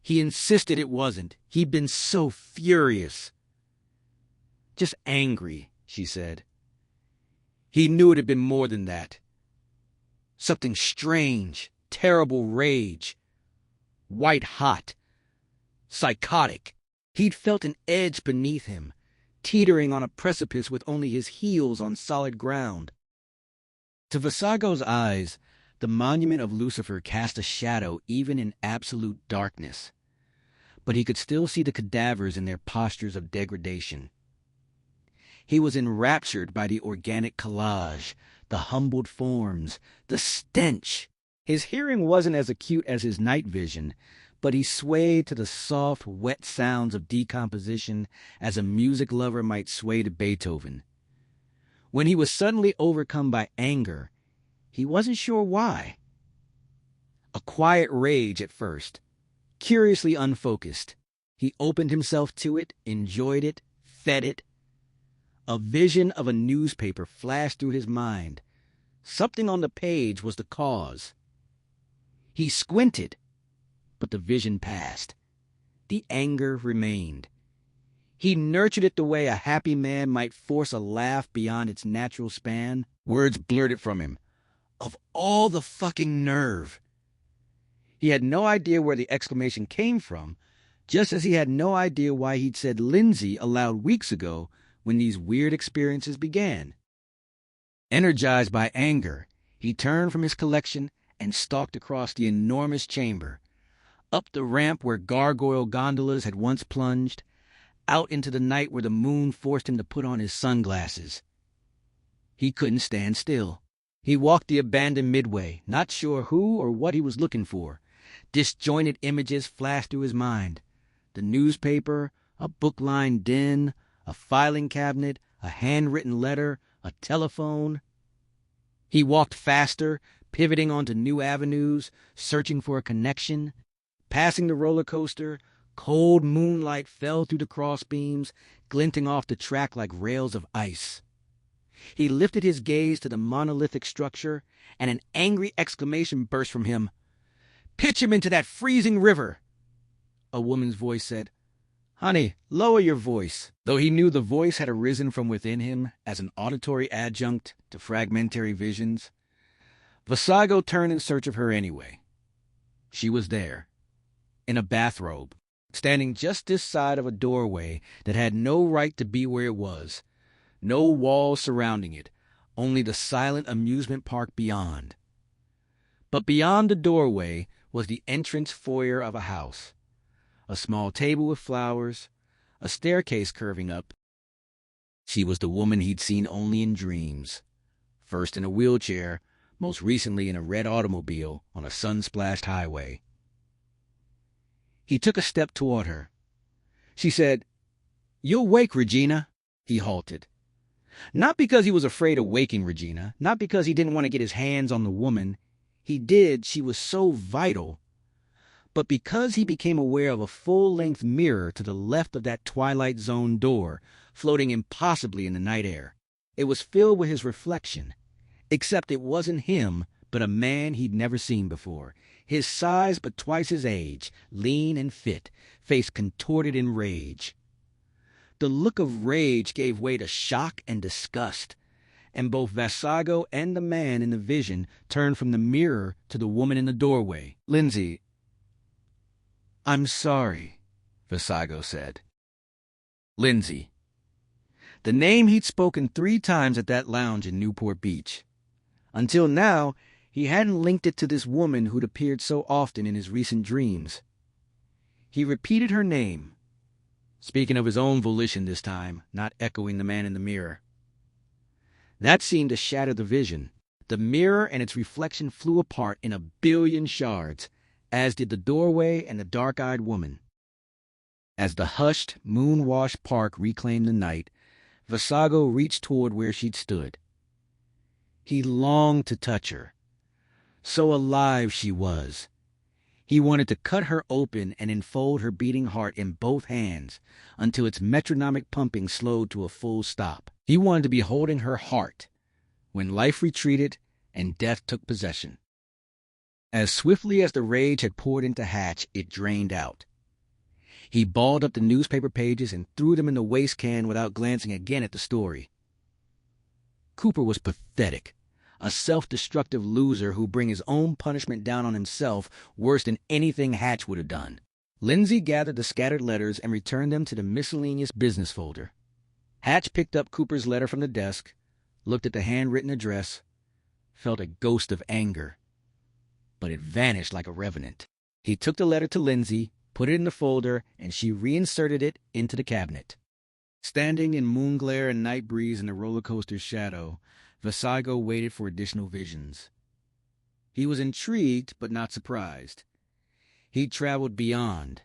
Speaker 1: He insisted it wasn't. He'd been so furious. Just angry, she said. He knew it had been more than that. Something strange, terrible rage. White hot. Psychotic. He'd felt an edge beneath him, teetering on a precipice with only his heels on solid ground. To Vasago's eyes, the monument of Lucifer cast a shadow even in absolute darkness. But he could still see the cadavers in their postures of degradation. He was enraptured by the organic collage, the humbled forms, the stench. His hearing wasn't as acute as his night vision, but he swayed to the soft, wet sounds of decomposition as a music lover might sway to Beethoven. When he was suddenly overcome by anger, he wasn't sure why. A quiet rage at first, curiously unfocused. He opened himself to it, enjoyed it, fed it. A vision of a newspaper flashed through his mind. Something on the page was the cause. He squinted, but the vision passed. The anger remained. He nurtured it the way a happy man might force a laugh beyond its natural span. Words blurted from him. Of all the fucking nerve. He had no idea where the exclamation came from, just as he had no idea why he'd said Lindsay aloud weeks ago when these weird experiences began. Energized by anger, he turned from his collection and stalked across the enormous chamber, up the ramp where gargoyle gondolas had once plunged, out into the night where the moon forced him to put on his sunglasses. He couldn't stand still. He walked the abandoned midway, not sure who or what he was looking for. Disjointed images flashed through his mind. The newspaper, a book-lined den, a filing cabinet, a handwritten letter, a telephone. He walked faster, pivoting onto new avenues, searching for a connection. Passing the roller coaster, cold moonlight fell through the crossbeams, glinting off the track like rails of ice. He lifted his gaze to the monolithic structure, and an angry exclamation burst from him. "Pitch him into that freezing river!" A woman's voice said, "Honey, lower your voice." Though he knew the voice had arisen from within him as an auditory adjunct to fragmentary visions, Vasago turned in search of her anyway. She was there, in a bathrobe, standing just this side of a doorway that had no right to be where it was. No walls surrounding it, only the silent amusement park beyond. But beyond the doorway was the entrance foyer of a house. A small table with flowers, a staircase curving up. She was the woman he'd seen only in dreams, first in a wheelchair, most recently in a red automobile on a sun-splashed highway. He took a step toward her. She said, "You'll wake, Regina." He halted. Not because he was afraid of waking Regina, not because he didn't want to get his hands on the woman. he did, she was so vital. But because he became aware of a full-length mirror to the left of that Twilight Zone door, floating impossibly in the night air, it was filled with his reflection. Except it wasn't him, but a man he'd never seen before. His size but twice his age, lean and fit, face contorted in rage. The look of rage gave way to shock and disgust, and both Vasago and the man in the vision turned from the mirror to the woman in the doorway. "Lindsay, I'm sorry," Vasago said. Lindsay. The name he'd spoken 3 times at that lounge in Newport Beach. Until now, he hadn't linked it to this woman who'd appeared so often in his recent dreams. He repeated her name, speaking of his own volition this time, not echoing the man in the mirror. That seemed to shatter the vision. The mirror and its reflection flew apart in a billion shards, as did the doorway and the dark-eyed woman. As the hushed, moon-washed park reclaimed the night, Vasago reached toward where she'd stood. He longed to touch her. So alive she was. He wanted to cut her open and enfold her beating heart in both hands until its metronomic pumping slowed to a full stop. He wanted to be holding her heart when life retreated and death took possession. As swiftly as the rage had poured into Hatch, it drained out. He balled up the newspaper pages and threw them in the waste can without glancing again at the story. Cooper was pathetic, a self-destructive loser who'd bring his own punishment down on himself worse than anything Hatch would have done. Lindsay gathered the scattered letters and returned them to the miscellaneous business folder. Hatch picked up Cooper's letter from the desk, looked at the handwritten address, felt a ghost of anger, but it vanished like a revenant. He took the letter to Lindsay, put it in the folder, and she reinserted it into the cabinet. Standing in moon glare and night breeze in the roller coaster's shadow, Vasago waited for additional visions. He was intrigued but not surprised. He'd traveled beyond.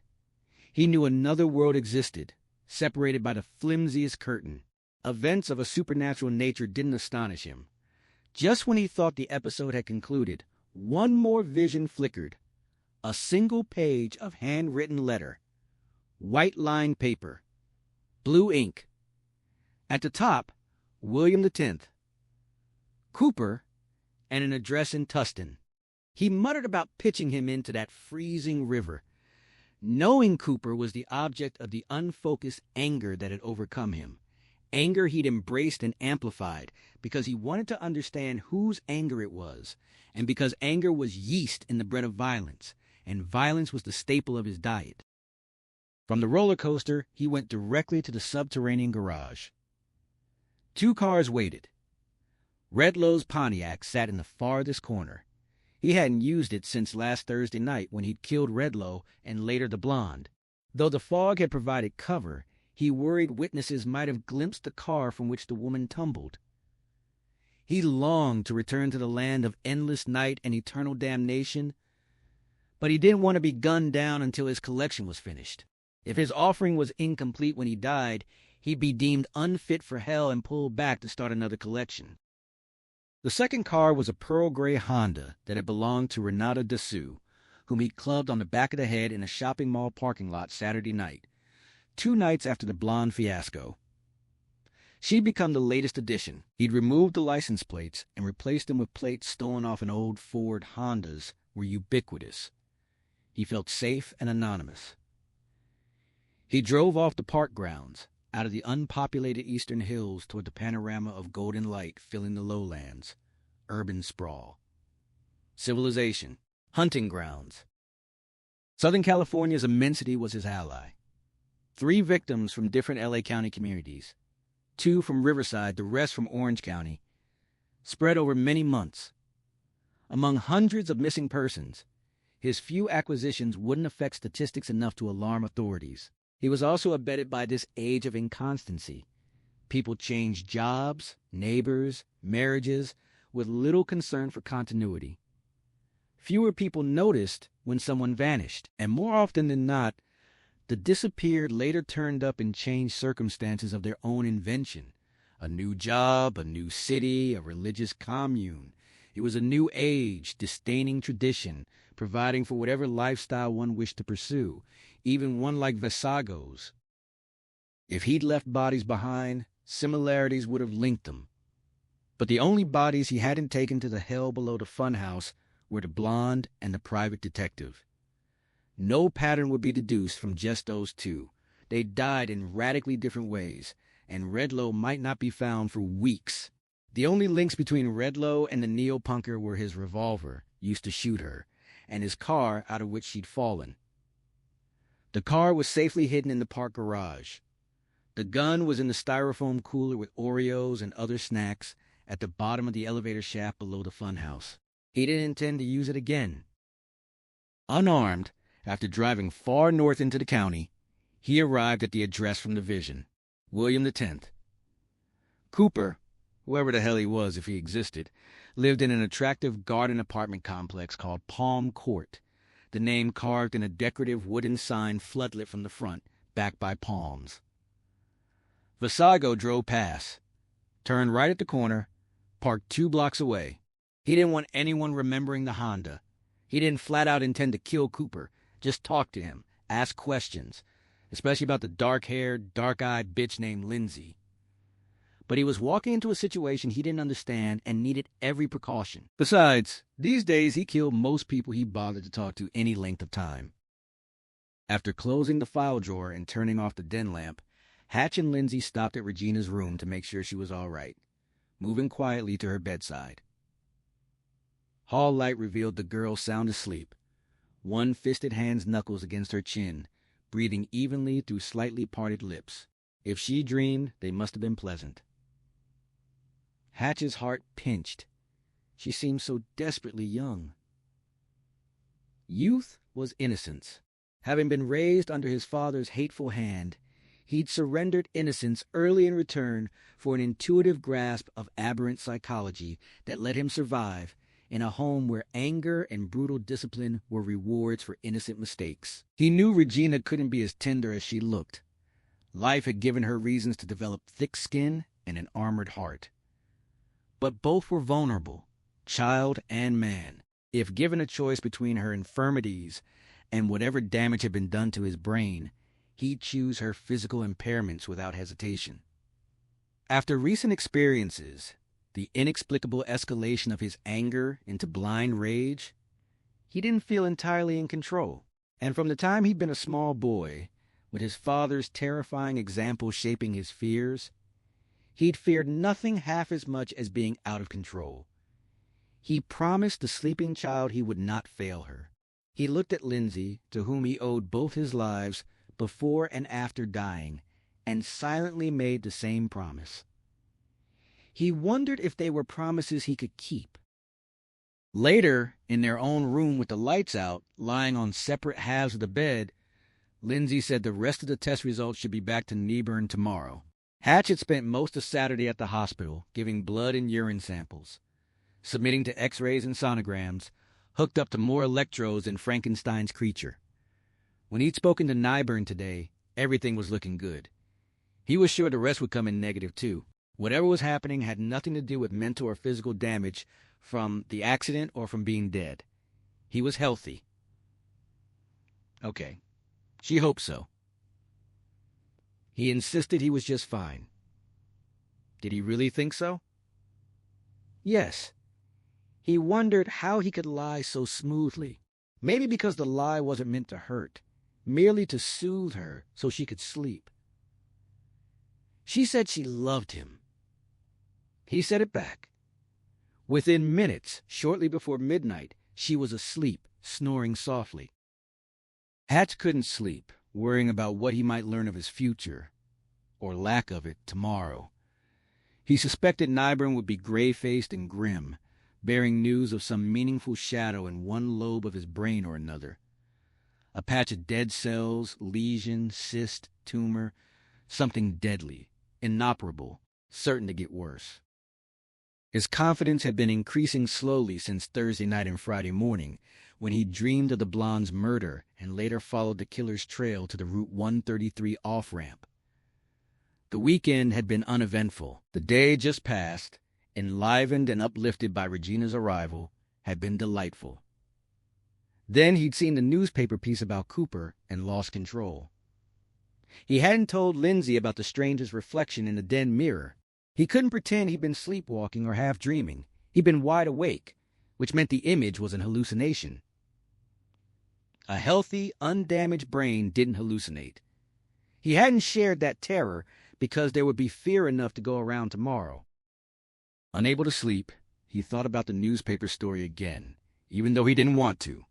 Speaker 1: He knew another world existed, separated by the flimsiest curtain. Events of a supernatural nature didn't astonish him. Just when he thought the episode had concluded, one more vision flickered. A single page of handwritten letter. White-lined paper. Blue ink. At the top, William X. Cooper, and an address in Tustin. He muttered about pitching him into that freezing river. Knowing Cooper was the object of the unfocused anger that had overcome him. Anger he'd embraced and amplified because he wanted to understand whose anger it was, and because anger was yeast in the bread of violence, and violence was the staple of his diet. From the roller coaster, he went directly to the subterranean garage. 2 cars waited. Redlow's Pontiac sat in the farthest corner. He hadn't used it since last Thursday night when he'd killed Redlow and later the blonde. Though the fog had provided cover, he worried witnesses might have glimpsed the car from which the woman tumbled. He longed to return to the land of endless night and eternal damnation, but he didn't want to be gunned down until his collection was finished. If his offering was incomplete when he died, he'd be deemed unfit for hell and pulled back to start another collection. The second car was a pearl gray Honda that had belonged to Renata Dessous, whom he'd clubbed on the back of the head in a shopping mall parking lot Saturday night, 2 nights after the blonde fiasco. She'd become the latest addition. He'd removed the license plates and replaced them with plates stolen off an old Ford. Hondas were ubiquitous. He felt safe and anonymous. He drove off the park grounds, out of the unpopulated eastern hills toward the panorama of golden light filling the lowlands, urban sprawl, civilization, hunting grounds. Southern California's immensity was his ally. 3 victims from different L.A. County communities, 2 from Riverside, the rest from Orange County, spread over many months. Among hundreds of missing persons, his few acquisitions wouldn't affect statistics enough to alarm authorities. He was also abetted by this age of inconstancy. People changed jobs, neighbors, marriages, with little concern for continuity. Fewer people noticed when someone vanished, and more often than not, the disappeared later turned up in changed circumstances of their own invention. A new job, a new city, a religious commune. It was a new age, disdaining tradition, providing for whatever lifestyle one wished to pursue, even one like Vasago's. If he'd left bodies behind, similarities would have linked them. But the only bodies he hadn't taken to the hell below the funhouse were the blonde and the private detective. No pattern would be deduced from just those two. They died in radically different ways, and Redlow might not be found for weeks. The only links between Redlow and the neopunker were his revolver, used to shoot her, and his car out of which she'd fallen. The car was safely hidden in the park garage. The gun was in the styrofoam cooler with Oreos and other snacks at the bottom of the elevator shaft below the funhouse. He didn't intend to use it again. Unarmed, after driving far north into the county, he arrived at the address from the vision, William X. Cooper, whoever the hell he was if he existed, lived in an attractive garden apartment complex called Palm Court, the name carved in a decorative wooden sign floodlit from the front, backed by palms. Vasago drove past, turned right at the corner, parked 2 blocks away. He didn't want anyone remembering the Honda. He didn't flat out intend to kill Cooper, just talk to him, ask questions, especially about the dark-haired, dark-eyed bitch named Lindsay. But he was walking into a situation he didn't understand and needed every precaution. Besides, these days he killed most people he bothered to talk to any length of time. After closing the file drawer and turning off the den lamp, Hatch and Lindsay stopped at Regina's room to make sure she was all right, moving quietly to her bedside. Hall light revealed the girl sound asleep, one fisted hand's knuckles against her chin, breathing evenly through slightly parted lips. If she dreamed, they must have been pleasant. Hatch's heart pinched. She seemed so desperately young. Youth was innocence. Having been raised under his father's hateful hand, he'd surrendered innocence early in return for an intuitive grasp of aberrant psychology that let him survive in a home where anger and brutal discipline were rewards for innocent mistakes. He knew Regina couldn't be as tender as she looked. Life had given her reasons to develop thick skin and an armored heart. But both were vulnerable, child and man. If given a choice between her infirmities and whatever damage had been done to his brain, he'd choose her physical impairments without hesitation. After recent experiences, the inexplicable escalation of his anger into blind rage, he didn't feel entirely in control. And from the time he'd been a small boy, with his father's terrifying example shaping his fears, he'd feared nothing half as much as being out of control. He promised the sleeping child he would not fail her. He looked at Lindsay, to whom he owed both his lives before and after dying, and silently made the same promise. He wondered if they were promises he could keep. Later, in their own room with the lights out, lying on separate halves of the bed, Lindsay said the rest of the test results should be back to Newbern tomorrow. Hatch had spent most of Saturday at the hospital, giving blood and urine samples, submitting to x-rays and sonograms, hooked up to more electrodes than Frankenstein's creature. When he'd spoken to Newbern today, everything was looking good. He was sure the rest would come in negative, too. Whatever was happening had nothing to do with mental or physical damage from the accident or from being dead. He was healthy. Okay, she hoped so. He insisted he was just fine. Did he really think so? Yes. He wondered how he could lie so smoothly. Maybe because the lie wasn't meant to hurt, merely to soothe her so she could sleep. She said she loved him. He said it back. Within minutes, shortly before midnight, she was asleep, snoring softly. Hatch couldn't sleep, worrying about what he might learn of his future, or lack of it, tomorrow. He suspected Newbern would be gray-faced and grim, bearing news of some meaningful shadow in one lobe of his brain or another. A patch of dead cells, lesion, cyst, tumor, something deadly, inoperable, certain to get worse. His confidence had been increasing slowly since Thursday night and Friday morning, when he dreamed of the blonde's murder and later followed the killer's trail to the Route 133 off-ramp. The weekend had been uneventful. The day just passed, enlivened and uplifted by Regina's arrival, had been delightful. Then he'd seen the newspaper piece about Cooper and lost control. He hadn't told Lindsay about the stranger's reflection in the den mirror. He couldn't pretend he'd been sleepwalking or half dreaming. He'd been wide awake, which meant the image was an hallucination. A healthy, undamaged brain didn't hallucinate. He hadn't shared that terror because there would be fear enough to go around tomorrow. Unable to sleep, he thought about the newspaper story again, even though he didn't want to.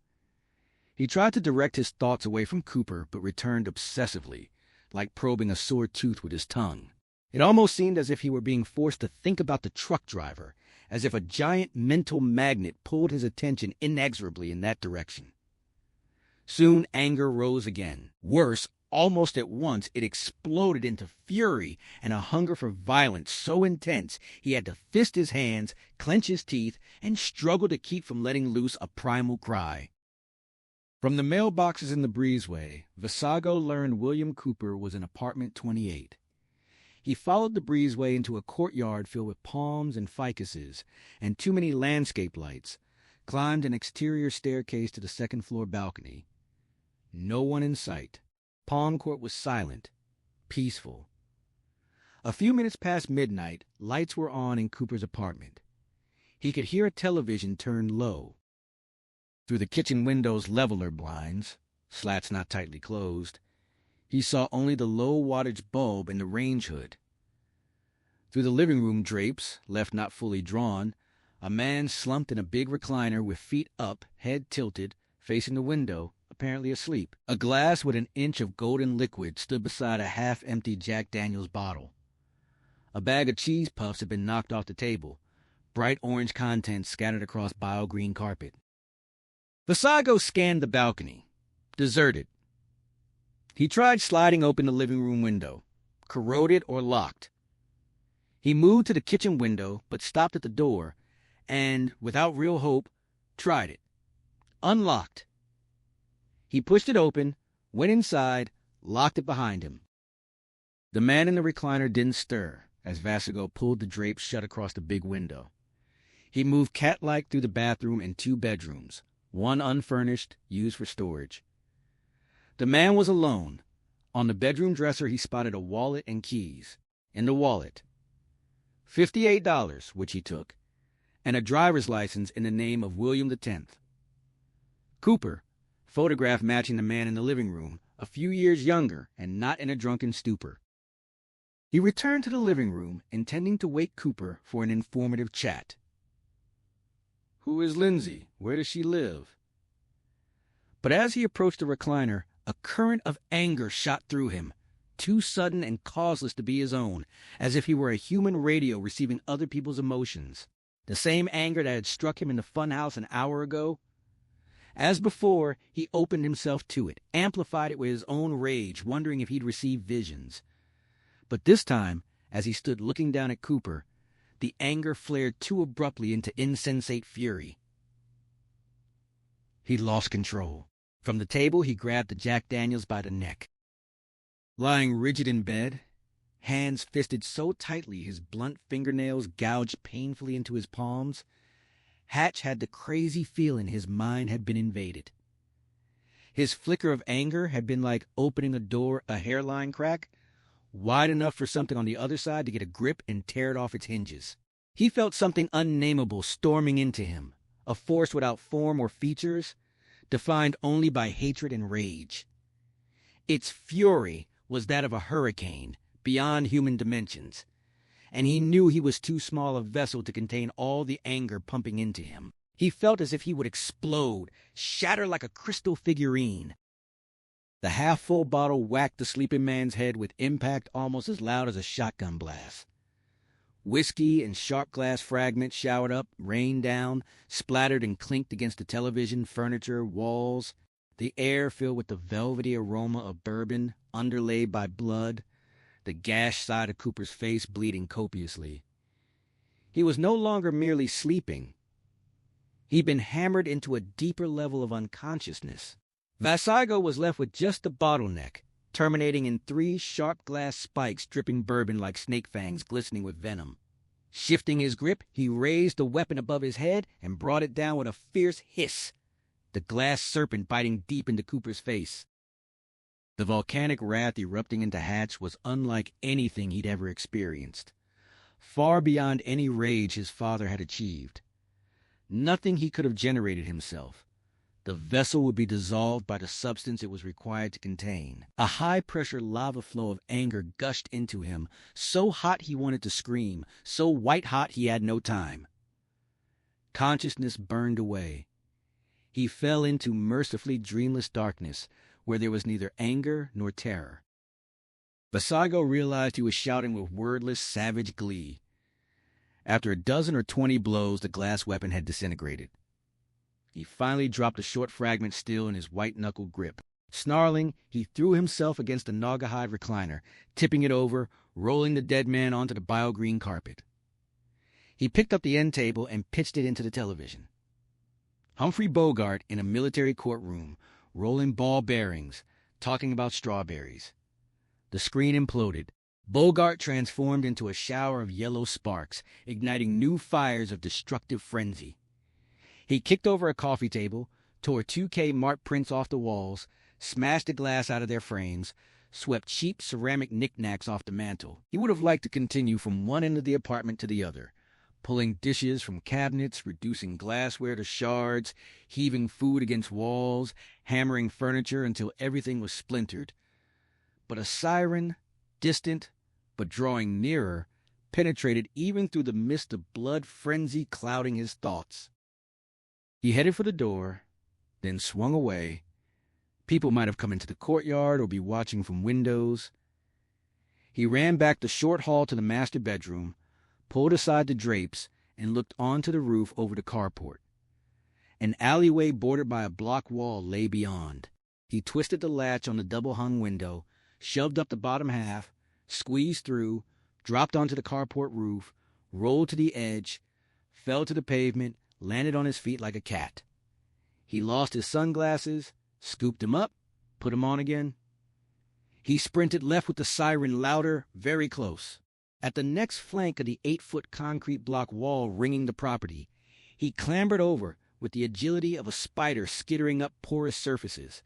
Speaker 1: He tried to direct his thoughts away from Cooper, but returned obsessively, like probing a sore tooth with his tongue. It almost seemed as if he were being forced to think about the truck driver, as if a giant mental magnet pulled his attention inexorably in that direction. Soon anger rose again. Worse, almost at once, it exploded into fury and a hunger for violence so intense he had to fist his hands, clench his teeth, and struggle to keep from letting loose a primal cry. From the mailboxes in the breezeway, Vasago learned William Cooper was in apartment 28. He followed the breezeway into a courtyard filled with palms and ficuses and too many landscape lights, climbed an exterior staircase to the second-floor balcony. No one in sight. Palm Court was silent, peaceful. A few minutes past midnight, lights were on in Cooper's apartment. He could hear a television turned low. Through the kitchen window's leveler blinds, slats not tightly closed, he saw only the low-wattage bulb in the range hood. Through the living room drapes, left not fully drawn, a man slumped in a big recliner with feet up, head tilted, facing the window, apparently asleep. A glass with an inch of golden liquid stood beside a half-empty Jack Daniels bottle. A bag of cheese puffs had been knocked off the table, bright orange contents scattered across bio-green carpet. Vasago scanned the balcony. Deserted. He tried sliding open the living room window, corroded or locked. He moved to the kitchen window, but stopped at the door, and, without real hope, tried it. Unlocked. He pushed it open, went inside, locked it behind him. The man in the recliner didn't stir as Vasago pulled the drapes shut across the big window. He moved cat-like through the bathroom and 2 bedrooms, one unfurnished, used for storage. The man was alone. On the bedroom dresser he spotted a wallet and keys. In the wallet, $58, which he took, and a driver's license in the name of William X. Cooper, photograph matching the man in the living room, a few years younger and not in a drunken stupor. He returned to the living room, intending to wake Cooper for an informative chat. "Who is Lindsay? Where does she live?" But as he approached the recliner, a current of anger shot through him, too sudden and causeless to be his own, as if he were a human radio receiving other people's emotions. The same anger that had struck him in the funhouse an hour ago. As before, he opened himself to it, amplified it with his own rage, wondering if he'd received visions. But this time, as he stood looking down at Cooper, the anger flared too abruptly into insensate fury. He'd lost control. From the table, he grabbed the Jack Daniels by the neck. Lying rigid in bed, hands fisted so tightly his blunt fingernails gouged painfully into his palms, Hatch had the crazy feeling his mind had been invaded. His flicker of anger had been like opening a door a hairline crack, wide enough for something on the other side to get a grip and tear it off its hinges. He felt something unnameable storming into him, a force without form or features, defined only by hatred and rage. Its fury was that of a hurricane, beyond human dimensions, and he knew he was too small a vessel to contain all the anger pumping into him. He felt as if he would explode, shatter like a crystal figurine. The half-full bottle whacked the sleeping man's head with impact almost as loud as a shotgun blast. Whiskey and sharp glass fragments showered up, rained down, splattered and clinked against the television, furniture, walls. The air filled with the velvety aroma of bourbon, underlaid by blood, the gashed side of Cooper's face bleeding copiously. He was no longer merely sleeping. He'd been hammered into a deeper level of unconsciousness. Vasago was left with just the bottleneck, terminating in 3 sharp glass spikes dripping bourbon like snake fangs glistening with venom. Shifting his grip, he raised the weapon above his head and brought it down with a fierce hiss, the glass serpent biting deep into Cooper's face. The volcanic wrath erupting into Hatch was unlike anything he'd ever experienced, far beyond any rage his father had achieved. Nothing he could have generated himself. The vessel would be dissolved by the substance it was required to contain. A high-pressure lava flow of anger gushed into him, so hot he wanted to scream, so white-hot he had no time. Consciousness burned away. He fell into mercifully dreamless darkness, where there was neither anger nor terror. Basago realized he was shouting with wordless, savage glee. After a dozen or 20 blows, the glass weapon had disintegrated. He finally dropped a short fragment still in his white-knuckled grip. Snarling, he threw himself against the Naugahyde recliner, tipping it over, rolling the dead man onto the bio-green carpet. He picked up the end table and pitched it into the television. Humphrey Bogart in a military courtroom, rolling ball bearings, talking about strawberries. The screen imploded. Bogart transformed into a shower of yellow sparks, igniting new fires of destructive frenzy. He kicked over a coffee table, tore 2K Mart prints off the walls, smashed the glass out of their frames, swept cheap ceramic knickknacks off the mantel. He would have liked to continue from one end of the apartment to the other, pulling dishes from cabinets, reducing glassware to shards, heaving food against walls, hammering furniture until everything was splintered. But a siren, distant, but drawing nearer, penetrated even through the mist of blood frenzy clouding his thoughts. He headed for the door, then swung away. People might have come into the courtyard or be watching from windows. He ran back the short hall to the master bedroom, pulled aside the drapes, and looked onto the roof over the carport. An alleyway bordered by a block wall lay beyond. He twisted the latch on the double-hung window, shoved up the bottom half, squeezed through, dropped onto the carport roof, rolled to the edge, fell to the pavement, landed on his feet like a cat. He lost his sunglasses, scooped them up, put them on again. He sprinted left with the siren louder, very close. At the next flank of the 8-foot concrete block wall ringing the property, he clambered over with the agility of a spider skittering up porous surfaces.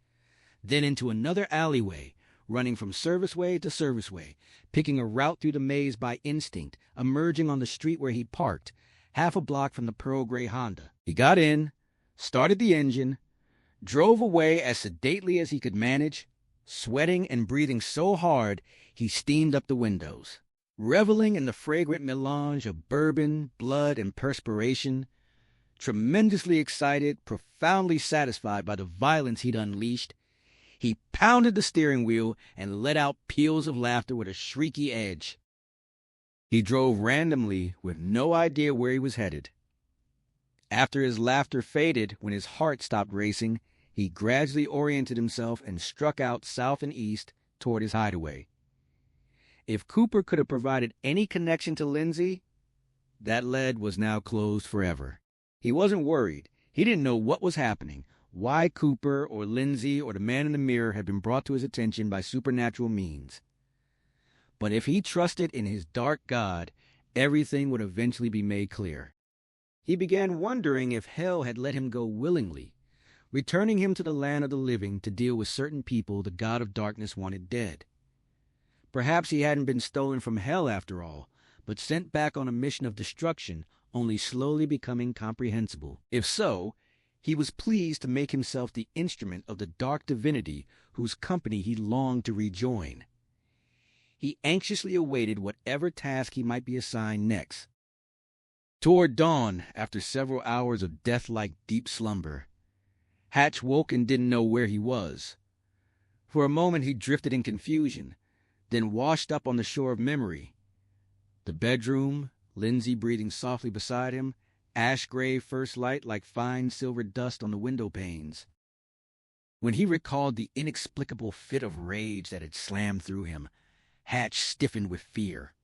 Speaker 1: Then into another alleyway, running from serviceway to serviceway, picking a route through the maze by instinct, emerging on the street where he parked, half a block from the pearl gray Honda. He got in, started the engine, drove away as sedately as he could manage, sweating and breathing so hard he steamed up the windows. Reveling in the fragrant melange of bourbon, blood, and perspiration, tremendously excited, profoundly satisfied by the violence he'd unleashed, he pounded the steering wheel and let out peals of laughter with a shrieky edge. He drove randomly with no idea where he was headed. After his laughter faded, when his heart stopped racing, he gradually oriented himself and struck out south and east toward his hideaway. If Cooper could have provided any connection to Lindsay, that lead was now closed forever. He wasn't worried. He didn't know what was happening, why Cooper or Lindsay or the man in the mirror had been brought to his attention by supernatural means. But if he trusted in his dark god, everything would eventually be made clear. He began wondering if hell had let him go willingly, returning him to the land of the living to deal with certain people the god of darkness wanted dead. Perhaps he hadn't been stolen from hell after all, but sent back on a mission of destruction, only slowly becoming comprehensible. If so, he was pleased to make himself the instrument of the dark divinity whose company he longed to rejoin. He anxiously awaited whatever task he might be assigned next. Toward dawn, after several hours of death-like deep slumber, Hatch woke and didn't know where he was. For a moment he drifted in confusion, then washed up on the shore of memory. The bedroom, Lindsay breathing softly beside him, ash-gray first light like fine silver dust on the window panes. When he recalled the inexplicable fit of rage that had slammed through him, Hatch stiffened with fear.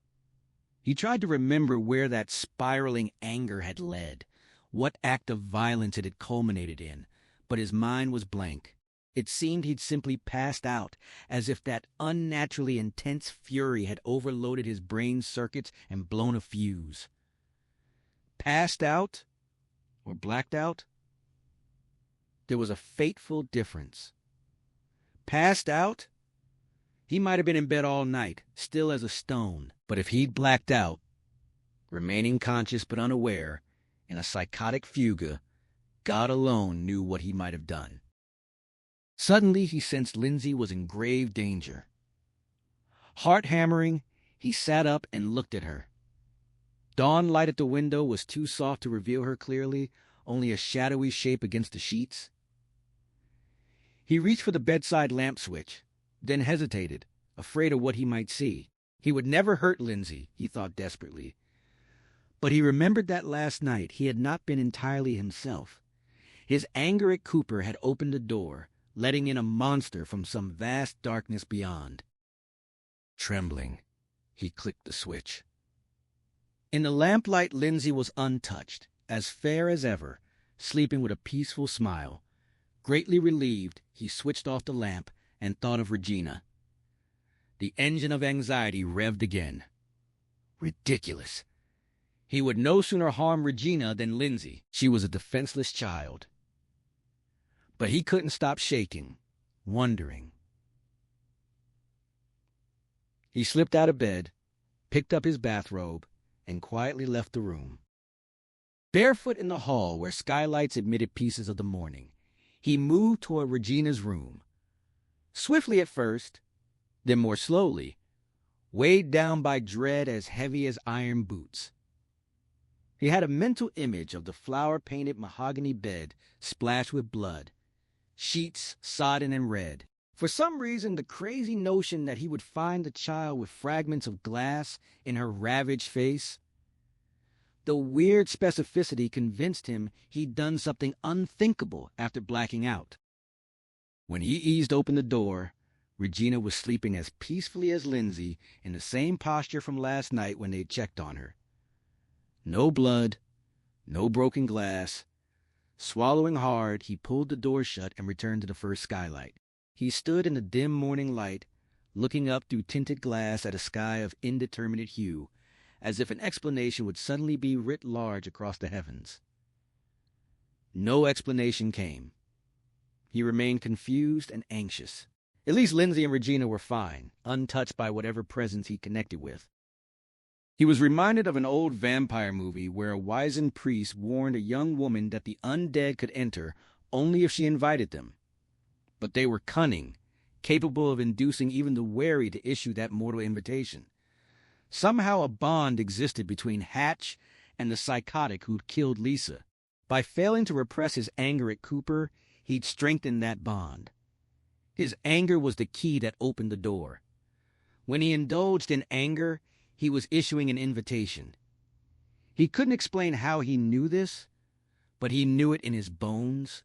Speaker 1: He tried to remember where that spiraling anger had led, what act of violence it had culminated in, but his mind was blank. It seemed he'd simply passed out, as if that unnaturally intense fury had overloaded his brain circuits and blown a fuse. passed out or blacked out? There was a fateful difference. Passed out? He might have been in bed all night, still as a stone. But if he'd blacked out, remaining conscious but unaware, in a psychotic fugue, God alone knew what he might have done. Suddenly he sensed Lindsay was in grave danger. Heart-hammering, he sat up and looked at her. Dawn light at the window was too soft to reveal her clearly, only a shadowy shape against the sheets. He reached for the bedside lamp switch, then hesitated, afraid of what he might see. He would never hurt Lindsay, he thought desperately. But he remembered that last night he had not been entirely himself. His anger at Cooper had opened a door, letting in a monster from some vast darkness beyond. Trembling, he clicked the switch. In the lamplight, Lindsay was untouched, as fair as ever, sleeping with a peaceful smile. Greatly relieved, he switched off the lamp and thought of Regina. The engine of anxiety revved again. Ridiculous. He would no sooner harm Regina than Lindsay. She was a defenseless child. But he couldn't stop shaking, wondering. He slipped out of bed, picked up his bathrobe, and quietly left the room. Barefoot in the hall where skylights admitted pieces of the morning, he moved toward Regina's room. Swiftly at first, then more slowly, weighed down by dread as heavy as iron boots. He had a mental image of the flower-painted mahogany bed splashed with blood, sheets sodden and red. For some reason, the crazy notion that he would find the child with fragments of glass in her ravaged face, the weird specificity convinced him he'd done something unthinkable after blacking out. When he eased open the door, Regina was sleeping as peacefully as Lindsay, in the same posture from last night when they checked on her. No blood, no broken glass. Swallowing hard, he pulled the door shut and returned to the first skylight. He stood in the dim morning light, looking up through tinted glass at a sky of indeterminate hue, as if an explanation would suddenly be writ large across the heavens. No explanation came. He remained confused and anxious. At least Lindsay and Regina were fine, untouched by whatever presence he connected with. He was reminded of an old vampire movie where a wizened priest warned a young woman that the undead could enter only if she invited them. But they were cunning, capable of inducing even the wary to issue that mortal invitation. Somehow a bond existed between Hatch and the psychotic who'd killed Lisa. By failing to repress his anger at Cooper, he'd strengthened that bond. His anger was the key that opened the door. When he indulged in anger, he was issuing an invitation. He couldn't explain how he knew this, but he knew it in his bones.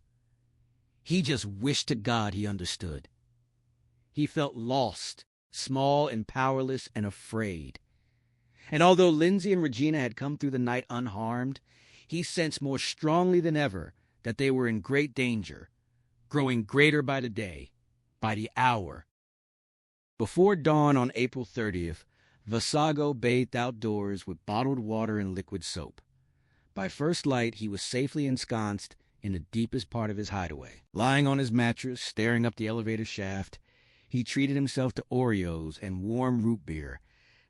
Speaker 1: He just wished to God he understood. He felt lost, small and powerless and afraid. And although Lindsay and Regina had come through the night unharmed, he sensed more strongly than ever that they were in great danger, growing greater by the day, by the hour. Before dawn on April 30th, Vasago bathed outdoors with bottled water and liquid soap. By first light, he was safely ensconced in the deepest part of his hideaway. Lying on his mattress, staring up the elevator shaft, he treated himself to Oreos and warm root beer,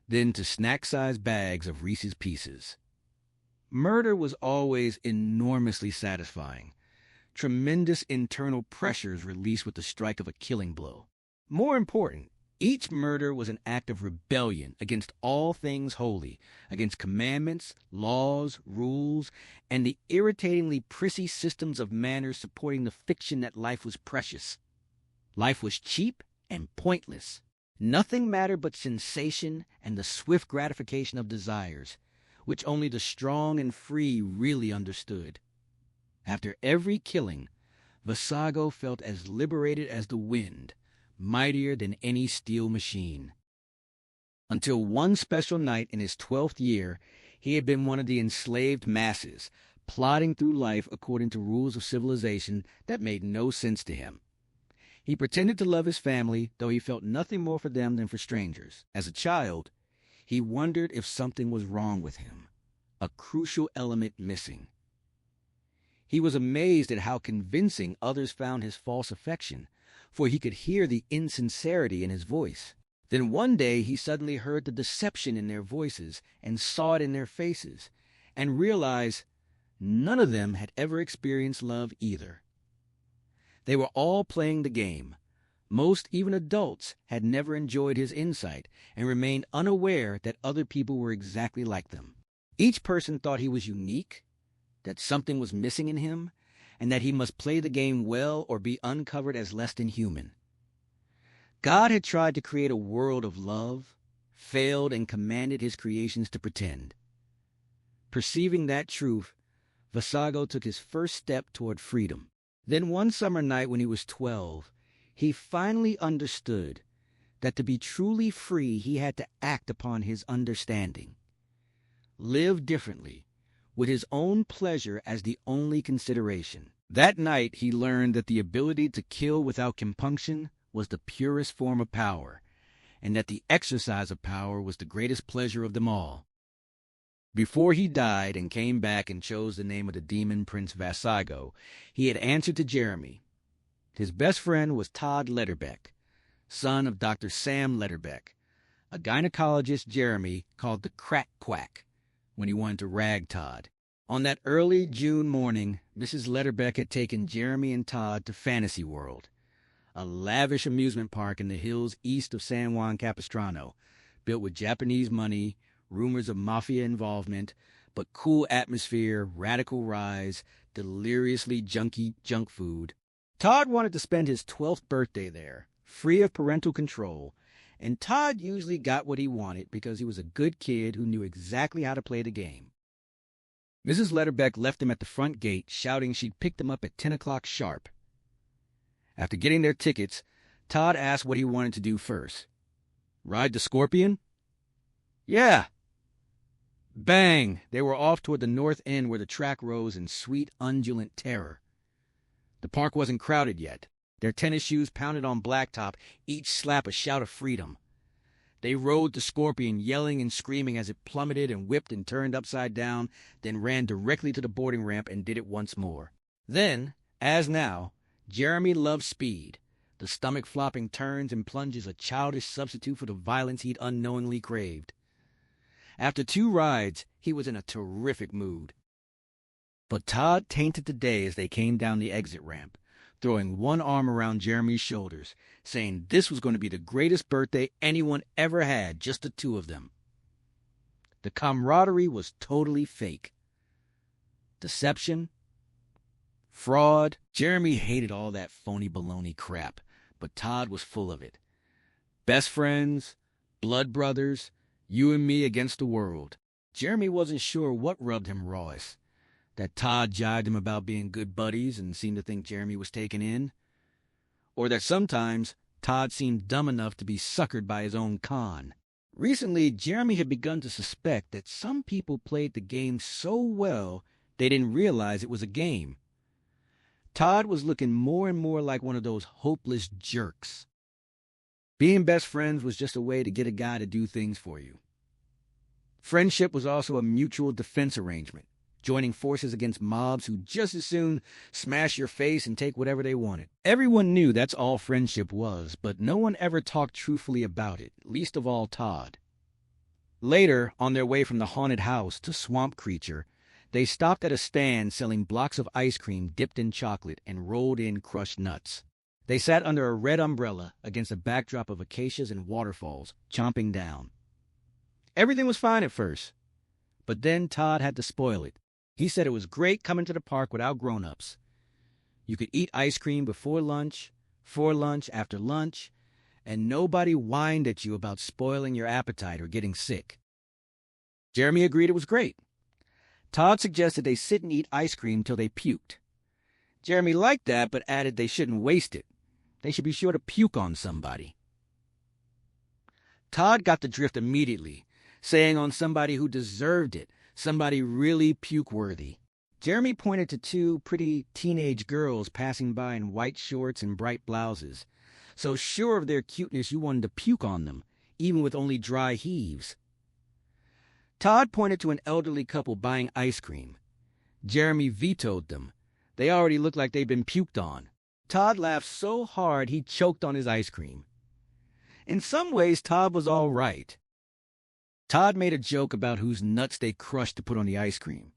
Speaker 1: then to snack-sized bags of Reese's Pieces. Murder was always enormously satisfying. Tremendous internal pressures released with the strike of a killing blow. More important, each murder was an act of rebellion against all things holy, against commandments, laws, rules, and the irritatingly prissy systems of manners supporting the fiction that life was precious. Life was cheap and pointless. Nothing mattered but sensation and the swift gratification of desires, which only the strong and free really understood. After every killing, Vasago felt as liberated as the wind, mightier than any steel machine. Until one special night in his 12th year, he had been one of the enslaved masses, plodding through life according to rules of civilization that made no sense to him. He pretended to love his family, though he felt nothing more for them than for strangers. As a child, he wondered if something was wrong with him. a crucial element missing. He was amazed at how convincing others found his false affection, for he could hear the insincerity in his voice. Then one day he suddenly heard the deception in their voices and saw it in their faces, and realized none of them had ever experienced love either. They were all playing the game. Most, even adults, had never enjoyed his insight and remained unaware that other people were exactly like them. Each person thought he was unique, that something was missing in him, and that he must play the game well or be uncovered as less than human. God had tried to create a world of love, failed, and commanded his creations to pretend. Perceiving that truth, Vasago took his first step toward freedom. Then one summer night when he was 12, he finally understood that to be truly free he had to act upon his understanding. Live differently, with his own pleasure as the only consideration. That night he learned that the ability to kill without compunction was the purest form of power, and that the exercise of power was the greatest pleasure of them all. Before he died and came back and chose the name of the demon Prince Vasago, he had answered to Jeremy. His best friend was Todd Letterbeck, son of Dr. Sam Letterbeck, a gynecologist Jeremy called the Crack Quack when he wanted to rag Todd. On that early June morning, Mrs. Letterbeck had taken Jeremy and Todd to Fantasy World, a lavish amusement park in the hills east of San Juan Capistrano, built with Japanese money, rumors of mafia involvement, but cool atmosphere, radical rides, deliriously junky junk food. Todd wanted to spend his 12th birthday there, free of parental control, and Todd usually got what he wanted because he was a good kid who knew exactly how to play the game. Mrs. Letterbeck left him at the front gate, shouting she'd picked him up at 10 o'clock sharp. After getting their tickets, Todd asked what he wanted to do first. Ride the Scorpion? Yeah. Bang! They were off toward the north end where the track rose in sweet, undulant terror. The park wasn't crowded yet. Their tennis shoes pounded on blacktop, each slap a shout of freedom. They rode the Scorpion, yelling and screaming as it plummeted and whipped and turned upside down, then ran directly to the boarding ramp and did it once more. Then, as now, Jeremy loved speed, the stomach-flopping turns and plunges a childish substitute for the violence he'd unknowingly craved. After 2 rides, he was in a terrific mood. But Todd tainted the day as they came down the exit ramp, throwing one arm around Jeremy's shoulders, saying this was going to be the greatest birthday anyone ever had, just the two of them. The camaraderie was totally fake. Deception, fraud. Jeremy hated all that phony baloney crap, but Todd was full of it. Best friends, blood brothers, you and me against the world. Jeremy wasn't sure what rubbed him rawest. That Todd jibed him about being good buddies and seemed to think Jeremy was taken in, or that sometimes Todd seemed dumb enough to be suckered by his own con. Recently, Jeremy had begun to suspect that some people played the game so well they didn't realize it was a game. Todd was looking more and more like one of those hopeless jerks. Being best friends was just a way to get a guy to do things for you. Friendship was also a mutual defense arrangement, joining forces against mobs who just as soon smash your face and take whatever they wanted. Everyone knew that's all friendship was, but no one ever talked truthfully about it, least of all Todd. Later, on their way from the haunted house to Swamp Creature, they stopped at a stand selling blocks of ice cream dipped in chocolate and rolled in crushed nuts. They sat under a red umbrella against a backdrop of acacias and waterfalls, chomping down. Everything was fine at first, but then Todd had to spoil it. He said it was great coming to the park without grown-ups. You could eat ice cream before lunch, for lunch, after lunch, and nobody whined at you about spoiling your appetite or getting sick. Jeremy agreed it was great. Todd suggested they sit and eat ice cream till they puked. Jeremy liked that, but added they shouldn't waste it. They should be sure to puke on somebody. Todd got the drift immediately, saying on somebody who deserved it, somebody really puke-worthy. Jeremy pointed to 2 pretty teenage girls passing by in white shorts and bright blouses. So sure of their cuteness you wanted to puke on them, even with only dry heaves. Todd pointed to an elderly couple buying ice cream. Jeremy vetoed them. They already looked like they'd been puked on. Todd laughed so hard he choked on his ice cream. In some ways, Todd was all right. Todd made a joke about whose nuts they crushed to put on the ice cream.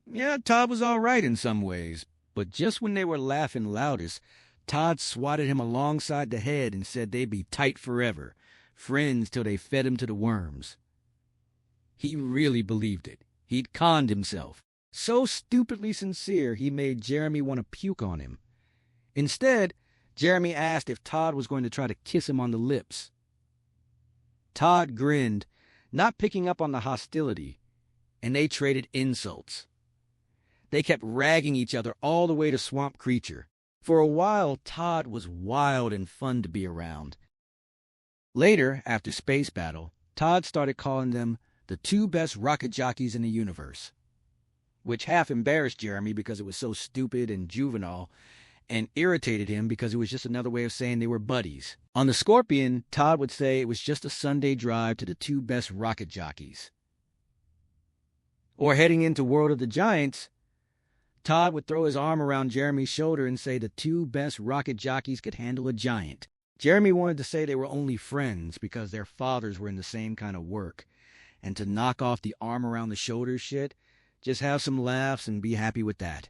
Speaker 1: Yeah, Todd was all right in some ways, but just when they were laughing loudest, Todd swatted him alongside the head and said they'd be tight forever, friends till they fed him to the worms. He really believed it. He'd conned himself. So stupidly sincere, he made Jeremy want to puke on him. Instead, Jeremy asked if Todd was going to try to kiss him on the lips. Todd grinned, not picking up on the hostility, and they traded insults. They kept ragging each other all the way to Swamp Creature. For a while, Todd was wild and fun to be around. Later, after Space Battle, Todd started calling them the two best rocket jockeys in the universe, which half embarrassed Jeremy because it was so stupid and juvenile, and irritated him because it was just another way of saying they were buddies. On the Scorpion, Todd would say it was just a Sunday drive to the two best rocket jockeys. Or heading into World of the Giants, Todd would throw his arm around Jeremy's shoulder and say the two best rocket jockeys could handle a giant. Jeremy wanted to say they were only friends because their fathers were in the same kind of work, and to knock off the arm around the shoulder shit, just have some laughs and be happy with that.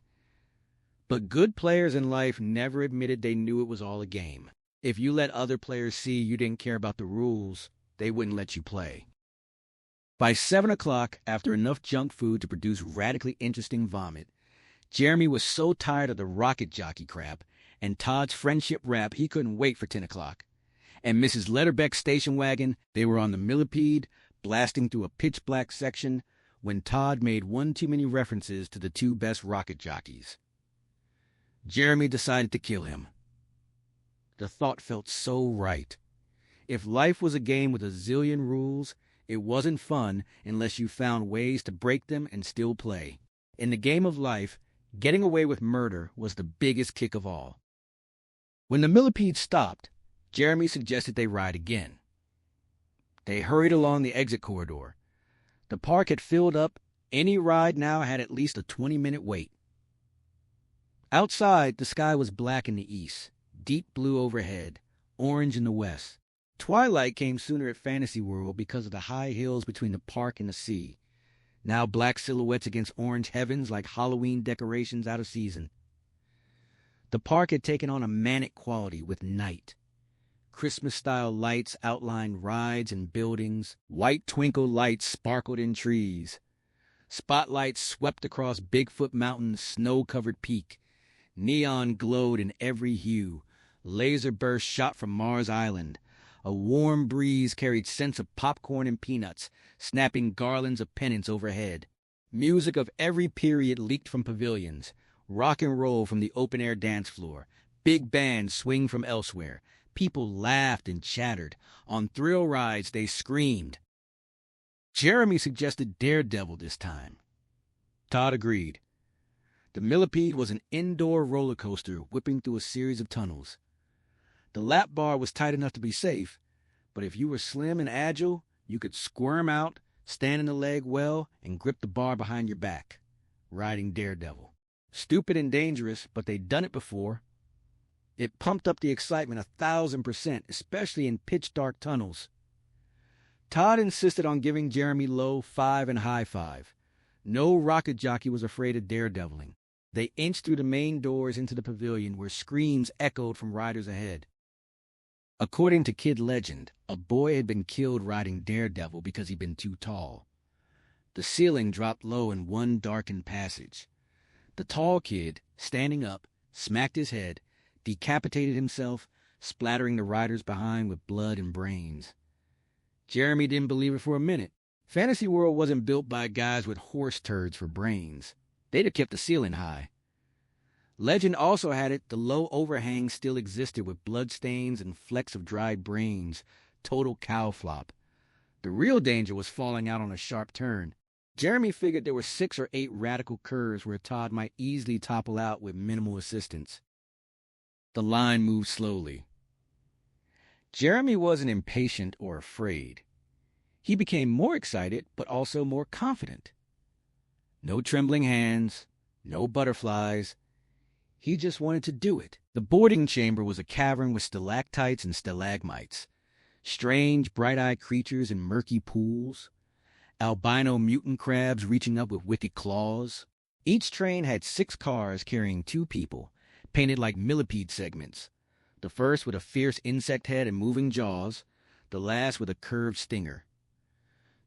Speaker 1: But good players in life never admitted they knew it was all a game. If you let other players see you didn't care about the rules, they wouldn't let you play. By 7 o'clock, after enough junk food to produce radically interesting vomit, Jeremy was so tired of the rocket jockey crap and Todd's friendship rap he couldn't wait for 10 o'clock. And Mrs. Letterbeck's station wagon, they were on the millipede, blasting through a pitch-black section, when Todd made one too many references to the two best rocket jockeys. Jeremy decided to kill him. The thought felt so right. If life was a game with a zillion rules, it wasn't fun unless you found ways to break them and still play. In the game of life, getting away with murder was the biggest kick of all. When the millipede stopped, Jeremy suggested they ride again. They hurried along the exit corridor. The park had filled up. Any ride now had at least a 20-minute wait. Outside, the sky was black in the east, deep blue overhead, orange in the west. Twilight came sooner at Fantasy World because of the high hills between the park and the sea, now black silhouettes against orange heavens like Halloween decorations out of season. The park had taken on a manic quality with night. Christmas-style lights outlined rides and buildings. White twinkle lights sparkled in trees. Spotlights swept across Bigfoot Mountain's snow-covered peak. Neon glowed in every hue. Laser bursts shot from Mars Island. A warm breeze carried scents of popcorn and peanuts, snapping garlands of pennants overhead. Music of every period leaked from pavilions. Rock and roll from the open-air dance floor. Big bands swing from elsewhere. People laughed and chattered. On thrill rides, they screamed. Jeremy suggested Daredevil this time. Todd agreed. The millipede was an indoor roller coaster whipping through a series of tunnels. The lap bar was tight enough to be safe, but if you were slim and agile, you could squirm out, stand in the leg well, and grip the bar behind your back, riding Daredevil. Stupid and dangerous, but they'd done it before. It pumped up the excitement 1,000%, especially in pitch-dark tunnels. Todd insisted on giving Jeremy low 5 and high 5. No rocket jockey was afraid of daredeviling. They inched through the main doors into the pavilion where screams echoed from riders ahead. According to Kid Legend, a boy had been killed riding Daredevil because he'd been too tall. The ceiling dropped low in one darkened passage. The tall kid, standing up, smacked his head, decapitated himself, splattering the riders behind with blood and brains. Jeremy didn't believe it for a minute. Fantasy World wasn't built by guys with horse turds for brains. They'd have kept the ceiling high. Legend also had it the low overhang still existed with bloodstains and flecks of dried brains. Total cow flop. The real danger was falling out on a sharp turn. Jeremy figured there were 6 or 8 radical curves where Todd might easily topple out with minimal assistance. The line moved slowly. Jeremy wasn't impatient or afraid. He became more excited, but also more confident. No trembling hands, no butterflies. He just wanted to do it. The boarding chamber was a cavern with stalactites and stalagmites, strange, bright-eyed creatures in murky pools, albino mutant crabs reaching up with wicked claws. Each train had 6 cars carrying 2 people, painted like millipede segments, the first with a fierce insect head and moving jaws, the last with a curved stinger.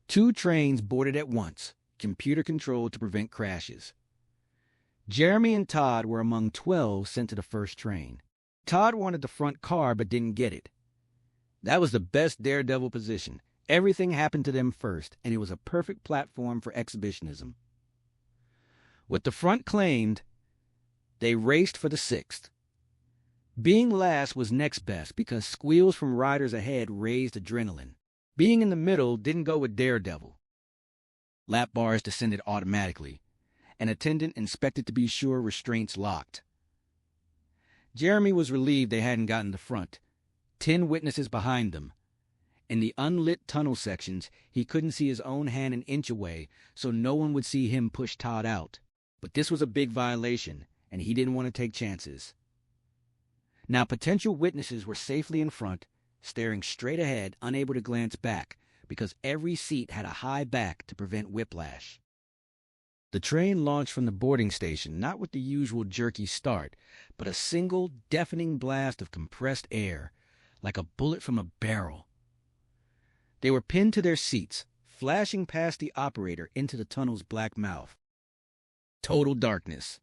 Speaker 1: 2 trains boarded at once, computer-controlled to prevent crashes. Jeremy and Todd were among 12 sent to the first train. Todd wanted the front car but didn't get it. That was the best daredevil position. Everything happened to them first, and it was a perfect platform for exhibitionism. With the front claimed, they raced for the 6th. Being last was next best because squeals from riders ahead raised adrenaline. Being in the middle didn't go with daredevil. Lap bars descended automatically. An attendant inspected to be sure restraints locked. Jeremy was relieved they hadn't gotten the front. 10 witnesses behind them. In the unlit tunnel sections, he couldn't see his own hand an inch away, so no one would see him push Todd out. But this was a big violation, and he didn't want to take chances. Now potential witnesses were safely in front, staring straight ahead, unable to glance back, because every seat had a high back to prevent whiplash. The train launched from the boarding station, not with the usual jerky start, but a single, deafening blast of compressed air, like a bullet from a barrel. They were pinned to their seats, flashing past the operator into the tunnel's black mouth. Total darkness.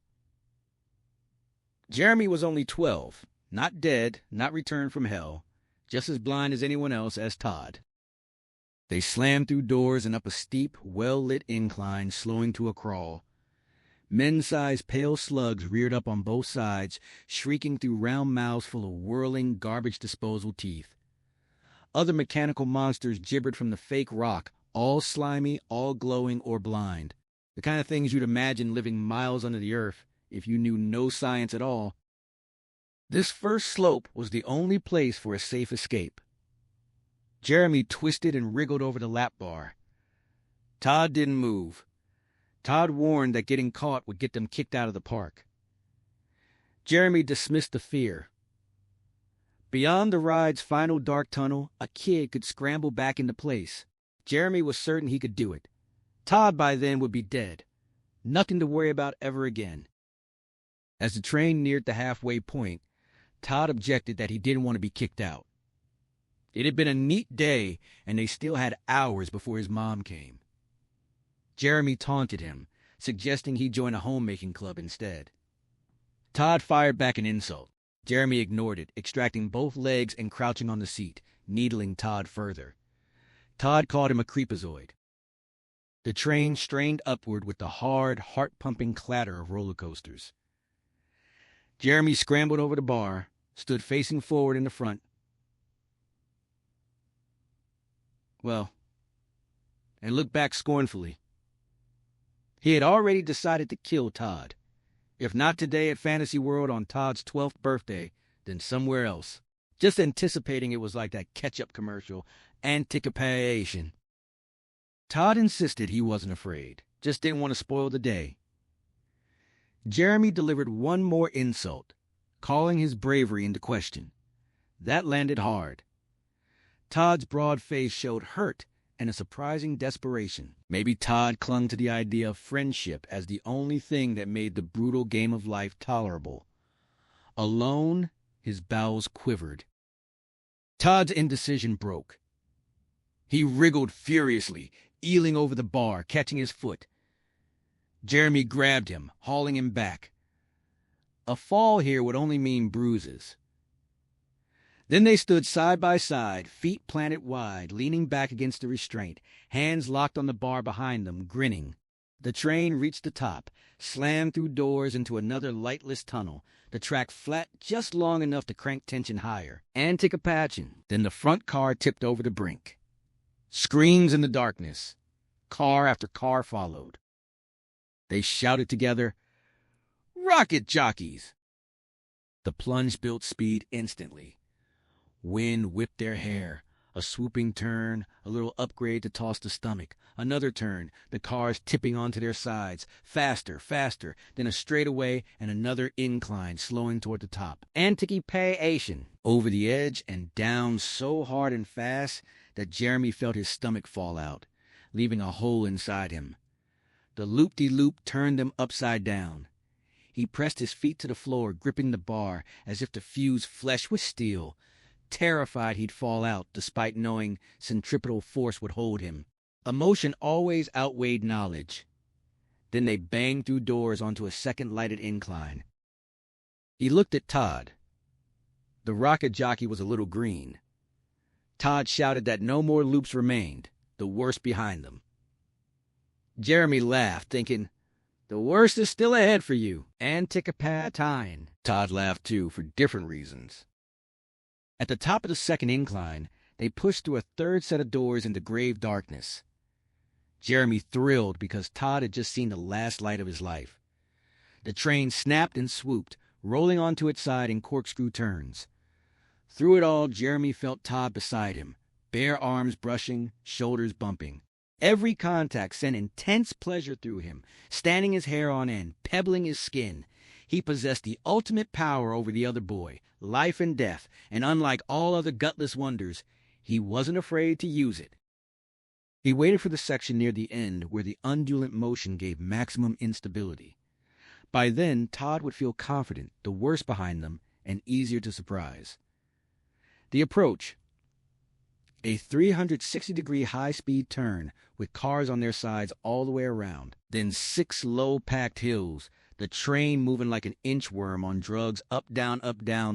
Speaker 1: Jeremy was only 12, not dead, not returned from hell, just as blind as anyone else as Todd. They slammed through doors and up a steep, well-lit incline, slowing to a crawl. Men-sized pale slugs reared up on both sides, shrieking through round mouths full of whirling, garbage disposal teeth. Other mechanical monsters gibbered from the fake rock, all slimy, all glowing or blind. The kind of things you'd imagine living miles under the earth if you knew no science at all. This first slope was the only place for a safe escape. Jeremy twisted and wriggled over the lap bar. Todd didn't move. Todd warned that getting caught would get them kicked out of the park. Jeremy dismissed the fear. Beyond the ride's final dark tunnel, a kid could scramble back into place. Jeremy was certain he could do it. Todd by then would be dead. Nothing to worry about ever again. As the train neared the halfway point, Todd objected that he didn't want to be kicked out. It had been a neat day, and they still had hours before his mom came. Jeremy taunted him, suggesting he join a homemaking club instead. Todd fired back an insult. Jeremy ignored it, extracting both legs and crouching on the seat, needling Todd further. Todd called him a creepazoid. The train strained upward with the hard, heart-pumping clatter of roller coasters. Jeremy scrambled over the bar, stood facing forward in the front. And looked back scornfully. He had already decided to kill Todd. If not today at Fantasy World on Todd's 12th birthday, then somewhere else. Just anticipating it was like that ketchup commercial, anticipation. Todd insisted he wasn't afraid, just didn't want to spoil the day. Jeremy delivered one more insult, calling his bravery into question. That landed hard. Todd's broad face showed hurt and a surprising desperation. Maybe Todd clung to the idea of friendship as the only thing that made the brutal game of life tolerable. Alone, his bowels quivered. Todd's indecision broke. He wriggled furiously, eeling over the bar, catching his foot. Jeremy grabbed him, hauling him back. A fall here would only mean bruises. Then they stood side by side, feet planted wide, leaning back against the restraint, hands locked on the bar behind them, grinning. The train reached the top, slammed through doors into another lightless tunnel, the track flat just long enough to crank tension higher. Anticipation. Then the front car tipped over the brink. Screams in the darkness. Car after car followed. They shouted together, "Rocket jockeys!" The plunge built speed instantly. Wind whipped their hair. A swooping turn, a little upgrade to toss the stomach. Another turn, the cars tipping onto their sides. Faster, faster, then a straightaway and another incline slowing toward the top. Anticipation. Over the edge and down so hard and fast that Jeremy felt his stomach fall out, leaving a hole inside him. The loop-de-loop turned them upside down. He pressed his feet to the floor, gripping the bar as if to fuse flesh with steel, terrified he'd fall out despite knowing centripetal force would hold him. Emotion always outweighed knowledge. Then they banged through doors onto a second lighted incline. He looked at Todd. The rocket jockey was a little green. Todd shouted that no more loops remained, the worst behind them. Jeremy laughed, thinking, the worst is still ahead for you. Anticipation. Todd laughed too, for different reasons. At the top of the second incline, they pushed through a third set of doors into grave darkness. Jeremy thrilled because Todd had just seen the last light of his life. The train snapped and swooped, rolling onto its side in corkscrew turns. Through it all, Jeremy felt Todd beside him, bare arms brushing, shoulders bumping. Every contact sent intense pleasure through him, standing his hair on end, pebbling his skin. He possessed the ultimate power over the other boy, life and death, and unlike all other gutless wonders, he wasn't afraid to use it. He waited for the section near the end where the undulant motion gave maximum instability. By then, Todd would feel confident, the worst behind them, and easier to surprise. The approach. A 360-degree high-speed turn with cars on their sides all the way around. Then 6 low-packed hills, the train moving like an inchworm on drugs up, down,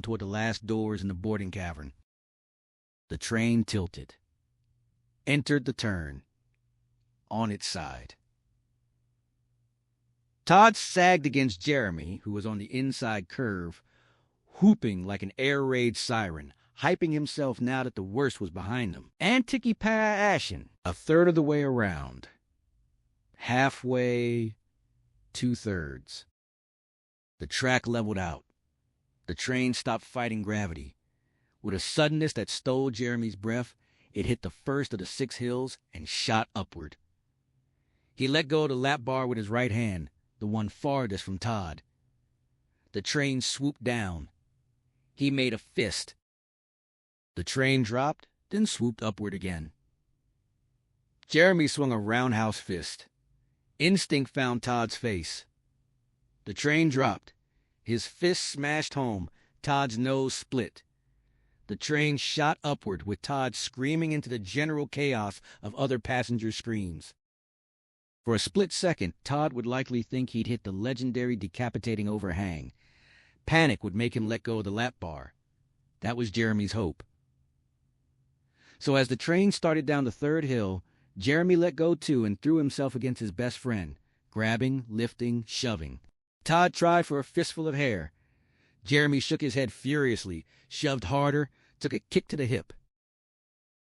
Speaker 1: toward the last doors in the boarding cavern. The train tilted. Entered the turn. On its side. Todd sagged against Jeremy, who was on the inside curve, whooping like an air raid siren, hyping himself now that the worst was behind him. Anticipation. A third of the way around. Halfway, 2/3. The track leveled out. The train stopped fighting gravity. With a suddenness that stole Jeremy's breath, it hit the first of the 6 hills and shot upward. He let go of the lap bar with his right hand, the one farthest from Todd. The train swooped down. He made a fist. The train dropped, then swooped upward again. Jeremy swung a roundhouse fist. Instinct found Todd's face. The train dropped. His fist smashed home. Todd's nose split. The train shot upward with Todd screaming into the general chaos of other passengers' screams. For a split second, Todd would likely think he'd hit the legendary decapitating overhang. Panic would make him let go of the lap bar. That was Jeremy's hope. So as the train started down the 3rd hill, Jeremy let go too and threw himself against his best friend, grabbing, lifting, shoving. Todd tried for a fistful of hair. Jeremy shook his head furiously, shoved harder, took a kick to the hip.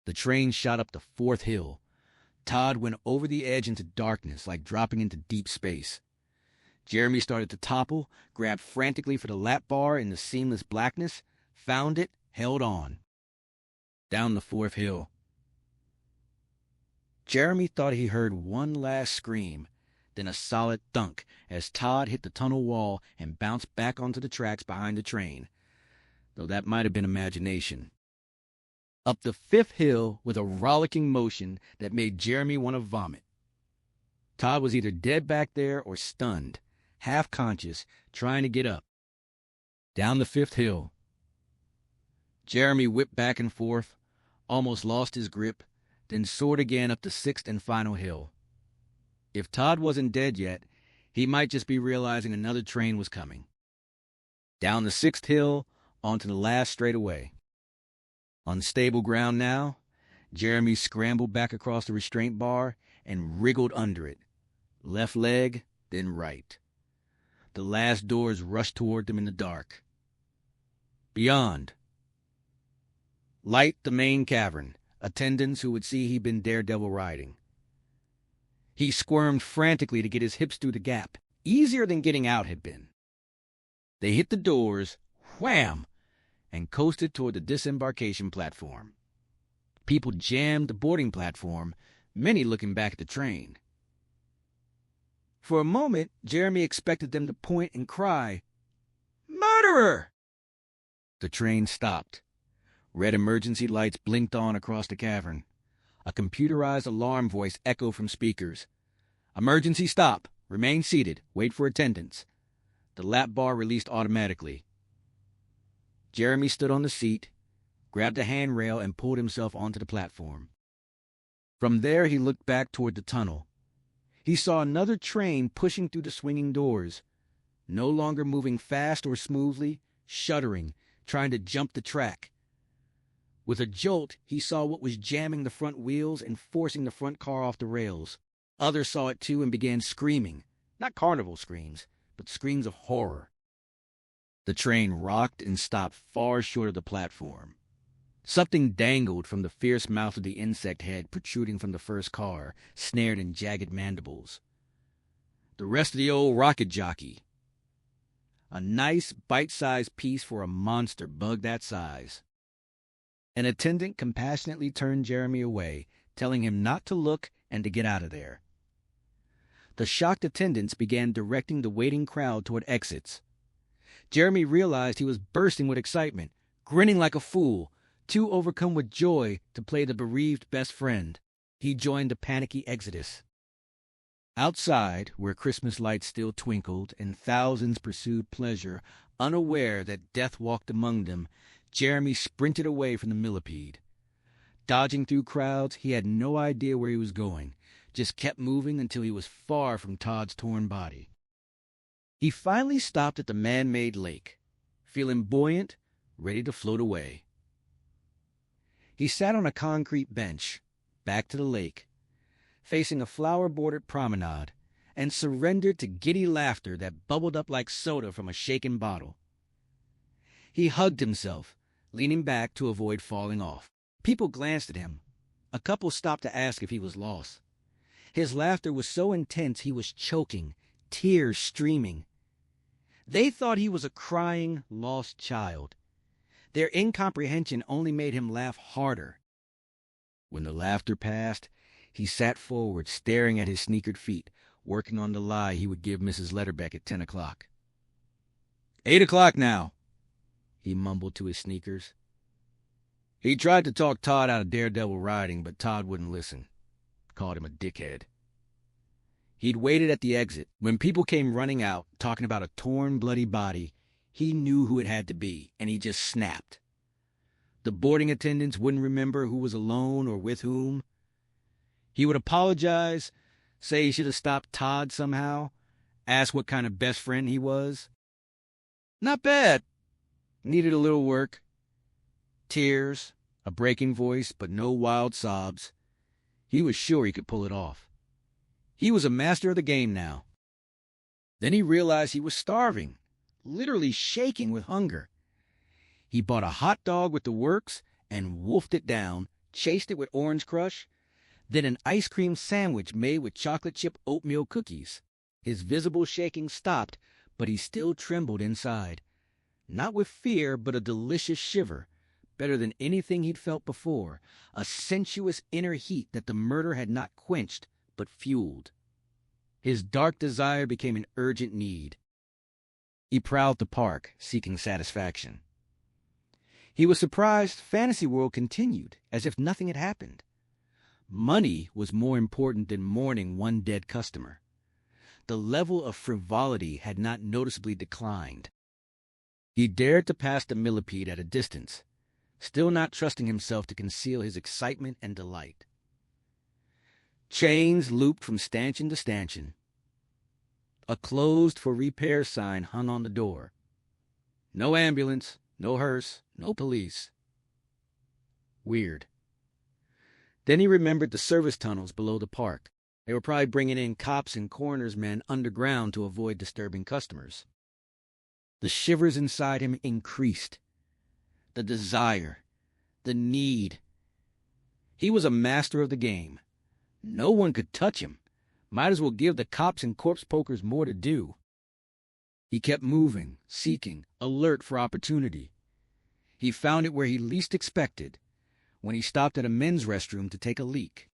Speaker 1: The train shot up the 4th hill. Todd went over the edge into darkness, like dropping into deep space. Jeremy started to topple, grabbed frantically for the lap bar in the seamless blackness, found it, held on. Down the 4th hill. Jeremy thought he heard one last scream, then a solid thunk as Todd hit the tunnel wall and bounced back onto the tracks behind the train, though that might have been imagination. Up the 5th hill with a rollicking motion that made Jeremy want to vomit. Todd was either dead back there or stunned, half conscious, trying to get up. Down the 5th hill. Jeremy whipped back and forth, almost lost his grip, then soared again up the 6th and final hill. If Todd wasn't dead yet, he might just be realizing another train was coming. Down the 6th hill, onto the last straightaway. On stable ground now, Jeremy scrambled back across the restraint bar and wriggled under it. Left leg, then right. The last doors rushed toward them in the dark. Beyond. Light the main cavern, attendants who would see he'd been daredevil riding. He squirmed frantically to get his hips through the gap, easier than getting out had been. They hit the doors, wham, and coasted toward the disembarkation platform. People jammed the boarding platform, many looking back at the train. For a moment, Jeremy expected them to point and cry, "Murderer!" The train stopped. Red emergency lights blinked on across the cavern. A computerized alarm voice echoed from speakers. "Emergency stop. Remain seated. Wait for attendants." The lap bar released automatically. Jeremy stood on the seat, grabbed a handrail, and pulled himself onto the platform. From there, he looked back toward the tunnel. He saw another train pushing through the swinging doors, no longer moving fast or smoothly, shuddering, trying to jump the track. With a jolt, he saw what was jamming the front wheels and forcing the front car off the rails. Others saw it too and began screaming, not carnival screams, but screams of horror. The train rocked and stopped far short of the platform. Something dangled from the fierce mouth of the insect head protruding from the first car, snared in jagged mandibles. The rest of the old rocket jockey. A nice, bite-sized piece for a monster bug that size. An attendant compassionately turned Jeremy away, telling him not to look and to get out of there. The shocked attendants began directing the waiting crowd toward exits. Jeremy realized he was bursting with excitement, grinning like a fool, too overcome with joy to play the bereaved best friend. He joined the panicky exodus. Outside, where Christmas lights still twinkled and thousands pursued pleasure, unaware that death walked among them, Jeremy sprinted away from the millipede. Dodging through crowds, he had no idea where he was going, just kept moving until he was far from Todd's torn body. He finally stopped at the man-made lake, feeling buoyant, ready to float away. He sat on a concrete bench, back to the lake, facing a flower-bordered promenade, and surrendered to giddy laughter that bubbled up like soda from a shaken bottle. He hugged himself, leaning back to avoid falling off. People glanced at him. A couple stopped to ask if he was lost. His laughter was so intense he was choking, tears streaming. They thought he was a crying, lost child. Their incomprehension only made him laugh harder. When the laughter passed, he sat forward, staring at his sneakered feet, working on the lie he would give Mrs. Letterbeck at 10 o'clock. 8 o'clock now, he mumbled to his sneakers. He tried to talk Todd out of daredevil riding, but Todd wouldn't listen. Called him a dickhead. He'd waited at the exit. When people came running out, talking about a torn, bloody body, he knew who it had to be, and he just snapped. The boarding attendants wouldn't remember who was alone or with whom. He would apologize, say he should have stopped Todd somehow, ask what kind of best friend he was. Not bad. Needed a little work. Tears, a breaking voice, but no wild sobs. He was sure he could pull it off. He was a master of the game now. Then he realized he was starving, literally shaking with hunger. He bought a hot dog with the works and wolfed it down, chased it with orange crush, then an ice cream sandwich made with chocolate chip oatmeal cookies. His visible shaking stopped, but he still trembled inside. Not with fear, but a delicious shiver, better than anything he'd felt before, a sensuous inner heat that the murder had not quenched, but fueled. His dark desire became an urgent need. He prowled the park, seeking satisfaction. He was surprised Fantasy World continued, as if nothing had happened. Money was more important than mourning one dead customer. The level of frivolity had not noticeably declined. He dared to pass the millipede at a distance, still not trusting himself to conceal his excitement and delight. Chains looped from stanchion to stanchion. A closed for repair sign hung on the door. No ambulance, no hearse, no police. Weird. Then he remembered the service tunnels below the park. They were probably bringing in cops and coroner's men underground to avoid disturbing customers. The shivers inside him increased. The desire, the need. He was a master of the game. No one could touch him. Might as well give the cops and corpse pokers more to do. He kept moving, seeking, alert for opportunity. He found it where he least expected, when he stopped at a men's restroom to take a leak.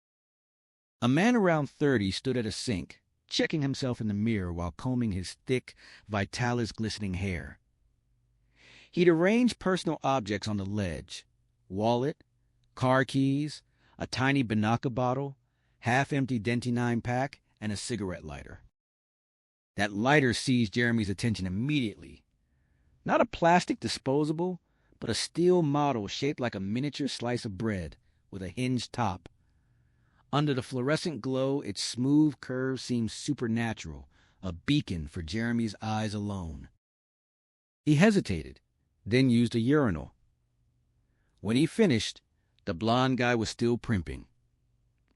Speaker 1: A man around 30 stood at a sink, checking himself in the mirror while combing his thick, Vitalis-glistening hair. He'd arranged personal objects on the ledge: wallet, car keys, a tiny Binaca bottle, half-empty Dentinine pack, and a cigarette lighter. That lighter seized Jeremy's attention immediately. Not a plastic disposable, but a steel model shaped like a miniature slice of bread with a hinged top. Under the fluorescent glow, its smooth curve seemed supernatural, a beacon for Jeremy's eyes alone. He hesitated, then used a urinal. When he finished, the blond guy was still primping.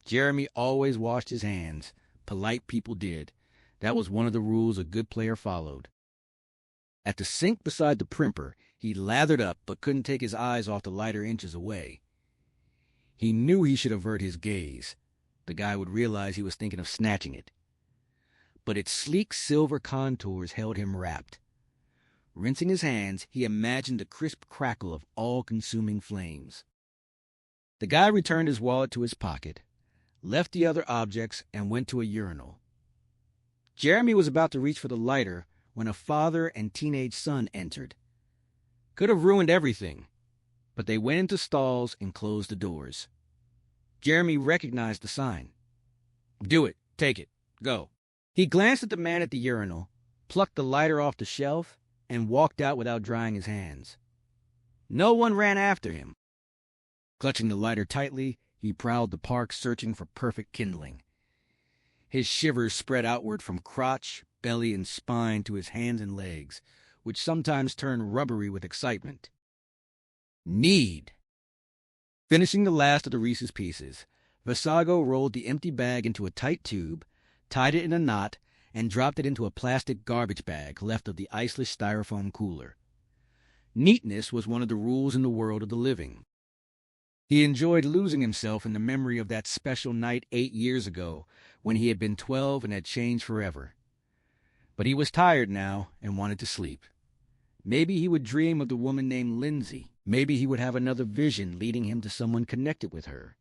Speaker 1: Jeremy always washed his hands. Polite people did. That was one of the rules a good player followed. At the sink beside the primper, he lathered up but couldn't take his eyes off the lighter inches away. He knew he should avert his gaze. The guy would realize he was thinking of snatching it. But its sleek silver contours held him rapt. Rinsing his hands, he imagined the crisp crackle of all-consuming flames. The guy returned his wallet to his pocket, left the other objects, and went to a urinal. Jeremy was about to reach for the lighter when a father and teenage son entered. Could have ruined everything, but they went into stalls and closed the doors. Jeremy recognized the sign. "Do it. Take it. Go." He glanced at the man at the urinal, plucked the lighter off the shelf, and walked out without drying his hands. No one ran after him. Clutching the lighter tightly, he prowled the park searching for perfect kindling. His shivers spread outward from crotch, belly, and spine to his hands and legs, which sometimes turned rubbery with excitement. Need. Finishing the last of the Reese's Pieces, Vasago rolled the empty bag into a tight tube, tied it in a knot, and dropped it into a plastic garbage bag left of the iceless styrofoam cooler. Neatness was one of the rules in the world of the living. He enjoyed losing himself in the memory of that special night 8 years ago when he had been 12 and had changed forever. But he was tired now and wanted to sleep. Maybe he would dream of the woman named Lindsay. Maybe he would have another vision leading him to someone connected with her.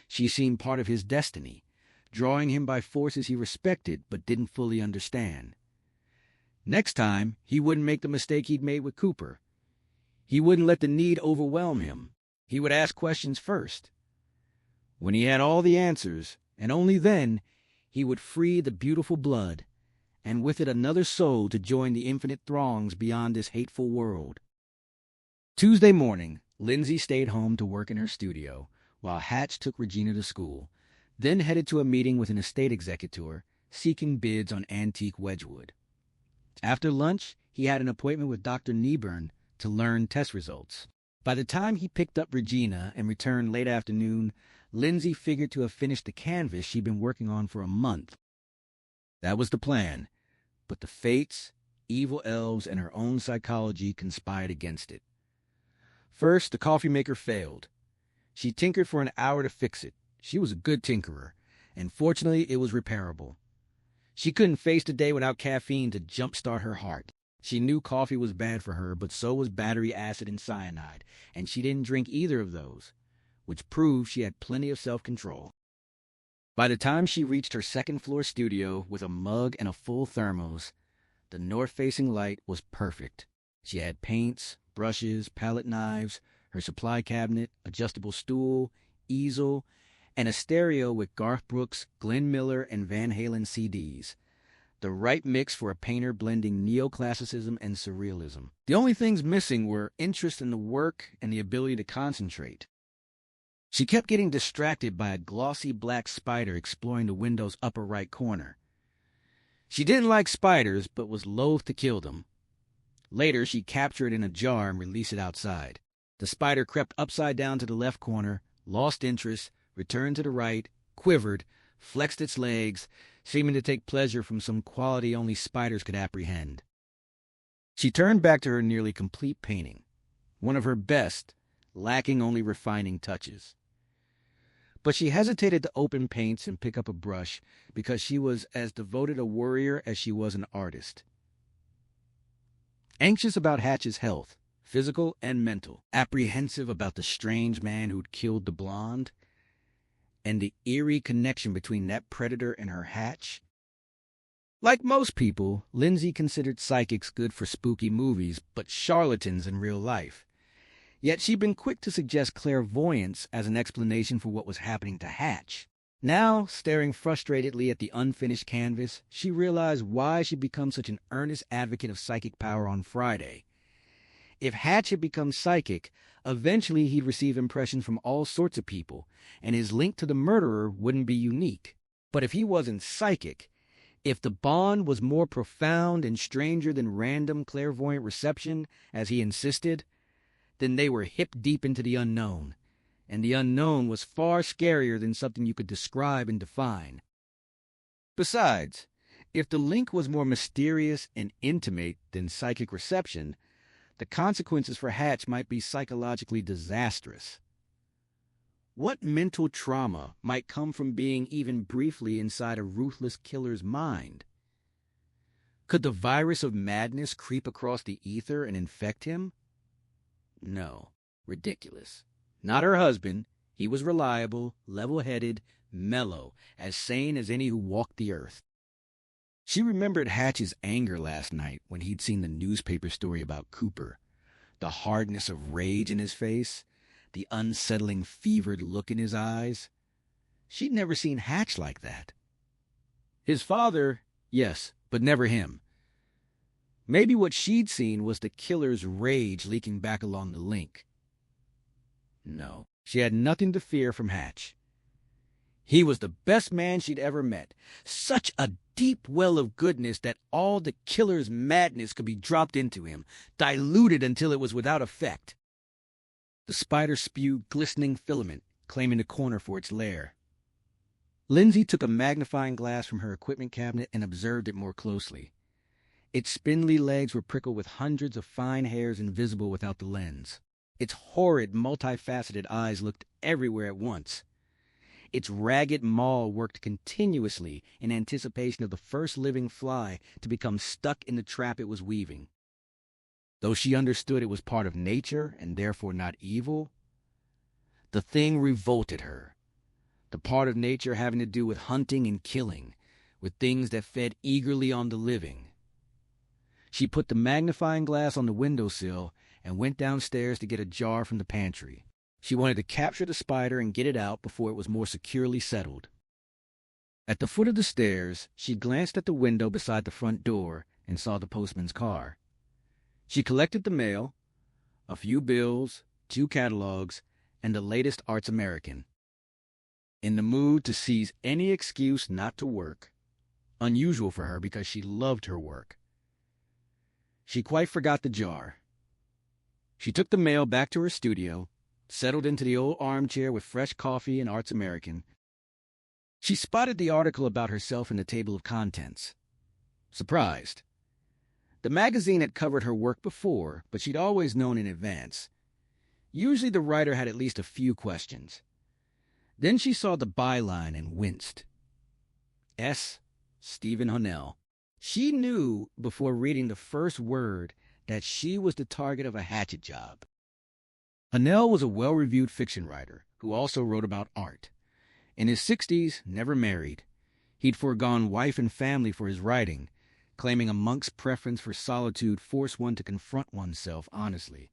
Speaker 1: She seemed part of his destiny, drawing him by forces he respected but didn't fully understand. Next time, he wouldn't make the mistake he'd made with Cooper. He wouldn't let the need overwhelm him. He would ask questions first. When he had all the answers, and only then, he would free the beautiful blood, and with it another soul to join the infinite throngs beyond this hateful world. Tuesday morning, Lindsay stayed home to work in her studio, while Hatch took Regina to school, then headed to a meeting with an estate executor seeking bids on antique Wedgwood. After lunch, he had an appointment with Dr. Nieburn to learn test results. By the time he picked up Regina and returned late afternoon, Lindsay figured to have finished the canvas she'd been working on for a month. That was the plan, but the fates, evil elves, and her own psychology conspired against it. First, the coffee maker failed. She tinkered for an hour to fix it. She was a good tinkerer, and fortunately it was repairable. She couldn't face the day without caffeine to jumpstart her heart. She knew coffee was bad for her, but so was battery acid and cyanide, and she didn't drink either of those, which proved she had plenty of self-control. By the time she reached her second-floor studio with a mug and a full thermos, the north-facing light was perfect. She had paints, brushes, palette knives, her supply cabinet, adjustable stool, easel, and a stereo with Garth Brooks, Glenn Miller, and Van Halen CDs. The right mix for a painter blending neoclassicism and surrealism. The only things missing were interest in the work and the ability to concentrate. She kept getting distracted by a glossy black spider exploring the window's upper right corner. She didn't like spiders, but was loath to kill them. Later, she captured it in a jar and released it outside. The spider crept upside down to the left corner, lost interest, returned to the right, quivered, flexed its legs, seeming to take pleasure from some quality only spiders could apprehend. She turned back to her nearly complete painting, one of her best, lacking only refining touches. But she hesitated to open paints and pick up a brush because she was as devoted a worrier as she was an artist. Anxious about Hatch's health, physical and mental, apprehensive about the strange man who'd killed the blonde, and the eerie connection between that predator and her hatch. Like most people, Lindsay considered psychics good for spooky movies, but charlatans in real life. Yet she'd been quick to suggest clairvoyance as an explanation for what was happening to Hatch. Now, staring frustratedly at the unfinished canvas, she realized why she'd become such an earnest advocate of psychic power on Friday. If Hatch had become psychic, eventually he'd receive impressions from all sorts of people, and his link to the murderer wouldn't be unique. But if he wasn't psychic, if the bond was more profound and stranger than random clairvoyant reception, as he insisted, then they were hip-deep into the unknown, and the unknown was far scarier than something you could describe and define. Besides, if the link was more mysterious and intimate than psychic reception, the consequences for Hatch might be psychologically disastrous. What mental trauma might come from being even briefly inside a ruthless killer's mind? Could the virus of madness creep across the ether and infect him? No, ridiculous. Not her husband. He was reliable, level-headed, mellow, as sane as any who walked the earth. She remembered Hatch's anger last night when he'd seen the newspaper story about Cooper, the hardness of rage in his face, the unsettling, fevered look in his eyes. She'd never seen Hatch like that. His father, yes, but never him. Maybe what she'd seen was the killer's rage leaking back along the link. No, she had nothing to fear from Hatch. He was the best man she'd ever met. Such a deep well of goodness that all the killer's madness could be dropped into him, diluted until it was without effect. The spider spewed glistening filament, claiming the corner for its lair. Lindsay took a magnifying glass from her equipment cabinet and observed it more closely. Its spindly legs were prickled with hundreds of fine hairs invisible without the lens. Its horrid, multifaceted eyes looked everywhere at once. Its ragged maw worked continuously in anticipation of the first living fly to become stuck in the trap it was weaving. Though she understood it was part of nature and therefore not evil, the thing revolted her. The part of nature having to do with hunting and killing, with things that fed eagerly on the living. She put the magnifying glass on the windowsill and went downstairs to get a jar from the pantry. She wanted to capture the spider and get it out before it was more securely settled. At the foot of the stairs, she glanced at the window beside the front door and saw the postman's car. She collected the mail, a few bills, 2 catalogs, and the latest Arts American. In the mood to seize any excuse not to work, unusual for her because she loved her work. She quite forgot the jar. She took the mail back to her studio, settled into the old armchair with fresh coffee and Arts American. She spotted the article about herself in the table of contents. Surprised. The magazine had covered her work before, but she'd always known in advance. Usually the writer had at least a few questions. Then she saw the byline and winced. S. Stephen Hunnell. She knew before reading the first word that she was the target of a hatchet job. Hunnell was a well-reviewed fiction writer who also wrote about art. In his 60s, never married. He'd foregone wife and family for his writing, claiming a monk's preference for solitude forced one to confront oneself honestly.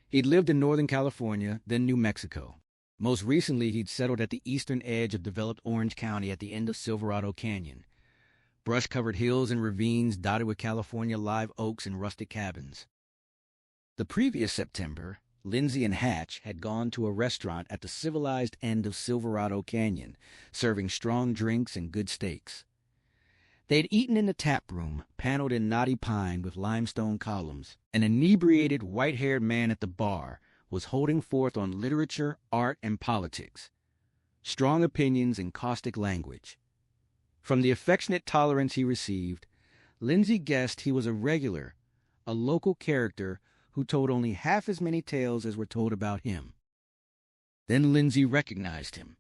Speaker 1: He'd lived in Northern California, then New Mexico. Most recently, he'd settled at the eastern edge of developed Orange County at the end of Silverado Canyon. Brush-covered hills and ravines dotted with California live oaks and rustic cabins. The previous September, Lindsay and Hatch had gone to a restaurant at the civilized end of Silverado Canyon, serving strong drinks and good steaks. They'd eaten in the tap room, paneled in knotty pine with limestone columns. An inebriated, white-haired man at the bar was holding forth on literature, art, and politics. Strong opinions and caustic language. From the affectionate tolerance he received, Lindsay guessed he was a regular, a local character who told only half as many tales as were told about him. Then Lindsay recognized him.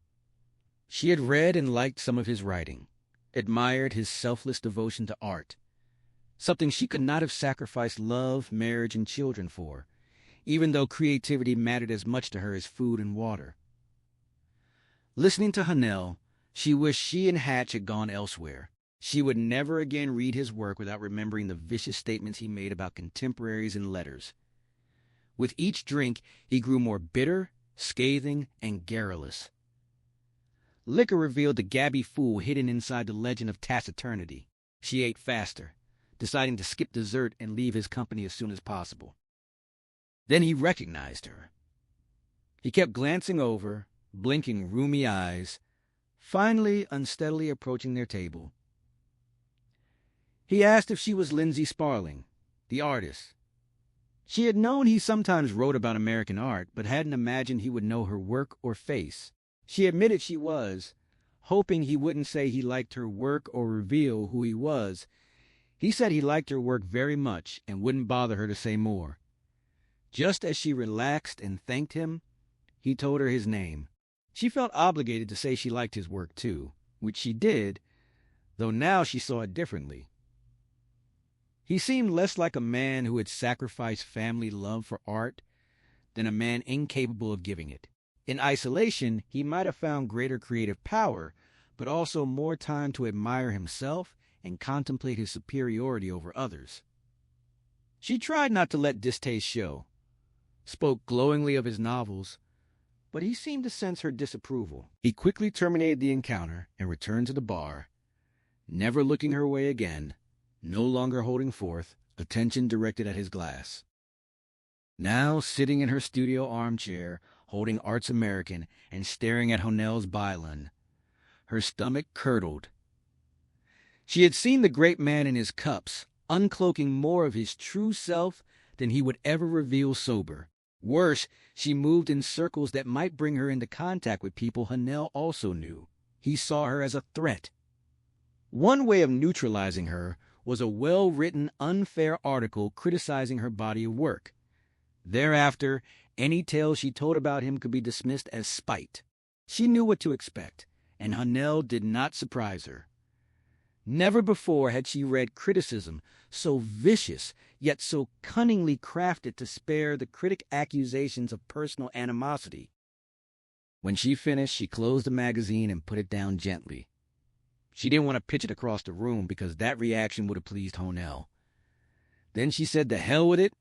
Speaker 1: She had read and liked some of his writing, admired his selfless devotion to art. something she could not have sacrificed love, marriage, and children for, even though creativity mattered as much to her as food and water. Listening to Hanel, she wished she and Hatch had gone elsewhere. She would never again read his work without remembering the vicious statements he made about contemporaries in letters. With each drink, he grew more bitter, scathing, and garrulous. Liquor revealed the gabby fool hidden inside the legend of taciturnity. She ate faster, deciding to skip dessert and leave his company as soon as possible. Then he recognized her. He kept glancing over, blinking rheumy eyes, finally unsteadily approaching their table. He asked if she was Lindsay Sparling, the artist. She had known he sometimes wrote about American art, but hadn't imagined he would know her work or face. She admitted she was, hoping he wouldn't say he liked her work or reveal who he was. He said he liked her work very much and wouldn't bother her to say more. Just as she relaxed and thanked him, he told her his name. She felt obligated to say she liked his work too, which she did, though now she saw it differently. He seemed less like a man who had sacrificed family love for art than a man incapable of giving it. In isolation, he might have found greater creative power, but also more time to admire himself and contemplate his superiority over others. She tried not to let distaste show, spoke glowingly of his novels, but he seemed to sense her disapproval. He quickly terminated the encounter and returned to the bar, never looking her way again, no longer holding forth, attention directed at his glass. Now, sitting in her studio armchair, holding Arts American and staring at Honell's Bylan, her stomach curdled. She had seen the great man in his cups, uncloaking more of his true self than he would ever reveal sober. Worse, she moved in circles that might bring her into contact with people Hanel also knew. He saw her as a threat. One way of neutralizing her was a well-written, unfair article criticizing her body of work. Thereafter, any tale she told about him could be dismissed as spite. She knew what to expect, and Hanel did not surprise her. Never before had she read criticism so vicious, yet so cunningly crafted to spare the critic accusations of personal animosity. When she finished, she closed the magazine and put it down gently. She didn't want to pitch it across the room because that reaction would have pleased Honel. Then she said to hell with it,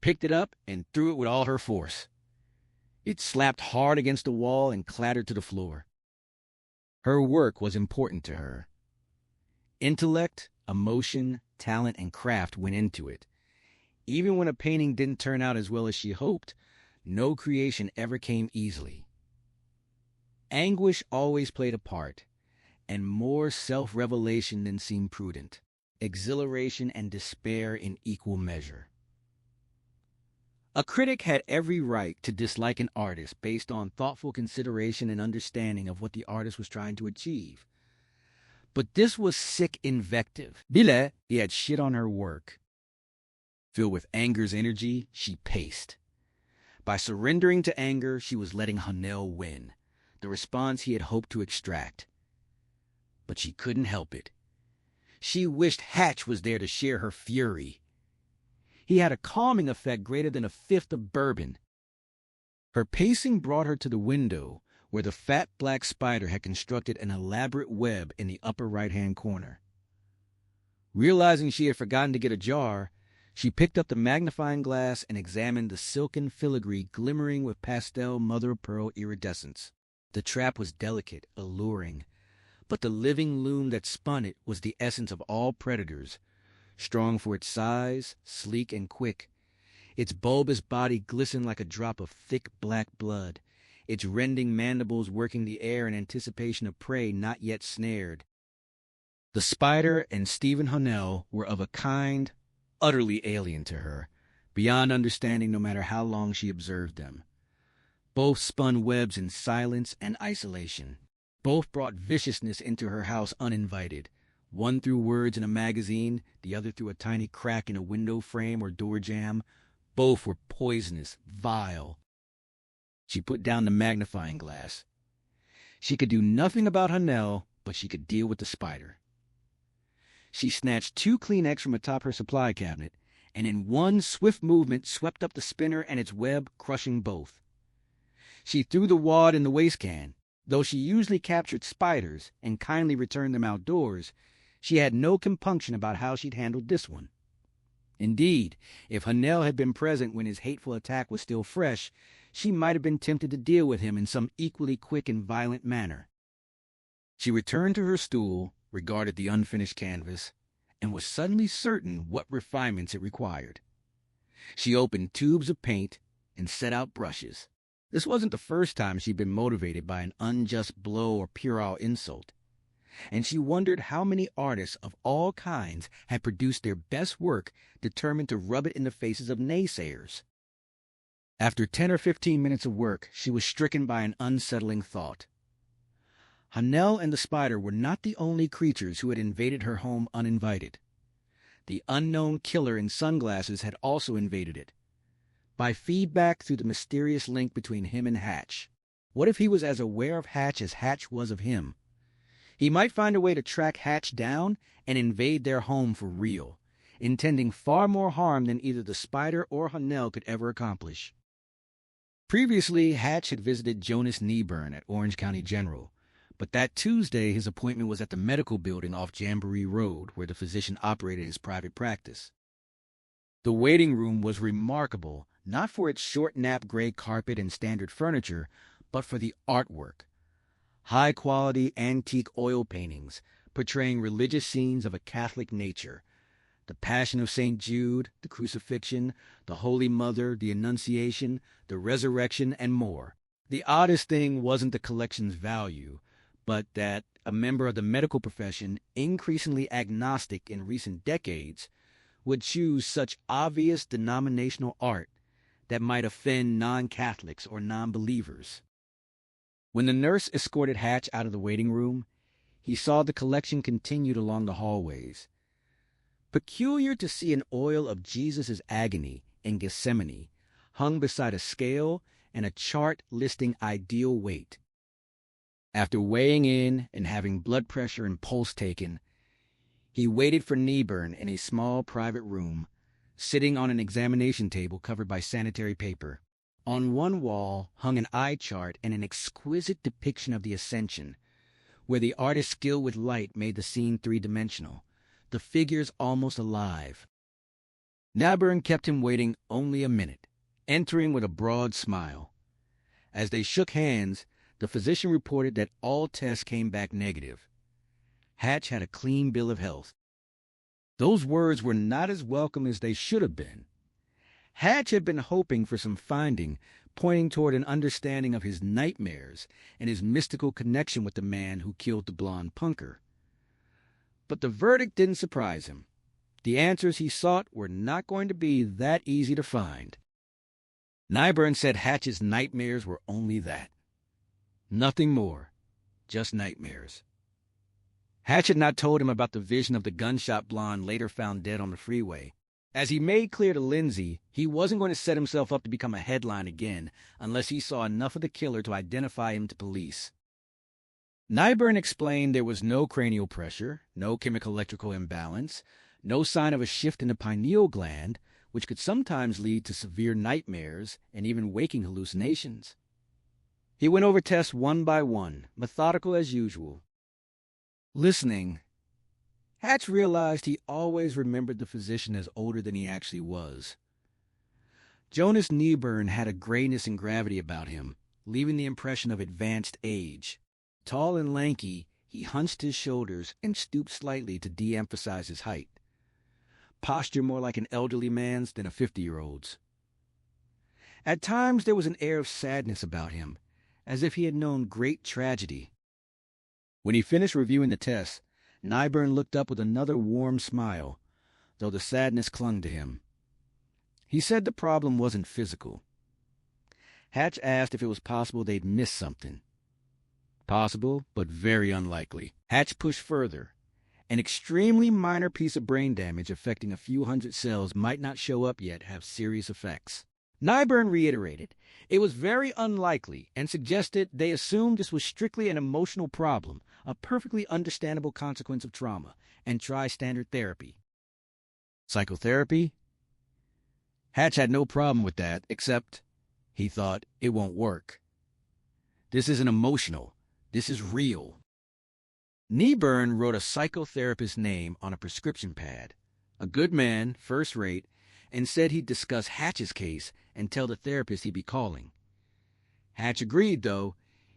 Speaker 1: picked it up, and threw it with all her force. It slapped hard against the wall and clattered to the floor. Her work was important to her. Intellect, emotion, talent, and craft went into it. Even when a painting didn't turn out as well as she hoped, no creation ever came easily. Anguish always played a part, and more self-revelation than seemed prudent. Exhilaration and despair in equal measure. A critic had every right to dislike an artist based on thoughtful consideration and understanding of what the artist was trying to achieve. But this was sick invective. Bile, he had shit on her work. Filled with anger's energy, she paced. By surrendering to anger, she was letting Hanel win, the response he had hoped to extract. But she couldn't help it. She wished Hatch was there to share her fury. He had a calming effect greater than a fifth of bourbon. Her pacing brought her to the window, where the fat black spider had constructed an elaborate web in the upper right-hand corner. Realizing she had forgotten to get a jar, she picked up the magnifying glass and examined the silken filigree glimmering with pastel mother-of-pearl iridescence. The trap was delicate, alluring, but the living loom that spun it was the essence of all predators, strong for its size, sleek and quick. Its bulbous body glistened like a drop of thick black blood, its rending mandibles working the air in anticipation of prey not yet snared. The spider and Stephen Hanel were of a kind utterly alien to her, beyond understanding no matter how long she observed them. Both spun webs in silence and isolation. Both brought viciousness into her house uninvited, one through words in a magazine, the other through a tiny crack in a window frame or door jamb. Both were poisonous, vile. She put down the magnifying glass. She could do nothing about Hanel, but she could deal with the spider. She snatched 2 Kleenex from atop her supply cabinet, and in one swift movement swept up the spinner and its web, crushing both. She threw the wad in the waste can. Though she usually captured spiders and kindly returned them outdoors, she had no compunction about how she'd handled this one. Indeed, if Hanel had been present when his hateful attack was still fresh, she might have been tempted to deal with him in some equally quick and violent manner. She returned to her stool, regarded the unfinished canvas, and was suddenly certain what refinements it required. She opened tubes of paint and set out brushes. This wasn't the first time she'd been motivated by an unjust blow or puerile insult, and she wondered how many artists of all kinds had produced their best work determined to rub it in the faces of naysayers. After 10 or 15 minutes of work, she was stricken by an unsettling thought. Hanel and the spider were not the only creatures who had invaded her home uninvited. The unknown killer in sunglasses had also invaded it, by feedback through the mysterious link between him and Hatch. What if he was as aware of Hatch as Hatch was of him? He might find a way to track Hatch down and invade their home for real, intending far more harm than either the spider or Hanel could ever accomplish. Previously, Hatch had visited Jonas Nieburn at Orange County General, but that Tuesday his appointment was at the medical building off Jamboree Road, where the physician operated his private practice. The waiting room was remarkable, not for its short-napped gray carpet and standard furniture, but for the artwork. High-quality antique oil paintings portraying religious scenes of a Catholic nature. The Passion of St. Jude, the Crucifixion, the Holy Mother, the Annunciation, the Resurrection, and more. The oddest thing wasn't the collection's value, but that a member of the medical profession, increasingly agnostic in recent decades, would choose such obvious denominational art that might offend non-Catholics or non-believers. When the nurse escorted Hatch out of the waiting room, he saw the collection continued along the hallways. Peculiar to see an oil of Jesus' agony in Gethsemane hung beside a scale and a chart listing ideal weight. After weighing in and having blood pressure and pulse taken, he waited for Nieburn in a small private room, sitting on an examination table covered by sanitary paper. On one wall hung an eye chart and an exquisite depiction of the Ascension, where the artist's skill with light made the scene three-dimensional, the figures almost alive. Nieburn kept him waiting only a minute, entering with a broad smile. As they shook hands, the physician reported that all tests came back negative. Hatch had a clean bill of health. Those words were not as welcome as they should have been. Hatch had been hoping for some finding pointing toward an understanding of his nightmares and his mystical connection with the man who killed the blonde punker. But the verdict didn't surprise him. The answers he sought were not going to be that easy to find. Nieburn said Hatch's nightmares were only that. Nothing more, just nightmares. Hatch had not told him about the vision of the gunshot blonde later found dead on the freeway. As he made clear to Lindsay, he wasn't going to set himself up to become a headline again unless he saw enough of the killer to identify him to police. Nieburn explained there was no cranial pressure, no chemical-electrical imbalance, no sign of a shift in the pineal gland, which could sometimes lead to severe nightmares and even waking hallucinations. He went over tests one by one, methodical as usual. Listening, Hatch realized he always remembered the physician as older than he actually was. Jonas Nieburn had a grayness and gravity about him, leaving the impression of advanced age. Tall and lanky, he hunched his shoulders and stooped slightly to de-emphasize his height. Posture more like an elderly man's than a 50-year-old's. At times there was an air of sadness about him, as if he had known great tragedy. When he finished reviewing the tests, Nieburn looked up with another warm smile, though the sadness clung to him. He said the problem wasn't physical. Hatch asked if it was possible they'd missed something. Possible, but very unlikely. Hatch pushed further. An extremely minor piece of brain damage affecting a few hundred cells might not show up yet have serious effects. Nyburn reiterated it was very unlikely and suggested they assumed this was strictly an emotional problem, a perfectly understandable consequence of trauma, and try standard therapy. Psychotherapy? Hatch had no problem with that, except, he thought, it won't work. This isn't emotional. This is real. Nyburn wrote a psychotherapist's name on a prescription pad, a good man, first rate, and said he'd discuss Hatch's case and tell the therapist he'd be calling. Hatch agreed, though.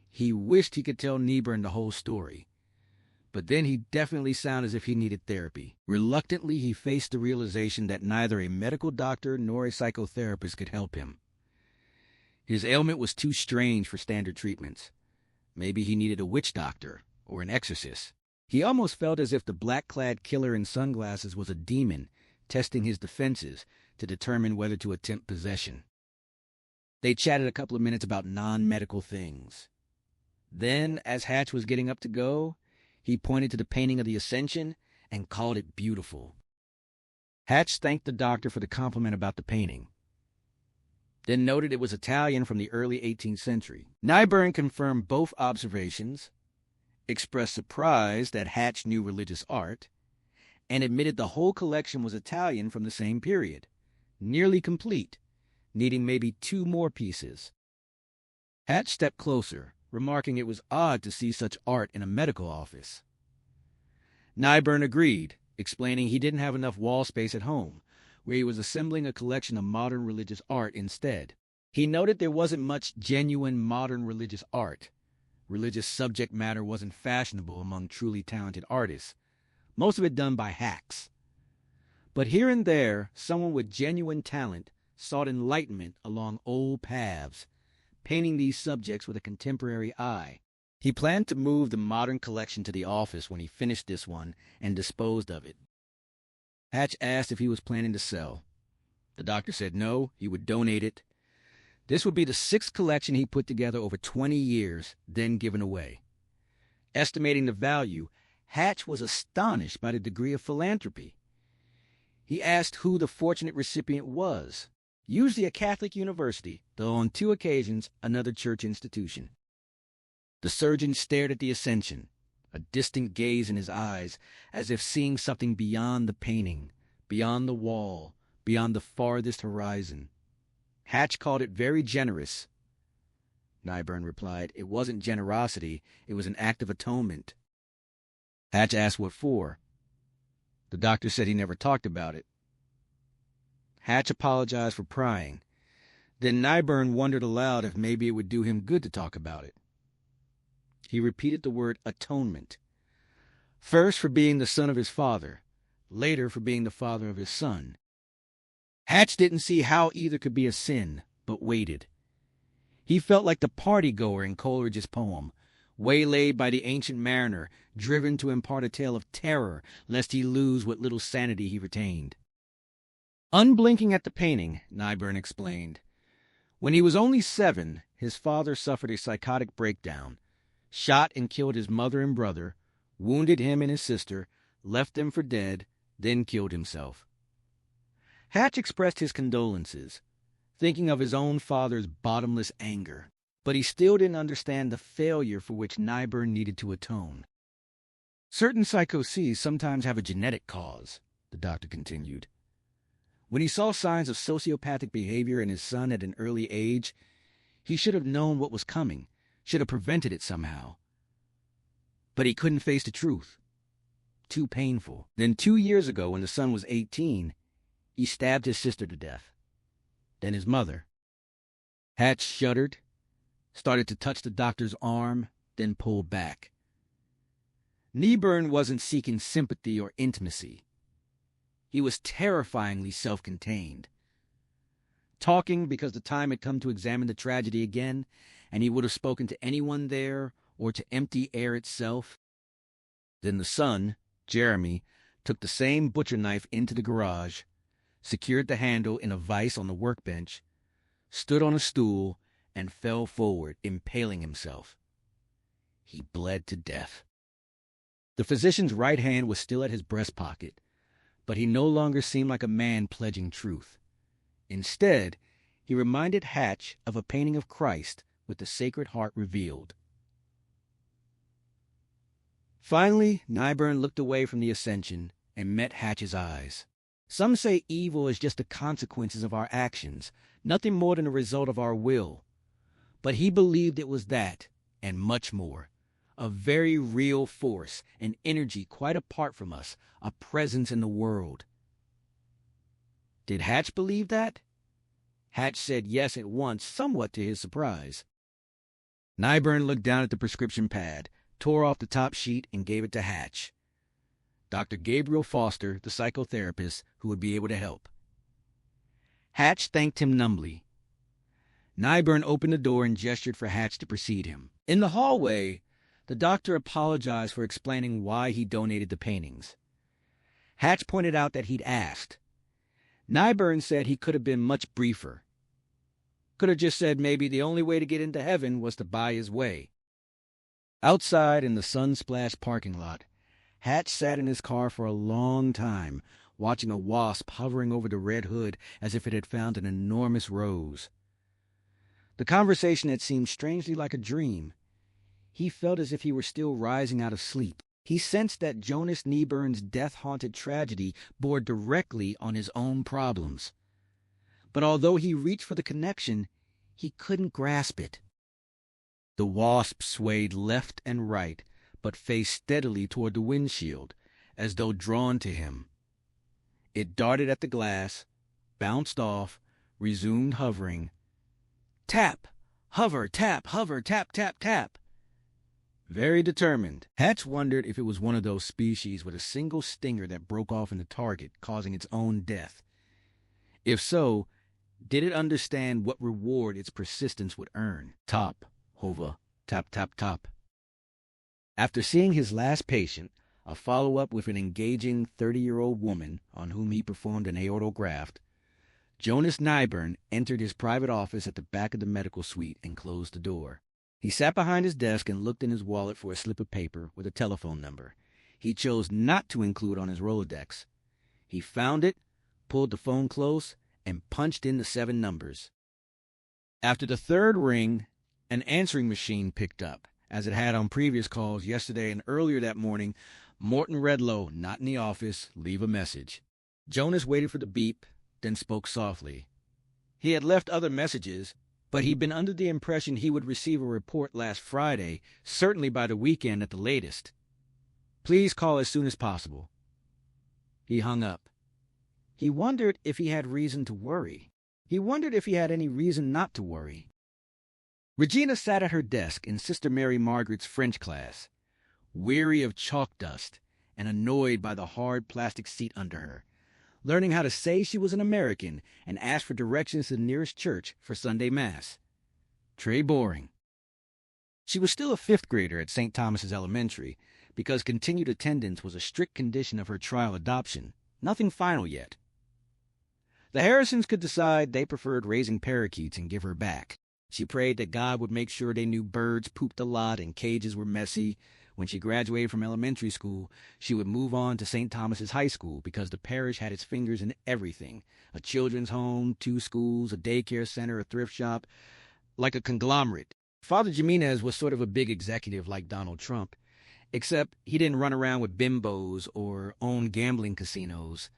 Speaker 1: He wished he could tell Nyburn the whole story. But then he'd definitely sound as if he needed therapy. Reluctantly, he faced the realization that neither a medical doctor nor a psychotherapist could help him. His ailment was too strange for standard treatments. Maybe he needed a witch doctor or an exorcist. He almost felt as if the black-clad killer in sunglasses was a demon testing his defenses to determine whether to attempt possession. They chatted a couple of minutes about non-medical things. Then, as Hatch was getting up to go, he pointed to the painting of the Ascension and called it beautiful. Hatch thanked the doctor for the compliment about the painting, then noted it was Italian from the early 18th century. Nyburn confirmed both observations, expressed surprise that Hatch knew religious art, and admitted the whole collection was Italian from the same period, nearly complete, needing maybe 2 more pieces. Hatch stepped closer, remarking it was odd to see such art in a medical office. Nyburn agreed, explaining he didn't have enough wall space at home, where he was assembling a collection of modern religious art instead. He noted there wasn't much genuine modern religious art. Religious subject matter wasn't fashionable among truly talented artists, most of it done by hacks. But here and there, someone with genuine talent sought enlightenment along old paths, painting these subjects with a contemporary eye. He planned to move the modern collection to the office when he finished this one and disposed of it. Hatch asked if he was planning to sell. The doctor said no, he would donate it. This would be the 6th collection he put together over 20 years, then given away. Estimating the value, Hatch was astonished by the degree of philanthropy. He asked who the fortunate recipient was. Usually a Catholic university, though on 2 occasions another church institution. The surgeon stared at the Ascension, a distant gaze in his eyes, as if seeing something beyond the painting, beyond the wall, beyond the farthest horizon. Hatch called it very generous. Nyburn replied, it wasn't generosity, it was an act of atonement. Hatch asked what for. The doctor said he never talked about it. Hatch apologized for prying. Then Nyburn wondered aloud if maybe it would do him good to talk about it. He repeated the word atonement. First for being the son of his father, later for being the father of his son. Hatch didn't see how either could be a sin, but waited. He felt like the party-goer in Coleridge's poem, waylaid by the ancient mariner, driven to impart a tale of terror lest he lose what little sanity he retained. Unblinking at the painting, Nyburn explained, when he was only 7, his father suffered a psychotic breakdown, shot and killed his mother and brother, wounded him and his sister, left them for dead, then killed himself. Hatch expressed his condolences, thinking of his own father's bottomless anger, but he still didn't understand the failure for which Nyburn needed to atone. Certain psychoses sometimes have a genetic cause, the doctor continued. When he saw signs of sociopathic behavior in his son at an early age, he should have known what was coming, should have prevented it somehow. But he couldn't face the truth. Too painful. Then 2 years ago, when the son was 18, he stabbed his sister to death. Then his mother. Hatch shuddered, started to touch the doctor's arm, then pulled back. Nyburn wasn't seeking sympathy or intimacy. He was terrifyingly self-contained. Talking because the time had come to examine the tragedy again, and he would have spoken to anyone there or to empty air itself. Then the son, Jeremy, took the same butcher knife into the garage, secured the handle in a vise on the workbench, stood on a stool, and fell forward, impaling himself. He bled to death. The physician's right hand was still at his breast pocket, but he no longer seemed like a man pledging truth. Instead, he reminded Hatch of a painting of Christ with the Sacred Heart revealed. Finally, Nyburn looked away from the Ascension and met Hatch's eyes. Some say evil is just the consequences of our actions, nothing more than a result of our will. But he believed it was that, and much more. A very real force, an energy quite apart from us, a presence in the world. Did Hatch believe that? Hatch said yes at once, somewhat to his surprise. Nyburn looked down at the prescription pad, tore off the top sheet, and gave it to Hatch. Dr. Gabriel Foster, the psychotherapist, who would be able to help. Hatch thanked him numbly. Nyburn opened the door and gestured for Hatch to precede him. In the hallway, the doctor apologized for explaining why he donated the paintings. Hatch pointed out that he'd asked. Nyburn said he could have been much briefer. Could have just said maybe the only way to get into heaven was to buy his way. Outside in the sun-splashed parking lot, Hatch sat in his car for a long time, watching a wasp hovering over the red hood as if it had found an enormous rose. The conversation had seemed strangely like a dream. He felt as if he were still rising out of sleep. He sensed that Jonas Nyburn's death-haunted tragedy bore directly on his own problems. But although he reached for the connection, he couldn't grasp it. The wasp swayed left and right, but faced steadily toward the windshield, as though drawn to him. It darted at the glass, bounced off, resumed hovering. Tap, hover, tap, tap, tap. Very determined, Hatch wondered if it was one of those species with a single stinger that broke off in the target, causing its own death. If so, did it understand what reward its persistence would earn? Top, hover, tap, tap, tap. After seeing his last patient, a follow-up with an engaging 30-year-old woman on whom he performed an aortal graft, Jonas Nyburn entered his private office at the back of the medical suite and closed the door. He sat behind his desk and looked in his wallet for a slip of paper with a telephone number he chose not to include on his Rolodex. He found it, pulled the phone close, and punched in the 7 numbers. After the third ring, an answering machine picked up, as it had on previous calls yesterday and earlier that morning. Morton Redlow, not in the office, leave a message. Jonas waited for the beep, then spoke softly. He had left other messages, but he'd been under the impression he would receive a report last Friday, certainly by the weekend at the latest. Please call as soon as possible. He hung up. He wondered if he had reason to worry. He wondered if he had any reason not to worry. Regina sat at her desk in Sister Mary Margaret's French class, weary of chalk dust and annoyed by the hard plastic seat under her, learning how to say she was an American and ask for directions to the nearest church for Sunday Mass. Très boring. She was still a 5th grader at St. Thomas's Elementary because continued attendance was a strict condition of her trial adoption, nothing final yet. The Harrisons could decide they preferred raising parakeets and give her back. She prayed that God would make sure they knew birds pooped a lot and cages were messy. When she graduated from elementary school, she would move on to St. Thomas's High School because the parish had its fingers in everything. A children's home, 2 schools, a daycare center, a thrift shop, like a conglomerate. Father Jimenez was sort of a big executive like Donald Trump, except he didn't run around with bimbos or own gambling casinos.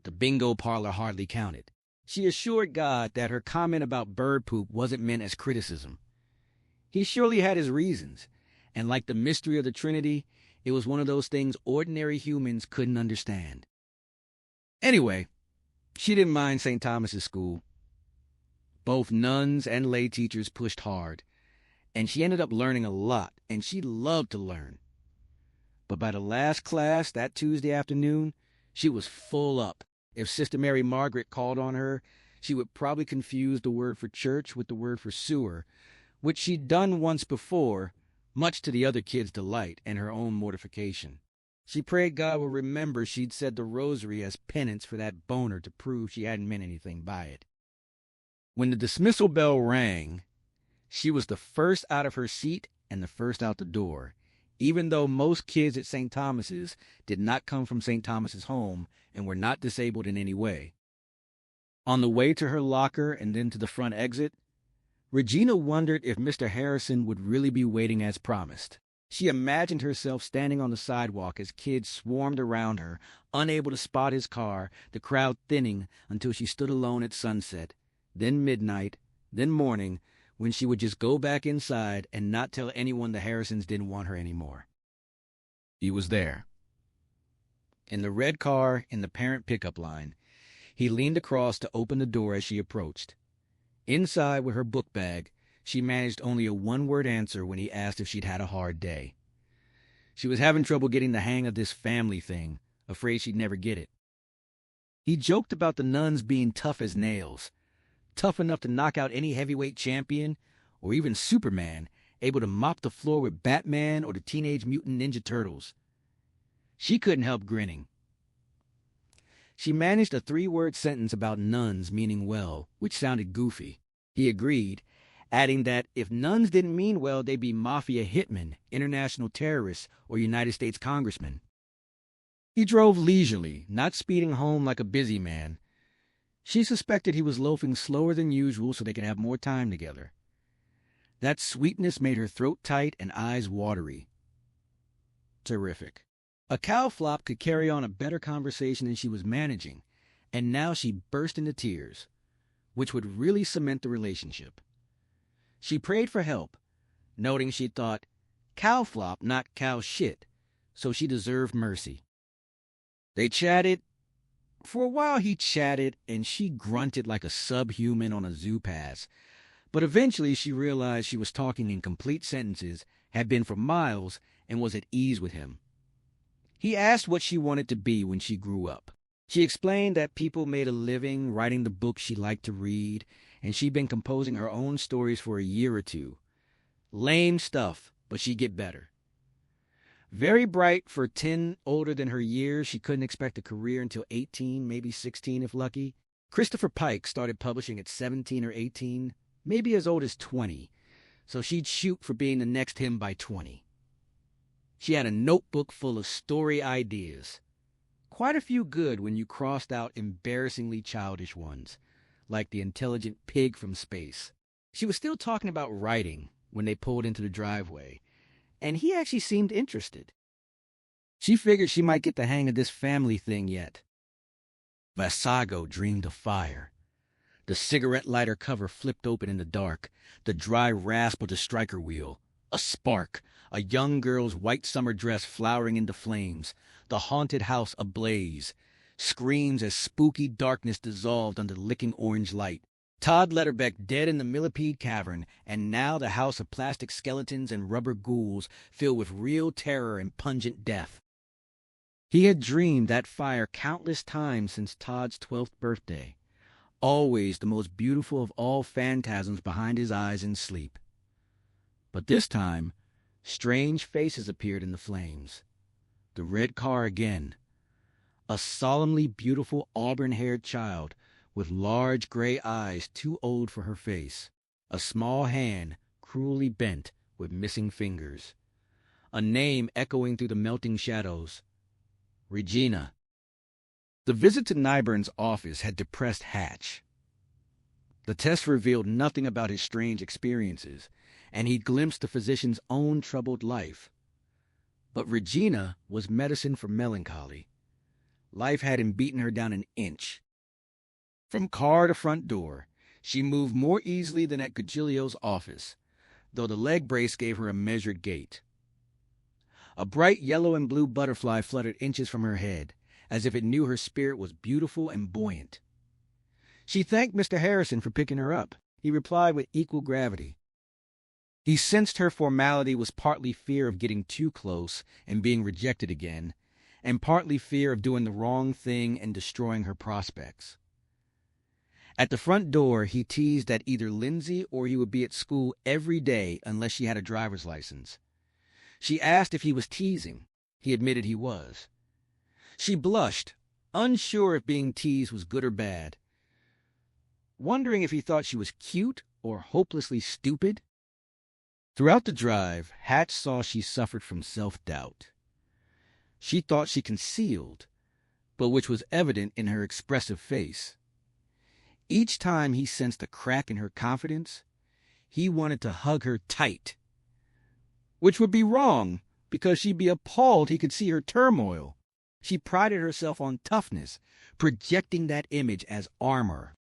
Speaker 1: The bingo parlor hardly counted. She assured God that her comment about bird poop wasn't meant as criticism. He surely had his reasons. And like the mystery of the Trinity, it was one of those things ordinary humans couldn't understand. Anyway, she didn't mind St. Thomas's School. Both nuns and lay teachers pushed hard, and she ended up learning a lot, and she loved to learn. But by the last class that Tuesday afternoon, she was full up. If Sister Mary Margaret called on her, she would probably confuse the word for church with the word for sewer, which she'd done once before, much to the other kids' delight and her own mortification. She prayed God would remember she'd said the rosary as penance for that boner to prove she hadn't meant anything by it. When the dismissal bell rang, she was the first out of her seat and the first out the door, even though most kids at St. Thomas's did not come from St. Thomas's home and were not disabled in any way. On the way to her locker and then to the front exit, Regina wondered if Mr. Harrison would really be waiting as promised. She imagined herself standing on the sidewalk as kids swarmed around her, unable to spot his car, the crowd thinning until she stood alone at sunset, then midnight, then morning, when she would just go back inside and not tell anyone the Harrisons didn't want her anymore. He was there. In the red car in the parent pickup line, he leaned across to open the door as she approached. Inside with her book bag, she managed only a one-word answer when he asked if she'd had a hard day. She was having trouble getting the hang of this family thing, afraid she'd never get it. He joked about the nuns being tough as nails, tough enough to knock out any heavyweight champion, or even Superman, able to mop the floor with Batman or the Teenage Mutant Ninja Turtles. She couldn't help grinning. She managed a 3-word sentence about nuns meaning well, which sounded goofy. He agreed, adding that if nuns didn't mean well, they'd be mafia hitmen, international terrorists, or United States congressmen. He drove leisurely, not speeding home like a busy man. She suspected he was loafing slower than usual so they could have more time together. That sweetness made her throat tight and eyes watery. Terrific. A cow flop could carry on a better conversation than she was managing, and now she burst into tears, which would really cement the relationship. She prayed for help, noting she'd thought, cow flop, not cow shit, so she deserved mercy. They chatted. For a while he chatted, and she grunted like a subhuman on a zoo pass, but eventually she realized she was talking in complete sentences, had been for miles, and was at ease with him. He asked what she wanted to be when she grew up. She explained that people made a living writing the books she liked to read, and she'd been composing her own stories for a year or two. Lame stuff, but she'd get better. Very bright for 10 older than her years, she couldn't expect a career until 18, maybe 16 if lucky. Christopher Pike started publishing at 17 or 18, maybe as old as 20, so she'd shoot for being the next him by 20. She had a notebook full of story ideas. Quite a few good when you crossed out embarrassingly childish ones, like The Intelligent Pig from Space. She was still talking about writing when they pulled into the driveway, and he actually seemed interested. She figured she might get the hang of this family thing yet. Vasago dreamed of fire. The cigarette lighter cover flipped open in the dark, the dry rasp of the striker wheel, a spark, a young girl's white summer dress flowering into flames, the haunted house ablaze, screams as spooky darkness dissolved under licking orange light. Todd Letterbeck dead in the millipede cavern, and now the house of plastic skeletons and rubber ghouls filled with real terror and pungent death. He had dreamed that fire countless times since Todd's 12th birthday, always the most beautiful of all phantasms behind his eyes in sleep. But this time, strange faces appeared in the flames. The red car again. A solemnly beautiful auburn-haired child with large gray eyes too old for her face. A small hand cruelly bent with missing fingers. A name echoing through the melting shadows. Regina. The visit to Nyburn's office had depressed Hatch. The test revealed nothing about his strange experiences, and he glimpsed the physician's own troubled life. But Regina was medicine for melancholy. Life hadn't beaten her down an inch. From car to front door, she moved more easily than at Gugilio's office, though the leg brace gave her a measured gait. A bright yellow and blue butterfly fluttered inches from her head, as if it knew her spirit was beautiful and buoyant. She thanked Mr. Harrison for picking her up. He replied with equal gravity. He sensed her formality was partly fear of getting too close and being rejected again, and partly fear of doing the wrong thing and destroying her prospects. At the front door, he teased that either Lindsay or he would be at school every day unless she had a driver's license. She asked if he was teasing. He admitted he was. She blushed, unsure if being teased was good or bad, wondering if he thought she was cute or hopelessly stupid. Throughout the drive, Hatch saw she suffered from self-doubt. She thought she concealed, but which was evident in her expressive face. Each time he sensed a crack in her confidence, he wanted to hug her tight. Which would be wrong, because she'd be appalled he could see her turmoil. She prided herself on toughness, projecting that image as armor.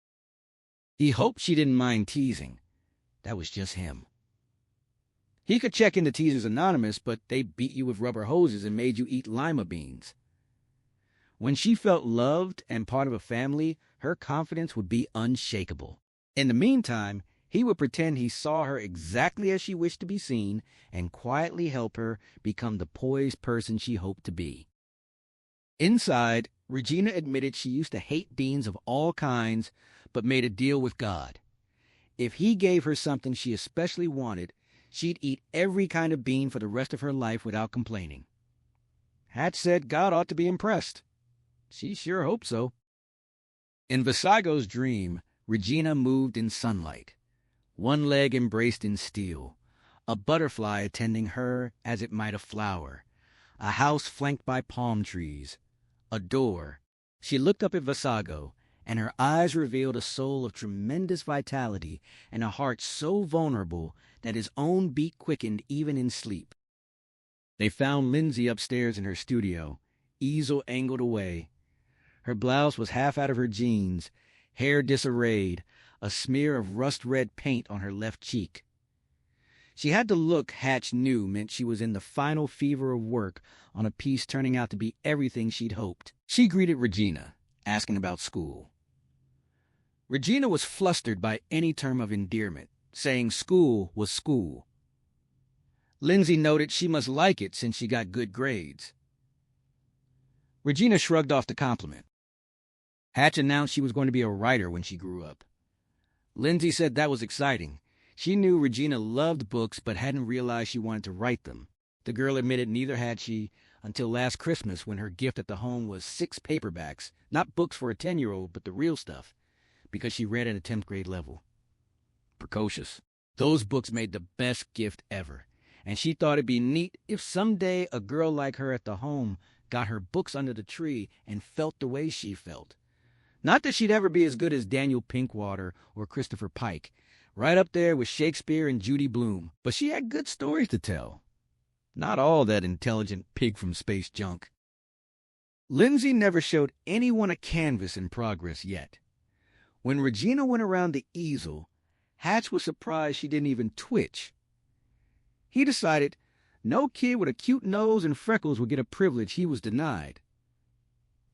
Speaker 1: He hoped she didn't mind teasing. That was just him. He could check into Teasers Anonymous, but they beat you with rubber hoses and made you eat lima beans. When she felt loved and part of a family, her confidence would be unshakable. In the meantime, he would pretend he saw her exactly as she wished to be seen and quietly help her become the poised person she hoped to be. Inside, Regina admitted she used to hate beans of all kinds, but made a deal with God. If he gave her something she especially wanted, she'd eat every kind of bean for the rest of her life without complaining. Hatch said God ought to be impressed. She sure hoped so. In Visago's dream, Regina moved in sunlight, one leg embraced in steel, a butterfly attending her as it might a flower, a house flanked by palm trees, a door. She looked up at Visago, and her eyes revealed a soul of tremendous vitality and a heart so vulnerable that his own beat quickened even in sleep. They found Lindsay upstairs in her studio, easel angled away. Her blouse was half out of her jeans, hair disarrayed, a smear of rust-red paint on her left cheek. She had the look Hatch knew meant she was in the final fever of work on a piece turning out to be everything she'd hoped. She greeted Regina, asking about school. Regina was flustered by any term of endearment, saying school was school. Lindsay noted she must like it since she got good grades. Regina shrugged off the compliment. Hatch announced she was going to be a writer when she grew up. Lindsay said that was exciting. She knew Regina loved books but hadn't realized she wanted to write them. The girl admitted neither had she until last Christmas when her gift at the home was 6 paperbacks, not books for a 10-year-old, but the real stuff, because she read at a 10th grade level. Precocious. Those books made the best gift ever, and she thought it'd be neat if someday a girl like her at the home got her books under the tree and felt the way she felt. Not that she'd ever be as good as Daniel Pinkwater or Christopher Pike, right up there with Shakespeare and Judy Blume, but she had good stories to tell. Not all that intelligent pig from space junk. Lindsay never showed anyone a canvas in progress yet. When Regina went around the easel, Hatch was surprised she didn't even twitch. He decided no kid with a cute nose and freckles would get a privilege he was denied.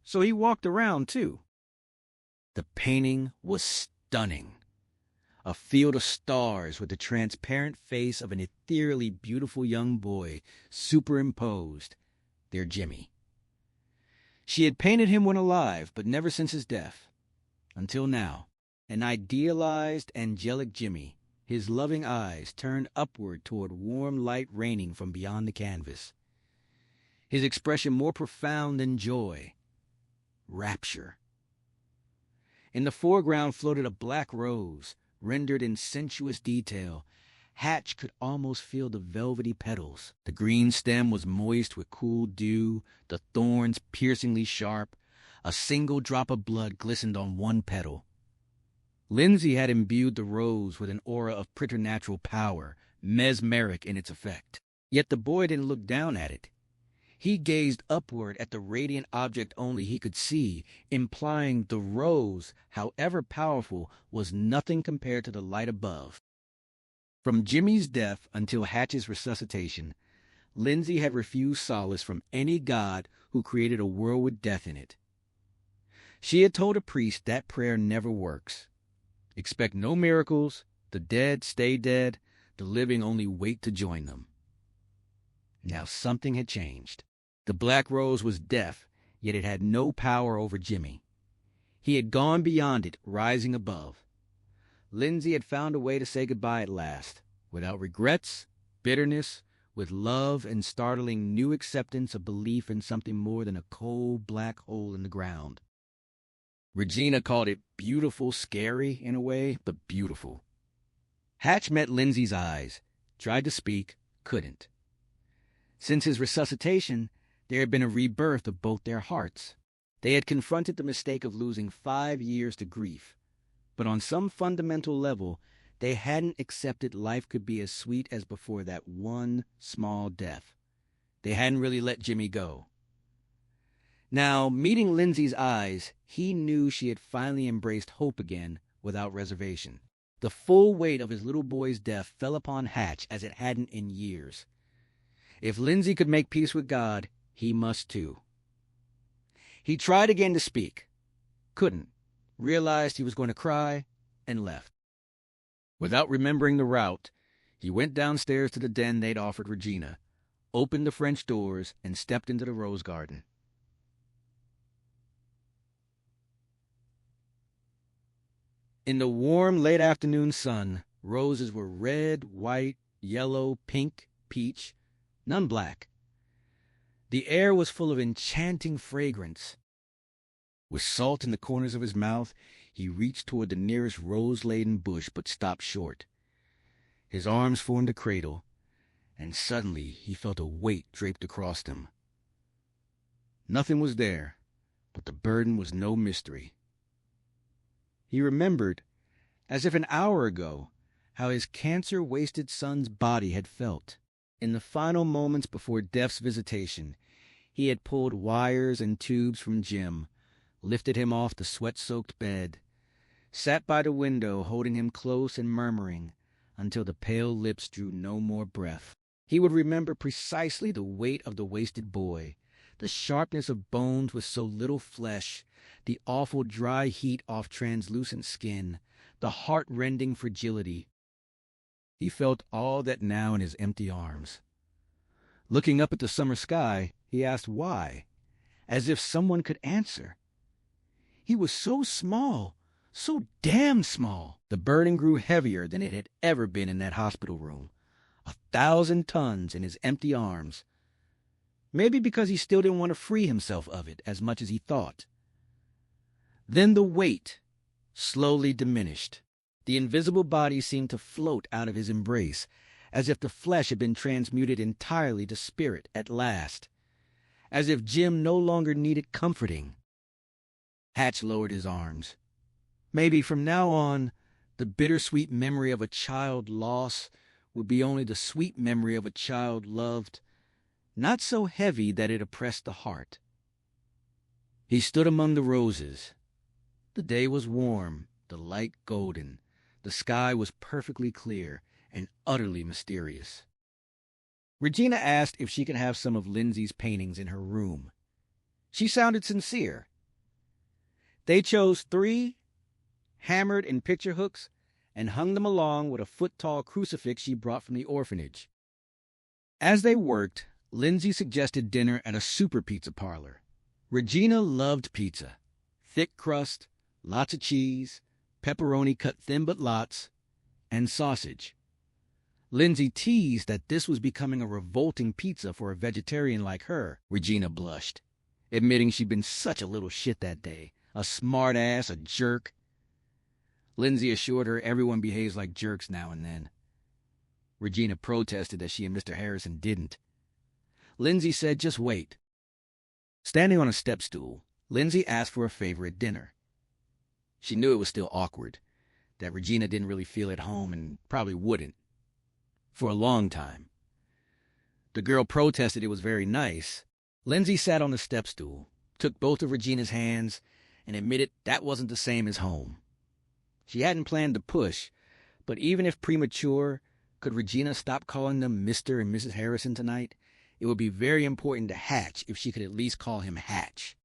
Speaker 1: So he walked around, too. The painting was stunning. A field of stars with the transparent face of an ethereally beautiful young boy superimposed, their Jimmy. She had painted him when alive, but never since his death. Until now, an idealized, angelic Jimmy, his loving eyes turned upward toward warm light raining from beyond the canvas. His expression more profound than joy, rapture. In the foreground floated a black rose, rendered in sensuous detail. Hatch could almost feel the velvety petals. The green stem was moist with cool dew, the thorns piercingly sharp. A single drop of blood glistened on one petal. Lindsay had imbued the rose with an aura of preternatural power, mesmeric in its effect. Yet the boy didn't look down at it. He gazed upward at the radiant object only he could see, implying the rose, however powerful, was nothing compared to the light above. From Jimmy's death until Hatch's resuscitation, Lindsay had refused solace from any god who created a world with death in it. She had told a priest that prayer never works. Expect no miracles, the dead stay dead, the living only wait to join them. Now something had changed. The black rose was deaf, yet it had no power over Jimmy. He had gone beyond it, rising above. Lindsay had found a way to say goodbye at last, without regrets, bitterness, with love and startling new acceptance of belief in something more than a cold black hole in the ground. Regina called it beautiful, scary in a way, but beautiful. Hatch met Lindsay's eyes, tried to speak, couldn't. Since his resuscitation, there had been a rebirth of both their hearts. They had confronted the mistake of losing 5 years to grief, But on some fundamental level, they hadn't accepted life could be as sweet as before that one small death. They hadn't really let Jimmy go. Now, meeting Lindsay's eyes, he knew she had finally embraced hope again without reservation. The full weight of his little boy's death fell upon Hatch as it hadn't in years. If Lindsay could make peace with God, he must too. He tried again to speak. Couldn't. Realized he was going to cry, and left. Without remembering the route, he went downstairs to the den they'd offered Regina, opened the French doors, and stepped into the rose garden. In the warm, late-afternoon sun, roses were red, white, yellow, pink, peach, none black. The air was full of enchanting fragrance. With salt in the corners of his mouth, he reached toward the nearest rose-laden bush but stopped short. His arms formed a cradle, and suddenly he felt a weight draped across him. Nothing was there, but the burden was no mystery. He remembered, as if an hour ago, how his cancer-wasted son's body had felt. In the final moments before death's visitation, he had pulled wires and tubes from Jim, lifted him off the sweat-soaked bed, sat by the window holding him close and murmuring until the pale lips drew no more breath. He would remember precisely the weight of the wasted boy, the sharpness of bones with so little flesh, the awful dry heat off translucent skin, the heart-rending fragility. He felt all that now in his empty arms. Looking up at the summer sky, he asked why, as if someone could answer. He was so small, so damn small. The burden grew heavier than it had ever been in that hospital room. 1,000 tons in his empty arms. Maybe because he still didn't want to free himself of it as much as he thought. Then the weight slowly diminished. The invisible body seemed to float out of his embrace, as if the flesh had been transmuted entirely to spirit at last, as if Jim no longer needed comforting. Hatch lowered his arms. Maybe from now on, the bittersweet memory of a child lost would be only the sweet memory of a child loved, not so heavy that it oppressed the heart. He stood among the roses. The day was warm, the light golden. The sky was perfectly clear and utterly mysterious. Regina asked if she could have some of Lindsay's paintings in her room. She sounded sincere. They chose 3, hammered in picture hooks, and hung them along with a foot-tall crucifix she brought from the orphanage. As they worked, Lindsay suggested dinner at a super pizza parlor. Regina loved pizza. Thick crust, lots of cheese, pepperoni cut thin but lots, and sausage. Lindsay teased that this was becoming a revolting pizza for a vegetarian like her. Regina blushed, admitting she'd been such a little shit that day. A smart ass, a jerk. Lindsay assured her everyone behaves like jerks now and then. Regina protested that she and Mr. Harrison didn't. Lindsay said just wait. Standing on a step stool, Lindsay asked for a favor at dinner. She knew it was still awkward, that Regina didn't really feel at home and probably wouldn't. For a long time. The girl protested it was very nice. Lindsay sat on the step stool, took both of Regina's hands, and admitted that wasn't the same as home. She hadn't planned to push, but even if premature, could Regina stop calling them Mr. and Mrs. Harrison tonight? It would be very important to Hatch if she could at least call him Hatch.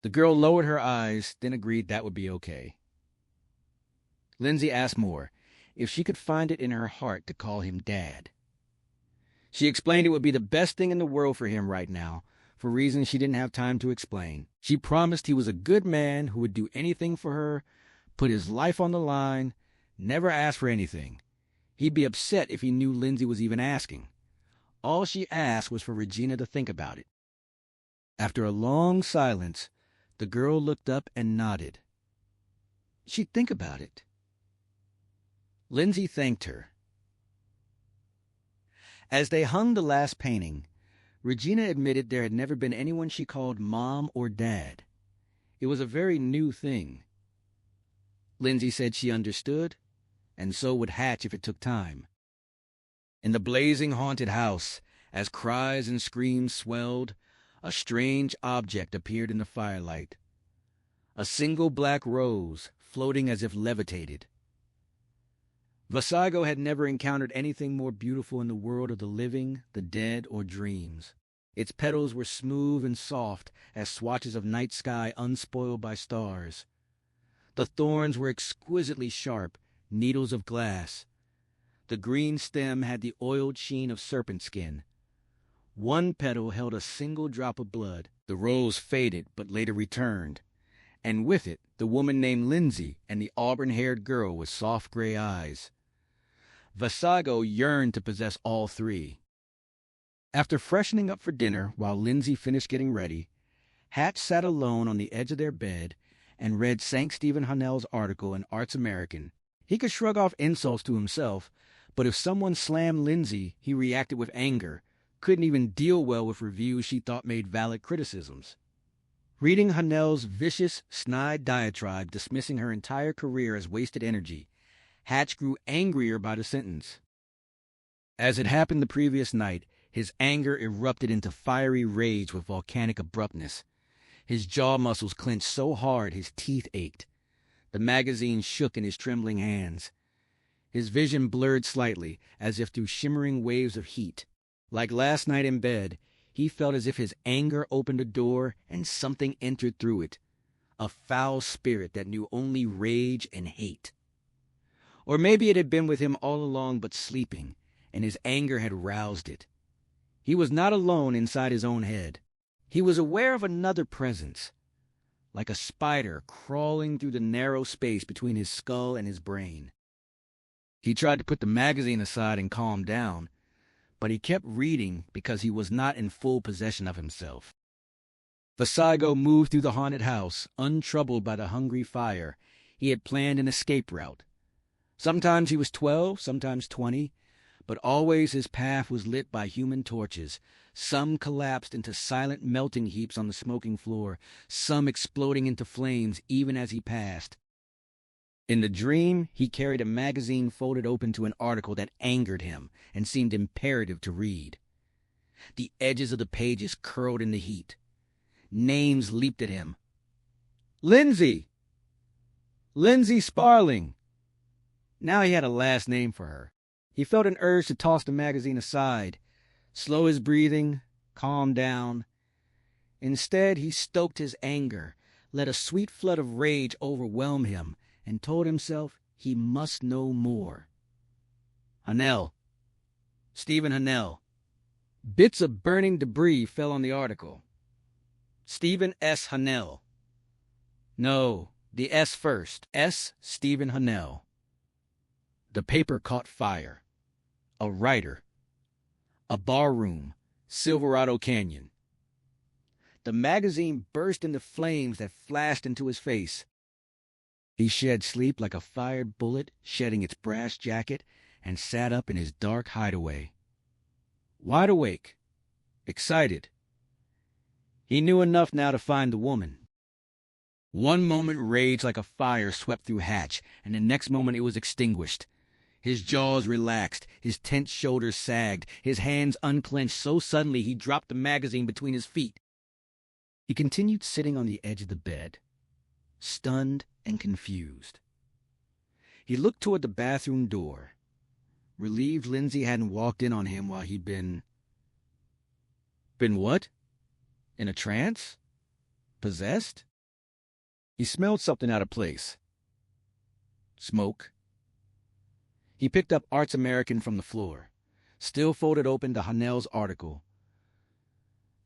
Speaker 1: The girl lowered her eyes, then agreed that would be okay. Lindsay asked more, if she could find it in her heart to call him Dad. She explained it would be the best thing in the world for him right now, for reasons she didn't have time to explain. She promised he was a good man who would do anything for her, put his life on the line, never ask for anything. He'd be upset if he knew Lindsay was even asking. All she asked was for Regina to think about it. After a long silence, the girl looked up and nodded. She'd think about it. Lindsay thanked her. As they hung the last painting, Regina admitted there had never been anyone she called Mom or Dad. It was a very new thing. Lindsay said she understood, and so would Hatch if it took time. In the blazing haunted house, as cries and screams swelled, a strange object appeared in the firelight. A single black rose, floating as if levitated. Vasago had never encountered anything more beautiful in the world of the living, the dead, or dreams. Its petals were smooth and soft as swatches of night sky unspoiled by stars. The thorns were exquisitely sharp, needles of glass. The green stem had the oiled sheen of serpent skin. One petal held a single drop of blood. The rose faded, but later returned, and with it the woman named Lindsay and the auburn-haired girl with soft gray eyes. Vasago yearned to possess all three. After freshening up for dinner while Lindsay finished getting ready, Hatch sat alone on the edge of their bed and read St. Stephen Hunnell's article in Arts American. He could shrug off insults to himself, but if someone slammed Lindsay, he reacted with anger, couldn't even deal well with reviews she thought made valid criticisms. Reading Hunnell's vicious, snide diatribe dismissing her entire career as wasted energy, Hatch grew angrier by the sentence. As had happened the previous night, his anger erupted into fiery rage with volcanic abruptness. His jaw muscles clenched so hard his teeth ached. The magazine shook in his trembling hands. His vision blurred slightly, as if through shimmering waves of heat. Like last night in bed, he felt as if his anger opened a door and something entered through it, a foul spirit that knew only rage and hate. Or maybe it had been with him all along but sleeping, and his anger had roused it. He was not alone inside his own head. He was aware of another presence, like a spider crawling through the narrow space between his skull and his brain. He tried to put the magazine aside and calm down, but he kept reading because he was not in full possession of himself. Vasago moved through the haunted house, untroubled by the hungry fire. He had planned an escape route. Sometimes he was 12, sometimes 20, but always his path was lit by human torches. Some collapsed into silent melting heaps on the smoking floor, some exploding into flames even as he passed. In the dream, he carried a magazine folded open to an article that angered him and seemed imperative to read. The edges of the pages curled in the heat. Names leaped at him. Lindsay! Lindsay Sparling! Now he had a last name for her. He felt an urge to toss the magazine aside, slow his breathing, calm down. Instead, he stoked his anger, let a sweet flood of rage overwhelm him, and told himself he must know more. Hunnell. Stephen Hunnell. Bits of burning debris fell on the article. Stephen S. Hunnell. No, the S first. S. Stephen Hunnell. The paper caught fire. A writer. A barroom. Silverado Canyon. The magazine burst into flames that flashed into his face. He shed sleep like a fired bullet shedding its brass jacket and sat up in his dark hideaway. Wide awake. Excited. He knew enough now to find the woman. One moment rage like a fire swept through Hatch, and the next moment it was extinguished. His jaws relaxed, his tense shoulders sagged, his hands unclenched so suddenly he dropped the magazine between his feet. He continued sitting on the edge of the bed, stunned and confused. He looked toward the bathroom door, relieved Lindsay hadn't walked in on him while he'd been... Been what? In a trance? Possessed? He smelled something out of place. Smoke. He picked up Arts American from the floor, still folded open to Hunnell's article.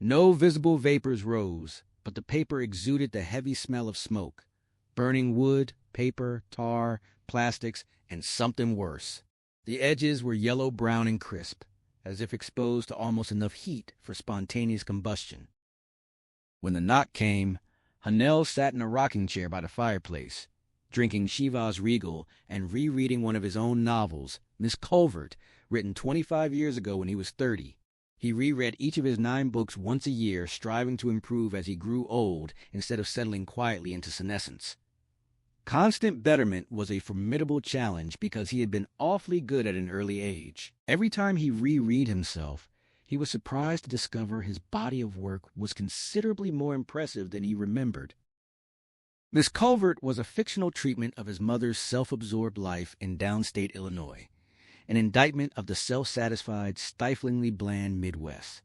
Speaker 1: No visible vapors rose, but the paper exuded the heavy smell of smoke, burning wood, paper, tar, plastics, and something worse. The edges were yellow-brown and crisp, as if exposed to almost enough heat for spontaneous combustion. When the knock came, Hunnell sat in a rocking chair by the fireplace, drinking Chivas Regal and rereading one of his own novels, Miss Culvert, written 25 years ago when he was 30. He reread each of his 9 books once a year, striving to improve as he grew old instead of settling quietly into senescence. Constant betterment was a formidable challenge because he had been awfully good at an early age. Every time he reread himself, he was surprised to discover his body of work was considerably more impressive than he remembered. Miss Culvert was a fictional treatment of his mother's self-absorbed life in downstate Illinois, an indictment of the self-satisfied, stiflingly bland Midwest.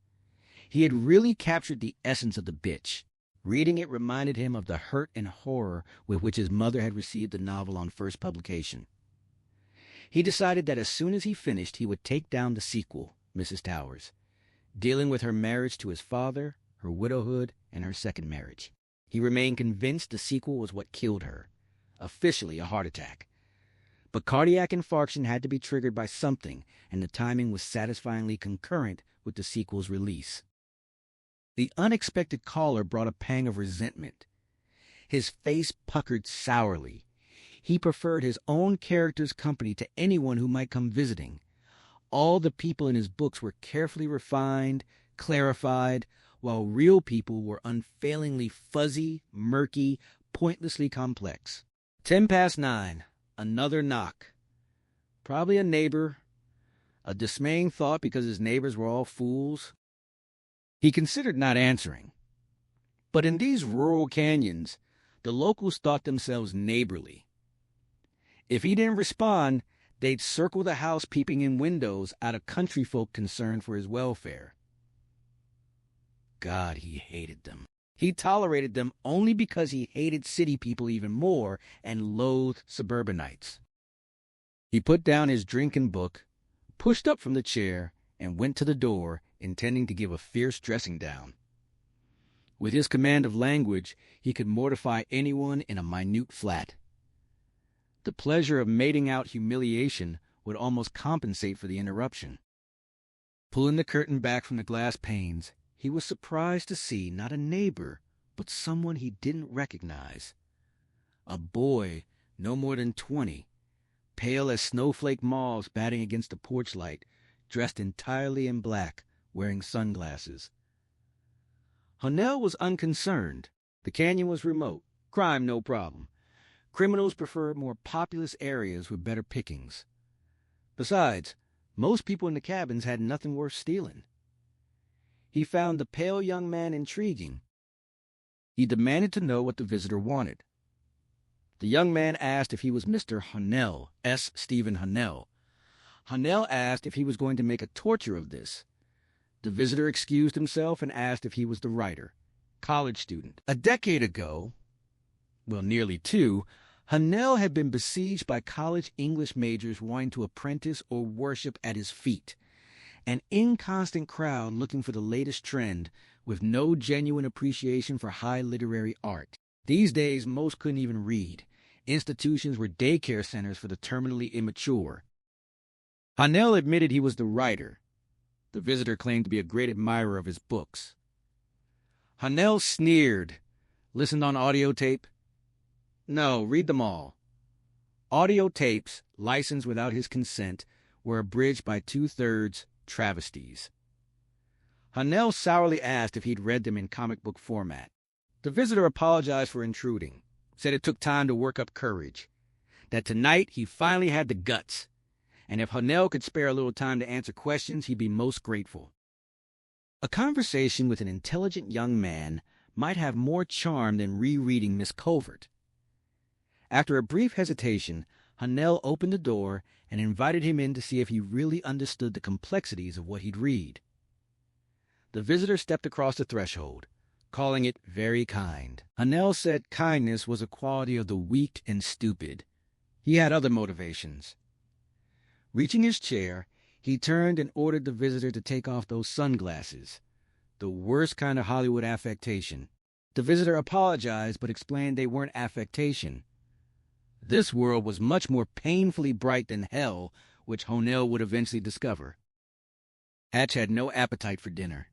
Speaker 1: He had really captured the essence of the bitch. Reading it reminded him of the hurt and horror with which his mother had received the novel on first publication. He decided that as soon as he finished, he would take down the sequel, Mrs. Towers, dealing with her marriage to his father, her widowhood, and her second marriage. He remained convinced the sequel was what killed her, officially a heart attack. But cardiac infarction had to be triggered by something, and the timing was satisfyingly concurrent with the sequel's release. The unexpected caller brought a pang of resentment. His face puckered sourly. He preferred his own character's company to anyone who might come visiting. All the people in his books were carefully refined, clarified, while real people were unfailingly fuzzy, murky, pointlessly complex. 9:10. Another knock. Probably a neighbor. A dismaying thought because his neighbors were all fools. He considered not answering. But in these rural canyons, the locals thought themselves neighborly. If he didn't respond, they'd circle the house peeping in windows out of country folk concerned for his welfare. God, he hated them. He tolerated them only because he hated city people even more and loathed suburbanites. He put down his drink and book, pushed up from the chair, and went to the door, intending to give a fierce dressing down. With his command of language, he could mortify anyone in a minute flat. The pleasure of mating out humiliation would almost compensate for the interruption. Pulling the curtain back from the glass panes, he was surprised to see not a neighbor, but someone he didn't recognize. A boy, no more than 20, pale as snowflake moths batting against the porch light, dressed entirely in black, wearing sunglasses. Hunnell was unconcerned. The canyon was remote. Crime no problem. Criminals preferred more populous areas with better pickings. Besides, most people in the cabins had nothing worth stealing. He found the pale young man intriguing. He demanded to know what the visitor wanted. The young man asked if he was Mr. Hunnell, S. Stephen Hunnell. Hunnell asked if he was going to make a torture of this. The visitor excused himself and asked if he was the writer, college student. A decade ago, nearly 2, Hunnell had been besieged by college English majors wanting to apprentice or worship at his feet. An inconstant crowd looking for the latest trend with no genuine appreciation for high literary art. These days, most couldn't even read. Institutions were daycare centers for the terminally immature. Hunnell admitted he was the writer. The visitor claimed to be a great admirer of his books. Hunnell sneered. Listened on audio tape? No, read them all. Audio tapes, licensed without his consent, were abridged by 2/3 travesties. Hunnell sourly asked if he'd read them in comic book format. The visitor apologized for intruding, said it took time to work up courage, that tonight he finally had the guts, and if Hunnell could spare a little time to answer questions, he'd be most grateful. A conversation with an intelligent young man might have more charm than rereading Miss Culvert. After a brief hesitation, Hunnell opened the door and invited him in to see if he really understood the complexities of what he'd read. The visitor stepped across the threshold, calling it very kind. Hunnell said kindness was a quality of the weak and stupid. He had other motivations. Reaching his chair, he turned and ordered the visitor to take off those sunglasses, the worst kind of Hollywood affectation. The visitor apologized but explained they weren't affectation. This world was much more painfully bright than hell, which Hunnell would eventually discover. Hatch had no appetite for dinner.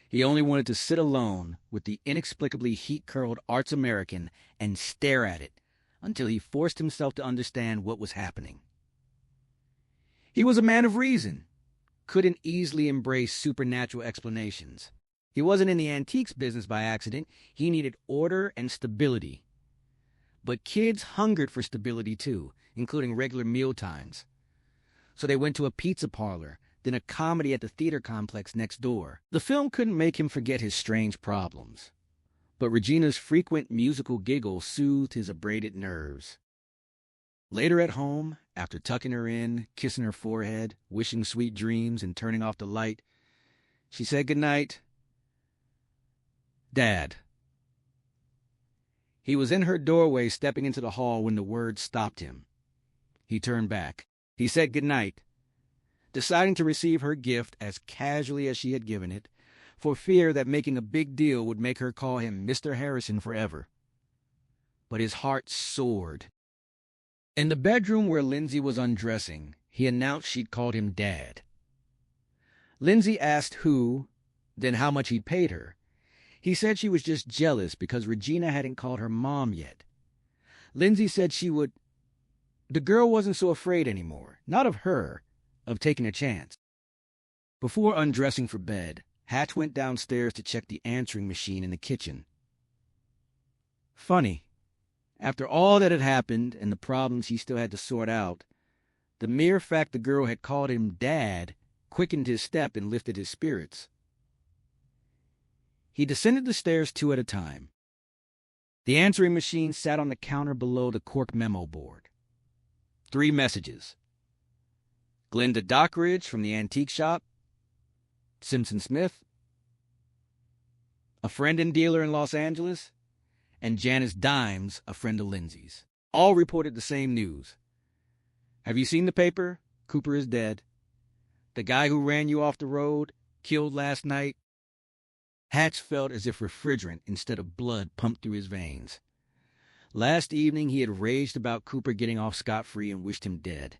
Speaker 1: He only wanted to sit alone with the inexplicably heat-curled Arts American and stare at it until he forced himself to understand what was happening. He was a man of reason, couldn't easily embrace supernatural explanations. He wasn't in the antiques business by accident. He needed order and stability. But kids hungered for stability too, including regular meal times. So they went to a pizza parlor, then a comedy at the theater complex next door. The film couldn't make him forget his strange problems, but Regina's frequent musical giggles soothed his abraded nerves. Later at home, after tucking her in, kissing her forehead, wishing sweet dreams, and turning off the light, she said goodnight. Dad. He was in her doorway stepping into the hall when the words stopped him. He turned back. He said goodnight, deciding to receive her gift as casually as she had given it, for fear that making a big deal would make her call him Mr. Harrison forever. But his heart soared. In the bedroom where Lindsay was undressing, he announced she'd called him Dad. Lindsay asked who, then how much he'd paid her. He said she was just jealous because Regina hadn't called her Mom yet. Lindsay said she would. The girl wasn't so afraid anymore, not of her, of taking a chance. Before undressing for bed, Hatch went downstairs to check the answering machine in the kitchen. Funny, after all that had happened and the problems he still had to sort out, the mere fact the girl had called him Dad quickened his step and lifted his spirits. He descended the stairs 2 at a time. The answering machine sat on the counter below the cork memo board. 3 messages. Glenda Dockridge from the antique shop. Simpson Smith. A friend and dealer in Los Angeles. And Janice Dimes, a friend of Lindsay's. All reported the same news. Have you seen the paper? Cooper is dead. The guy who ran you off the road, killed last night. Hatch felt as if refrigerant instead of blood pumped through his veins. Last evening he had raged about Cooper getting off scot-free and wished him dead.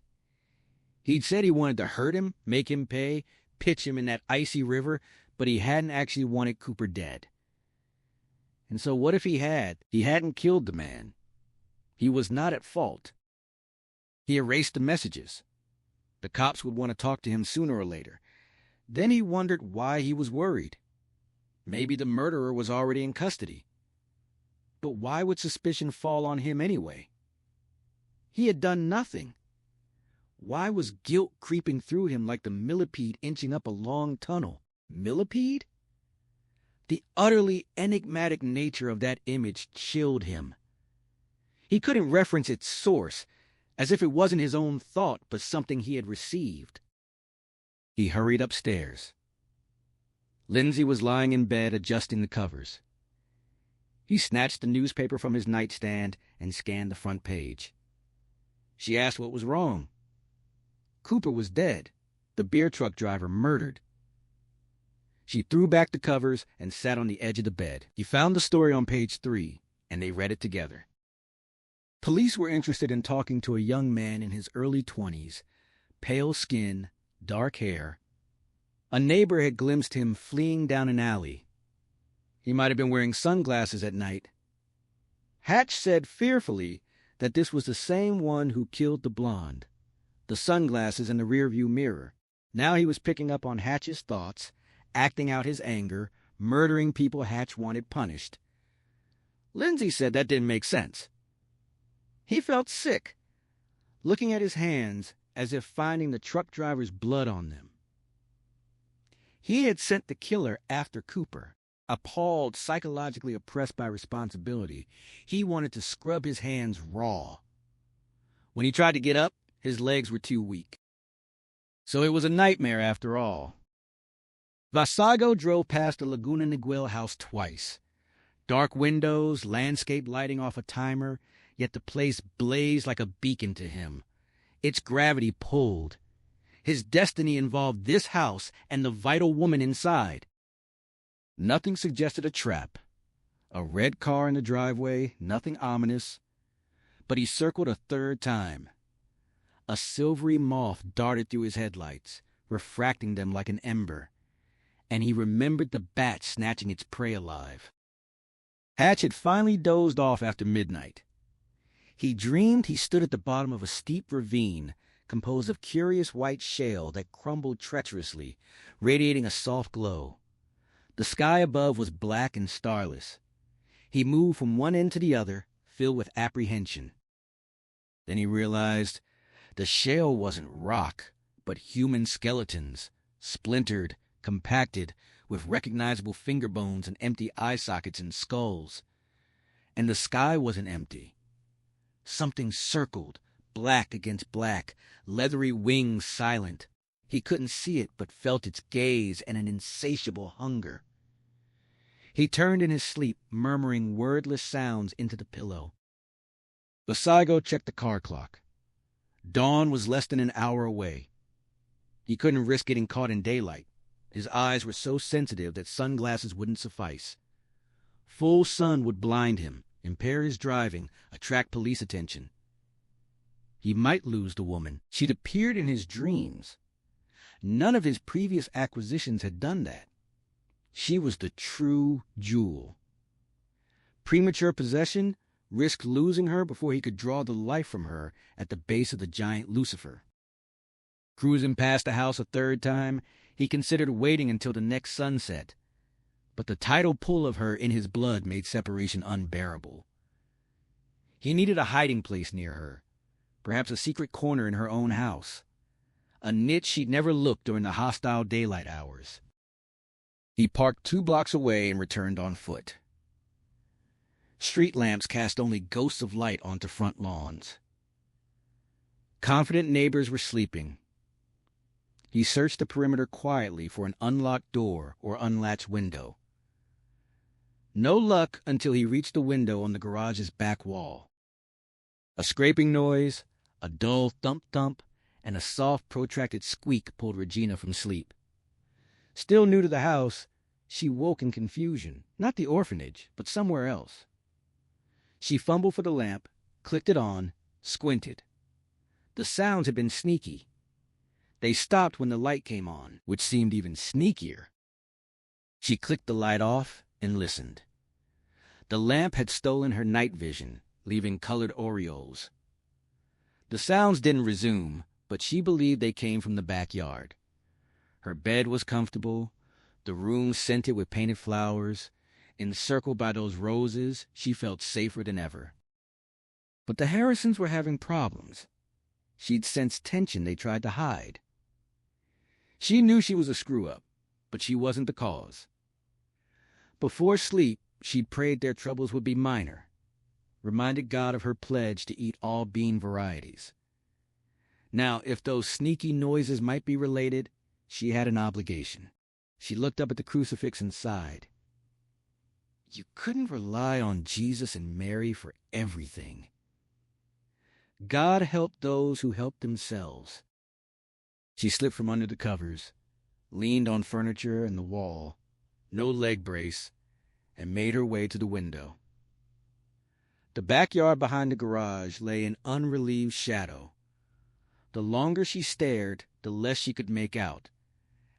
Speaker 1: He'd said he wanted to hurt him, make him pay, pitch him in that icy river, but he hadn't actually wanted Cooper dead. And so what if he had? He hadn't killed the man. He was not at fault. He erased the messages. The cops would want to talk to him sooner or later. Then he wondered why he was worried. Maybe the murderer was already in custody. But why would suspicion fall on him anyway? He had done nothing. Why was guilt creeping through him like the millipede inching up a long tunnel? Millipede? The utterly enigmatic nature of that image chilled him. He couldn't reference its source, as if it wasn't his own thought but something he had received. He hurried upstairs. Lindsay was lying in bed adjusting the covers. He snatched the newspaper from his nightstand and scanned the front page. She asked what was wrong. Cooper was dead, the beer truck driver murdered. She threw back the covers and sat on the edge of the bed. He found the story on page 3, and they read it together. Police were interested in talking to a young man in his early 20s, pale skin, dark hair. A neighbor had glimpsed him fleeing down an alley. He might have been wearing sunglasses at night. Hatch said fearfully that this was the same one who killed the blonde. The sunglasses in the rearview mirror. Now he was picking up on Hatch's thoughts, acting out his anger, murdering people Hatch wanted punished. Lindsay said that didn't make sense. He felt sick, looking at his hands as if finding the truck driver's blood on them. He had sent the killer after Cooper. Appalled, psychologically oppressed by responsibility, he wanted to scrub his hands raw. When he tried to get up, his legs were too weak. So it was a nightmare after all. Vasago drove past the Laguna Niguel house twice. Dark windows, landscape lighting off a timer, yet the place blazed like a beacon to him. Its gravity pulled. His destiny involved this house and the vital woman inside. Nothing suggested a trap. A red car in the driveway, nothing ominous. But he circled a 3rd time. A silvery moth darted through his headlights, refracting them like an ember. And he remembered the bat snatching its prey alive. Hatch had finally dozed off after midnight. He dreamed he stood at the bottom of a steep ravine composed of curious white shale that crumbled treacherously, radiating a soft glow. The sky above was black and starless. He moved from one end to the other, filled with apprehension. Then he realized the shale wasn't rock, but human skeletons, splintered, compacted, with recognizable finger bones and empty eye sockets and skulls. And the sky wasn't empty. Something circled, black against black, leathery wings silent. He couldn't see it, but felt its gaze and an insatiable hunger. He turned in his sleep, murmuring wordless sounds into the pillow. Vasago checked the car clock. Dawn was less than an hour away. He couldn't risk getting caught in daylight. His eyes were so sensitive that sunglasses wouldn't suffice. Full sun would blind him, impair his driving, attract police attention. He might lose the woman. She'd appeared in his dreams. None of his previous acquisitions had done that. She was the true jewel. Premature possession risked losing her before he could draw the life from her at the base of the giant Lucifer. Cruising past the house a third time, he considered waiting until the next sunset. But the tidal pull of her in his blood made separation unbearable. He needed a hiding place near her, perhaps a secret corner in her own house, a niche she'd never looked during the hostile daylight hours. He parked 2 blocks away and returned on foot. Street lamps cast only ghosts of light onto front lawns. Confident neighbors were sleeping. He searched the perimeter quietly for an unlocked door or unlatched window. No luck until he reached the window on the garage's back wall. A scraping noise, a dull thump-thump, and a soft, protracted squeak pulled Regina from sleep. Still new to the house, she woke in confusion, not the orphanage, but somewhere else. She fumbled for the lamp, clicked it on, squinted. The sounds had been sneaky. They stopped when the light came on, which seemed even sneakier. She clicked the light off and listened. The lamp had stolen her night vision, leaving colored aureoles. The sounds didn't resume, but she believed they came from the backyard. Her bed was comfortable, the room scented with painted flowers. Encircled by those roses, she felt safer than ever. But the Harrisons were having problems. She'd sensed tension they tried to hide. She knew she was a screw-up, but she wasn't the cause. Before sleep, she'd prayed their troubles would be minor, reminded God of her pledge to eat all bean varieties. Now, if those sneaky noises might be related, she had an obligation. She looked up at the crucifix and sighed. You couldn't rely on Jesus and Mary for everything. God helped those who helped themselves. She slipped from under the covers, leaned on furniture and the wall, no leg brace, and made her way to the window. The backyard behind the garage lay in unrelieved shadow. The longer she stared, the less she could make out,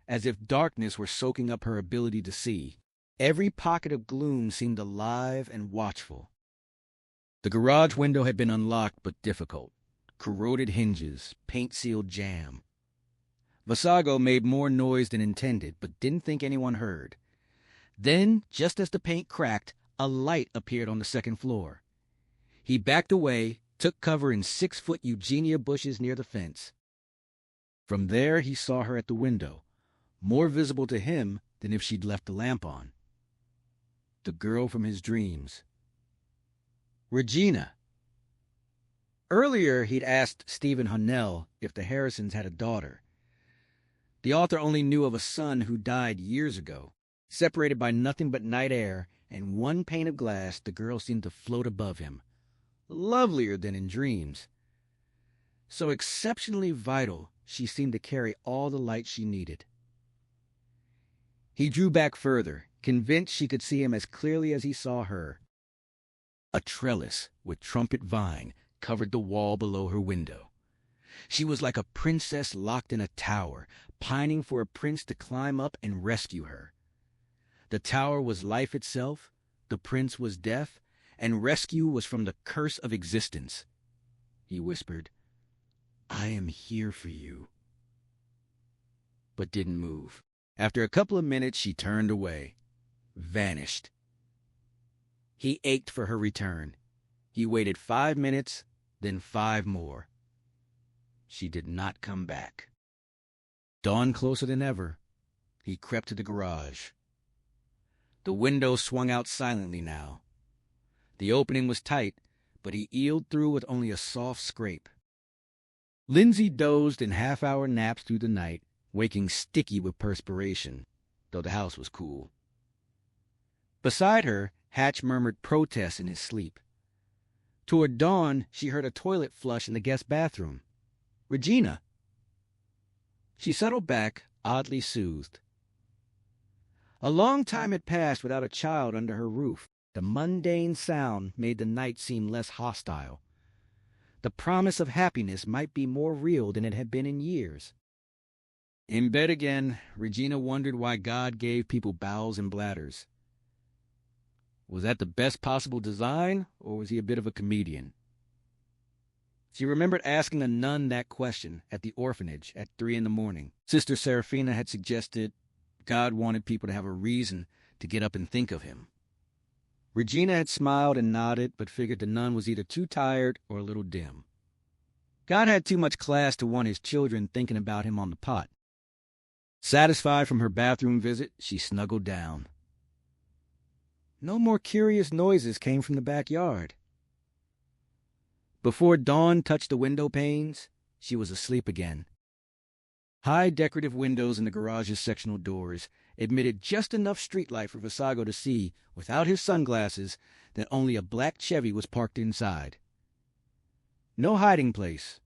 Speaker 1: as if darkness were soaking up her ability to see. Every pocket of gloom seemed alive and watchful. The garage window had been unlocked but difficult. Corroded hinges, paint-sealed jam. Vasago made more noise than intended, but didn't think anyone heard. Then, just as the paint cracked, a light appeared on the second floor. He backed away, took cover in 6-foot Eugenia bushes near the fence. From there, he saw her at the window, more visible to him than if she'd left the lamp on. The girl from his dreams. Regina. Earlier, he'd asked Stephen Hunnell if the Harrisons had a daughter. The author only knew of a son who died years ago. Separated by nothing but night air and one pane of glass, the girl seemed to float above him, lovelier than in dreams. So exceptionally vital, she seemed to carry all the light she needed. He drew back further, convinced she could see him as clearly as he saw her. A trellis with trumpet vine covered the wall below her window. She was like a princess locked in a tower, pining for a prince to climb up and rescue her. The tower was life itself, the prince was death, and rescue was from the curse of existence. He whispered, "I am here for you," but didn't move. After a couple of minutes, she turned away, vanished. He ached for her return. He waited 5 minutes, then 5 more. She did not come back. Dawn closer than ever, he crept to the garage. The window swung out silently now. The opening was tight, but he eeled through with only a soft scrape. Lindsay dozed in half-hour naps through the night, waking sticky with perspiration, though the house was cool. Beside her, Hatch murmured protests in his sleep. Toward dawn, she heard a toilet flush in the guest bathroom. Regina! She settled back, oddly soothed. A long time had passed without a child under her roof. The mundane sound made the night seem less hostile. The promise of happiness might be more real than it had been in years. In bed again, Regina wondered why God gave people bowels and bladders. Was that the best possible design, or was he a bit of a comedian? She remembered asking a nun that question at the orphanage at 3 a.m. Sister Serafina had suggested God wanted people to have a reason to get up and think of him. Regina had smiled and nodded, but figured the nun was either too tired or a little dim. God had too much class to want his children thinking about him on the pot. Satisfied from her bathroom visit, she snuggled down. No more curious noises came from the backyard. Before dawn touched the window panes, she was asleep again. High decorative windows in the garage's sectional doors admitted just enough streetlight for Visago to see, without his sunglasses, that only a black Chevy was parked inside. No hiding place.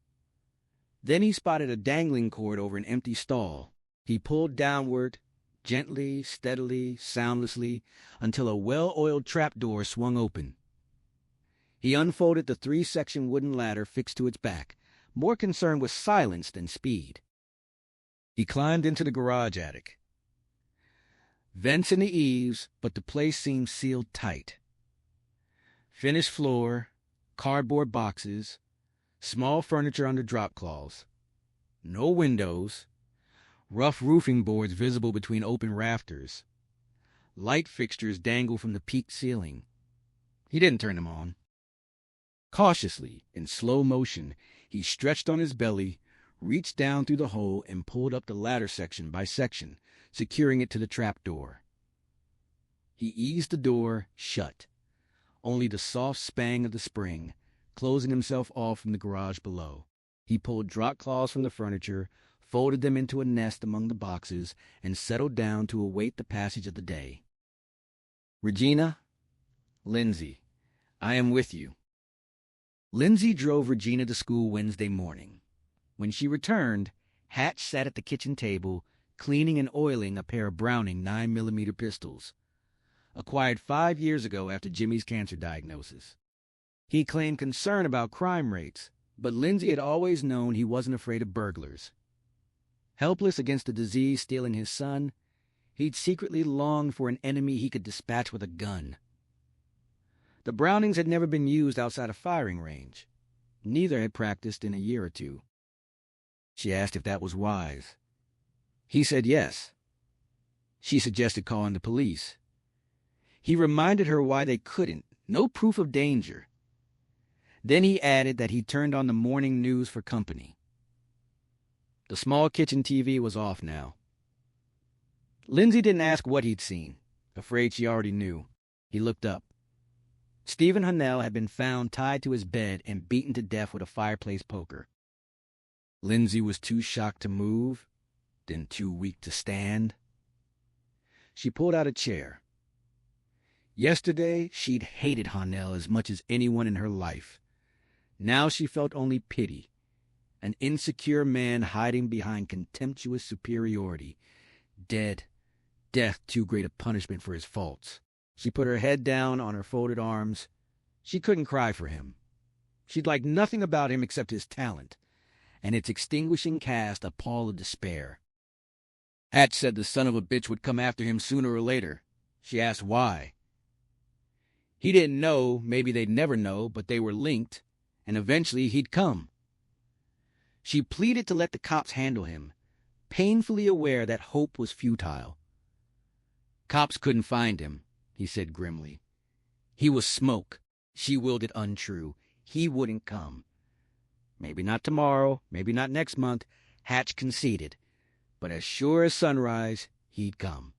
Speaker 1: Then he spotted a dangling cord over an empty stall. He pulled downward, gently, steadily, soundlessly, until a well-oiled trapdoor swung open. He unfolded the 3-section wooden ladder fixed to its back, more concerned with silence than speed. He climbed into the garage attic. Vents in the eaves, but the place seemed sealed tight. Finished floor, cardboard boxes, small furniture under drop cloths. No windows. Rough roofing boards visible between open rafters. Light fixtures dangle from the peaked ceiling. He didn't turn them on. Cautiously, in slow motion, he stretched on his belly, reached down through the hole, and pulled up the ladder section by section, securing it to the trapdoor. He eased the door shut, only the soft spang of the spring, closing himself off from the garage below. He pulled drop cloths from the furniture, folded them into a nest among the boxes, and settled down to await the passage of the day. Regina, Lindsay, I am with you. Lindsay drove Regina to school Wednesday morning. When she returned, Hatch sat at the kitchen table, cleaning and oiling a pair of Browning 9mm pistols, acquired 5 years ago after Jimmy's cancer diagnosis. He claimed concern about crime rates, but Lindsay had always known he wasn't afraid of burglars. Helpless against the disease stealing his son, he'd secretly longed for an enemy he could dispatch with a gun. The Brownings had never been used outside a firing range. Neither had practiced in a year or two. She asked if that was wise. He said yes. She suggested calling the police. He reminded her why they couldn't. No proof of danger. Then he added that he turned on the morning news for company. The small kitchen TV was off now. Lindsay didn't ask what he'd seen, afraid she already knew. He looked up. Stephen Hunnell had been found tied to his bed and beaten to death with a fireplace poker. Lindsay was too shocked to move, then too weak to stand. She pulled out a chair. Yesterday, she'd hated Hunnell as much as anyone in her life. Now she felt only pity, an insecure man hiding behind contemptuous superiority, dead, death too great a punishment for his faults. She put her head down on her folded arms. She couldn't cry for him. She'd like nothing about him except his talent, and its extinguishing cast a pall of despair. Hatch said the son of a bitch would come after him sooner or later. She asked why. He didn't know, maybe they'd never know, but they were linked, and eventually he'd come. She pleaded to let the cops handle him, painfully aware that hope was futile. Cops couldn't find him, he said grimly. He was smoke. She willed it untrue. He wouldn't come. Maybe not tomorrow, maybe not next month, Hatch conceded. But as sure as sunrise, he'd come.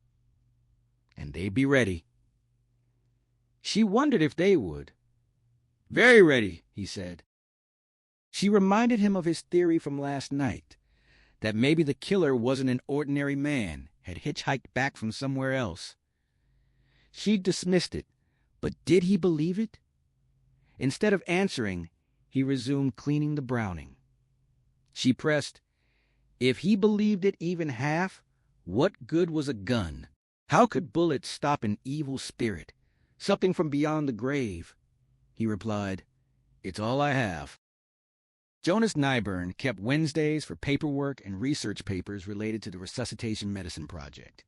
Speaker 1: And they'd be ready. She wondered if they would. Very ready, he said. She reminded him of his theory from last night, that maybe the killer wasn't an ordinary man, had hitchhiked back from somewhere else. She dismissed it, but did he believe it? Instead of answering, he resumed cleaning the browning. She pressed, if he believed it even half, what good was a gun? How could bullets stop an evil spirit, something from beyond the grave? He replied, it's all I have. Jonas Nyburn kept Wednesdays for paperwork and research papers related to the Resuscitation Medicine Project.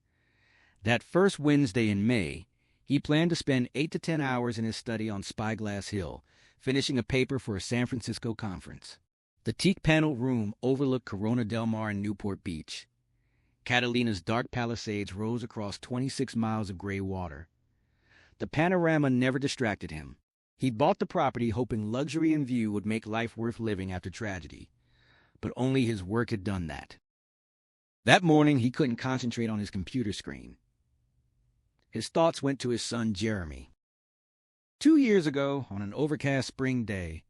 Speaker 1: That first Wednesday in May, he planned to spend 8 to 10 hours in his study on Spyglass Hill, finishing a paper for a San Francisco conference. The teak-paneled room overlooked Corona del Mar and Newport Beach. Catalina's dark palisades rose across 26 miles of gray water. The panorama never distracted him. He'd bought the property hoping luxury and view would make life worth living after tragedy. But only his work had done that. That morning, he couldn't concentrate on his computer screen. His thoughts went to his son, Jeremy. 2 years ago, on an overcast spring day,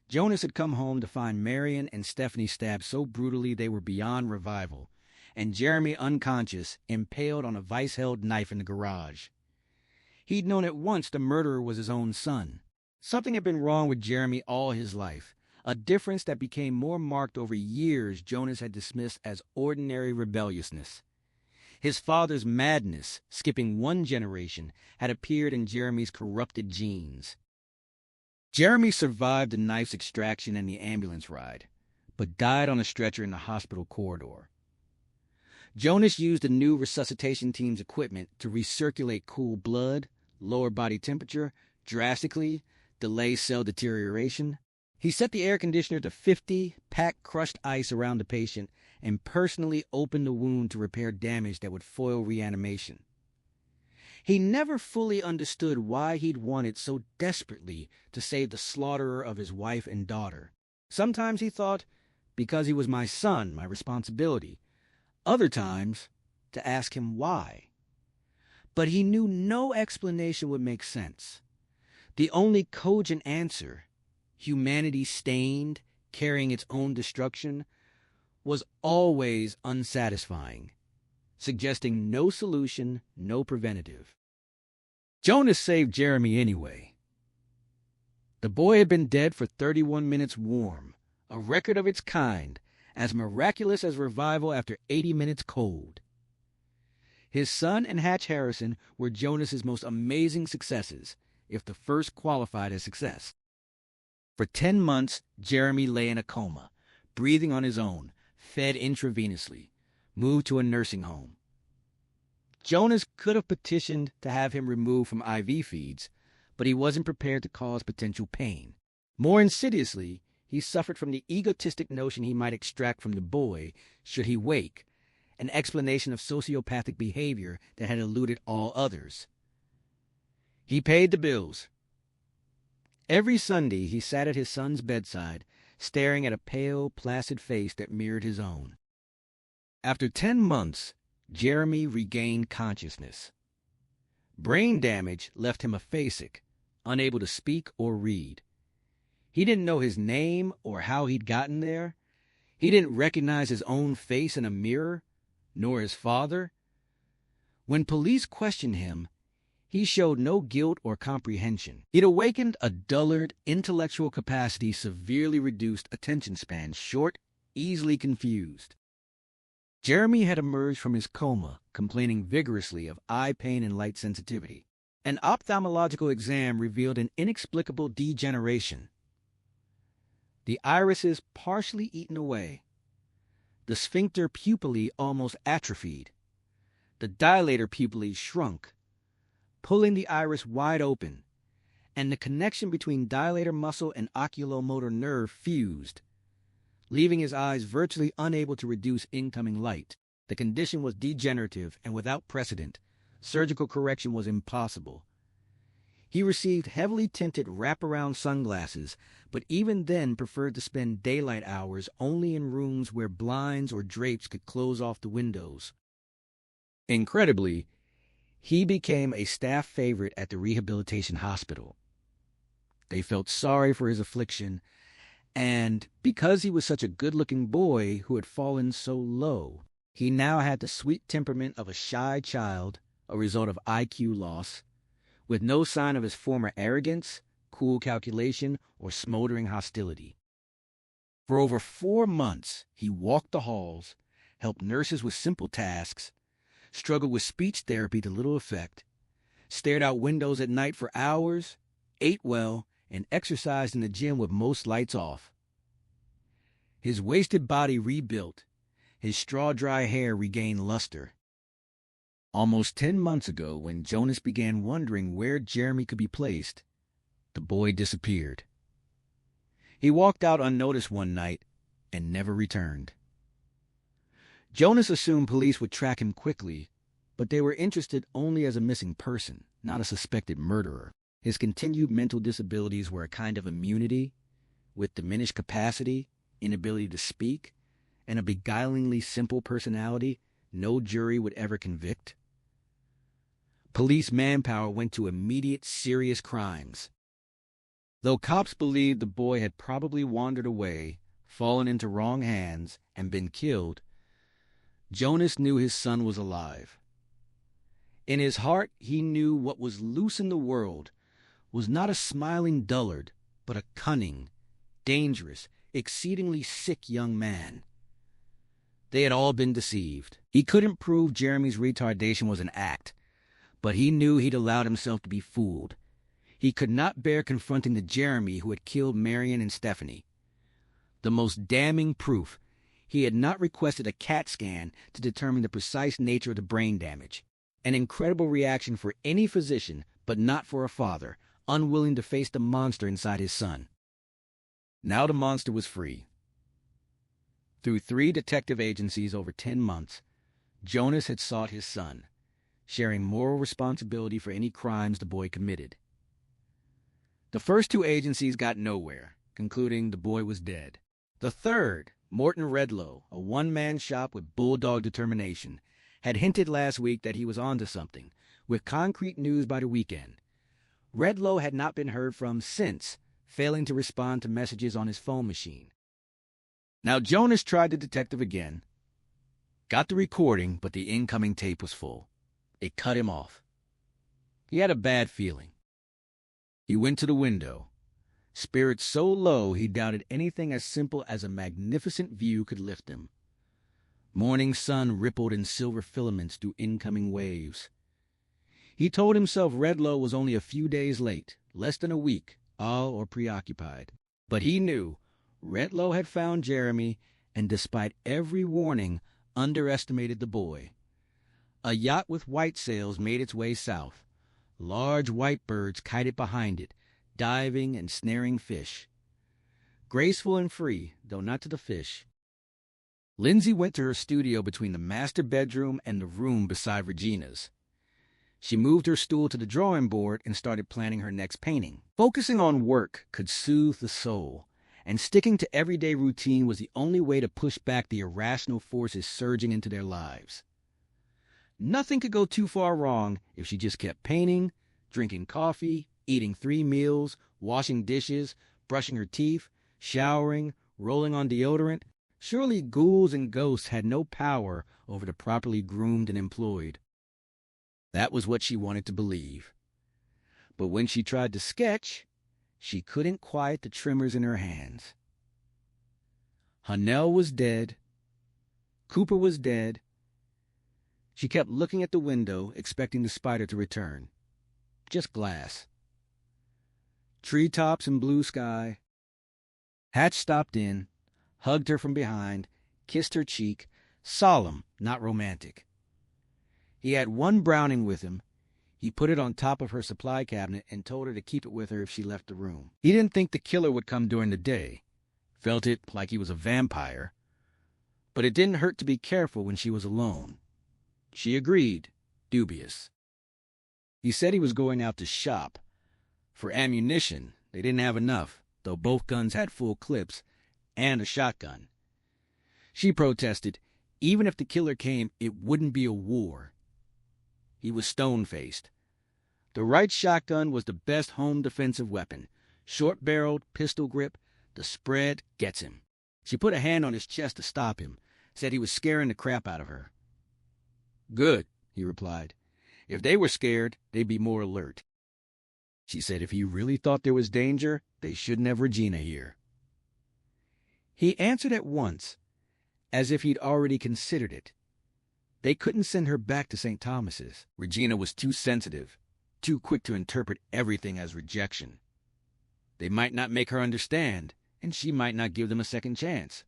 Speaker 1: Jonas had come home to find Marion and Stephanie stabbed so brutally they were beyond revival, and Jeremy unconscious, impaled on a vice-held knife in the garage. He'd known at once the murderer was his own son. Something had been wrong with Jeremy all his life, a difference that became more marked over years Jonas had dismissed as ordinary rebelliousness. His father's madness, skipping one generation, had appeared in Jeremy's corrupted genes. Jeremy survived the knife's extraction and the ambulance ride, but died on a stretcher in the hospital corridor. Jonas used the new resuscitation team's equipment to recirculate cool blood, lower body temperature, drastically delay cell deterioration. He set the air conditioner to 50, packed crushed ice around the patient, and personally opened the wound to repair damage that would foil reanimation. He never fully understood why he'd wanted so desperately to save the slaughterer of his wife and daughter. Sometimes he thought, because he was my son, my responsibility. Other times, to ask him why. But he knew no explanation would make sense. The only cogent answer, humanity stained, carrying its own destruction, was always unsatisfying, suggesting no solution, no preventative. Jonas saved Jeremy anyway. The boy had been dead for 31 minutes warm, a record of its kind, as miraculous as revival after 80 minutes cold. His son and Hatch Harrison were Jonas's most amazing successes, if the first qualified as success. For 10 months, Jeremy lay in a coma, breathing on his own, fed intravenously, moved to a nursing home. Jonas could have petitioned to have him removed from IV feeds, but he wasn't prepared to cause potential pain. More insidiously, he suffered from the egotistic notion he might extract from the boy, should he wake, an explanation of sociopathic behavior that had eluded all others. He paid the bills. Every Sunday he sat at his son's bedside, staring at a pale, placid face that mirrored his own. After 10 months, Jeremy regained consciousness. Brain damage left him aphasic, unable to speak or read. He didn't know his name or how he'd gotten there. He didn't recognize his own face in a mirror, nor his father. When police questioned him, he showed no guilt or comprehension. He'd awakened a dullard, intellectual capacity severely reduced attention span, short, easily confused. Jeremy had emerged from his coma, complaining vigorously of eye pain and light sensitivity. An ophthalmological exam revealed an inexplicable degeneration. The irises partially eaten away. The sphincter pupillae almost atrophied. The dilator pupillae shrunk, pulling the iris wide open, and the connection between dilator muscle and oculomotor nerve fused, leaving his eyes virtually unable to reduce incoming light. The condition was degenerative and without precedent. Surgical correction was impossible. He received heavily tinted wraparound sunglasses, but even then preferred to spend daylight hours only in rooms where blinds or drapes could close off the windows. Incredibly, he became a staff favorite at the rehabilitation hospital. They felt sorry for his affliction, and because he was such a good-looking boy who had fallen so low, he now had the sweet temperament of a shy child, a result of IQ loss, with no sign of his former arrogance, cool calculation, or smoldering hostility. For over 4 months, he walked the halls, helped nurses with simple tasks, struggled with speech therapy to little effect, stared out windows at night for hours, ate well, and exercised in the gym with most lights off. His wasted body rebuilt, his straw-dry hair regained luster. Almost 10 months ago, when Jonas began wondering where Jeremy could be placed, the boy disappeared. He walked out unnoticed one night and never returned. Jonas assumed police would track him quickly, but they were interested only as a missing person, not a suspected murderer. His continued mental disabilities were a kind of immunity, with diminished capacity, inability to speak, and a beguilingly simple personality no jury would ever convict. Police manpower went to immediate serious crimes. Though cops believed the boy had probably wandered away, fallen into wrong hands, and been killed, Jonas knew his son was alive. In his heart, he knew what was loose in the world was not a smiling dullard, but a cunning, dangerous, exceedingly sick young man. They had all been deceived. He couldn't prove Jeremy's retardation was an act, but he knew he'd allowed himself to be fooled. He could not bear confronting the Jeremy who had killed Marion and Stephanie. The most damning proof, he had not requested a CAT scan to determine the precise nature of the brain damage. An incredible reaction for any physician, but not for a father, unwilling to face the monster inside his son. Now the monster was free. Through 3 detective agencies over 10 months, Jonas had sought his son, sharing moral responsibility for any crimes the boy committed. The first 2 agencies got nowhere, concluding the boy was dead. The third, Morton Redlow, a one-man shop with bulldog determination, had hinted last week that he was onto something, with concrete news by the weekend. Redlow had not been heard from since, failing to respond to messages on his phone machine. Now Jonas tried the detective again, got the recording, but the incoming tape was full. It cut him off. He had a bad feeling. He went to the window, spirits so low he doubted anything as simple as a magnificent view could lift him. Morning sun rippled in silver filaments through incoming waves. He told himself Redlow was only a few days late, less than a week, all or preoccupied. But he knew Redlow had found Jeremy and, despite every warning, underestimated the boy. A yacht with white sails made its way south. Large white birds kited behind it, diving and snaring fish. Graceful and free, though not to the fish. Lindsay went to her studio between the master bedroom and the room beside Regina's. She moved her stool to the drawing board and started planning her next painting. Focusing on work could soothe the soul, and sticking to everyday routine was the only way to push back the irrational forces surging into their lives. Nothing could go too far wrong if she just kept painting, drinking coffee, eating 3 meals, washing dishes, brushing her teeth, showering, rolling on deodorant. Surely ghouls and ghosts had no power over the properly groomed and employed. That was what she wanted to believe. But when she tried to sketch, she couldn't quiet the tremors in her hands. Hanel was dead. Cooper was dead. She kept looking at the window, expecting the spider to return. Just glass. Treetops and blue sky. Hatch stopped in, hugged her from behind, kissed her cheek, solemn, not romantic. He had 1 Browning with him. He put it on top of her supply cabinet and told her to keep it with her if she left the room. He didn't think the killer would come during the day. Felt it like he was a vampire. But it didn't hurt to be careful when she was alone. She agreed, dubious. He said he was going out to shop, For ammunition, they didn't have enough, though both guns had full clips and a shotgun. She protested, even if the killer came, it wouldn't be a war. He was stone-faced. The right shotgun was the best home defensive weapon. Short-barreled, pistol grip, the spread gets him. She put a hand on his chest to stop him, said he was scaring the crap out of her. Good, he replied. If they were scared, they'd be more alert. She said if he really thought there was danger, they shouldn't have Regina here. He answered at once, as if he'd already considered it. They couldn't send her back to St. Thomas's. Regina was too sensitive, too quick to interpret everything as rejection. They might not make her understand, and she might not give them a second chance.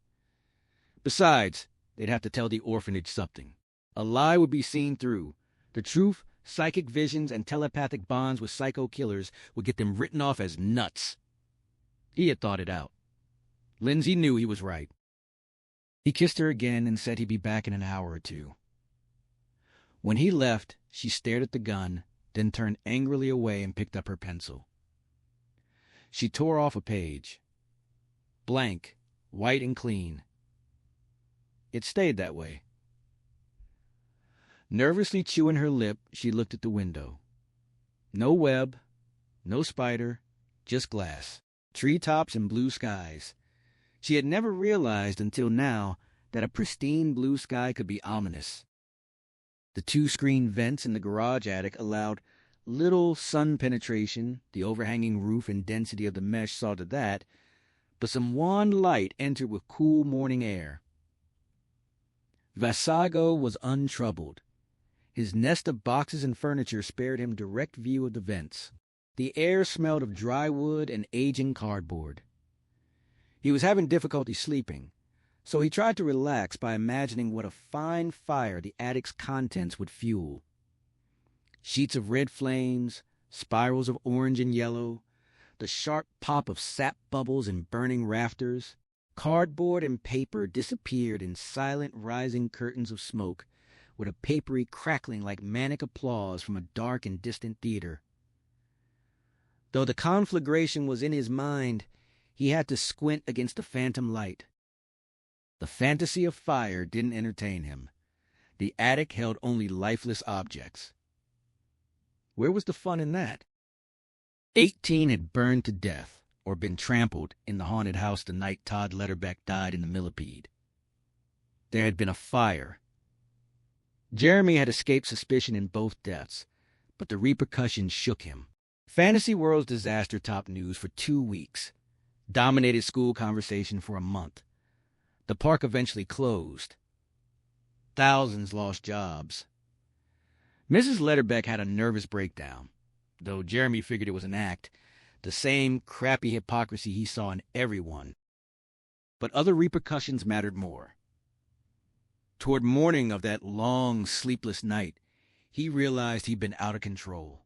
Speaker 1: Besides, they'd have to tell the orphanage something. A lie would be seen through. The truth, psychic visions, and telepathic bonds with psycho killers would get them written off as nuts. He had thought it out. Lindsay knew he was right. He kissed her again and said he'd be back in an hour or two. When he left, she stared at the gun, then turned angrily away and picked up her pencil. She tore off a page. Blank, white and clean. It stayed that way. Nervously chewing her lip, she looked at the window. No web, no spider, just glass, treetops and blue skies. She had never realized until now that a pristine blue sky could be ominous. The two screen vents in the garage attic allowed little sun penetration. The overhanging roof and density of the mesh saw to that, but some wan light entered with cool morning air. Vasago was untroubled. His nest of boxes and furniture spared him direct view of the vents. The air smelled of dry wood and aging cardboard. He was having difficulty sleeping, so he tried to relax by imagining what a fine fire the attic's contents would fuel. Sheets of red flames, spirals of orange and yellow, the sharp pop of sap bubbles in burning rafters. Cardboard and paper disappeared in silent rising curtains of smoke, with a papery crackling like manic applause from a dark and distant theater. Though the conflagration was in his mind, he had to squint against the phantom light. The fantasy of fire didn't entertain him. The attic held only lifeless objects. Where was the fun in that? 18 had burned to death, or been trampled in the haunted house the night Todd Letterbeck died in the millipede. There had been a fire. Jeremy had escaped suspicion in both deaths, but the repercussions shook him. Fantasy World's disaster topped news for 2 weeks, dominated school conversation for a month. The park eventually closed. Thousands lost jobs. Mrs. Letterbeck had a nervous breakdown, though Jeremy figured it was an act, the same crappy hypocrisy he saw in everyone. But other repercussions mattered more. Toward morning of that long, sleepless night, he realized he'd been out of control.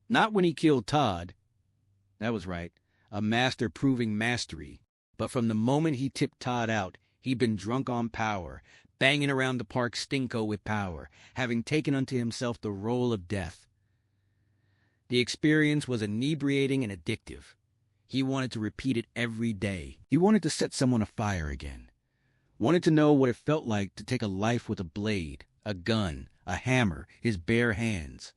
Speaker 1: Not when he killed Todd. That was right, a master proving mastery. But from the moment he tipped Todd out, he'd been drunk on power, banging around the park stinko with power, having taken unto himself the role of death. The experience was inebriating and addictive. He wanted to repeat it every day. He wanted to set someone afire again. Wanted to know what it felt like to take a life with a blade, a gun, a hammer, his bare hands.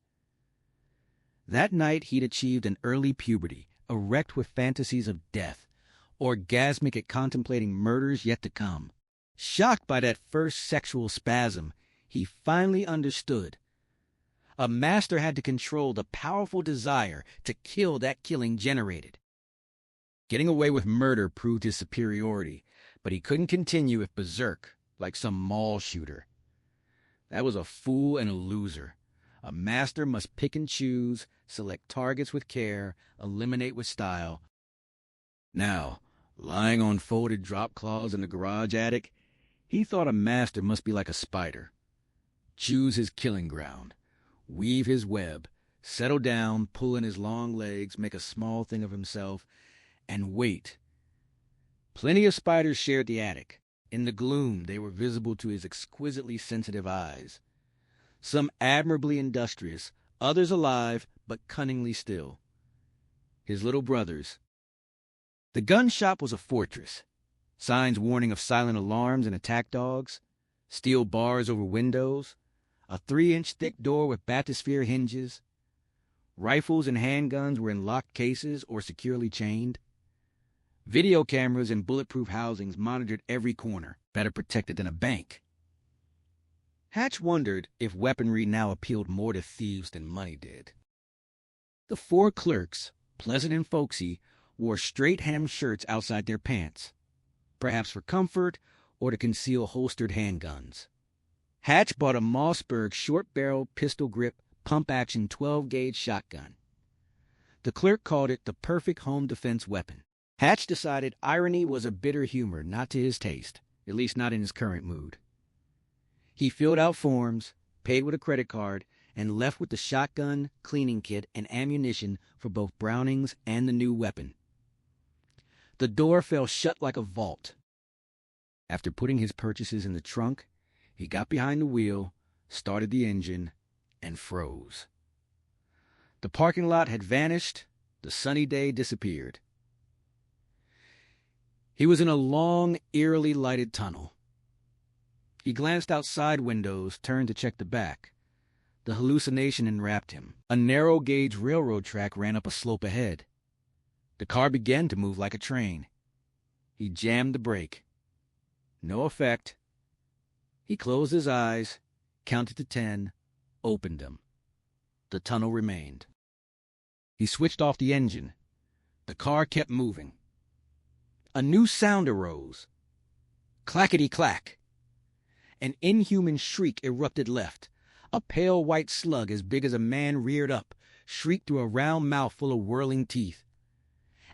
Speaker 1: That night he'd achieved an early puberty, erect with fantasies of death, orgasmic at contemplating murders yet to come. Shocked by that first sexual spasm, he finally understood. A master had to control the powerful desire to kill that killing generated. Getting away with murder proved his superiority, but he couldn't continue if berserk, like some mall shooter. That was a fool and a loser. A master must pick and choose, select targets with care, eliminate with style. Now, lying on folded drop cloths in the garage attic, he thought a master must be like a spider. Choose his killing ground, weave his web, settle down, pull in his long legs, make a small thing of himself, and wait. Plenty of spiders shared the attic. In the gloom, they were visible to his exquisitely sensitive eyes. Some admirably industrious, others alive, but cunningly still. his little brothers. The gun shop was a fortress. Signs warning of silent alarms and attack dogs, steel bars over windows, a 3-inch thick door with bathysphere hinges. Rifles and handguns were in locked cases or securely chained. Video cameras and bulletproof housings monitored every corner, better protected than a bank. Hatch wondered if weaponry now appealed more to thieves than money did. The 4 clerks, pleasant and folksy, wore straight hem shirts outside their pants, perhaps for comfort or to conceal holstered handguns. Hatch bought a Mossberg short-barrel pistol-grip pump-action 12-gauge shotgun. The clerk called it the perfect home defense weapon. Hatch decided irony was a bitter humor not to his taste, at least not in his current mood. He filled out forms, paid with a credit card, and left with the shotgun, cleaning kit, and ammunition for both Brownings and the new weapon. The door fell shut like a vault. After putting his purchases in the trunk, he got behind the wheel, started the engine, and froze. The parking lot had vanished. The sunny day disappeared. He was in a long, eerily lighted tunnel. He glanced out side windows, turned to check the back. The hallucination enwrapped him. A narrow-gauge railroad track ran up a slope ahead. The car began to move like a train. He jammed the brake. No effect. He closed his eyes, counted to 10, opened them. The tunnel remained. He switched off the engine. The car kept moving. A new sound arose. Clackety-clack. An inhuman shriek erupted left. A pale white slug as big as a man reared up, shrieked through a round mouth full of whirling teeth.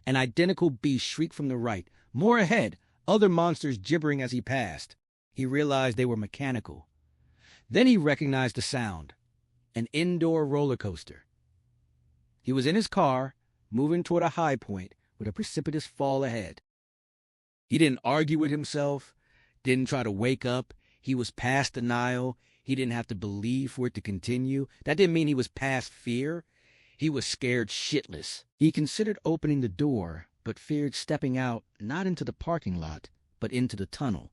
Speaker 1: An identical beast shrieked from the right. More ahead, other monsters gibbering as he passed. He realized they were mechanical. Then he recognized the sound. An indoor roller coaster. He was in his car, moving toward a high point with a precipitous fall ahead. He didn't argue with himself, didn't try to wake up. He was past denial. He didn't have to believe for it to continue. That didn't mean he was past fear. He was scared shitless. He considered opening the door, but feared stepping out, not into the parking lot, but into the tunnel.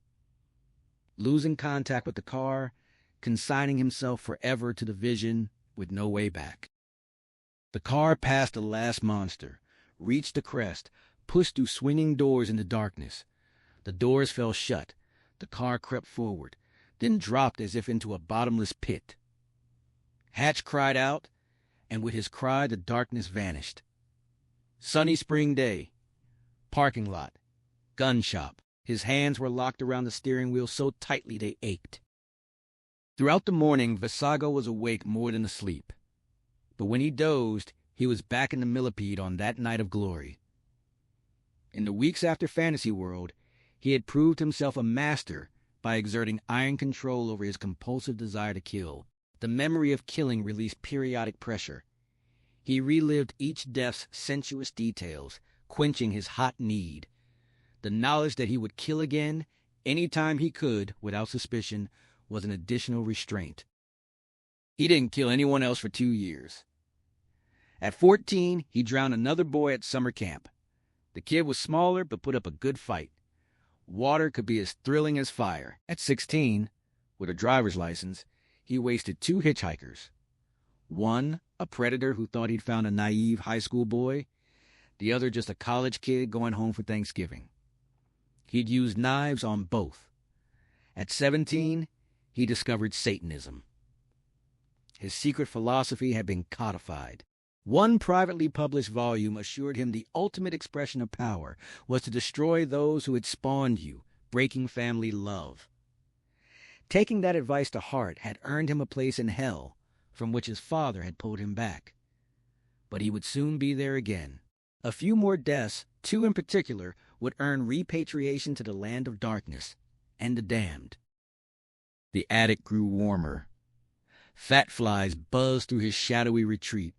Speaker 1: Losing contact with the car, consigning himself forever to the vision with no way back. The car passed the last monster, reached the crest, pushed through swinging doors into darkness. The doors fell shut. The car crept forward, then dropped as if into a bottomless pit. Hatch cried out, and with his cry the darkness vanished. Sunny spring day. Parking lot. Gun shop. His hands were locked around the steering wheel so tightly they ached. Throughout the morning, Visago was awake more than asleep. But when he dozed, he was back in the millipede on that night of glory. In the weeks after Fantasy World, he had proved himself a master by exerting iron control over his compulsive desire to kill. The memory of killing released periodic pressure. He relived each death's sensuous details, quenching his hot need. The knowledge that he would kill again, any time he could, without suspicion, was an additional restraint. He didn't kill anyone else for 2 years. At 14, he drowned another boy at summer camp. The kid was smaller but put up a good fight. Water could be as thrilling as fire. At 16, with a driver's license, he wasted 2 hitchhikers. One, a predator who thought he'd found a naive high school boy. The other just a college kid going home for Thanksgiving. He'd used knives on both. At 17, he discovered Satanism. His secret philosophy had been codified. One privately published volume assured him the ultimate expression of power was to destroy those who had spawned you, breaking family love. Taking that advice to heart had earned him a place in hell, from which his father had pulled him back. But he would soon be there again. A few more deaths, 2 in particular, would earn repatriation to the land of darkness and the damned. The attic grew warmer. Fat flies buzzed through his shadowy retreat.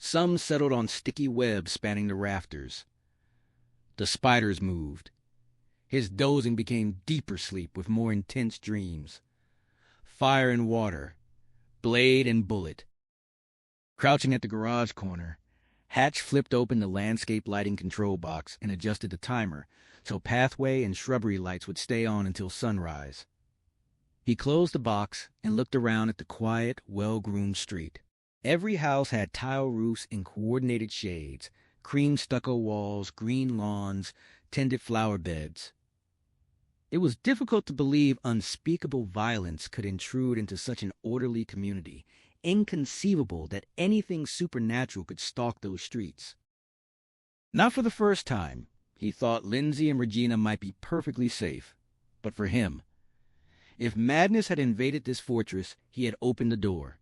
Speaker 1: Some settled on sticky webs spanning the rafters. The spiders moved. His dozing became deeper sleep with more intense dreams. Fire and water, blade and bullet. Crouching at the garage corner, Hatch flipped open the landscape lighting control box and adjusted the timer so pathway and shrubbery lights would stay on until sunrise. He closed the box and looked around at the quiet, well-groomed street. Every house had tile roofs in coordinated shades, cream stucco walls, green lawns, tended flower beds. It was difficult to believe unspeakable violence could intrude into such an orderly community. Inconceivable that anything supernatural could stalk those streets. Not for the first time, he thought Lindsay and Regina might be perfectly safe. But for him, if madness had invaded this fortress, he had opened the door.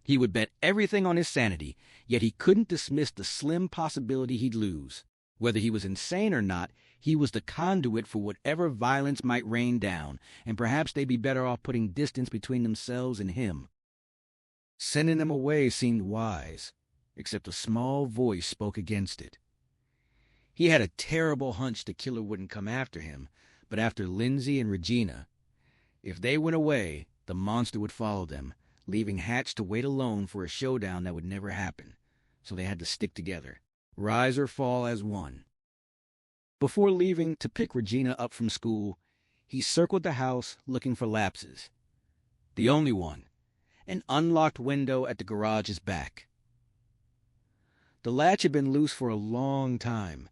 Speaker 1: He would bet everything on his sanity, yet he couldn't dismiss the slim possibility he'd lose. Whether he was insane or not, he was the conduit for whatever violence might rain down, and perhaps they'd be better off putting distance between themselves and him. Sending them away seemed wise, except a small voice spoke against it. He had a terrible hunch the killer wouldn't come after him, but after Lindsay and Regina, if they went away, the monster would follow them, leaving Hatch to wait alone for a showdown that would never happen. So they had to stick together, rise or fall as one. Before leaving to pick Regina up from school, he circled the house looking for lapses. The only one. An unlocked window at the garage's back. The latch had been loose for a long time.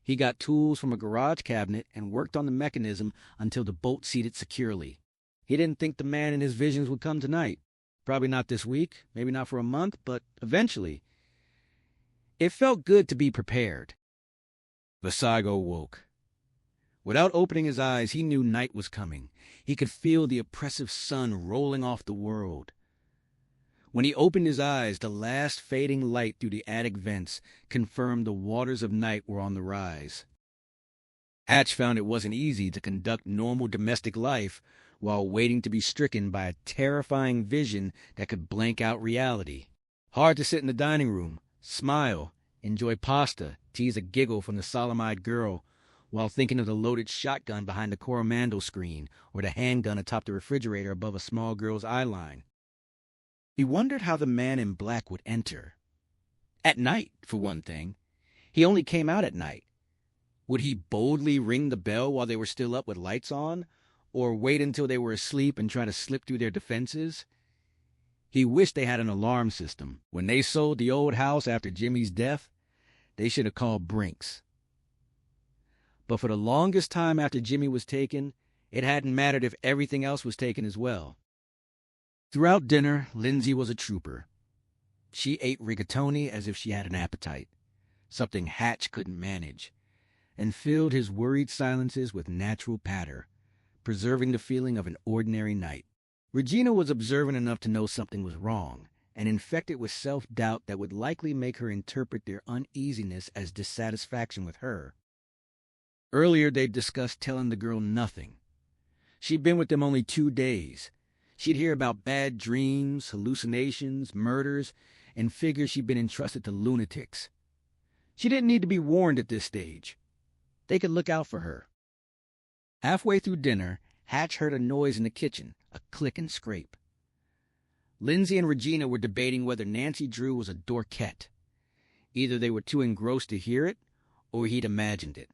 Speaker 1: He got tools from a garage cabinet and worked on the mechanism until the bolt seated securely. He didn't think the man in his visions would come tonight. Probably not this week, maybe not for a month, but eventually. It felt good to be prepared. Visago woke. Without opening his eyes, he knew night was coming. He could feel the oppressive sun rolling off the world. When he opened his eyes, the last fading light through the attic vents confirmed the waters of night were on the rise. Hatch found it wasn't easy to conduct normal domestic life while waiting to be stricken by a terrifying vision that could blank out reality. Hard to sit in the dining room, smile, enjoy pasta, tease a giggle from the solemn-eyed girl, while thinking of the loaded shotgun behind the Coromando screen or the handgun atop the refrigerator above a small girl's eyeline. He wondered how the man in black would enter. At night, for one thing. He only came out at night. Would he boldly ring the bell while they were still up with lights on, or wait until they were asleep and try to slip through their defenses? He wished they had an alarm system. When they sold the old house after Jimmy's death, they should have called Brinks. But for the longest time after Jimmy was taken, it hadn't mattered if everything else was taken as well. Throughout dinner, Lindsay was a trooper. She ate rigatoni as if she had an appetite, something Hatch couldn't manage, and filled his worried silences with natural patter, preserving the feeling of an ordinary night. Regina was observant enough to know something was wrong, and infected with self-doubt that would likely make her interpret their uneasiness as dissatisfaction with her. Earlier, they'd discussed telling the girl nothing. She'd been with them only 2 days. She'd hear about bad dreams, hallucinations, murders, and figure she'd been entrusted to lunatics. She didn't need to be warned at this stage. They could look out for her. Halfway through dinner, Hatch heard a noise in the kitchen, a click and scrape. Lindsay and Regina were debating whether Nancy Drew was a dorkette. Either they were too engrossed to hear it, or he'd imagined it.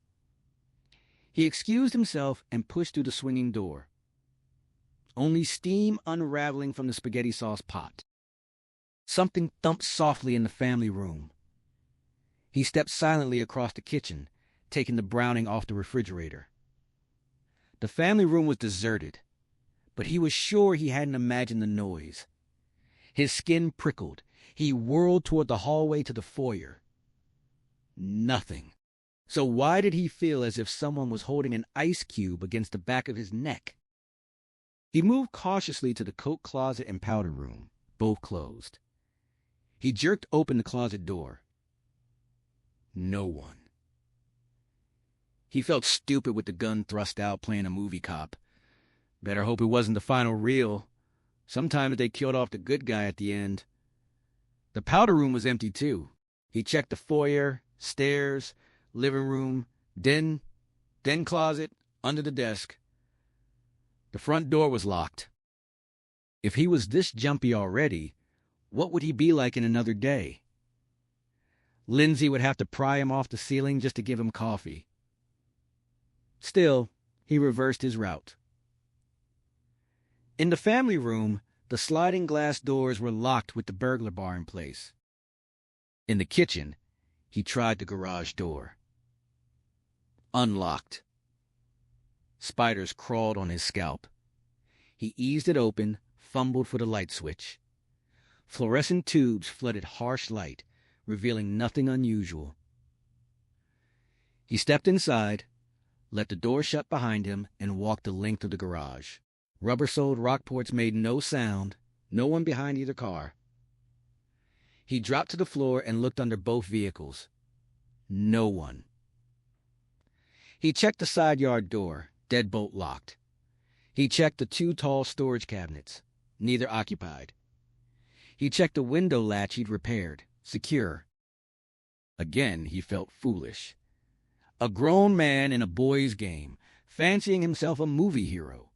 Speaker 1: He excused himself and pushed through the swinging door. Only steam unraveling from the spaghetti sauce pot. Something thumped softly in the family room. He stepped silently across the kitchen, taking the browning off the refrigerator. The family room was deserted, but he was sure he hadn't imagined the noise. His skin prickled. He whirled toward the hallway to the foyer. Nothing. So why did he feel as if someone was holding an ice cube against the back of his neck? He moved cautiously to the coat closet and powder room, both closed. He jerked open the closet door. No one. He felt stupid with the gun thrust out playing a movie cop. Better hope it wasn't the final reel. Sometimes they killed off the good guy at the end. The powder room was empty too. He checked the foyer, stairs, living room, den closet, under the desk. The front door was locked. If he was this jumpy already, what would he be like in another day? Lindsay would have to pry him off the ceiling just to give him coffee. Still, he reversed his route. In the family room, the sliding glass doors were locked with the burglar bar in place. In the kitchen, he tried the garage door. Unlocked. Spiders crawled on his scalp. He eased it open, fumbled for the light switch. Fluorescent tubes flooded harsh light, revealing nothing unusual. He stepped inside, let the door shut behind him, and walked the length of the garage. Rubber-soled rock ports made no sound, no one behind either car. He dropped to the floor and looked under both vehicles. No one. He checked the side yard door, deadbolt locked. He checked the 2 tall storage cabinets, neither occupied. He checked the window latch he'd repaired, secure. Again he felt foolish. A grown man in a boy's game, fancying himself a movie hero.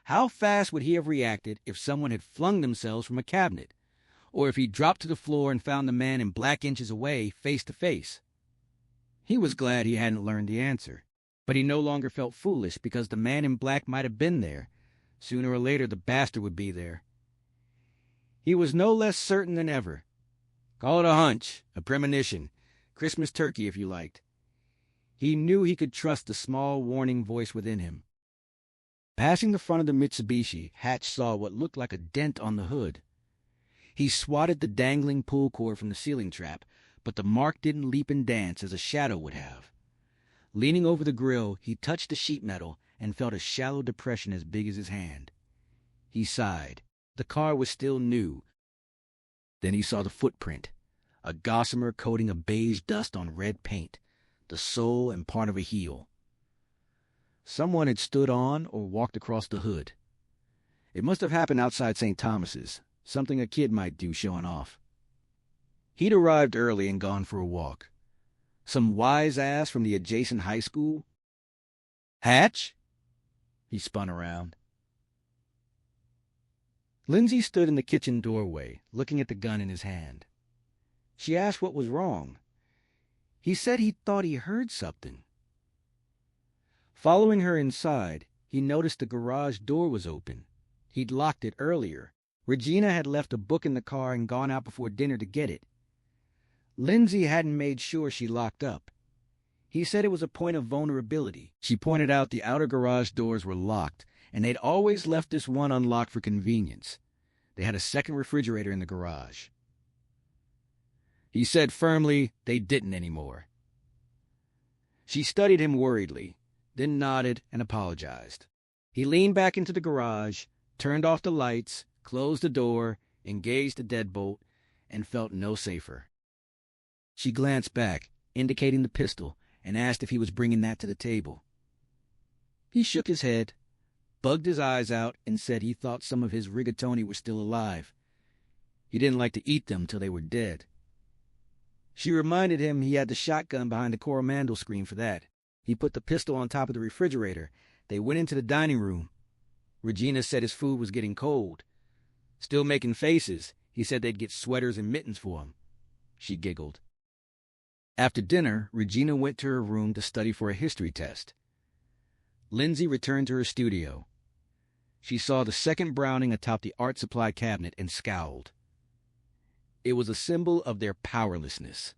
Speaker 1: How fast would he have reacted if someone had flung themselves from a cabinet, or if he dropped to the floor and found the man in black inches away, face to face? He was glad he hadn't learned the answer, but he no longer felt foolish because the man in black might have been there. Sooner or later the bastard would be there. He was no less certain than ever. Call it a hunch, a premonition, Christmas turkey if you liked. He knew he could trust the small warning voice within him. Passing the front of the Mitsubishi, Hatch saw what looked like a dent on the hood. He swatted the dangling pull cord from the ceiling trap, but the mark didn't leap and dance as a shadow would have. Leaning over the grill, he touched the sheet metal and felt a shallow depression as big as his hand. He sighed. The car was still new. Then he saw the footprint, a gossamer coating of beige dust on red paint, the sole and part of a heel. Someone had stood on or walked across the hood. It must have happened outside St. Thomas's, something a kid might do showing off. He'd arrived early and gone for a walk. Some wise ass from the adjacent high school? Hatch? He spun around. Lindsay stood in the kitchen doorway, looking at the gun in his hand. She asked what was wrong. He said he thought he heard something. Following her inside, he noticed the garage door was open. He'd locked it earlier. Regina had left a book in the car and gone out before dinner to get it. Lindsay hadn't made sure she locked up. He said it was a point of vulnerability. She pointed out the outer garage doors were locked, and they'd always left this one unlocked for convenience. They had a second refrigerator in the garage. He said firmly they didn't anymore. She studied him worriedly, then nodded and apologized. He leaned back into the garage, turned off the lights, closed the door, engaged the deadbolt, and felt no safer. She glanced back, indicating the pistol, and asked if he was bringing that to the table. He shook his head, bugged his eyes out, and said he thought some of his rigatoni were still alive. He didn't like to eat them till they were dead. She reminded him he had the shotgun behind the Coromandel screen for that. He put the pistol on top of the refrigerator. They went into the dining room. Regina said his food was getting cold. Still making faces, he said they'd get sweaters and mittens for him. She giggled. After dinner, Regina went to her room to study for a history test. Lindsay returned to her studio. She saw the second Browning atop the art supply cabinet and scowled. It was a symbol of their powerlessness.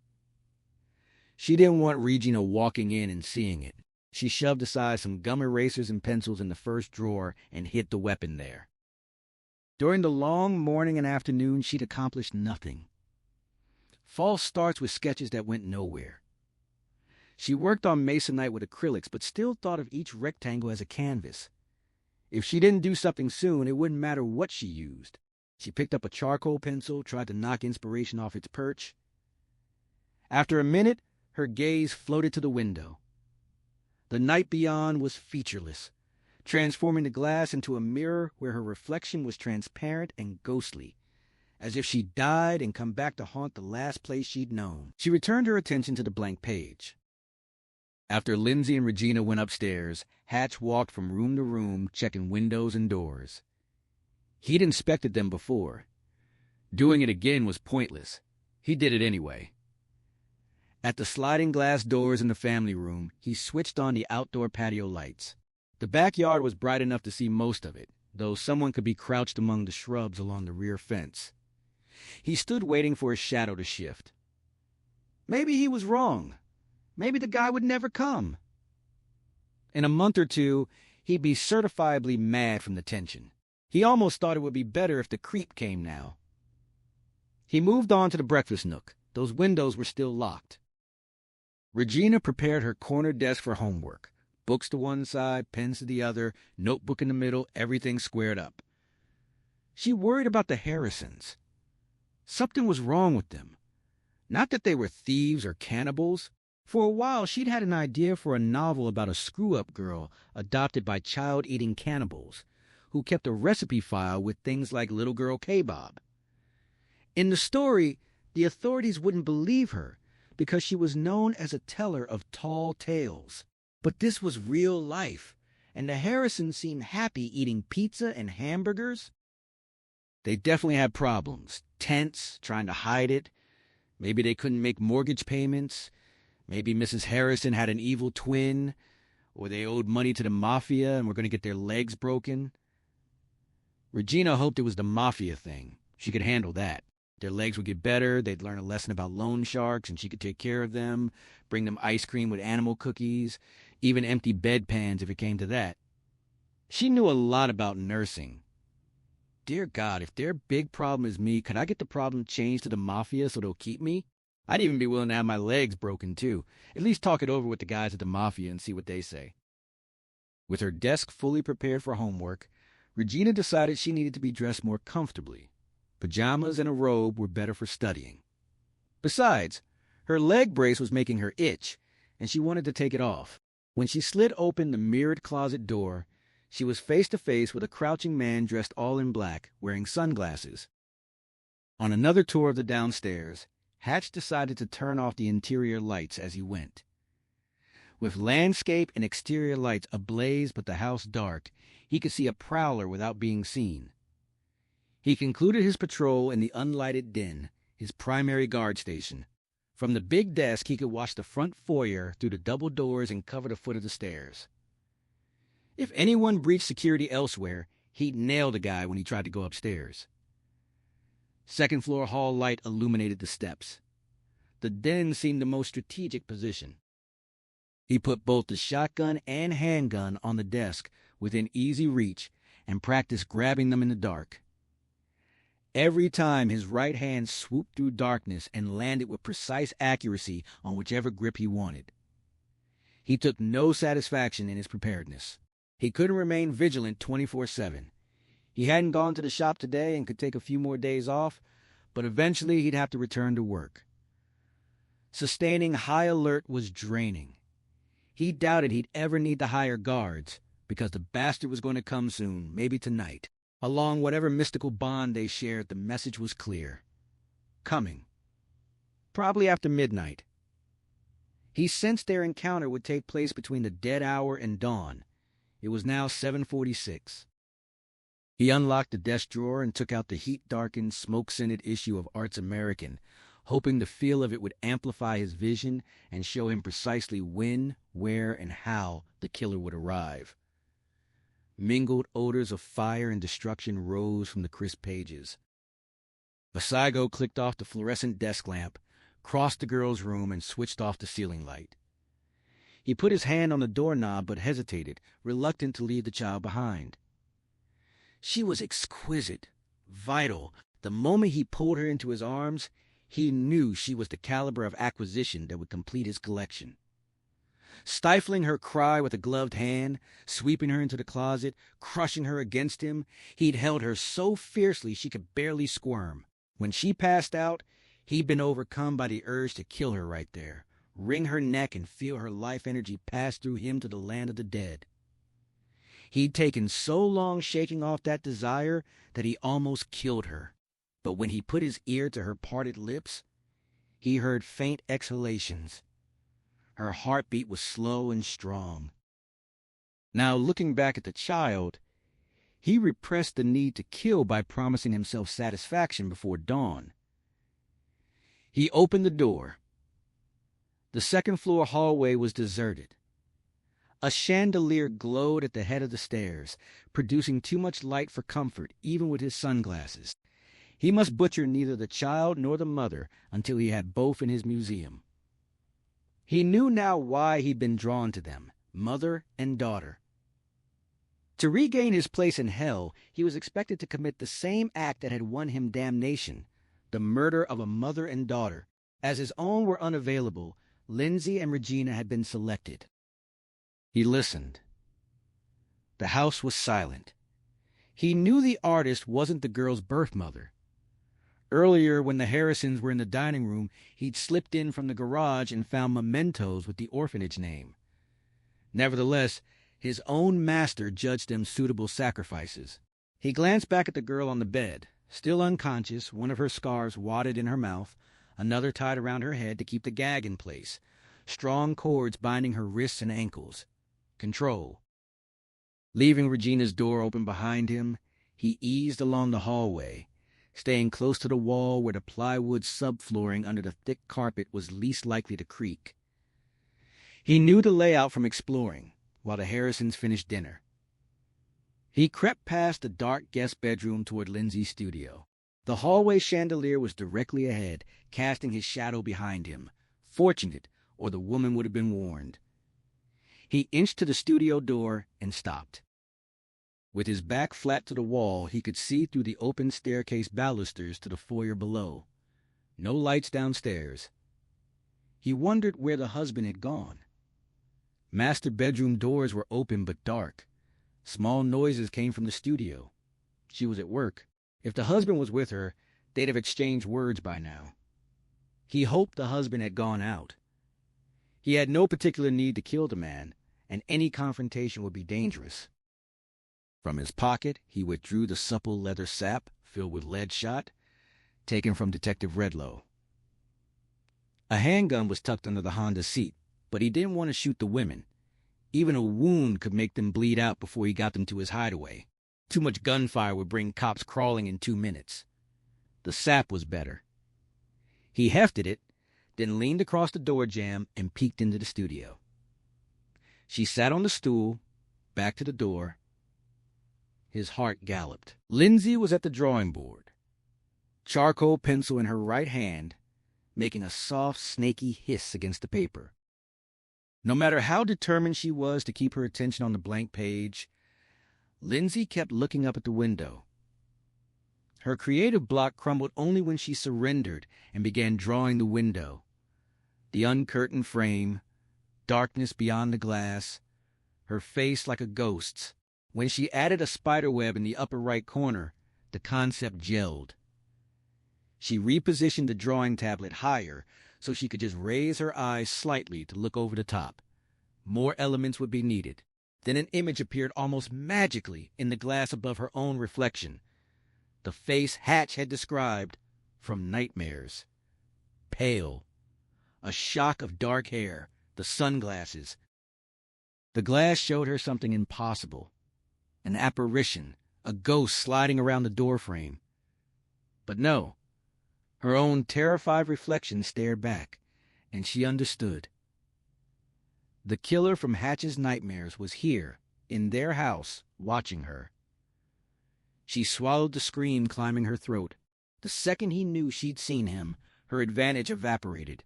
Speaker 1: She didn't want Regina walking in and seeing it. She shoved aside some gum erasers and pencils in the first drawer and hid the weapon there. During the long morning and afternoon, she'd accomplished nothing. False starts with sketches that went nowhere. She worked on masonite with acrylics, but still thought of each rectangle as a canvas. If she didn't do something soon, it wouldn't matter what she used. She picked up a charcoal pencil, tried to knock inspiration off its perch. After a minute, her gaze floated to the window. The night beyond was featureless, transforming the glass into a mirror where her reflection was transparent and ghostly, as if she'd died and come back to haunt the last place she'd known. She returned her attention to the blank page. After Lindsay and Regina went upstairs, Hatch walked from room to room, checking windows and doors. He'd inspected them before. Doing it again was pointless. He did it anyway. At the sliding glass doors in the family room, he switched on the outdoor patio lights. The backyard was bright enough to see most of it, though someone could be crouched among the shrubs along the rear fence. He stood waiting for his shadow to shift. Maybe he was wrong. Maybe the guy would never come. In a month or two, he'd be certifiably mad from the tension. He almost thought it would be better if the creep came now. He moved on to the breakfast nook. Those windows were still locked. Regina prepared her corner desk for homework. Books to one side, pens to the other, notebook in the middle, everything squared up. She worried about the Harrisons. Something was wrong with them. Not that they were thieves or cannibals. For a while, she'd had an idea for a novel about a screw-up girl adopted by child-eating cannibals who kept a recipe file with things like little girl kebab. In the story, the authorities wouldn't believe her because she was known as a teller of tall tales. But this was real life, and the Harrisons seemed happy eating pizza and hamburgers. They definitely had problems. Tense, trying to hide it. Maybe they couldn't make mortgage payments. Maybe Mrs. Harrison had an evil twin, or they owed money to the mafia and were going to get their legs broken. Regina hoped it was the mafia thing. She could handle that. Their legs would get better, they'd learn a lesson about loan sharks, and she could take care of them, bring them ice cream with animal cookies, even empty bedpans if it came to that. She knew a lot about nursing. Dear God, if their big problem is me, could I get the problem changed to the mafia so they'll keep me? I'd even be willing to have my legs broken, too. At least talk it over with the guys at the mafia and see what they say. With her desk fully prepared for homework, Regina decided she needed to be dressed more comfortably. Pajamas and a robe were better for studying. Besides, her leg brace was making her itch, and she wanted to take it off. When she slid open the mirrored closet door, she was face to face with a crouching man dressed all in black, wearing sunglasses. On another tour of the downstairs, Hatch decided to turn off the interior lights as he went. With landscape and exterior lights ablaze but the house dark, he could see a prowler without being seen. He concluded his patrol in the unlighted den, his primary guard station. From the big desk, he could watch the front foyer through the double doors and cover the foot of the stairs. If anyone breached security elsewhere, he'd nail the guy when he tried to go upstairs. Second-floor hall light illuminated the steps. The den seemed the most strategic position. He put both the shotgun and handgun on the desk within easy reach and practiced grabbing them in the dark. Every time his right hand swooped through darkness and landed with precise accuracy on whichever grip he wanted. He took no satisfaction in his preparedness. He couldn't remain vigilant 24/7. He hadn't gone to the shop today and could take a few more days off, but eventually he'd have to return to work. Sustaining high alert was draining. He doubted he'd ever need to hire guards, because the bastard was going to come soon, maybe tonight. Along whatever mystical bond they shared, the message was clear. Coming. Probably after midnight. He sensed their encounter would take place between the dead hour and dawn. It was now 7:46. He unlocked the desk drawer and took out the heat-darkened, smoke-scented issue of Arts American, hoping the feel of it would amplify his vision and show him precisely when, where, and how the killer would arrive. Mingled odors of fire and destruction rose from the crisp pages. Vasago clicked off the fluorescent desk lamp, crossed the girl's room, and switched off the ceiling light. He put his hand on the doorknob but hesitated, reluctant to leave the child behind. She was exquisite, vital. The moment he pulled her into his arms, he knew she was the caliber of acquisition that would complete his collection. Stifling her cry with a gloved hand, sweeping her into the closet, crushing her against him, he'd held her so fiercely she could barely squirm. When she passed out, he'd been overcome by the urge to kill her right there, wring her neck and feel her life energy pass through him to the land of the dead. He'd taken so long shaking off that desire that he almost killed her. But when he put his ear to her parted lips, he heard faint exhalations. Her heartbeat was slow and strong. Now, looking back at the child, he repressed the need to kill by promising himself satisfaction before dawn. He opened the door. The second-floor hallway was deserted. A chandelier glowed at the head of the stairs, producing too much light for comfort, even with his sunglasses. He must butcher neither the child nor the mother until he had both in his museum. He knew now why he'd been drawn to them, mother and daughter. To regain his place in hell, he was expected to commit the same act that had won him damnation, the murder of a mother and daughter. As his own were unavailable, Lindsay and Regina had been selected. He listened. The house was silent. He knew the artist wasn't the girl's birth mother. Earlier, when the Harrisons were in the dining room, he'd slipped in from the garage and found mementos with the orphanage name. Nevertheless, his own master judged them suitable sacrifices. He glanced back at the girl on the bed, still unconscious, one of her scarves wadded in her mouth, another tied around her head to keep the gag in place, strong cords binding her wrists and ankles. Control. Leaving Regina's door open behind him, he eased along the hallway, staying close to the wall where the plywood subflooring under the thick carpet was least likely to creak. He knew the layout from exploring, while the Harrisons finished dinner. He crept past the dark guest bedroom toward Lindsay's studio. The hallway chandelier was directly ahead, casting his shadow behind him. Fortunate, or the woman would have been warned. He inched to the studio door and stopped. With his back flat to the wall, he could see through the open staircase balusters to the foyer below. No lights downstairs. He wondered where the husband had gone. Master bedroom doors were open but dark. Small noises came from the studio. She was at work. If the husband was with her, they'd have exchanged words by now. He hoped the husband had gone out. He had no particular need to kill the man, and any confrontation would be dangerous. From his pocket, he withdrew the supple leather sap filled with lead shot, taken from Detective Redlow. A handgun was tucked under the Honda seat, but he didn't want to shoot the women. Even a wound could make them bleed out before he got them to his hideaway. Too much gunfire would bring cops crawling in 2 minutes. The sap was better. He hefted it, then leaned across the door jamb and peeked into the studio. She sat on the stool, back to the door. His heart galloped. Lindsay was at the drawing board, charcoal pencil in her right hand, making a soft, snaky hiss against the paper. No matter how determined she was to keep her attention on the blank page, Lindsay kept looking up at the window. Her creative block crumbled only when she surrendered and began drawing the window. The uncurtained frame, darkness beyond the glass, her face like a ghost's. When she added a spiderweb in the upper right corner, the concept gelled. She repositioned the drawing tablet higher so she could just raise her eyes slightly to look over the top. More elements would be needed. Then an image appeared almost magically in the glass above her own reflection. The face Hatch had described from Nightmares. Pale. A shock of dark hair, the sunglasses. The glass showed her something impossible. An apparition, a ghost sliding around the doorframe. But no. Her own terrified reflection stared back, and she understood. The killer from Hatch's Nightmares was here, in their house, watching her. She swallowed the scream climbing her throat. The second he knew she'd seen him, her advantage evaporated.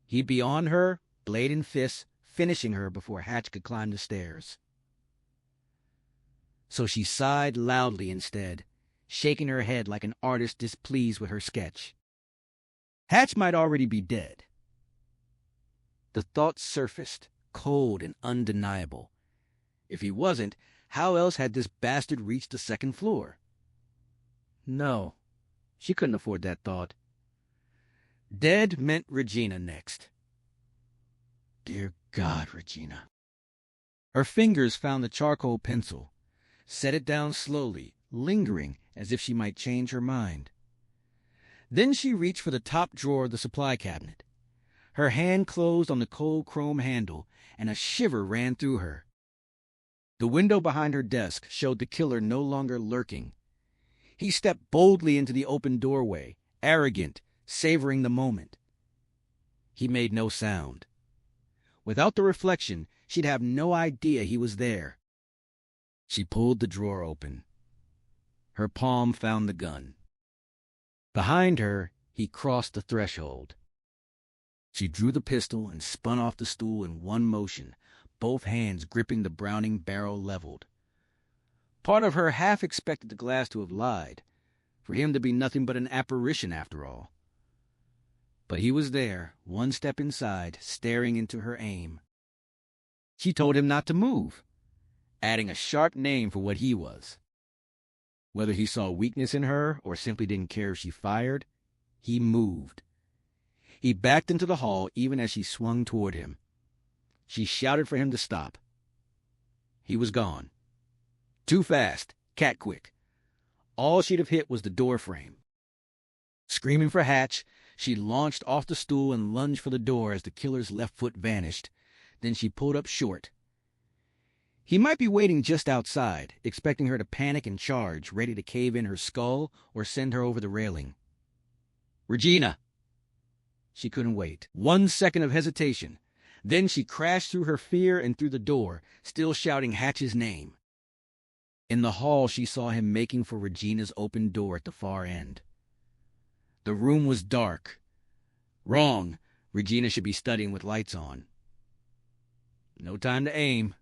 Speaker 1: He'd be on her, blade in fist, finishing her before Hatch could climb the stairs. So she sighed loudly instead, shaking her head like an artist displeased with her sketch. Hatch might already be dead. The thought surfaced, cold and undeniable. If he wasn't, how else had this bastard reached the second floor? No, she couldn't afford that thought. Dead meant Regina next. Dear God, Regina. Her fingers found the charcoal pencil, set it down slowly, lingering as if she might change her mind. Then she reached for the top drawer of the supply cabinet. Her hand closed on the cold chrome handle, and a shiver ran through her. The window behind her desk showed the killer no longer lurking. He stepped boldly into the open doorway, arrogant, savoring the moment. He made no sound. Without the reflection, she'd have no idea he was there. She pulled the drawer open. Her palm found the gun. Behind her, he crossed the threshold. She drew the pistol and spun off the stool in one motion, both hands gripping the Browning barrel leveled. Part of her half expected the glass to have lied, for him to be nothing but an apparition after all. But he was there, one step inside, staring into her aim. She told him not to move, adding a sharp name for what he was. Whether he saw weakness in her or simply didn't care if she fired, he moved. He backed into the hall even as she swung toward him. She shouted for him to stop. He was gone. Too fast, cat quick. All she'd have hit was the door frame. Screaming for Hatch, she launched off the stool and lunged for the door as the killer's left foot vanished. Then she pulled up short. He might be waiting just outside, expecting her to panic and charge, ready to cave in her skull or send her over the railing. "Regina!" She couldn't wait. 1 second of hesitation. Then she crashed through her fear and through the door, still shouting Hatch's name. In the hall, she saw him making for Regina's open door at the far end. The room was dark. Wrong. Regina should be studying with lights on. No time to aim.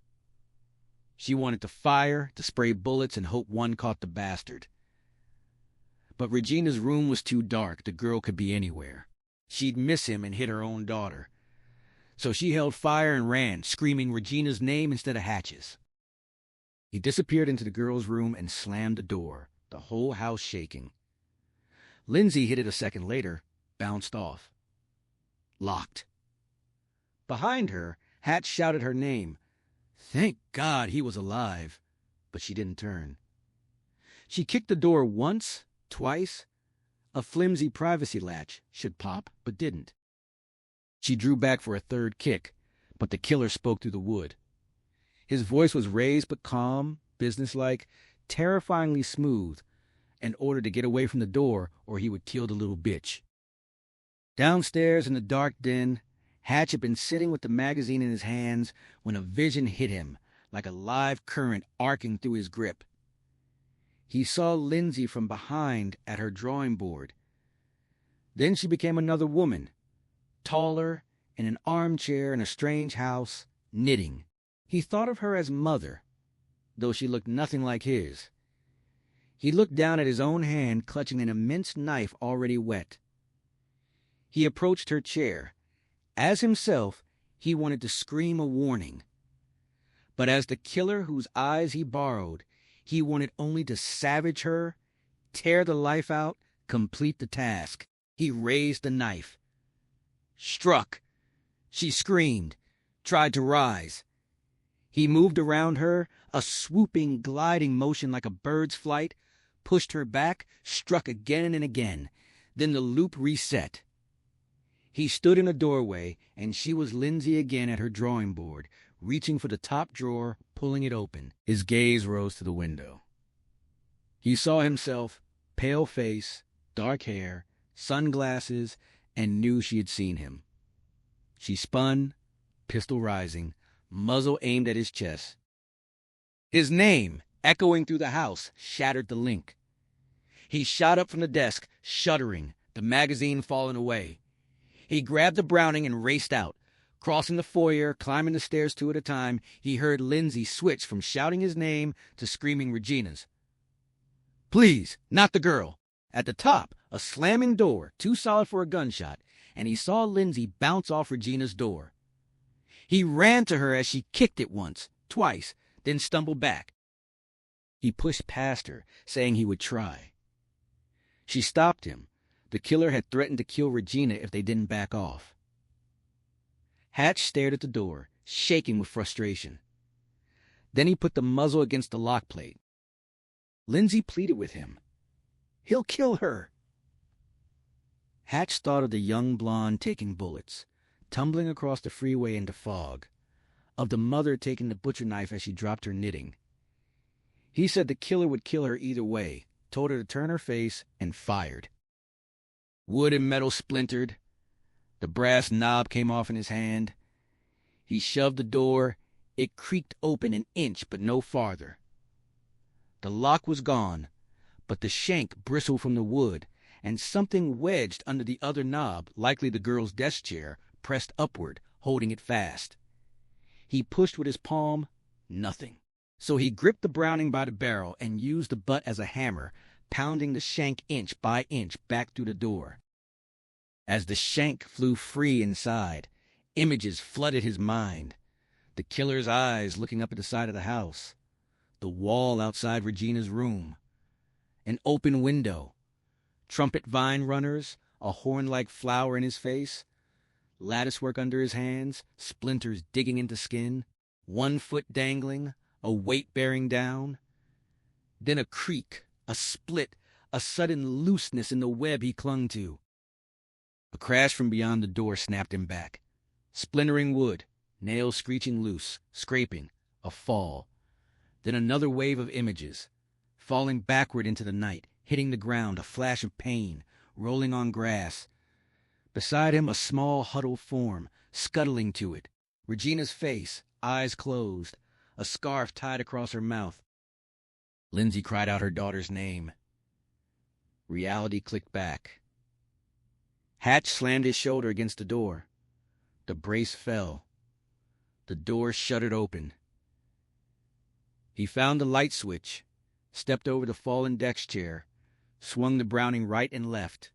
Speaker 1: She wanted to fire, to spray bullets, and hope one caught the bastard. But Regina's room was too dark. The girl could be anywhere. She'd miss him and hit her own daughter. So she held fire and ran, screaming Regina's name instead of Hatch's. He disappeared into the girl's room and slammed the door, the whole house shaking. Lindsay hit it a second later, bounced off. Locked. Behind her, Hatch shouted her name. Thank God he was alive, but she didn't turn. She kicked the door once, twice. A flimsy privacy latch should pop, but didn't. She drew back for a third kick, but the killer spoke through the wood. His voice was raised but calm, businesslike, terrifyingly smooth, and ordered to get away from the door or he would kill the little bitch. Downstairs in the dark den, Hatch had been sitting with the magazine in his hands when a vision hit him, like a live current arcing through his grip. He saw Lindsay from behind at her drawing board. Then she became another woman, taller, in an armchair in a strange house, knitting. He thought of her as Mother, though she looked nothing like his. He looked down at his own hand clutching an immense knife already wet. He approached her chair. As himself, he wanted to scream a warning. But as the killer whose eyes he borrowed, he wanted only to savage her, tear the life out, complete the task. He raised the knife. Struck. She screamed, tried to rise. He moved around her, a swooping, gliding motion like a bird's flight, pushed her back, struck again and again. Then the loop reset. He stood in a doorway, and she was Lindsay again at her drawing board, reaching for the top drawer, pulling it open. His gaze rose to the window. He saw himself, pale face, dark hair, sunglasses, and knew she had seen him. She spun, pistol rising, muzzle aimed at his chest. His name, echoing through the house, shattered the link. He shot up from the desk, shuddering, the magazine falling away. He grabbed the Browning and raced out. Crossing the foyer, climbing the stairs two at a time, he heard Lindsay switch from shouting his name to screaming Regina's. Please, not the girl. At the top, a slamming door, too solid for a gunshot, and he saw Lindsay bounce off Regina's door. He ran to her as she kicked it once, twice, then stumbled back. He pushed past her, saying he would try. She stopped him. The killer had threatened to kill Regina if they didn't back off. Hatch stared at the door, shaking with frustration. Then he put the muzzle against the lock plate. Lindsay pleaded with him. He'll kill her. Hatch thought of the young blonde taking bullets, tumbling across the freeway into fog, of the mother taking the butcher knife as she dropped her knitting. He said the killer would kill her either way, told her to turn her face, and fired. Wood and metal splintered. The brass knob came off in his hand. He shoved the door. It creaked open an inch, but no farther. The lock was gone, but the shank bristled from the wood, and something wedged under the other knob, likely the girl's desk chair, pressed upward, holding it fast. He pushed with his palm. Nothing. So he gripped the Browning by the barrel and used the butt as a hammer, pounding the shank inch by inch back through the door. As the shank flew free inside, images flooded his mind. The killer's eyes looking up at the side of the house. The wall outside Regina's room. An open window. Trumpet vine runners, a horn-like flower in his face. Latticework under his hands, splinters digging into skin. 1 foot dangling, a weight bearing down. Then a creak, a split, a sudden looseness in the web he clung to. A crash from beyond the door snapped him back. Splintering wood, nails screeching loose, scraping, a fall. Then another wave of images, falling backward into the night, hitting the ground, a flash of pain, rolling on grass. Beside him, a small, huddled form, scuttling to it. Regina's face, eyes closed, a scarf tied across her mouth. Lindsay cried out her daughter's name. Reality clicked back. Hatch slammed his shoulder against the door. The brace fell. The door shuddered open. He found the light switch, stepped over the fallen desk chair, swung the Browning right and left.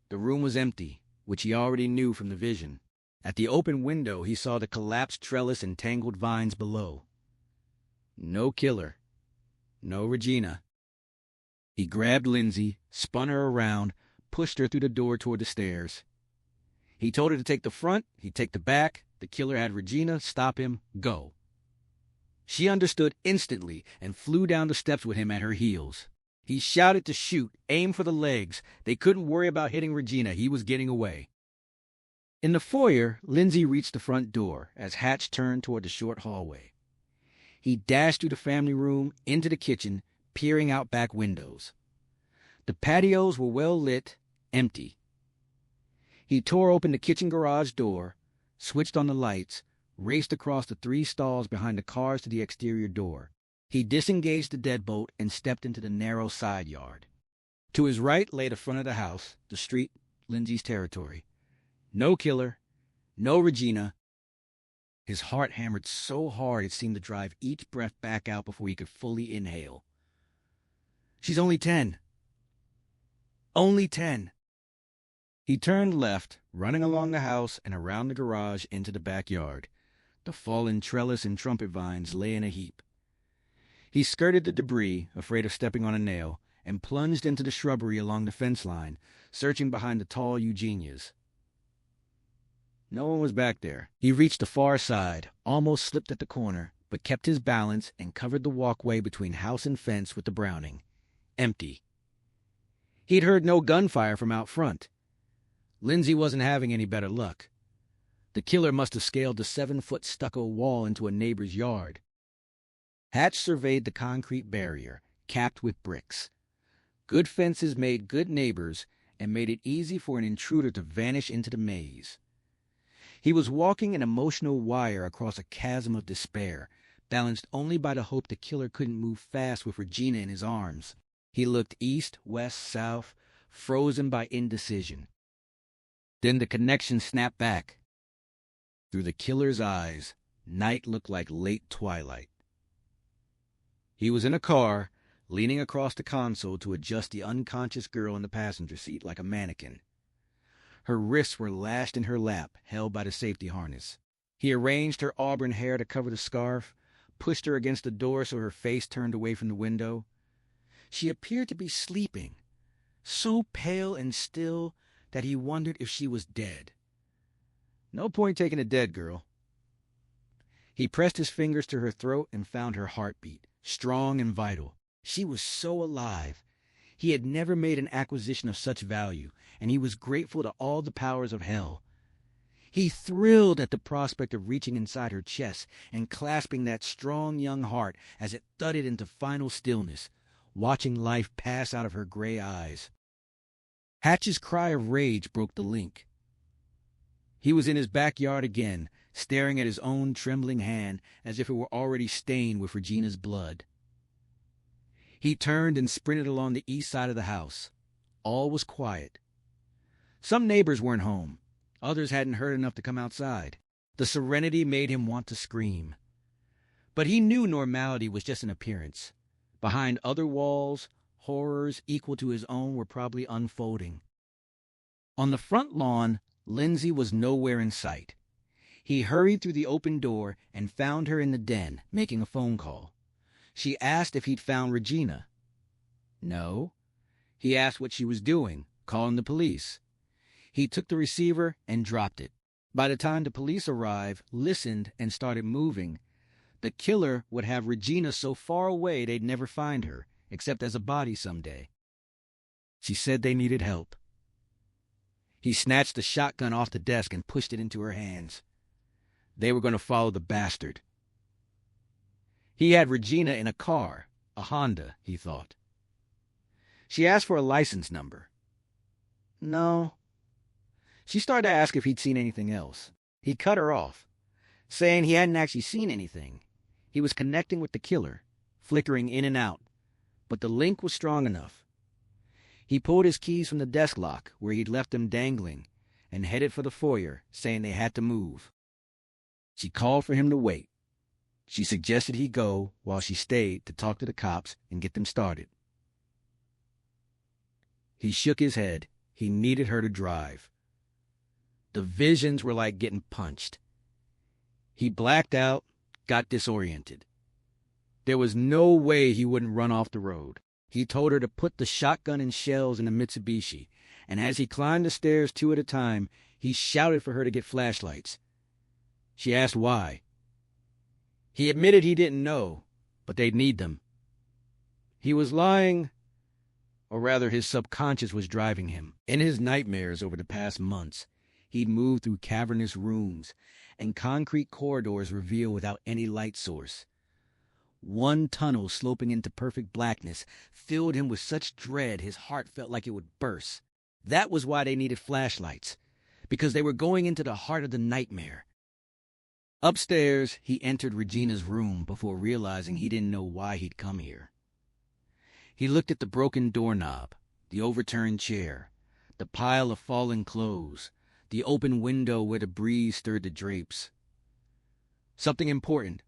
Speaker 1: The room was empty, which he already knew from the vision. At the open window, he saw the collapsed trellis and tangled vines below. No killer. No Regina. He grabbed Lindsay, spun her around, pushed her through the door toward the stairs. He told her to take the front, he'd take the back. The killer had Regina stop him, go. She understood instantly and flew down the steps with him at her heels. He shouted to shoot, aim for the legs. They couldn't worry about hitting Regina. He was getting away. In the foyer, Lindsay reached the front door as Hatch turned toward the short hallway. He dashed through the family room, into the kitchen, peering out back windows. The patios were well lit, empty. He tore open the kitchen garage door, switched on the lights, raced across the 3 stalls behind the cars to the exterior door. He disengaged the deadbolt and stepped into the narrow side yard. To his right lay the front of the house, the street, Lindsay's territory. No killer, no Regina. His heart hammered so hard it seemed to drive each breath back out before he could fully inhale. She's only 10. Only 10. He turned left, running along the house and around the garage into the backyard. The fallen trellis and trumpet vines lay in a heap. He skirted the debris, afraid of stepping on a nail, and plunged into the shrubbery along the fence line, searching behind the tall eugenias. No one was back there. He reached the far side, almost slipped at the corner, but kept his balance and covered the walkway between house and fence with the Browning. Empty. He'd heard no gunfire from out front. Lindsay wasn't having any better luck. The killer must have scaled the 7-foot stucco wall into a neighbor's yard. Hatch surveyed the concrete barrier, capped with bricks. Good fences made good neighbors and made it easy for an intruder to vanish into the maze. He was walking an emotional wire across a chasm of despair, balanced only by the hope the killer couldn't move fast with Regina in his arms. He looked east, west, south, frozen by indecision. Then the connection snapped back. Through the killer's eyes, night looked like late twilight. He was in a car, leaning across the console to adjust the unconscious girl in the passenger seat like a mannequin. Her wrists were lashed in her lap, held by the safety harness. He arranged her auburn hair to cover the scarf, pushed her against the door so her face turned away from the window. She appeared to be sleeping, so pale and still that he wondered if she was dead. No point taking a dead girl. He pressed his fingers to her throat and found her heartbeat, strong and vital. She was so alive. He had never made an acquisition of such value, and he was grateful to all the powers of hell. He thrilled at the prospect of reaching inside her chest and clasping that strong young heart as it thudded into final stillness, watching life pass out of her gray eyes. Hatch's cry of rage broke the link. He was in his backyard again, staring at his own trembling hand as if it were already stained with Regina's blood. He turned and sprinted along the east side of the house. All was quiet. Some neighbors weren't home. Others hadn't heard enough to come outside. The serenity made him want to scream. But he knew normality was just an appearance. Behind other walls, horrors equal to his own were probably unfolding. On the front lawn, Lindsay was nowhere in sight. He hurried through the open door and found her in the den, making a phone call. She asked if he'd found Regina. No. He asked what she was doing, calling the police. He took the receiver and dropped it. By the time the police arrived, listened, and started moving, the killer would have Regina so far away they'd never find her, except as a body someday. She said they needed help. He snatched the shotgun off the desk and pushed it into her hands. They were going to follow the bastard. He had Regina in a car, a Honda, he thought. She asked for a license number. No. She started to ask if he'd seen anything else. He cut her off, saying he hadn't actually seen anything. He was connecting with the killer, flickering in and out, but the link was strong enough. He pulled his keys from the desk lock, where he'd left them dangling, and headed for the foyer, saying they had to move. She called for him to wait. She suggested he go while she stayed to talk to the cops and get them started. He shook his head. He needed her to drive. The visions were like getting punched. He blacked out, got disoriented. There was no way he wouldn't run off the road. He told her to put the shotgun and shells in the Mitsubishi, and as he climbed the stairs 2 at a time, he shouted for her to get flashlights. She asked why. He admitted he didn't know, but they'd need them. He was lying, or rather his subconscious was driving him. In his nightmares over the past months, he'd moved through cavernous rooms and concrete corridors revealed without any light source. One tunnel sloping into perfect blackness filled him with such dread his heart felt like it would burst. That was why they needed flashlights, because they were going into the heart of the nightmare. Upstairs, he entered Regina's room before realizing he didn't know why he'd come here. He looked at the broken doorknob, the overturned chair, the pile of fallen clothes, the open window where the breeze stirred the drapes. Something important.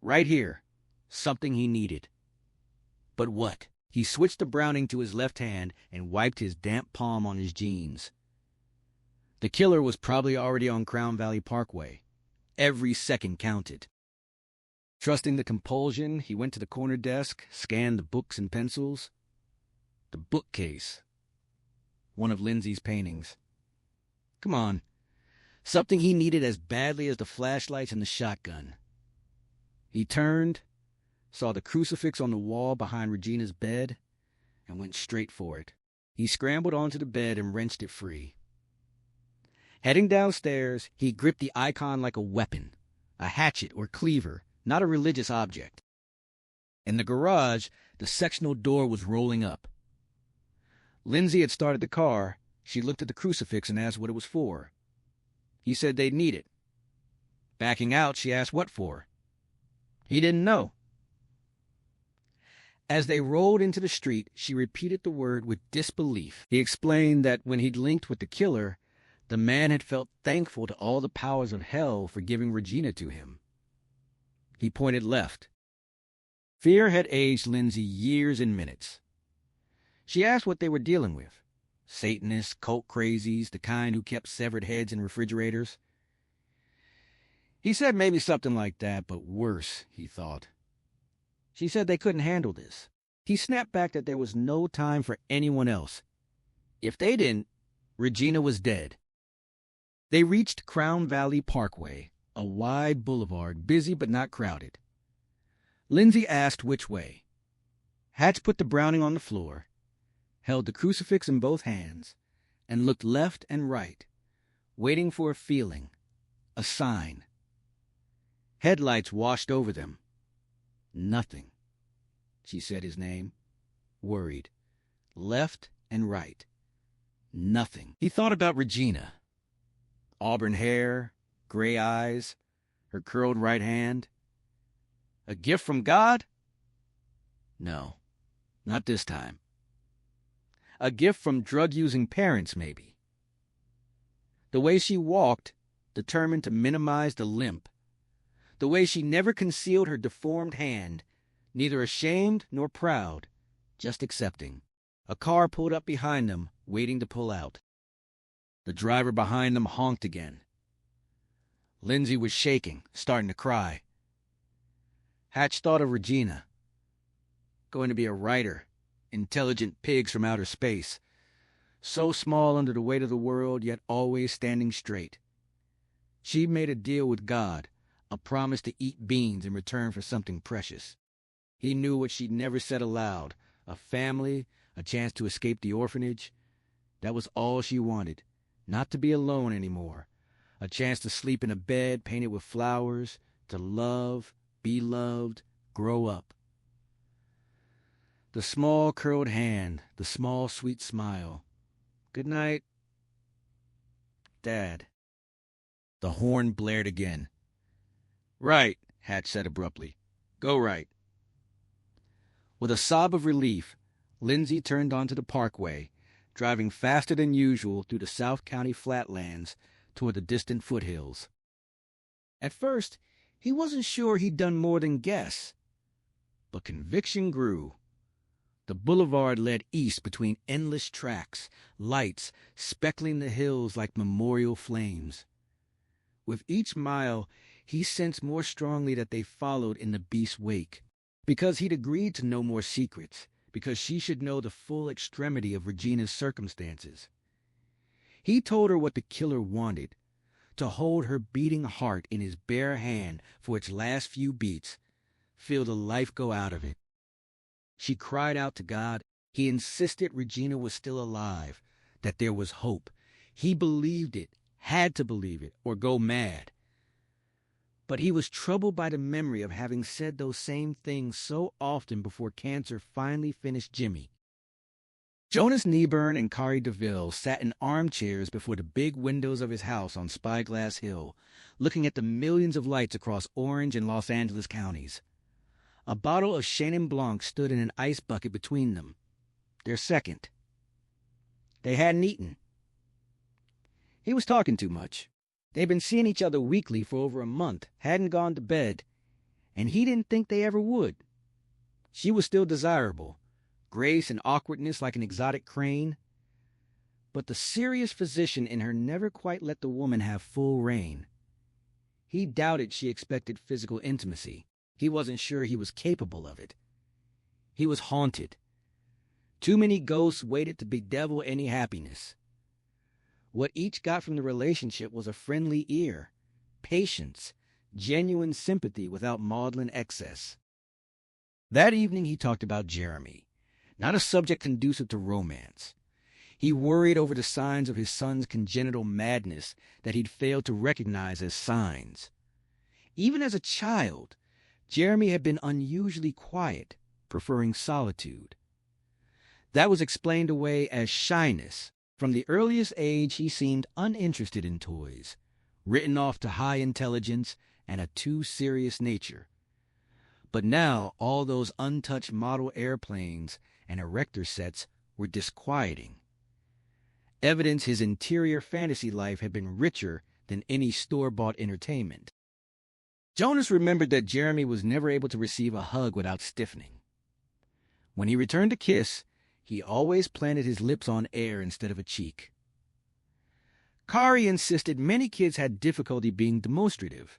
Speaker 1: Right here. Something he needed. But what? He switched the Browning to his left hand and wiped his damp palm on his jeans. The killer was probably already on Crown Valley Parkway. Every second counted. Trusting the compulsion, he went to the corner desk, scanned the books and pencils. The bookcase. One of Lindsay's paintings. Come on. Something he needed as badly as the flashlights and the shotgun. He turned, saw the crucifix on the wall behind Regina's bed, and went straight for it. He scrambled onto the bed and wrenched it free. Heading downstairs, he gripped the icon like a weapon, a hatchet or cleaver, not a religious object. In the garage, the sectional door was rolling up. Lindsay had started the car. She looked at the crucifix and asked what it was for. He said they'd need it. Backing out, she asked what for. He didn't know. As they rolled into the street, she repeated the word with disbelief. He explained that when he'd linked with the killer, the man had felt thankful to all the powers of hell for giving Regina to him. He pointed left. Fear had aged Lindsay years in minutes. She asked what they were dealing with. Satanists, cult crazies, the kind who kept severed heads in refrigerators. He said maybe something like that, but worse, he thought. She said they couldn't handle this. He snapped back that there was no time for anyone else. If they didn't, Regina was dead. They reached Crown Valley Parkway, a wide boulevard, busy but not crowded. Lindsay asked which way. Hatch put the Browning on the floor, held the crucifix in both hands, and looked left and right, waiting for a feeling, a sign. Headlights washed over them. Nothing. She said his name, worried. Left and right. Nothing. He thought about Regina. Auburn hair, gray eyes, her curled right hand. A gift from God? No, not this time. A gift from drug-using parents, maybe. The way she walked, determined to minimize the limp. The way she never concealed her deformed hand, neither ashamed nor proud, just accepting. A car pulled up behind them, waiting to pull out. The driver behind them honked again. Lindsay was shaking, starting to cry. Hatch thought of Regina. Going to be a writer, intelligent pigs from outer space. So small under the weight of the world, yet always standing straight. She made a deal with God, a promise to eat beans in return for something precious. He knew what she'd never said aloud, a family, a chance to escape the orphanage. That was all she wanted, not to be alone anymore, a chance to sleep in a bed painted with flowers, to love, be loved, grow up. The small curled hand, the small sweet smile. Good night, Dad. The horn blared again. Right, Hatch said abruptly. Go right. With a sob of relief, Lindsay turned onto the parkway, driving faster than usual through the South County flatlands toward the distant foothills. At first, he wasn't sure he'd done more than guess, but conviction grew. The boulevard led east between endless tracks, lights speckling the hills like memorial flames. With each mile, he sensed more strongly that they followed in the beast's wake, because he'd agreed to no more secrets, because she should know the full extremity of Regina's circumstances. He told her what the killer wanted, to hold her beating heart in his bare hand for its last few beats, feel the life go out of it. She cried out to God. He insisted Regina was still alive, that there was hope. He believed it, had to believe it, or go mad. But he was troubled by the memory of having said those same things so often before cancer finally finished Jimmy. Jonas Nieburn and Kari DeVille sat in armchairs before the big windows of his house on Spyglass Hill, looking at the millions of lights across Orange and Los Angeles counties. A bottle of Chenin Blanc stood in an ice bucket between them, their second. They hadn't eaten. He was talking too much. They'd been seeing each other weekly for over a month, hadn't gone to bed, and he didn't think they ever would. She was still desirable, grace and awkwardness like an exotic crane. But the serious physician in her never quite let the woman have full reign. He doubted she expected physical intimacy. He wasn't sure he was capable of it. He was haunted. Too many ghosts waited to bedevil any happiness. What each got from the relationship was a friendly ear, patience, genuine sympathy without maudlin excess. That evening he talked about Jeremy, not a subject conducive to romance. He worried over the signs of his son's congenital madness that he'd failed to recognize as signs. Even as a child, Jeremy had been unusually quiet, preferring solitude. That was explained away as shyness. From the earliest age, he seemed uninterested in toys, written off to high intelligence and a too serious nature. But now all those untouched model airplanes and erector sets were disquieting. Evidence his interior fantasy life had been richer than any store-bought entertainment. Jonas remembered that Jeremy was never able to receive a hug without stiffening. When he returned to kiss, he always planted his lips on air instead of a cheek. Kari insisted many kids had difficulty being demonstrative.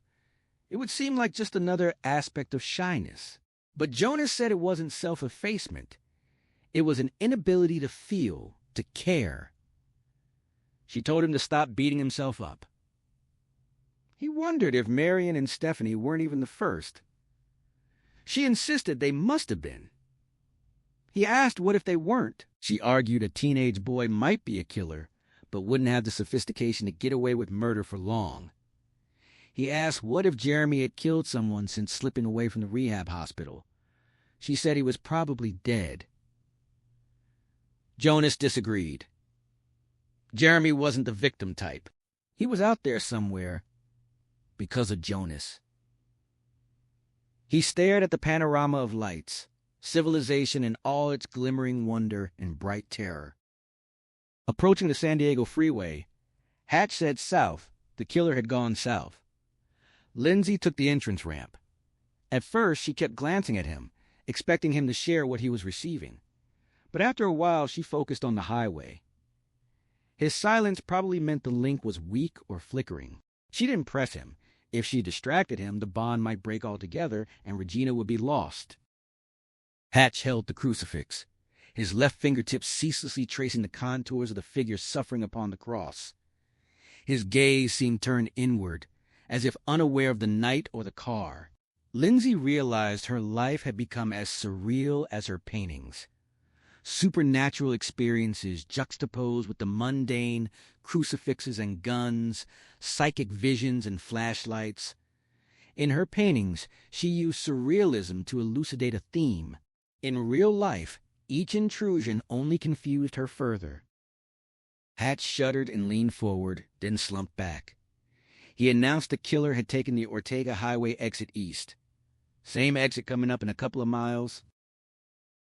Speaker 1: It would seem like just another aspect of shyness. But Jonas said it wasn't self-effacement. It was an inability to feel, to care. She told him to stop beating himself up. He wondered if Marion and Stephanie weren't even the first. She insisted they must have been. He asked what if they weren't. She argued a teenage boy might be a killer, but wouldn't have the sophistication to get away with murder for long. He asked what if Jeremy had killed someone since slipping away from the rehab hospital. She said he was probably dead. Jonas disagreed. Jeremy wasn't the victim type. He was out there somewhere because of Jonas. He stared at the panorama of lights, civilization in all its glimmering wonder and bright terror. Approaching the San Diego freeway, Hatch said south. The killer had gone south. Lindsay took the entrance ramp. At first, she kept glancing at him, expecting him to share what he was receiving. But after a while, she focused on the highway. His silence probably meant the link was weak or flickering. She didn't press him. If she distracted him, the bond might break altogether and Regina would be lost. Hatch held the crucifix, his left fingertips ceaselessly tracing the contours of the figure suffering upon the cross. His gaze seemed turned inward, as if unaware of the night or the car. Lindsay realized her life had become as surreal as her paintings. Supernatural experiences juxtaposed with the mundane, crucifixes and guns, psychic visions and flashlights. In her paintings, she used surrealism to elucidate a theme. In real life, each intrusion only confused her further. Hatch shuddered and leaned forward, then slumped back. He announced the killer had taken the Ortega Highway exit east. Same exit coming up in a couple of miles.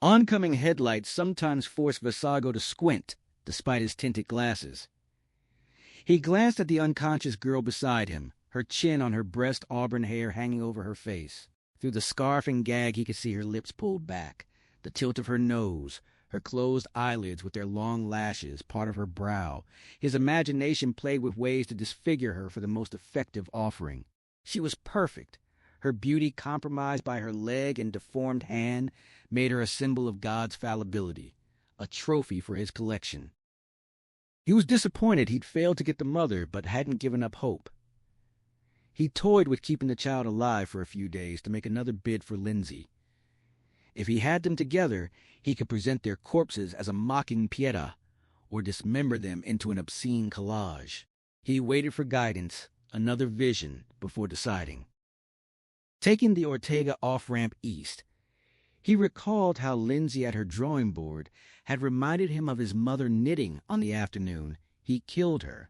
Speaker 1: Oncoming headlights sometimes forced Vasago to squint, despite his tinted glasses. He glanced at the unconscious girl beside him, her chin on her breast, auburn hair hanging over her face. Through the scarf and gag he could see her lips pulled back, the tilt of her nose, her closed eyelids with their long lashes, part of her brow. His imagination played with ways to disfigure her for the most effective offering. She was perfect. Her beauty, compromised by her leg and deformed hand, made her a symbol of God's fallibility, a trophy for his collection. He was disappointed he'd failed to get the mother, but hadn't given up hope. He toyed with keeping the child alive for a few days to make another bid for Lindsay. If he had them together, he could present their corpses as a mocking pieta, or dismember them into an obscene collage. He waited for guidance, another vision, before deciding. Taking the Ortega off-ramp east, he recalled how Lindsay at her drawing board had reminded him of his mother knitting on the afternoon he killed her.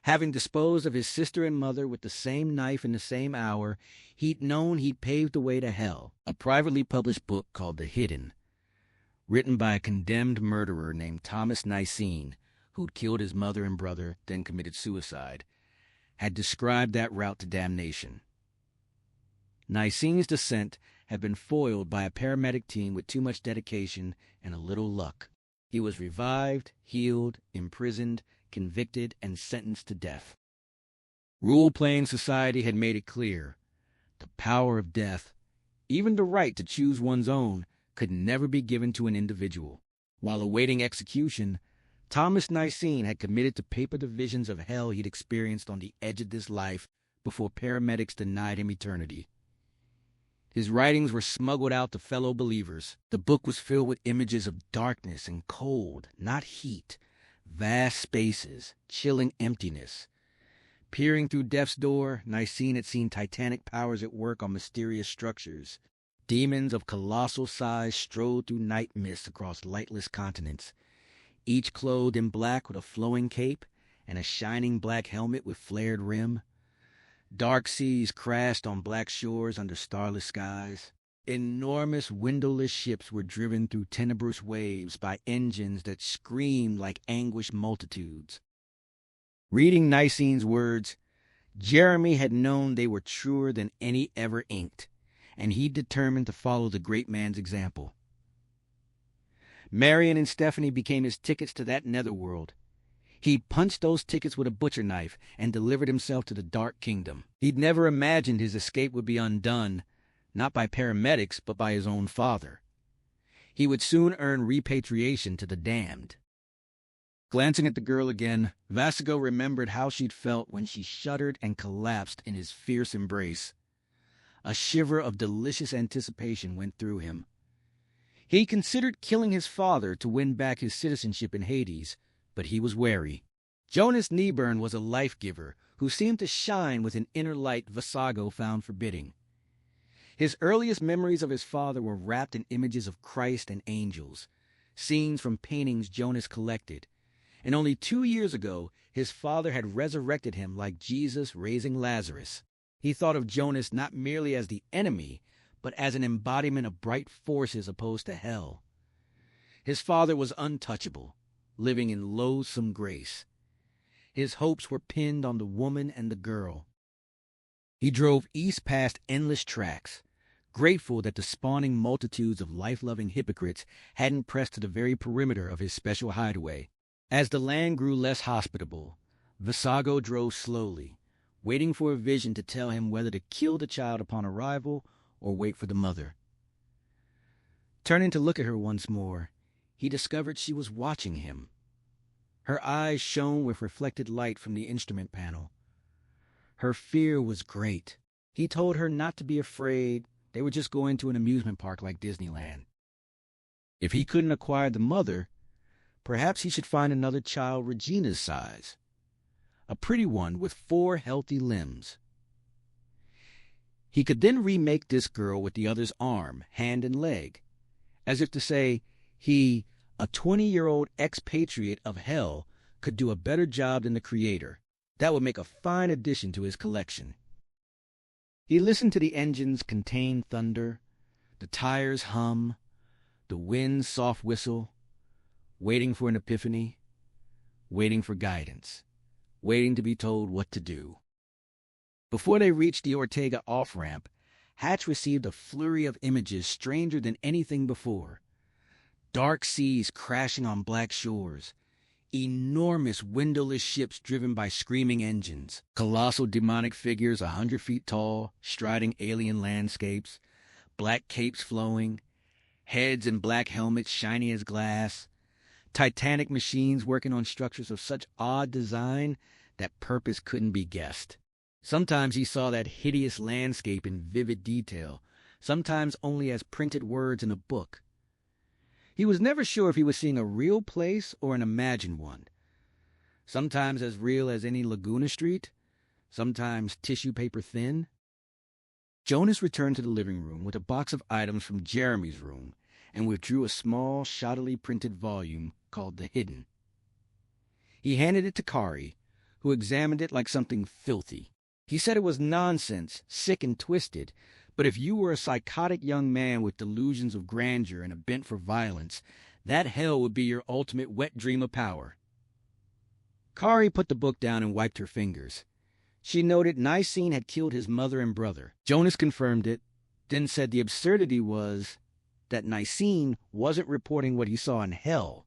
Speaker 1: Having disposed of his sister and mother with the same knife in the same hour, he'd known he'd paved the way to hell. A privately published book called The Hidden, written by a condemned murderer named Thomas Nicene, who'd killed his mother and brother, then committed suicide, had described that route to damnation. Nicene's descent had been foiled by a paramedic team with too much dedication and a little luck. He was revived, healed, imprisoned, convicted, and sentenced to death. Rule-playing society had made it clear. The power of death, even the right to choose one's own, could never be given to an individual. While awaiting execution, Thomas Nicene had committed to paper the visions of hell he'd experienced on the edge of this life before paramedics denied him eternity. His writings were smuggled out to fellow believers. The book was filled with images of darkness and cold, not heat, vast spaces, chilling emptiness. Peering through death's door, Nicene had seen titanic powers at work on mysterious structures. Demons of colossal size strode through night mists across lightless continents, each clothed in black with a flowing cape and a shining black helmet with flared rim. Dark seas crashed on black shores under starless skies. Enormous windowless ships were driven through tenebrous waves by engines that screamed like anguished multitudes. Reading Nicene's words, Jeremy had known they were truer than any ever inked, and he determined to follow the great man's example. Marion and Stephanie became his tickets to that netherworld. He punched those tickets with a butcher knife and delivered himself to the Dark Kingdom. He'd never imagined his escape would be undone, not by paramedics, but by his own father. He would soon earn repatriation to the damned. Glancing at the girl again, Vasago remembered how she'd felt when she shuddered and collapsed in his fierce embrace. A shiver of delicious anticipation went through him. He considered killing his father to win back his citizenship in Hades, but he was wary. Jonas Nieburn was a life-giver who seemed to shine with an inner light Vasago found forbidding. His earliest memories of his father were wrapped in images of Christ and angels, scenes from paintings Jonas collected, and only 2 years ago his father had resurrected him like Jesus raising Lazarus. He thought of Jonas not merely as the enemy, but as an embodiment of bright forces opposed to hell. His father was untouchable, living in loathsome grace. His hopes were pinned on the woman and the girl. He drove east past endless tracks, grateful that the spawning multitudes of life-loving hypocrites hadn't pressed to the very perimeter of his special hideaway. As the land grew less hospitable, Visago drove slowly, waiting for a vision to tell him whether to kill the child upon arrival or wait for the mother. Turning to look at her once more, he discovered she was watching him. Her eyes shone with reflected light from the instrument panel. Her fear was great. He told her not to be afraid. They were just going to an amusement park like Disneyland. If he couldn't acquire the mother, perhaps he should find another child Regina's size. A pretty one with 4 healthy limbs. He could then remake this girl with the other's arm, hand, and leg, as if to say he, a 20-year-old expatriate of hell, could do a better job than the creator. That would make a fine addition to his collection. He listened to the engine's contained thunder, the tires hum, the wind's soft whistle, waiting for an epiphany, waiting for guidance, waiting to be told what to do. Before they reached the Ortega off-ramp, Hatch received a flurry of images stranger than anything before. Dark seas crashing on black shores, enormous windowless ships driven by screaming engines, colossal demonic figures 100 feet tall, striding alien landscapes, black capes flowing, heads and black helmets shiny as glass, titanic machines working on structures of such odd design that purpose couldn't be guessed. Sometimes he saw that hideous landscape in vivid detail, sometimes only as printed words in a book. He was never sure if he was seeing a real place or an imagined one. Sometimes as real as any Laguna Street, sometimes tissue paper thin. Jonas returned to the living room with a box of items from Jeremy's room and withdrew a small, shoddily printed volume called The Hidden. He handed it to Kari, who examined it like something filthy. He said it was nonsense, sick and twisted, but if you were a psychotic young man with delusions of grandeur and a bent for violence, that hell would be your ultimate wet dream of power. Kari put the book down and wiped her fingers. She noted XIII had killed his mother and brother. Jonas confirmed it, then said the absurdity was that XIII wasn't reporting what he saw in hell.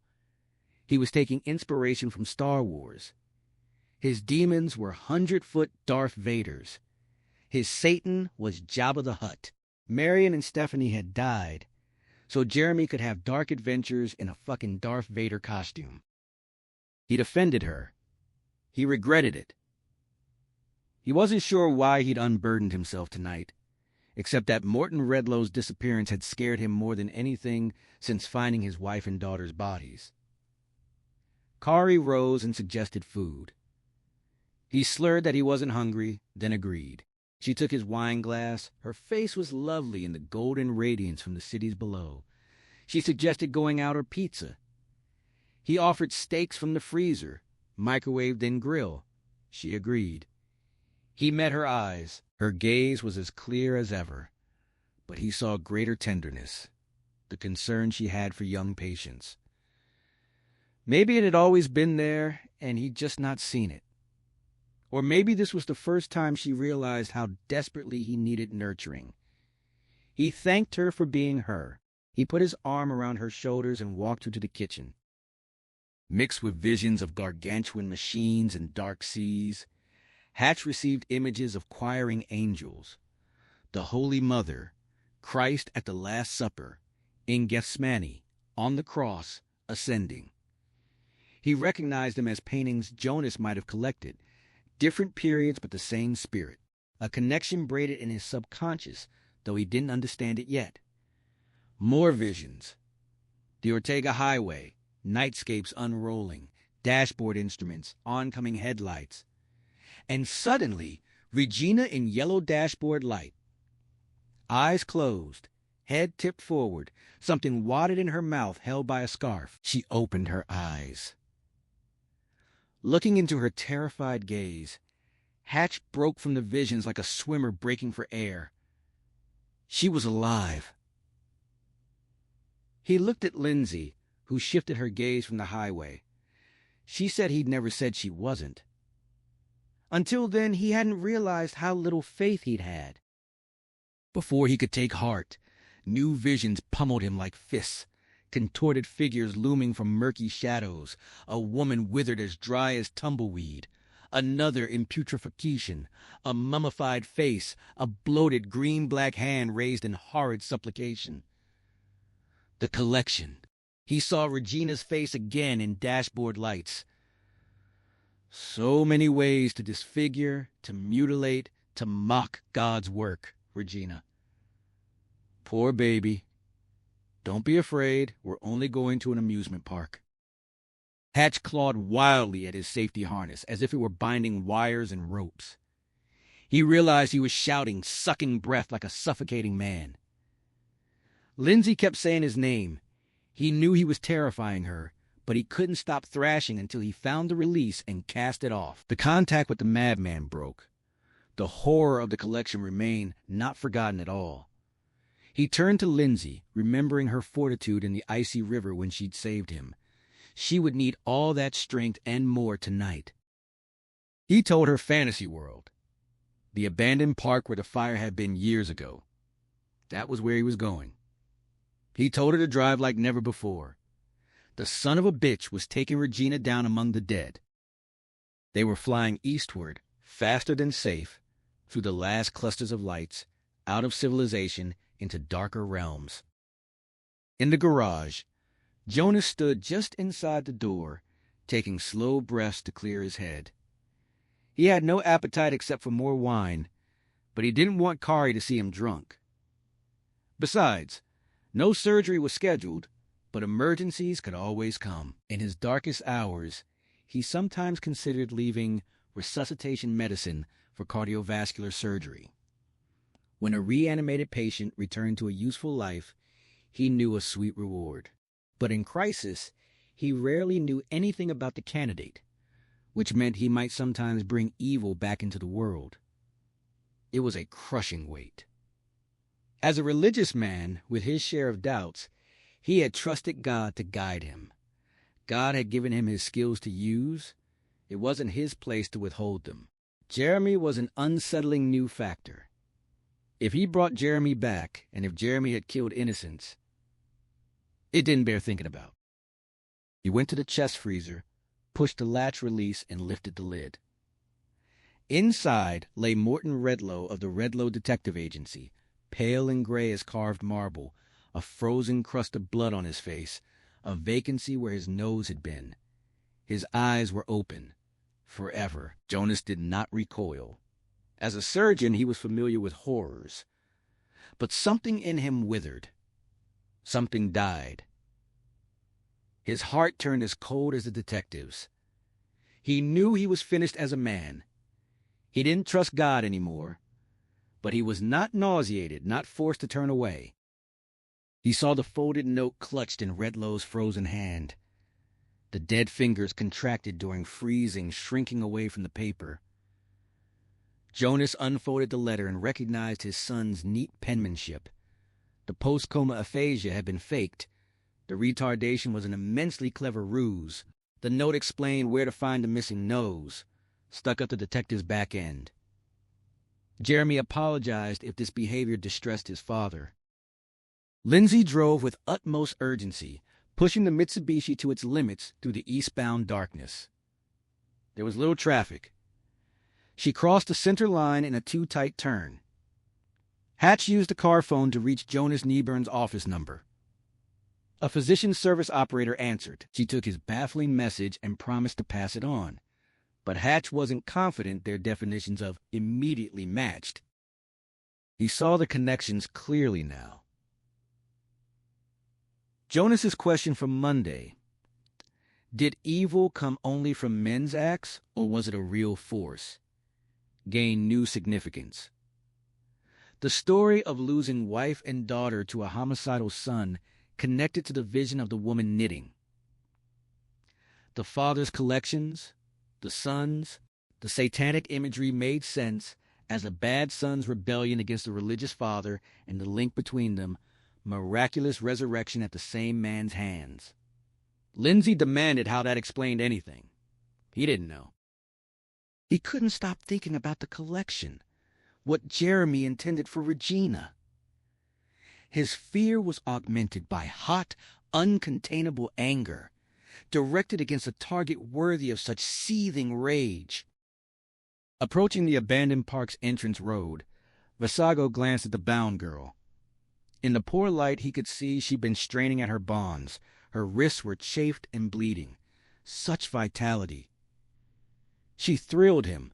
Speaker 1: He was taking inspiration from Star Wars. His demons were 100-foot Darth Vaders. His Satan was Jabba the Hutt. Marion and Stephanie had died, so Jeremy could have dark adventures in a fucking Darth Vader costume. He'd offended her. He regretted it. He wasn't sure why he'd unburdened himself tonight, except that Morton Redlow's disappearance had scared him more than anything since finding his wife and daughter's bodies. Kari rose and suggested food. He slurred that he wasn't hungry, then agreed. She took his wine glass. Her face was lovely in the golden radiance from the cities below. She suggested going out or pizza. He offered steaks from the freezer, microwave then grill. She agreed. He met her eyes. Her gaze was as clear as ever, but he saw greater tenderness, the concern she had for young patients. Maybe it had always been there, and he'd just not seen it. Or maybe this was the first time she realized how desperately he needed nurturing. He thanked her for being her. He put his arm around her shoulders and walked her to the kitchen. Mixed with visions of gargantuan machines and dark seas, Hatch received images of choiring angels, the Holy Mother, Christ at the Last Supper, in Gethsemane, on the cross, ascending. He recognized them as paintings Jonas might have collected, different periods but the same spirit, a connection braided in his subconscious, though he didn't understand it yet. More visions. The Ortega Highway, nightscapes unrolling, dashboard instruments, oncoming headlights. And suddenly, Regina in yellow dashboard light. Eyes closed, head tipped forward, something wadded in her mouth held by a scarf. She opened her eyes. Looking into her terrified gaze, Hatch broke from the visions like a swimmer breaking for air. She was alive. He looked at Lindsay, who shifted her gaze from the highway. She said he'd never said she wasn't. Until then, he hadn't realized how little faith he'd had. Before he could take heart, new visions pummeled him like fists, contorted figures looming from murky shadows, a woman withered as dry as tumbleweed, another in putrefaction, a mummified face, a bloated green-black hand raised in horrid supplication. The collection. He saw Regina's face again in dashboard lights. So many ways to disfigure, to mutilate, to mock God's work, Regina. Poor baby. Don't be afraid, we're only going to an amusement park. Hatch clawed wildly at his safety harness, as if it were binding wires and ropes. He realized he was shouting, sucking breath like a suffocating man. Lindsay kept saying his name. He knew he was terrifying her, but he couldn't stop thrashing until he found the release and cast it off. The contact with the madman broke. The horror of the collection remained not forgotten at all. He turned to Lindsay, remembering her fortitude in the icy river when she'd saved him. She would need all that strength and more tonight. He told her fantasy world, the abandoned park where the fire had been years ago. That was where he was going. He told her to drive like never before. The son of a bitch was taking Regina down among the dead. They were flying eastward, faster than safe, through the last clusters of lights, out of civilization, into darker realms. In the garage, Jonas stood just inside the door, taking slow breaths to clear his head. He had no appetite except for more wine, but he didn't want Kari to see him drunk. Besides, no surgery was scheduled, but emergencies could always come. In his darkest hours, he sometimes considered leaving resuscitation medicine for cardiovascular surgery. When a reanimated patient returned to a useful life, he knew a sweet reward. But in crisis, he rarely knew anything about the candidate, which meant he might sometimes bring evil back into the world. It was a crushing weight. As a religious man with his share of doubts, he had trusted God to guide him. God had given him his skills to use. It wasn't his place to withhold them. Jeremy was an unsettling new factor. If he brought Jeremy back, and if Jeremy had killed innocents, it didn't bear thinking about. He went to the chest freezer, pushed the latch release, and lifted the lid. Inside lay Morton Redlow of the Redlow Detective Agency, pale and gray as carved marble, a frozen crust of blood on his face, a vacancy where his nose had been. His eyes were open. Forever. Jonas did not recoil. As a surgeon, he was familiar with horrors. But something in him withered. Something died. His heart turned as cold as the detective's. He knew he was finished as a man. He didn't trust God anymore. But he was not nauseated, not forced to turn away. He saw the folded note clutched in Redlow's frozen hand. The dead fingers contracted during freezing, shrinking away from the paper. Jonas unfolded the letter and recognized his son's neat penmanship. The post-coma aphasia had been faked. The retardation was an immensely clever ruse. The note explained where to find the missing nose, stuck up the detective's back end. Jeremy apologized if this behavior distressed his father. Lindsay drove with utmost urgency, pushing the Mitsubishi to its limits through the eastbound darkness. There was little traffic. She crossed the center line in a too-tight turn. Hatch used the car phone to reach Jonas Nieburn's office number. A physician service operator answered. She took his baffling message and promised to pass it on. But Hatch wasn't confident their definitions of immediately matched. He saw the connections clearly now. Jonas's question from Monday, did evil come only from men's acts, or was it a real force, gained new significance. The story of losing wife and daughter to a homicidal son connected to the vision of the woman knitting. The father's collections, The sons, the satanic imagery made sense as a bad son's rebellion against the religious father and the link between them, miraculous resurrection at the same man's hands. Lindsay demanded how that explained anything. He didn't know. He couldn't stop thinking about the collection, what Jeremy intended for Regina. His fear was augmented by hot, uncontainable anger, directed against a target worthy of such seething rage. Approaching the abandoned park's entrance road, Vasago glanced at the bound girl. In the poor light he could see she'd been straining at her bonds. Her wrists were chafed and bleeding. Such vitality. She thrilled him.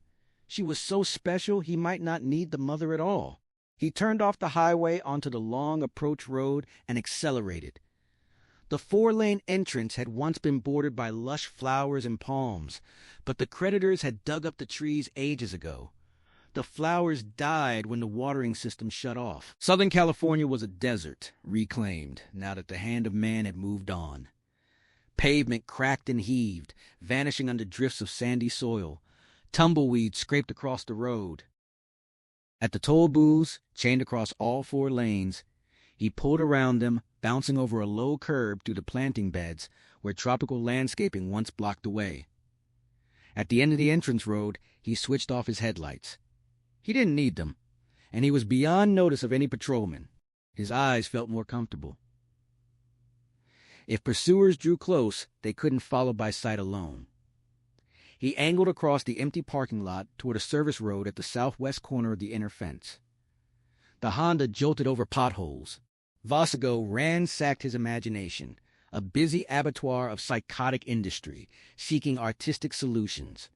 Speaker 1: She was so special he might not need the mother at all. He turned off the highway onto the long approach road and accelerated. The 4-lane entrance had once been bordered by lush flowers and palms, but the creditors had dug up the trees ages ago. The flowers died when the watering system shut off. Southern California was a desert, reclaimed, now that the hand of man had moved on. Pavement cracked and heaved, vanishing under drifts of sandy soil. Tumbleweeds scraped across the road. At the toll booths, chained across all 4 lanes, he pulled around them, bouncing over a low curb through the planting beds where tropical landscaping once blocked the way. At the end of the entrance road, he switched off his headlights. He didn't need them, and he was beyond notice of any patrolman. His eyes felt more comfortable. If pursuers drew close, they couldn't follow by sight alone. He angled across the empty parking lot toward a service road at the southwest corner of the inner fence. The Honda jolted over potholes. Vasago ransacked his imagination, a busy abattoir of psychotic industry, seeking artistic solutions.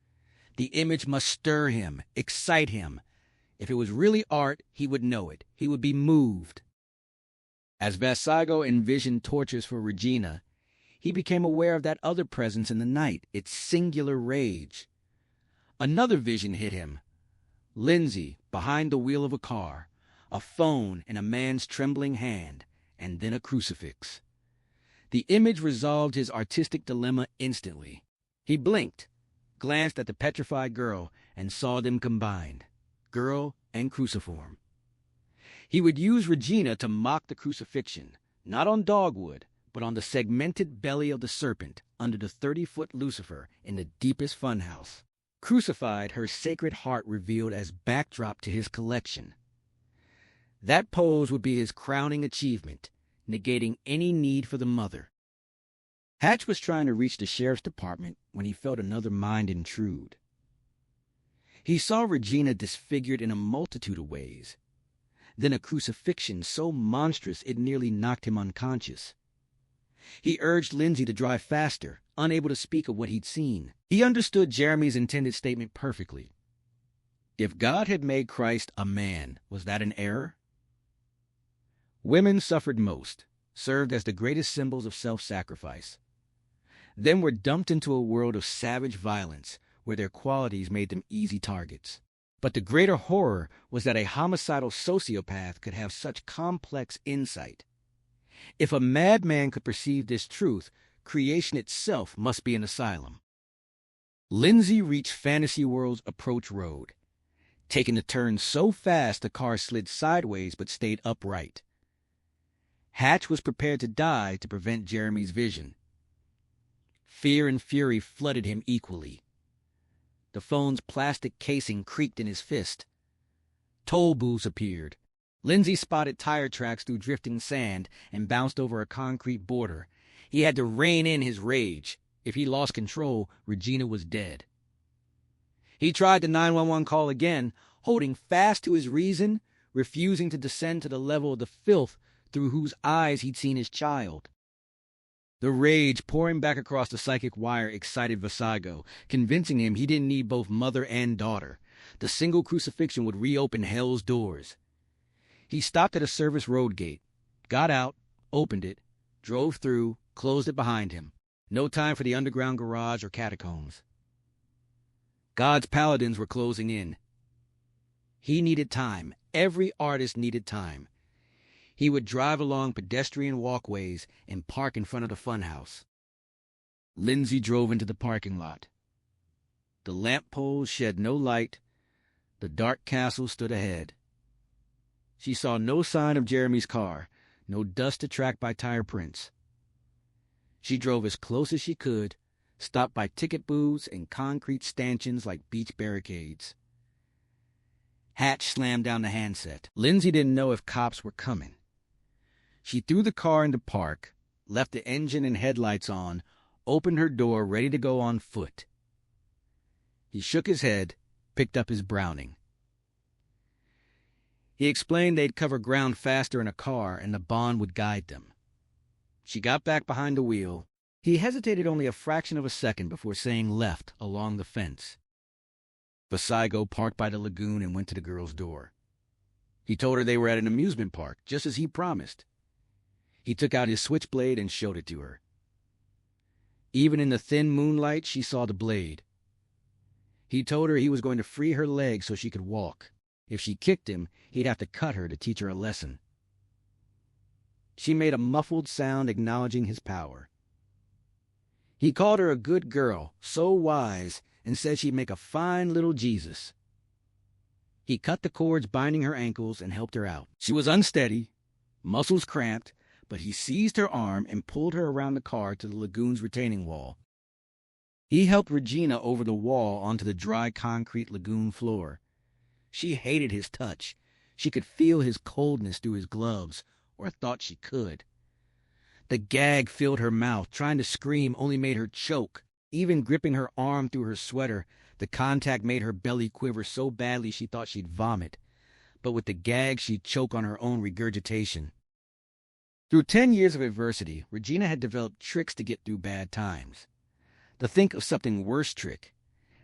Speaker 1: The image must stir him, excite him. If it was really art, he would know it. He would be moved. As Vasago envisioned tortures for Regina, he became aware of that other presence in the night, its singular rage. Another vision hit him. Lindsay, behind the wheel of a car, a phone in a man's trembling hand, and then a crucifix. The image resolved his artistic dilemma instantly. He blinked, glanced at the petrified girl, and saw them combined, girl and cruciform. He would use Regina to mock the crucifixion, not on dogwood, but on the segmented belly of the serpent under the 30-foot Lucifer in the deepest funhouse. Crucified, her sacred heart revealed as backdrop to his collection. That pose would be his crowning achievement, negating any need for the mother. Hatch was trying to reach the sheriff's department when he felt another mind intrude. He saw Regina disfigured in a multitude of ways, then a crucifixion so monstrous it nearly knocked him unconscious. He urged Lindsay to drive faster, unable to speak of what he'd seen. He understood Jeremy's intended statement perfectly. If God had made Christ a man, was that an error? Women suffered most, served as the greatest symbols of self-sacrifice, then were dumped into a world of savage violence where their qualities made them easy targets. But the greater horror was that a homicidal sociopath could have such complex insight. If a madman could perceive this truth, creation itself must be an asylum. Lindsay reached Fantasy World's approach road, taking a turn so fast the car slid sideways but stayed upright. Hatch was prepared to die to prevent Jeremy's vision. Fear and fury flooded him equally. The phone's plastic casing creaked in his fist. Toll booths appeared. Lindsay spotted tire tracks through drifting sand and bounced over a concrete border. He had to rein in his rage. If he lost control, Regina was dead. He tried the 911 call again, holding fast to his reason, refusing to descend to the level of the filth through whose eyes he'd seen his child. The rage pouring back across the psychic wire excited Vasago, convincing him he didn't need both mother and daughter. The single crucifixion would reopen hell's doors. He stopped at a service road gate, got out, opened it, drove through, closed it behind him. No time for the underground garage or catacombs. God's paladins were closing in. He needed time. Every artist needed time. He would drive along pedestrian walkways and park in front of the funhouse. Lindsay drove into the parking lot. The lamp poles shed no light. The dark castle stood ahead. She saw no sign of Jeremy's car, no dust to track by tire prints. She drove as close as she could, stopped by ticket booths and concrete stanchions like beach barricades. Hatch slammed down the handset. Lindsay didn't know if cops were coming. She threw the car into park, left the engine and headlights on, opened her door ready to go on foot. He shook his head, picked up his Browning. He explained they'd cover ground faster in a car and the bond would guide them. She got back behind the wheel. He hesitated only a fraction of a second before saying left along the fence. Visago parked by the lagoon and went to the girl's door. He told her they were at an amusement park, just as he promised. He took out his switchblade and showed it to her. Even in the thin moonlight, she saw the blade. He told her he was going to free her legs so she could walk. If she kicked him, he'd have to cut her to teach her a lesson. She made a muffled sound acknowledging his power. He called her a good girl, so wise, and said she'd make a fine little Jesus. He cut the cords binding her ankles and helped her out. She was unsteady, muscles cramped, but he seized her arm and pulled her around the car to the lagoon's retaining wall. He helped Regina over the wall onto the dry concrete lagoon floor. She hated his touch. She could feel his coldness through his gloves, or thought she could. The gag filled her mouth. Trying to scream only made her choke. Even gripping her arm through her sweater, the contact made her belly quiver so badly she thought she'd vomit. But with the gag, she'd choke on her own regurgitation. Through 10 years of adversity, Regina had developed tricks to get through bad times. The think of something worse trick,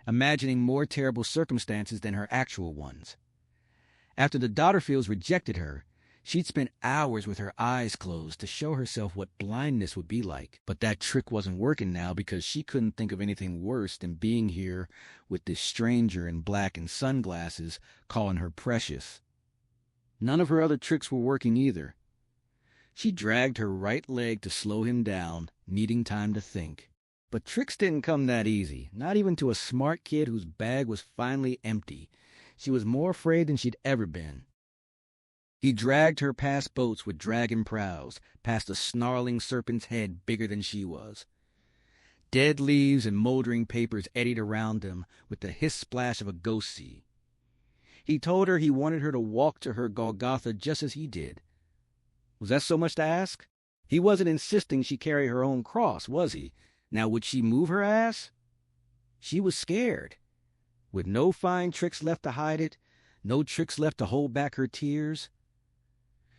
Speaker 1: imagining more terrible circumstances than her actual ones. After the Dotterfields rejected her, she'd spent hours with her eyes closed to show herself what blindness would be like. But that trick wasn't working now because she couldn't think of anything worse than being here with this stranger in black and sunglasses calling her precious. None of her other tricks were working either. She dragged her right leg to slow him down, needing time to think. But tricks didn't come that easy, not even to a smart kid whose bag was finally empty. She was more afraid than she'd ever been. He dragged her past boats with dragon prows, past a snarling serpent's head bigger than she was. Dead leaves and moldering papers eddied around them with the hiss splash of a ghost sea. He told her he wanted her to walk to her Golgotha just as he did. Was that so much to ask? He wasn't insisting she carry her own cross, was he? Now would she move her ass? She was scared. With no fine tricks left to hide it, no tricks left to hold back her tears.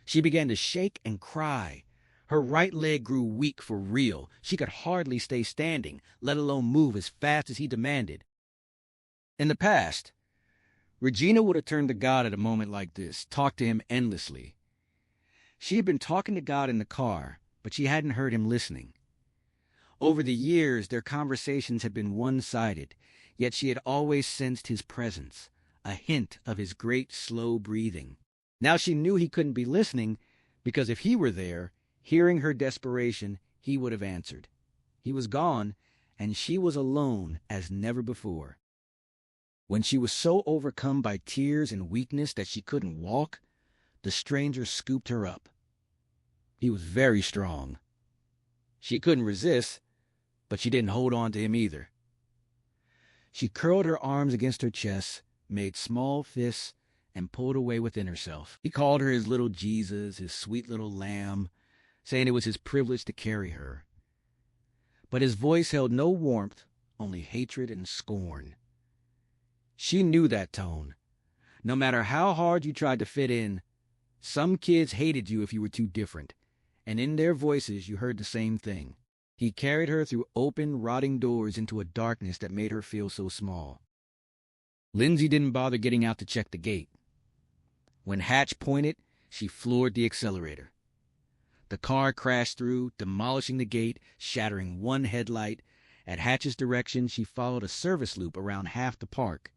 Speaker 1: She began to shake and cry. Her right leg grew weak for real. She could hardly stay standing, let alone move as fast as he demanded. In the past, Regina would have turned to God at a moment like this, talked to him endlessly. She had been talking to God in the car, but she hadn't heard him listening. Over the years, their conversations had been one-sided, yet she had always sensed his presence, a hint of his great, slow breathing. Now she knew he couldn't be listening, because if he were there, hearing her desperation, he would have answered. He was gone, and she was alone as never before. When she was so overcome by tears and weakness that she couldn't walk, the stranger scooped her up. He was very strong. She couldn't resist, but she didn't hold on to him either. She curled her arms against her chest, made small fists, and pulled away within herself. He called her his little Jesus, his sweet little lamb, saying it was his privilege to carry her. But his voice held no warmth, only hatred and scorn. She knew that tone. No matter how hard you tried to fit in, some kids hated you if you were too different, and in their voices you heard the same thing. He carried her through open, rotting doors into a darkness that made her feel so small. Lindsay didn't bother getting out to check the gate. When Hatch pointed, she floored the accelerator. The car crashed through, demolishing the gate, shattering one headlight. At Hatch's direction, she followed a service loop around half the park.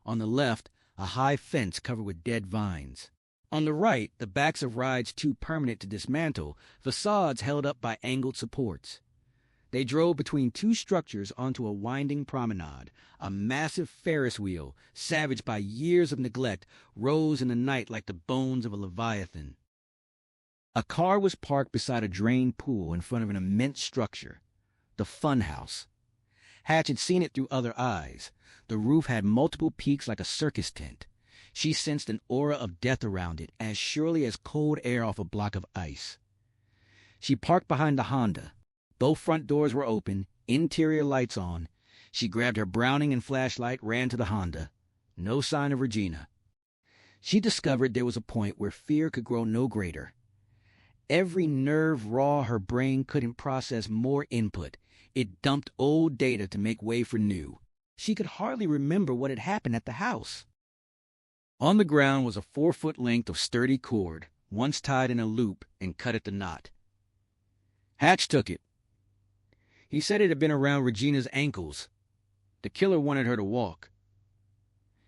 Speaker 1: On the left, a high fence covered with dead vines. On the right, the backs of rides too permanent to dismantle, facades held up by angled supports. They drove between two structures onto a winding promenade. A massive Ferris wheel, savaged by years of neglect, rose in the night like the bones of a leviathan. A car was parked beside a drained pool in front of an immense structure, the fun house. Hatch had seen it through other eyes. The roof had multiple peaks like a circus tent. She sensed an aura of death around it, as surely as cold air off a block of ice. She parked behind the Honda. Both front doors were open, interior lights on. She grabbed her Browning and flashlight, ran to the Honda. No sign of Regina. She discovered there was a point where fear could grow no greater. Every nerve raw her brain couldn't process more input. It dumped old data to make way for new. She could hardly remember what had happened at the house. On the ground was a 4-foot length of sturdy cord, once tied in a loop and cut at the knot. Hatch took it. He said it had been around Regina's ankles. The killer wanted her to walk.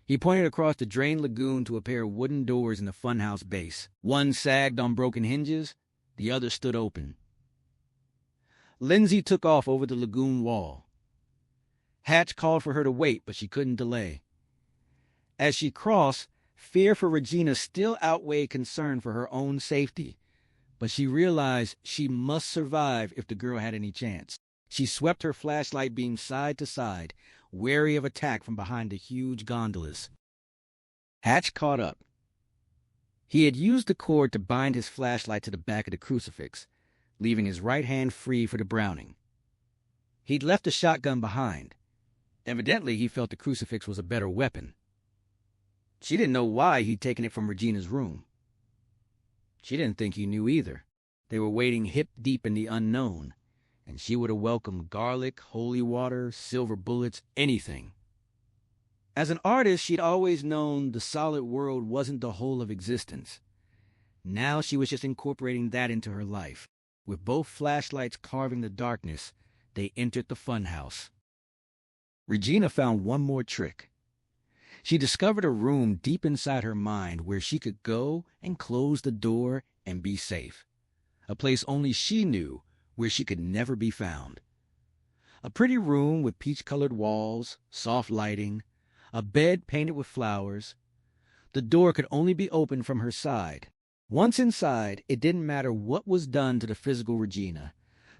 Speaker 1: He pointed across the drained lagoon to a pair of wooden doors in the funhouse base. One sagged on broken hinges, the other stood open. Lindsay took off over the lagoon wall. Hatch called for her to wait, but she couldn't delay. As she crossed, fear for Regina still outweighed concern for her own safety, but she realized she must survive if the girl had any chance. She swept her flashlight beam side to side, wary of attack from behind the huge gondolas. Hatch caught up. He had used the cord to bind his flashlight to the back of the crucifix, leaving his right hand free for the Browning. He'd left the shotgun behind. Evidently, he felt the crucifix was a better weapon. She didn't know why he'd taken it from Regina's room. She didn't think he knew either. They were wading hip-deep in the unknown, and she would have welcomed garlic, holy water, silver bullets, anything. As an artist, she'd always known the solid world wasn't the whole of existence. Now she was just incorporating that into her life. With both flashlights carving the darkness, they entered the funhouse. Regina found one more trick. She discovered a room deep inside her mind where she could go and close the door and be safe. A place only she knew, where she could never be found. A pretty room with peach-colored walls, soft lighting, a bed painted with flowers. The door could only be opened from her side. Once inside, it didn't matter what was done to the physical Regina.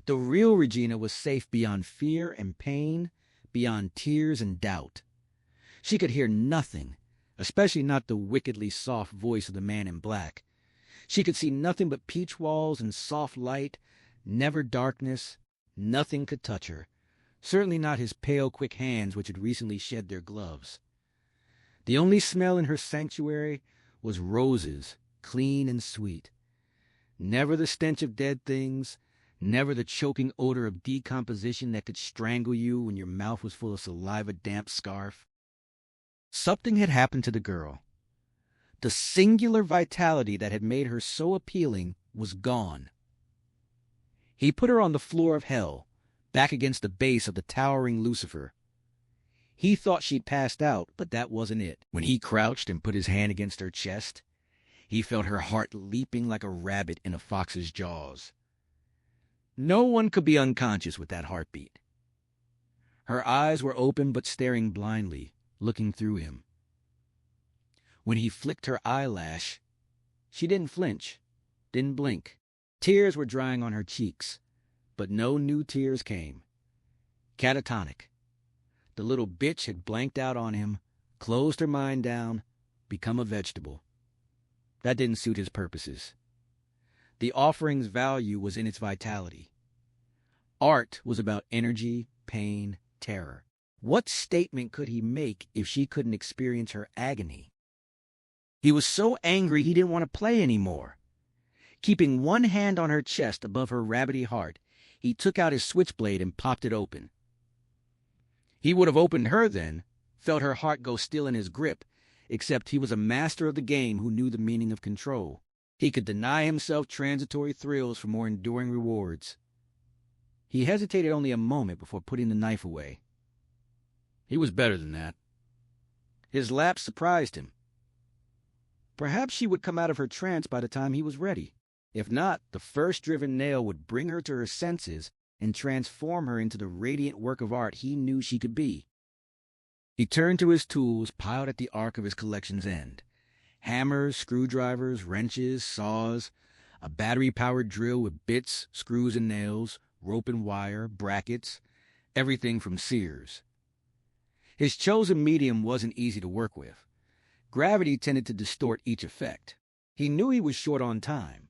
Speaker 1: The real Regina was safe beyond fear and pain, beyond tears and doubt. She could hear nothing, especially not the wickedly soft voice of the man in black. She could see nothing but peach walls and soft light, never darkness. Nothing could touch her, certainly not his pale, quick hands which had recently shed their gloves. The only smell in her sanctuary was roses, clean and sweet. Never the stench of dead things, never the choking odor of decomposition that could strangle you when your mouth was full of saliva-damp scarf. Something had happened to the girl. The singular vitality that had made her so appealing was gone. He put her on the floor of hell, back against the base of the towering Lucifer. He thought she'd passed out, but that wasn't it. When he crouched and put his hand against her chest, he felt her heart leaping like a rabbit in a fox's jaws. No one could be unconscious with that heartbeat. Her eyes were open but staring blindly, looking through him. When he flicked her eyelash, she didn't flinch, didn't blink. Tears were drying on her cheeks, but no new tears came. Catatonic. The little bitch had blanked out on him, closed her mind down, become a vegetable. That didn't suit his purposes. The offering's value was in its vitality. Art was about energy, pain, terror. What statement could he make if she couldn't experience her agony? He was so angry he didn't want to play anymore. Keeping one hand on her chest above her rabbity heart, he took out his switchblade and popped it open. He would have opened her then, felt her heart go still in his grip, except he was a master of the game who knew the meaning of control. He could deny himself transitory thrills for more enduring rewards. He hesitated only a moment before putting the knife away. He was better than that. His lapse surprised him. Perhaps she would come out of her trance by the time he was ready. If not, the first driven nail would bring her to her senses and transform her into the radiant work of art he knew she could be. He turned to his tools piled at the arc of his collection's end. Hammers, screwdrivers, wrenches, saws, a battery-powered drill with bits, screws and nails, rope and wire, brackets, everything from Sears. His chosen medium wasn't easy to work with. Gravity tended to distort each effect. He knew he was short on time.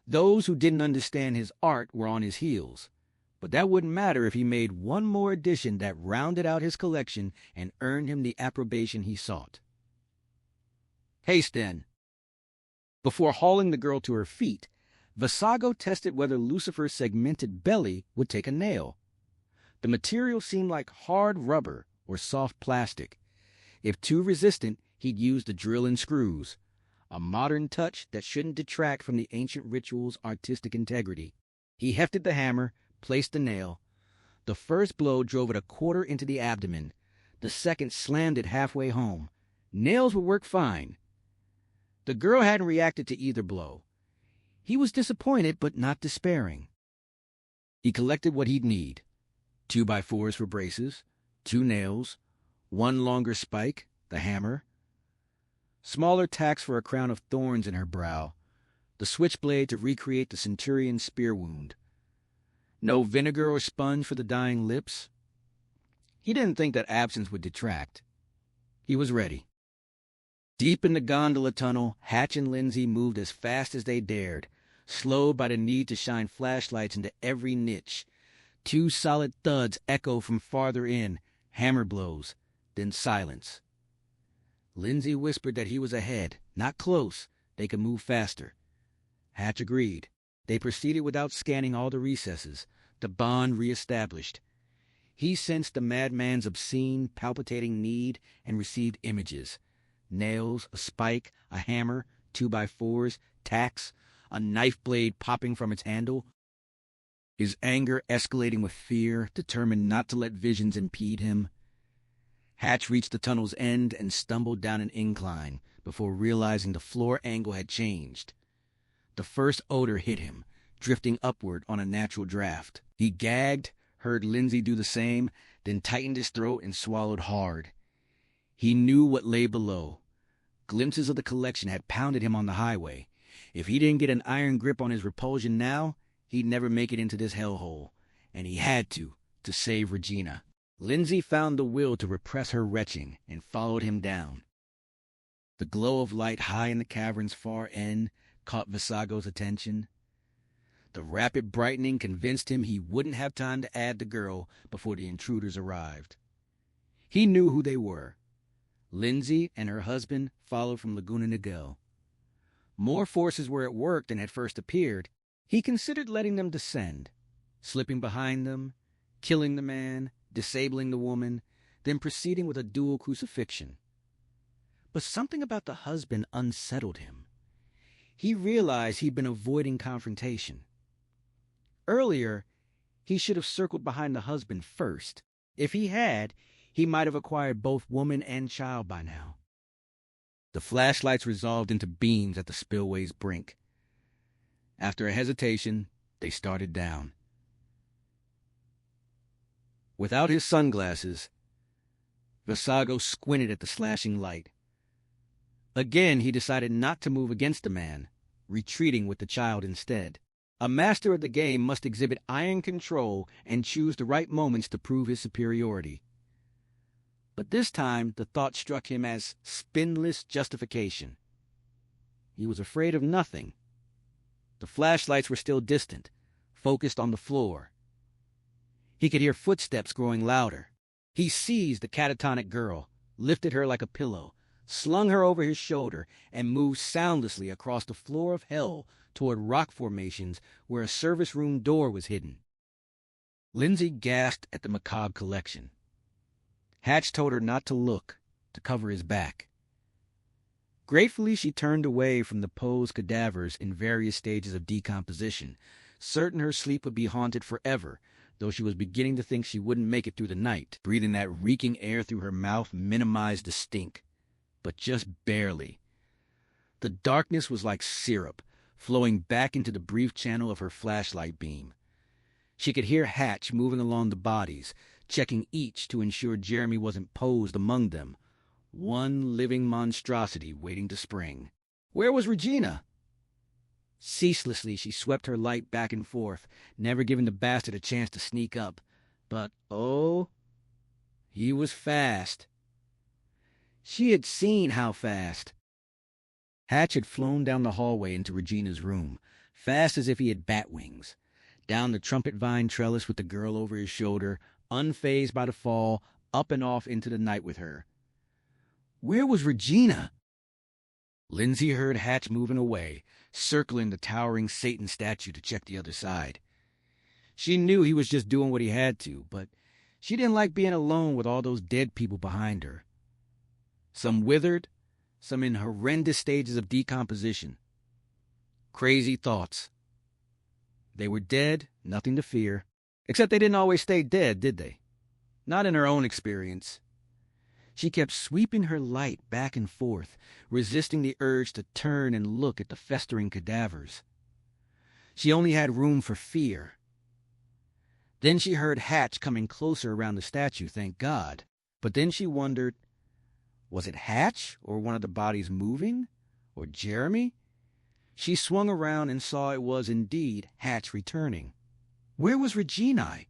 Speaker 1: Those who didn't understand his art were on his heels, but that wouldn't matter if he made one more addition that rounded out his collection and earned him the approbation he sought. Haste, then. Before hauling the girl to her feet, Vasago tested whether Lucifer's segmented belly would take a nail. The material seemed like hard rubber or soft plastic. If too resistant, he'd use the drill and screws, a modern touch that shouldn't detract from the ancient ritual's artistic integrity. He hefted the hammer, placed the nail. The first blow drove it a quarter into the abdomen. The second slammed it halfway home. Nails would work fine. The girl hadn't reacted to either blow. He was disappointed, but not despairing. He collected what he'd need: 2x4s for braces, 2 nails, 1 longer spike, the hammer, smaller tacks for a crown of thorns in her brow, the switchblade to recreate the centurion's spear wound. No vinegar or sponge for the dying lips. He didn't think that absence would detract. He was ready. Deep in the gondola tunnel, Hatch and Lindsay moved as fast as they dared, slowed by the need to shine flashlights into every niche. 2 solid thuds echoed from farther in, hammer blows, then silence. Lindsay whispered that he was ahead, not close. They could move faster. Hatch agreed. They proceeded without scanning all the recesses, the bond reestablished. He sensed the madman's obscene, palpitating need and received images. Nails, a spike, a hammer, 2x4s, tacks, a knife blade popping from its handle. His anger escalating with fear, determined not to let visions impede him. Hatch reached the tunnel's end and stumbled down an incline before realizing the floor angle had changed. The first odor hit him, drifting upward on a natural draft. He gagged, heard Lindsay do the same, then tightened his throat and swallowed hard. He knew what lay below. Glimpses of the collection had pounded him on the highway. If he didn't get an iron grip on his repulsion now, he'd never make it into this hellhole. And he had to save Regina. Lindsay found the will to repress her retching and followed him down. The glow of light high in the cavern's far end caught Vasago's attention. The rapid brightening convinced him he wouldn't have time to add the girl before the intruders arrived. He knew who they were. Lindsay and her husband followed from Laguna Niguel. More forces were at work than had first appeared. He considered letting them descend, slipping behind them, killing the man, disabling the woman, then proceeding with a dual crucifixion. But something about the husband unsettled him. He realized he'd been avoiding confrontation. Earlier, he should have circled behind the husband first. If he had, he might have acquired both woman and child by now. The flashlights resolved into beams at the spillway's brink. After a hesitation, they started down. Without his sunglasses, Vasago squinted at the slashing light. Again, he decided not to move against the man, retreating with the child instead. A master of the game must exhibit iron control and choose the right moments to prove his superiority. But this time, the thought struck him as spinless justification. He was afraid of nothing. The flashlights were still distant, focused on the floor. He could hear footsteps growing louder. He seized the catatonic girl, lifted her like a pillow, slung her over his shoulder, and moved soundlessly across the floor of hell toward rock formations where a service room door was hidden. Lindsay gasped at the macabre collection. Hatch told her not to look, to cover his back. Gratefully, she turned away from the posed cadavers in various stages of decomposition, certain her sleep would be haunted forever, though she was beginning to think she wouldn't make it through the night. Breathing that reeking air through her mouth minimized the stink, but just barely. The darkness was like syrup, flowing back into the brief channel of her flashlight beam. She could hear Hatch moving along the bodies, checking each to ensure Jeremy wasn't posed among them. One living monstrosity waiting to spring. Where was Regina? Ceaselessly, she swept her light back and forth, never giving the bastard a chance to sneak up. But, oh, he was fast. She had seen how fast. Hatch had flown down the hallway into Regina's room, fast as if he had bat wings, down the trumpet vine trellis with the girl over his shoulder, unfazed by the fall, up and off into the night with her. Where was Regina? Lindsay heard Hatch moving away, circling the towering Satan statue to check the other side. She knew he was just doing what he had to, but she didn't like being alone with all those dead people behind her. Some withered, some in horrendous stages of decomposition. Crazy thoughts. They were dead, nothing to fear. Except they didn't always stay dead, did they? Not in her own experience. She kept sweeping her light back and forth, resisting the urge to turn and look at the festering cadavers. She only had room for fear. Then she heard Hatch coming closer around the statue, thank God. But then she wondered, was it Hatch or one of the bodies moving? Or Jeremy? She swung around and saw it was indeed Hatch returning. Where was Regina?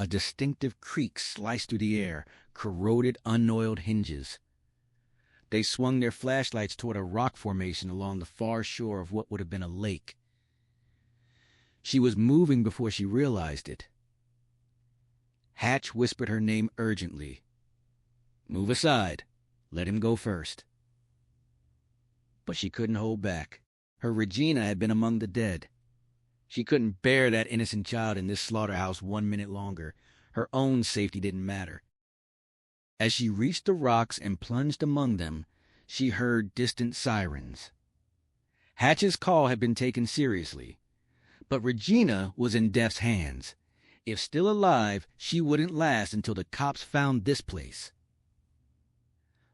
Speaker 1: A distinctive creak sliced through the air, corroded, unoiled hinges. They swung their flashlights toward a rock formation along the far shore of what would have been a lake. She was moving before she realized it. Hatch whispered her name urgently. Move aside. Let him go first. But she couldn't hold back. Her Regina had been among the dead. She couldn't bear that innocent child in this slaughterhouse 1 minute longer. Her own safety didn't matter. As she reached the rocks and plunged among them, she heard distant sirens. Hatch's call had been taken seriously, but Regina was in Death's hands. If still alive, she wouldn't last until the cops found this place.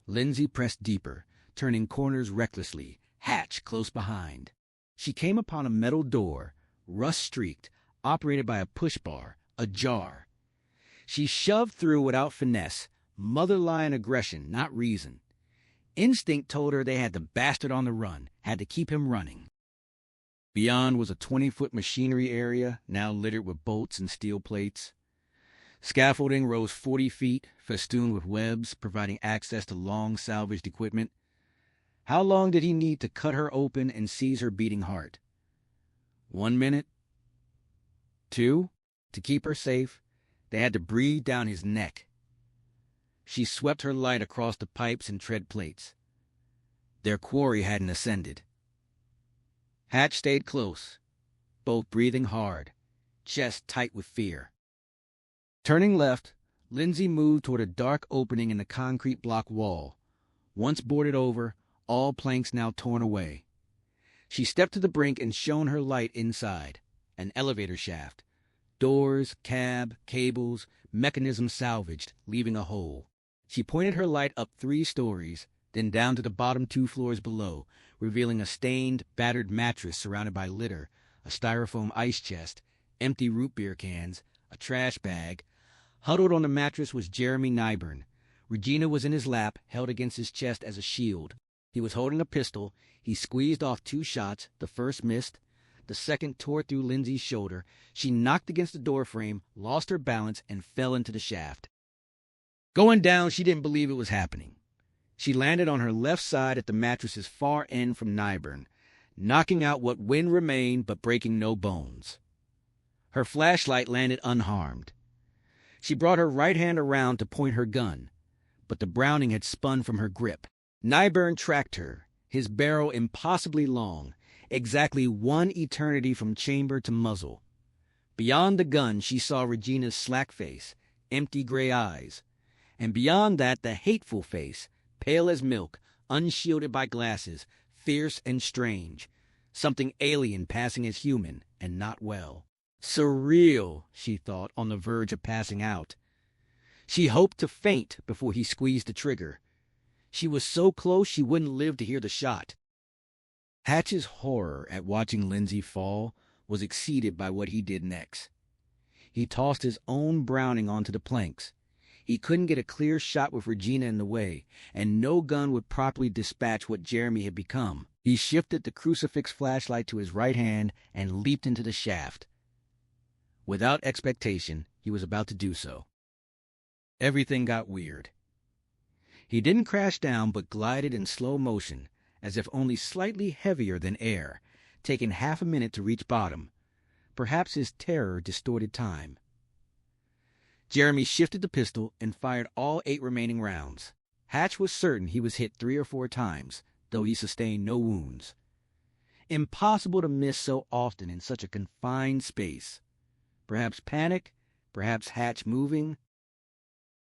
Speaker 1: Lindsay pressed deeper, turning corners recklessly, Hatch close behind. She came upon a metal door, rust-streaked, operated by a push bar, ajar. She shoved through without finesse, mother-lion aggression, not reason. Instinct told her they had the bastard on the run, had to keep him running. Beyond was a 20-foot machinery area, now littered with bolts and steel plates. Scaffolding rose 40 feet, festooned with webs, providing access to long salvaged equipment. How long did he need to cut her open and seize her beating heart? 1 minute? 2? To keep her safe, they had to breathe down his neck. She swept her light across the pipes and tread plates. Their quarry hadn't ascended. Hatch stayed close, both breathing hard, chest tight with fear. Turning left, Lindsay moved toward a dark opening in the concrete block wall. Once boarded over, all planks now torn away. She stepped to the brink and shone her light inside. An elevator shaft. Doors, cab, cables, mechanism salvaged, leaving a hole. She pointed her light up 3 stories, then down to the bottom 2 floors below, revealing a stained, battered mattress surrounded by litter, a styrofoam ice chest, empty root beer cans, a trash bag. Huddled on the mattress was Jeremy Nyburn. Regina was in his lap, held against his chest as a shield. He was holding a pistol. He squeezed off 2 shots. The first missed. The second tore through Lindsay's shoulder. She knocked against the doorframe, lost her balance, and fell into the shaft. Going down, she didn't believe it was happening. She landed on her left side at the mattress's far end from Nyburn, knocking out what wind remained but breaking no bones. Her flashlight landed unharmed. She brought her right hand around to point her gun, but the Browning had spun from her grip. Nyburn tracked her, his barrel impossibly long, exactly 1 eternity from chamber to muzzle. Beyond the gun, she saw Regina's slack face, empty gray eyes, and beyond that the hateful face, pale as milk, unshielded by glasses, fierce and strange, something alien passing as human and not well. Surreal, she thought, on the verge of passing out. She hoped to faint before he squeezed the trigger. She was so close she wouldn't live to hear the shot. Hatch's horror at watching Lindsay fall was exceeded by what he did next. He tossed his own Browning onto the planks. He couldn't get a clear shot with Regina in the way, and no gun would properly dispatch what Jeremy had become. He shifted the crucifix flashlight to his right hand and leaped into the shaft. Without expectation, he was about to do so. Everything got weird. He didn't crash down, but glided in slow motion, as if only slightly heavier than air, taking half a minute to reach bottom. Perhaps his terror distorted time. Jeremy shifted the pistol and fired all 8 remaining rounds. Hatch was certain he was hit 3 or 4 times, though he sustained no wounds. Impossible to miss so often in such a confined space. Perhaps panic, perhaps Hatch moving.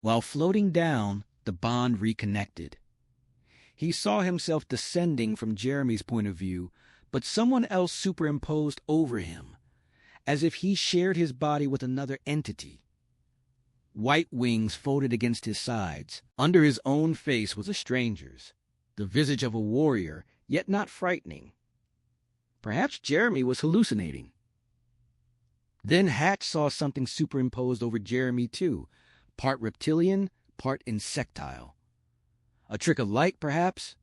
Speaker 1: While floating down, the bond reconnected. He saw himself descending from Jeremy's point of view, but someone else superimposed over him, as if he shared his body with another entity. White wings folded against his sides. Under his own face was a stranger's, the visage of a warrior, yet not frightening. Perhaps Jeremy was hallucinating. Then Hatch saw something superimposed over Jeremy too, part reptilian, part insectile. A trick of light, perhaps?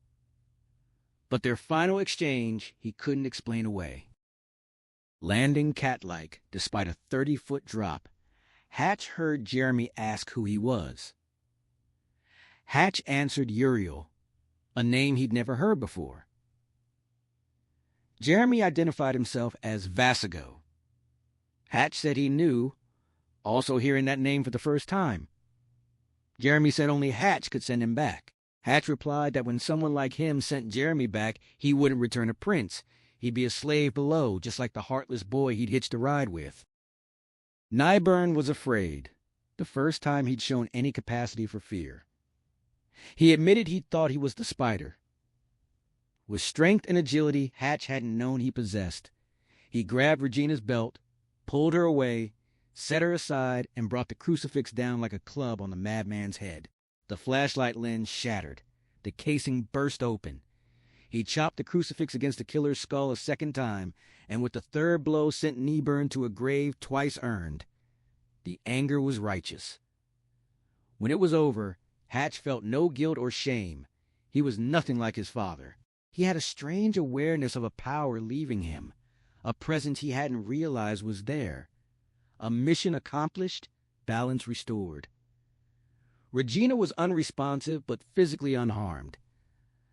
Speaker 1: But their final exchange he couldn't explain away. Landing cat-like, despite a 30-foot drop, Hatch heard Jeremy ask who he was. Hatch answered Uriel, a name he'd never heard before. Jeremy identified himself as Vasigo. Hatch said he knew, also hearing that name for the first time. Jeremy said only Hatch could send him back. Hatch replied that when someone like him sent Jeremy back, he wouldn't return a prince. He'd be a slave below, just like the heartless boy he'd hitched a ride with. Nyburn was afraid, the first time he'd shown any capacity for fear. He admitted he'd thought he was the spider. With strength and agility Hatch hadn't known he possessed, he grabbed Regina's belt, pulled her away, set her aside, and brought the crucifix down like a club on the madman's head. The flashlight lens shattered. The casing burst open. He chopped the crucifix against the killer's skull a second time, and with the third blow sent Nyburn to a grave twice earned. The anger was righteous. When it was over, Hatch felt no guilt or shame. He was nothing like his father. He had a strange awareness of a power leaving him, a presence he hadn't realized was there. A mission accomplished, balance restored. Regina was unresponsive but physically unharmed.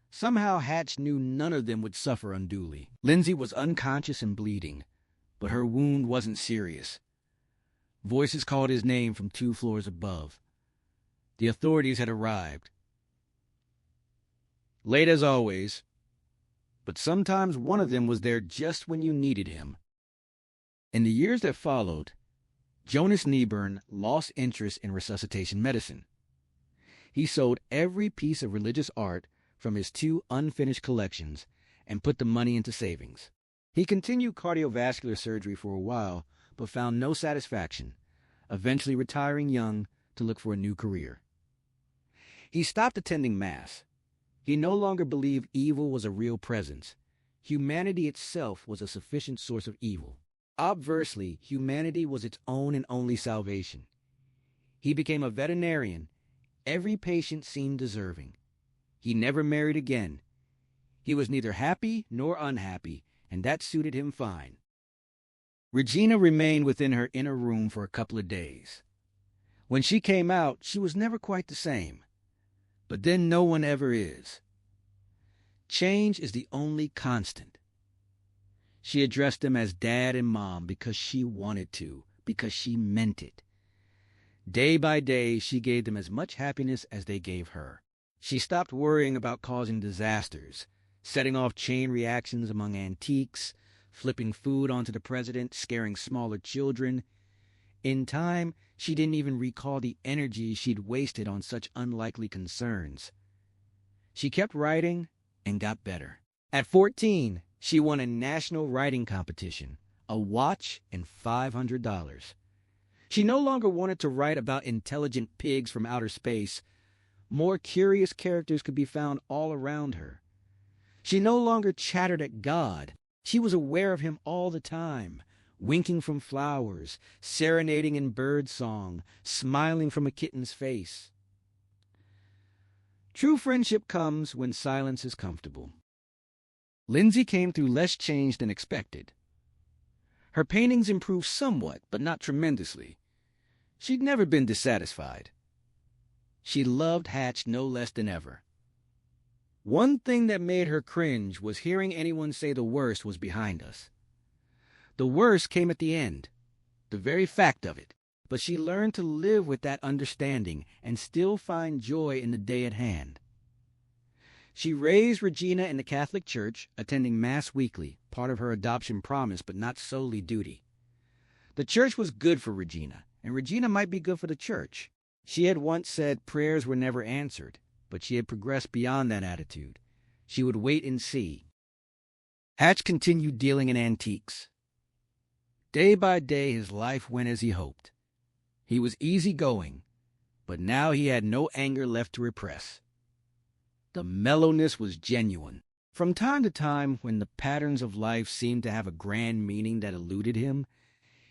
Speaker 1: Somehow Hatch knew none of them would suffer unduly. Lindsay was unconscious and bleeding, but her wound wasn't serious. Voices called his name from 2 floors above. The authorities had arrived. Late as always, but sometimes one of them was there just when you needed him. In the years that followed, Jonas Nyburn lost interest in resuscitation medicine. He sold every piece of religious art from his 2 unfinished collections and put the money into savings. He continued cardiovascular surgery for a while, but found no satisfaction, eventually retiring young to look for a new career. He stopped attending Mass. He no longer believed evil was a real presence. Humanity itself was a sufficient source of evil. Obversely, humanity was its own and only salvation. He became a veterinarian. Every patient seemed deserving. He never married again. He was neither happy nor unhappy, and that suited him fine. Regina remained within her inner room for a couple of days. When she came out, she was never quite the same. But then no one ever is. Change is the only constant. She addressed them as Dad and Mom because she wanted to, because she meant it. Day by day, she gave them as much happiness as they gave her. She stopped worrying about causing disasters, setting off chain reactions among antiques, flipping food onto the president, scaring smaller children. In time, she didn't even recall the energy she'd wasted on such unlikely concerns. She kept writing and got better. At 14, she won a national writing competition, a watch, and $500. She no longer wanted to write about intelligent pigs from outer space. More curious characters could be found all around her. She no longer chattered at God. She was aware of him all the time, winking from flowers, serenading in bird song, smiling from a kitten's face. True friendship comes when silence is comfortable. Lindsay came through less change than expected. Her paintings improved somewhat, but not tremendously. She'd never been dissatisfied. She loved Hatch no less than ever. One thing that made her cringe was hearing anyone say the worst was behind us. The worst came at the end, the very fact of it, but she learned to live with that understanding and still find joy in the day at hand. She raised Regina in the Catholic Church, attending Mass weekly, part of her adoption promise but not solely duty. The church was good for Regina, and Regina might be good for the church. She had once said prayers were never answered, but she had progressed beyond that attitude. She would wait and see. Hatch continued dealing in antiques. Day by day his life went as he hoped. He was easygoing, but now he had no anger left to repress. The mellowness was genuine. From time to time, when the patterns of life seemed to have a grand meaning that eluded him,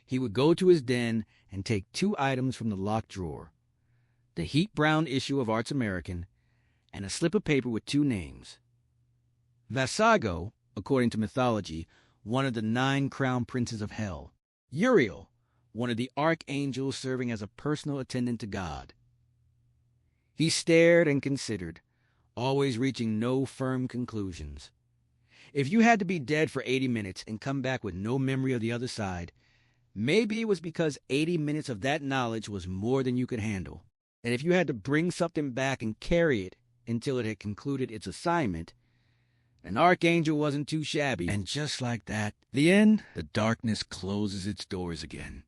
Speaker 1: he would go to his den and take 2 items from the locked drawer, the heat-brown issue of Arts American and a slip of paper with 2 names. Vasago, according to mythology, one of the 9 crown princes of hell. Uriel, one of the archangels serving as a personal attendant to God. He stared and considered, always reaching no firm conclusions. If you had to be dead for 80 minutes and come back with no memory of the other side, maybe it was because 80 minutes of that knowledge was more than you could handle. And if you had to bring something back and carry it until it had concluded its assignment, an archangel wasn't too shabby. And just like that, the end, the darkness closes its doors again.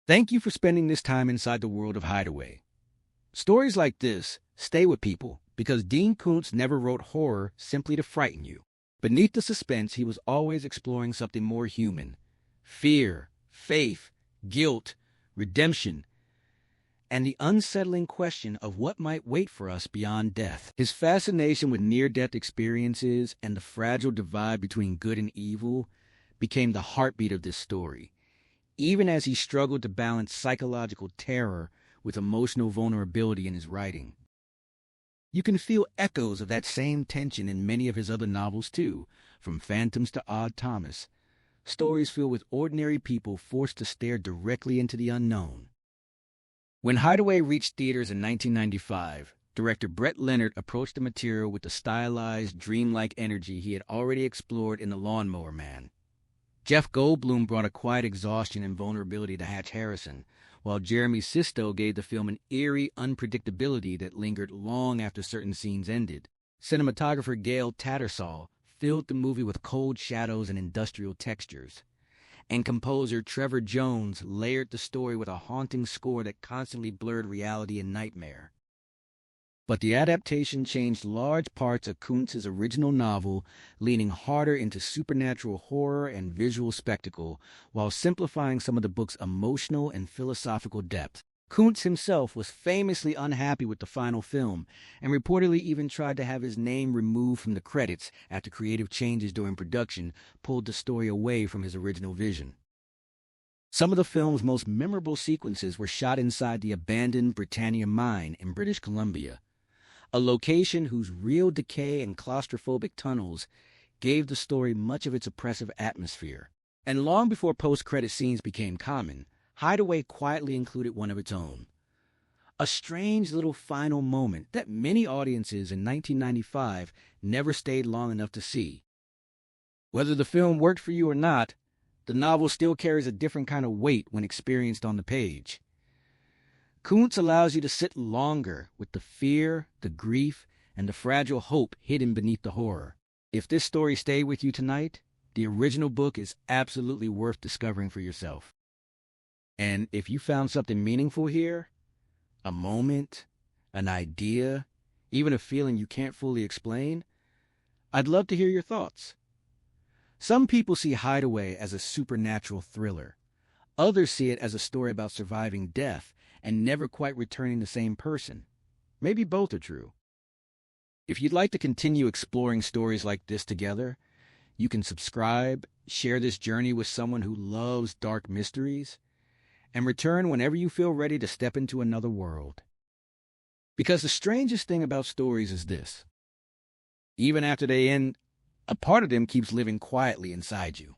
Speaker 1: Thank you for spending this time inside the world of Hideaway. Stories like this stay with people because Dean Koontz never wrote horror simply to frighten you. Beneath the suspense, he was always exploring something more human. Fear, faith, guilt, redemption, and the unsettling question of what might wait for us beyond death. His fascination with near-death experiences and the fragile divide between good and evil became the heartbeat of this story, even as he struggled to balance psychological terror with emotional vulnerability in his writing. You can feel echoes of that same tension in many of his other novels too, from Phantoms to Odd Thomas, stories filled with ordinary people forced to stare directly into the unknown. When Hideaway reached theaters in 1995, director Brett Leonard approached the material with the stylized, dreamlike energy he had already explored in The Lawnmower Man. Jeff Goldblum brought a quiet exhaustion and vulnerability to Hatch Harrison, while Jeremy Sisto gave the film an eerie unpredictability that lingered long after certain scenes ended. Cinematographer Gail Tattersall filled the movie with cold shadows and industrial textures, and composer Trevor Jones layered the story with a haunting score that constantly blurred reality and nightmare. But the adaptation changed large parts of Koontz's original novel, leaning harder into supernatural horror and visual spectacle, while simplifying some of the book's emotional and philosophical depth. Koontz himself was famously unhappy with the final film, and reportedly even tried to have his name removed from the credits after creative changes during production pulled the story away from his original vision. Some of the film's most memorable sequences were shot inside the abandoned Britannia mine in British Columbia, a location whose real decay and claustrophobic tunnels gave the story much of its oppressive atmosphere. And long before post-credit scenes became common, Hideaway quietly included one of its own. A strange little final moment that many audiences in 1995 never stayed long enough to see. Whether the film worked for you or not, the novel still carries a different kind of weight when experienced on the page. Koontz allows you to sit longer with the fear, the grief, and the fragile hope hidden beneath the horror. If this story stayed with you tonight, the original book is absolutely worth discovering for yourself. And if you found something meaningful here, a moment, an idea, even a feeling you can't fully explain, I'd love to hear your thoughts. Some people see Hideaway as a supernatural thriller. Others see it as a story about surviving death and never quite returning the same person. Maybe both are true. If you'd like to continue exploring stories like this together, you can subscribe, share this journey with someone who loves dark mysteries, and return whenever you feel ready to step into another world. Because the strangest thing about stories is this: even after they end, a part of them keeps living quietly inside you.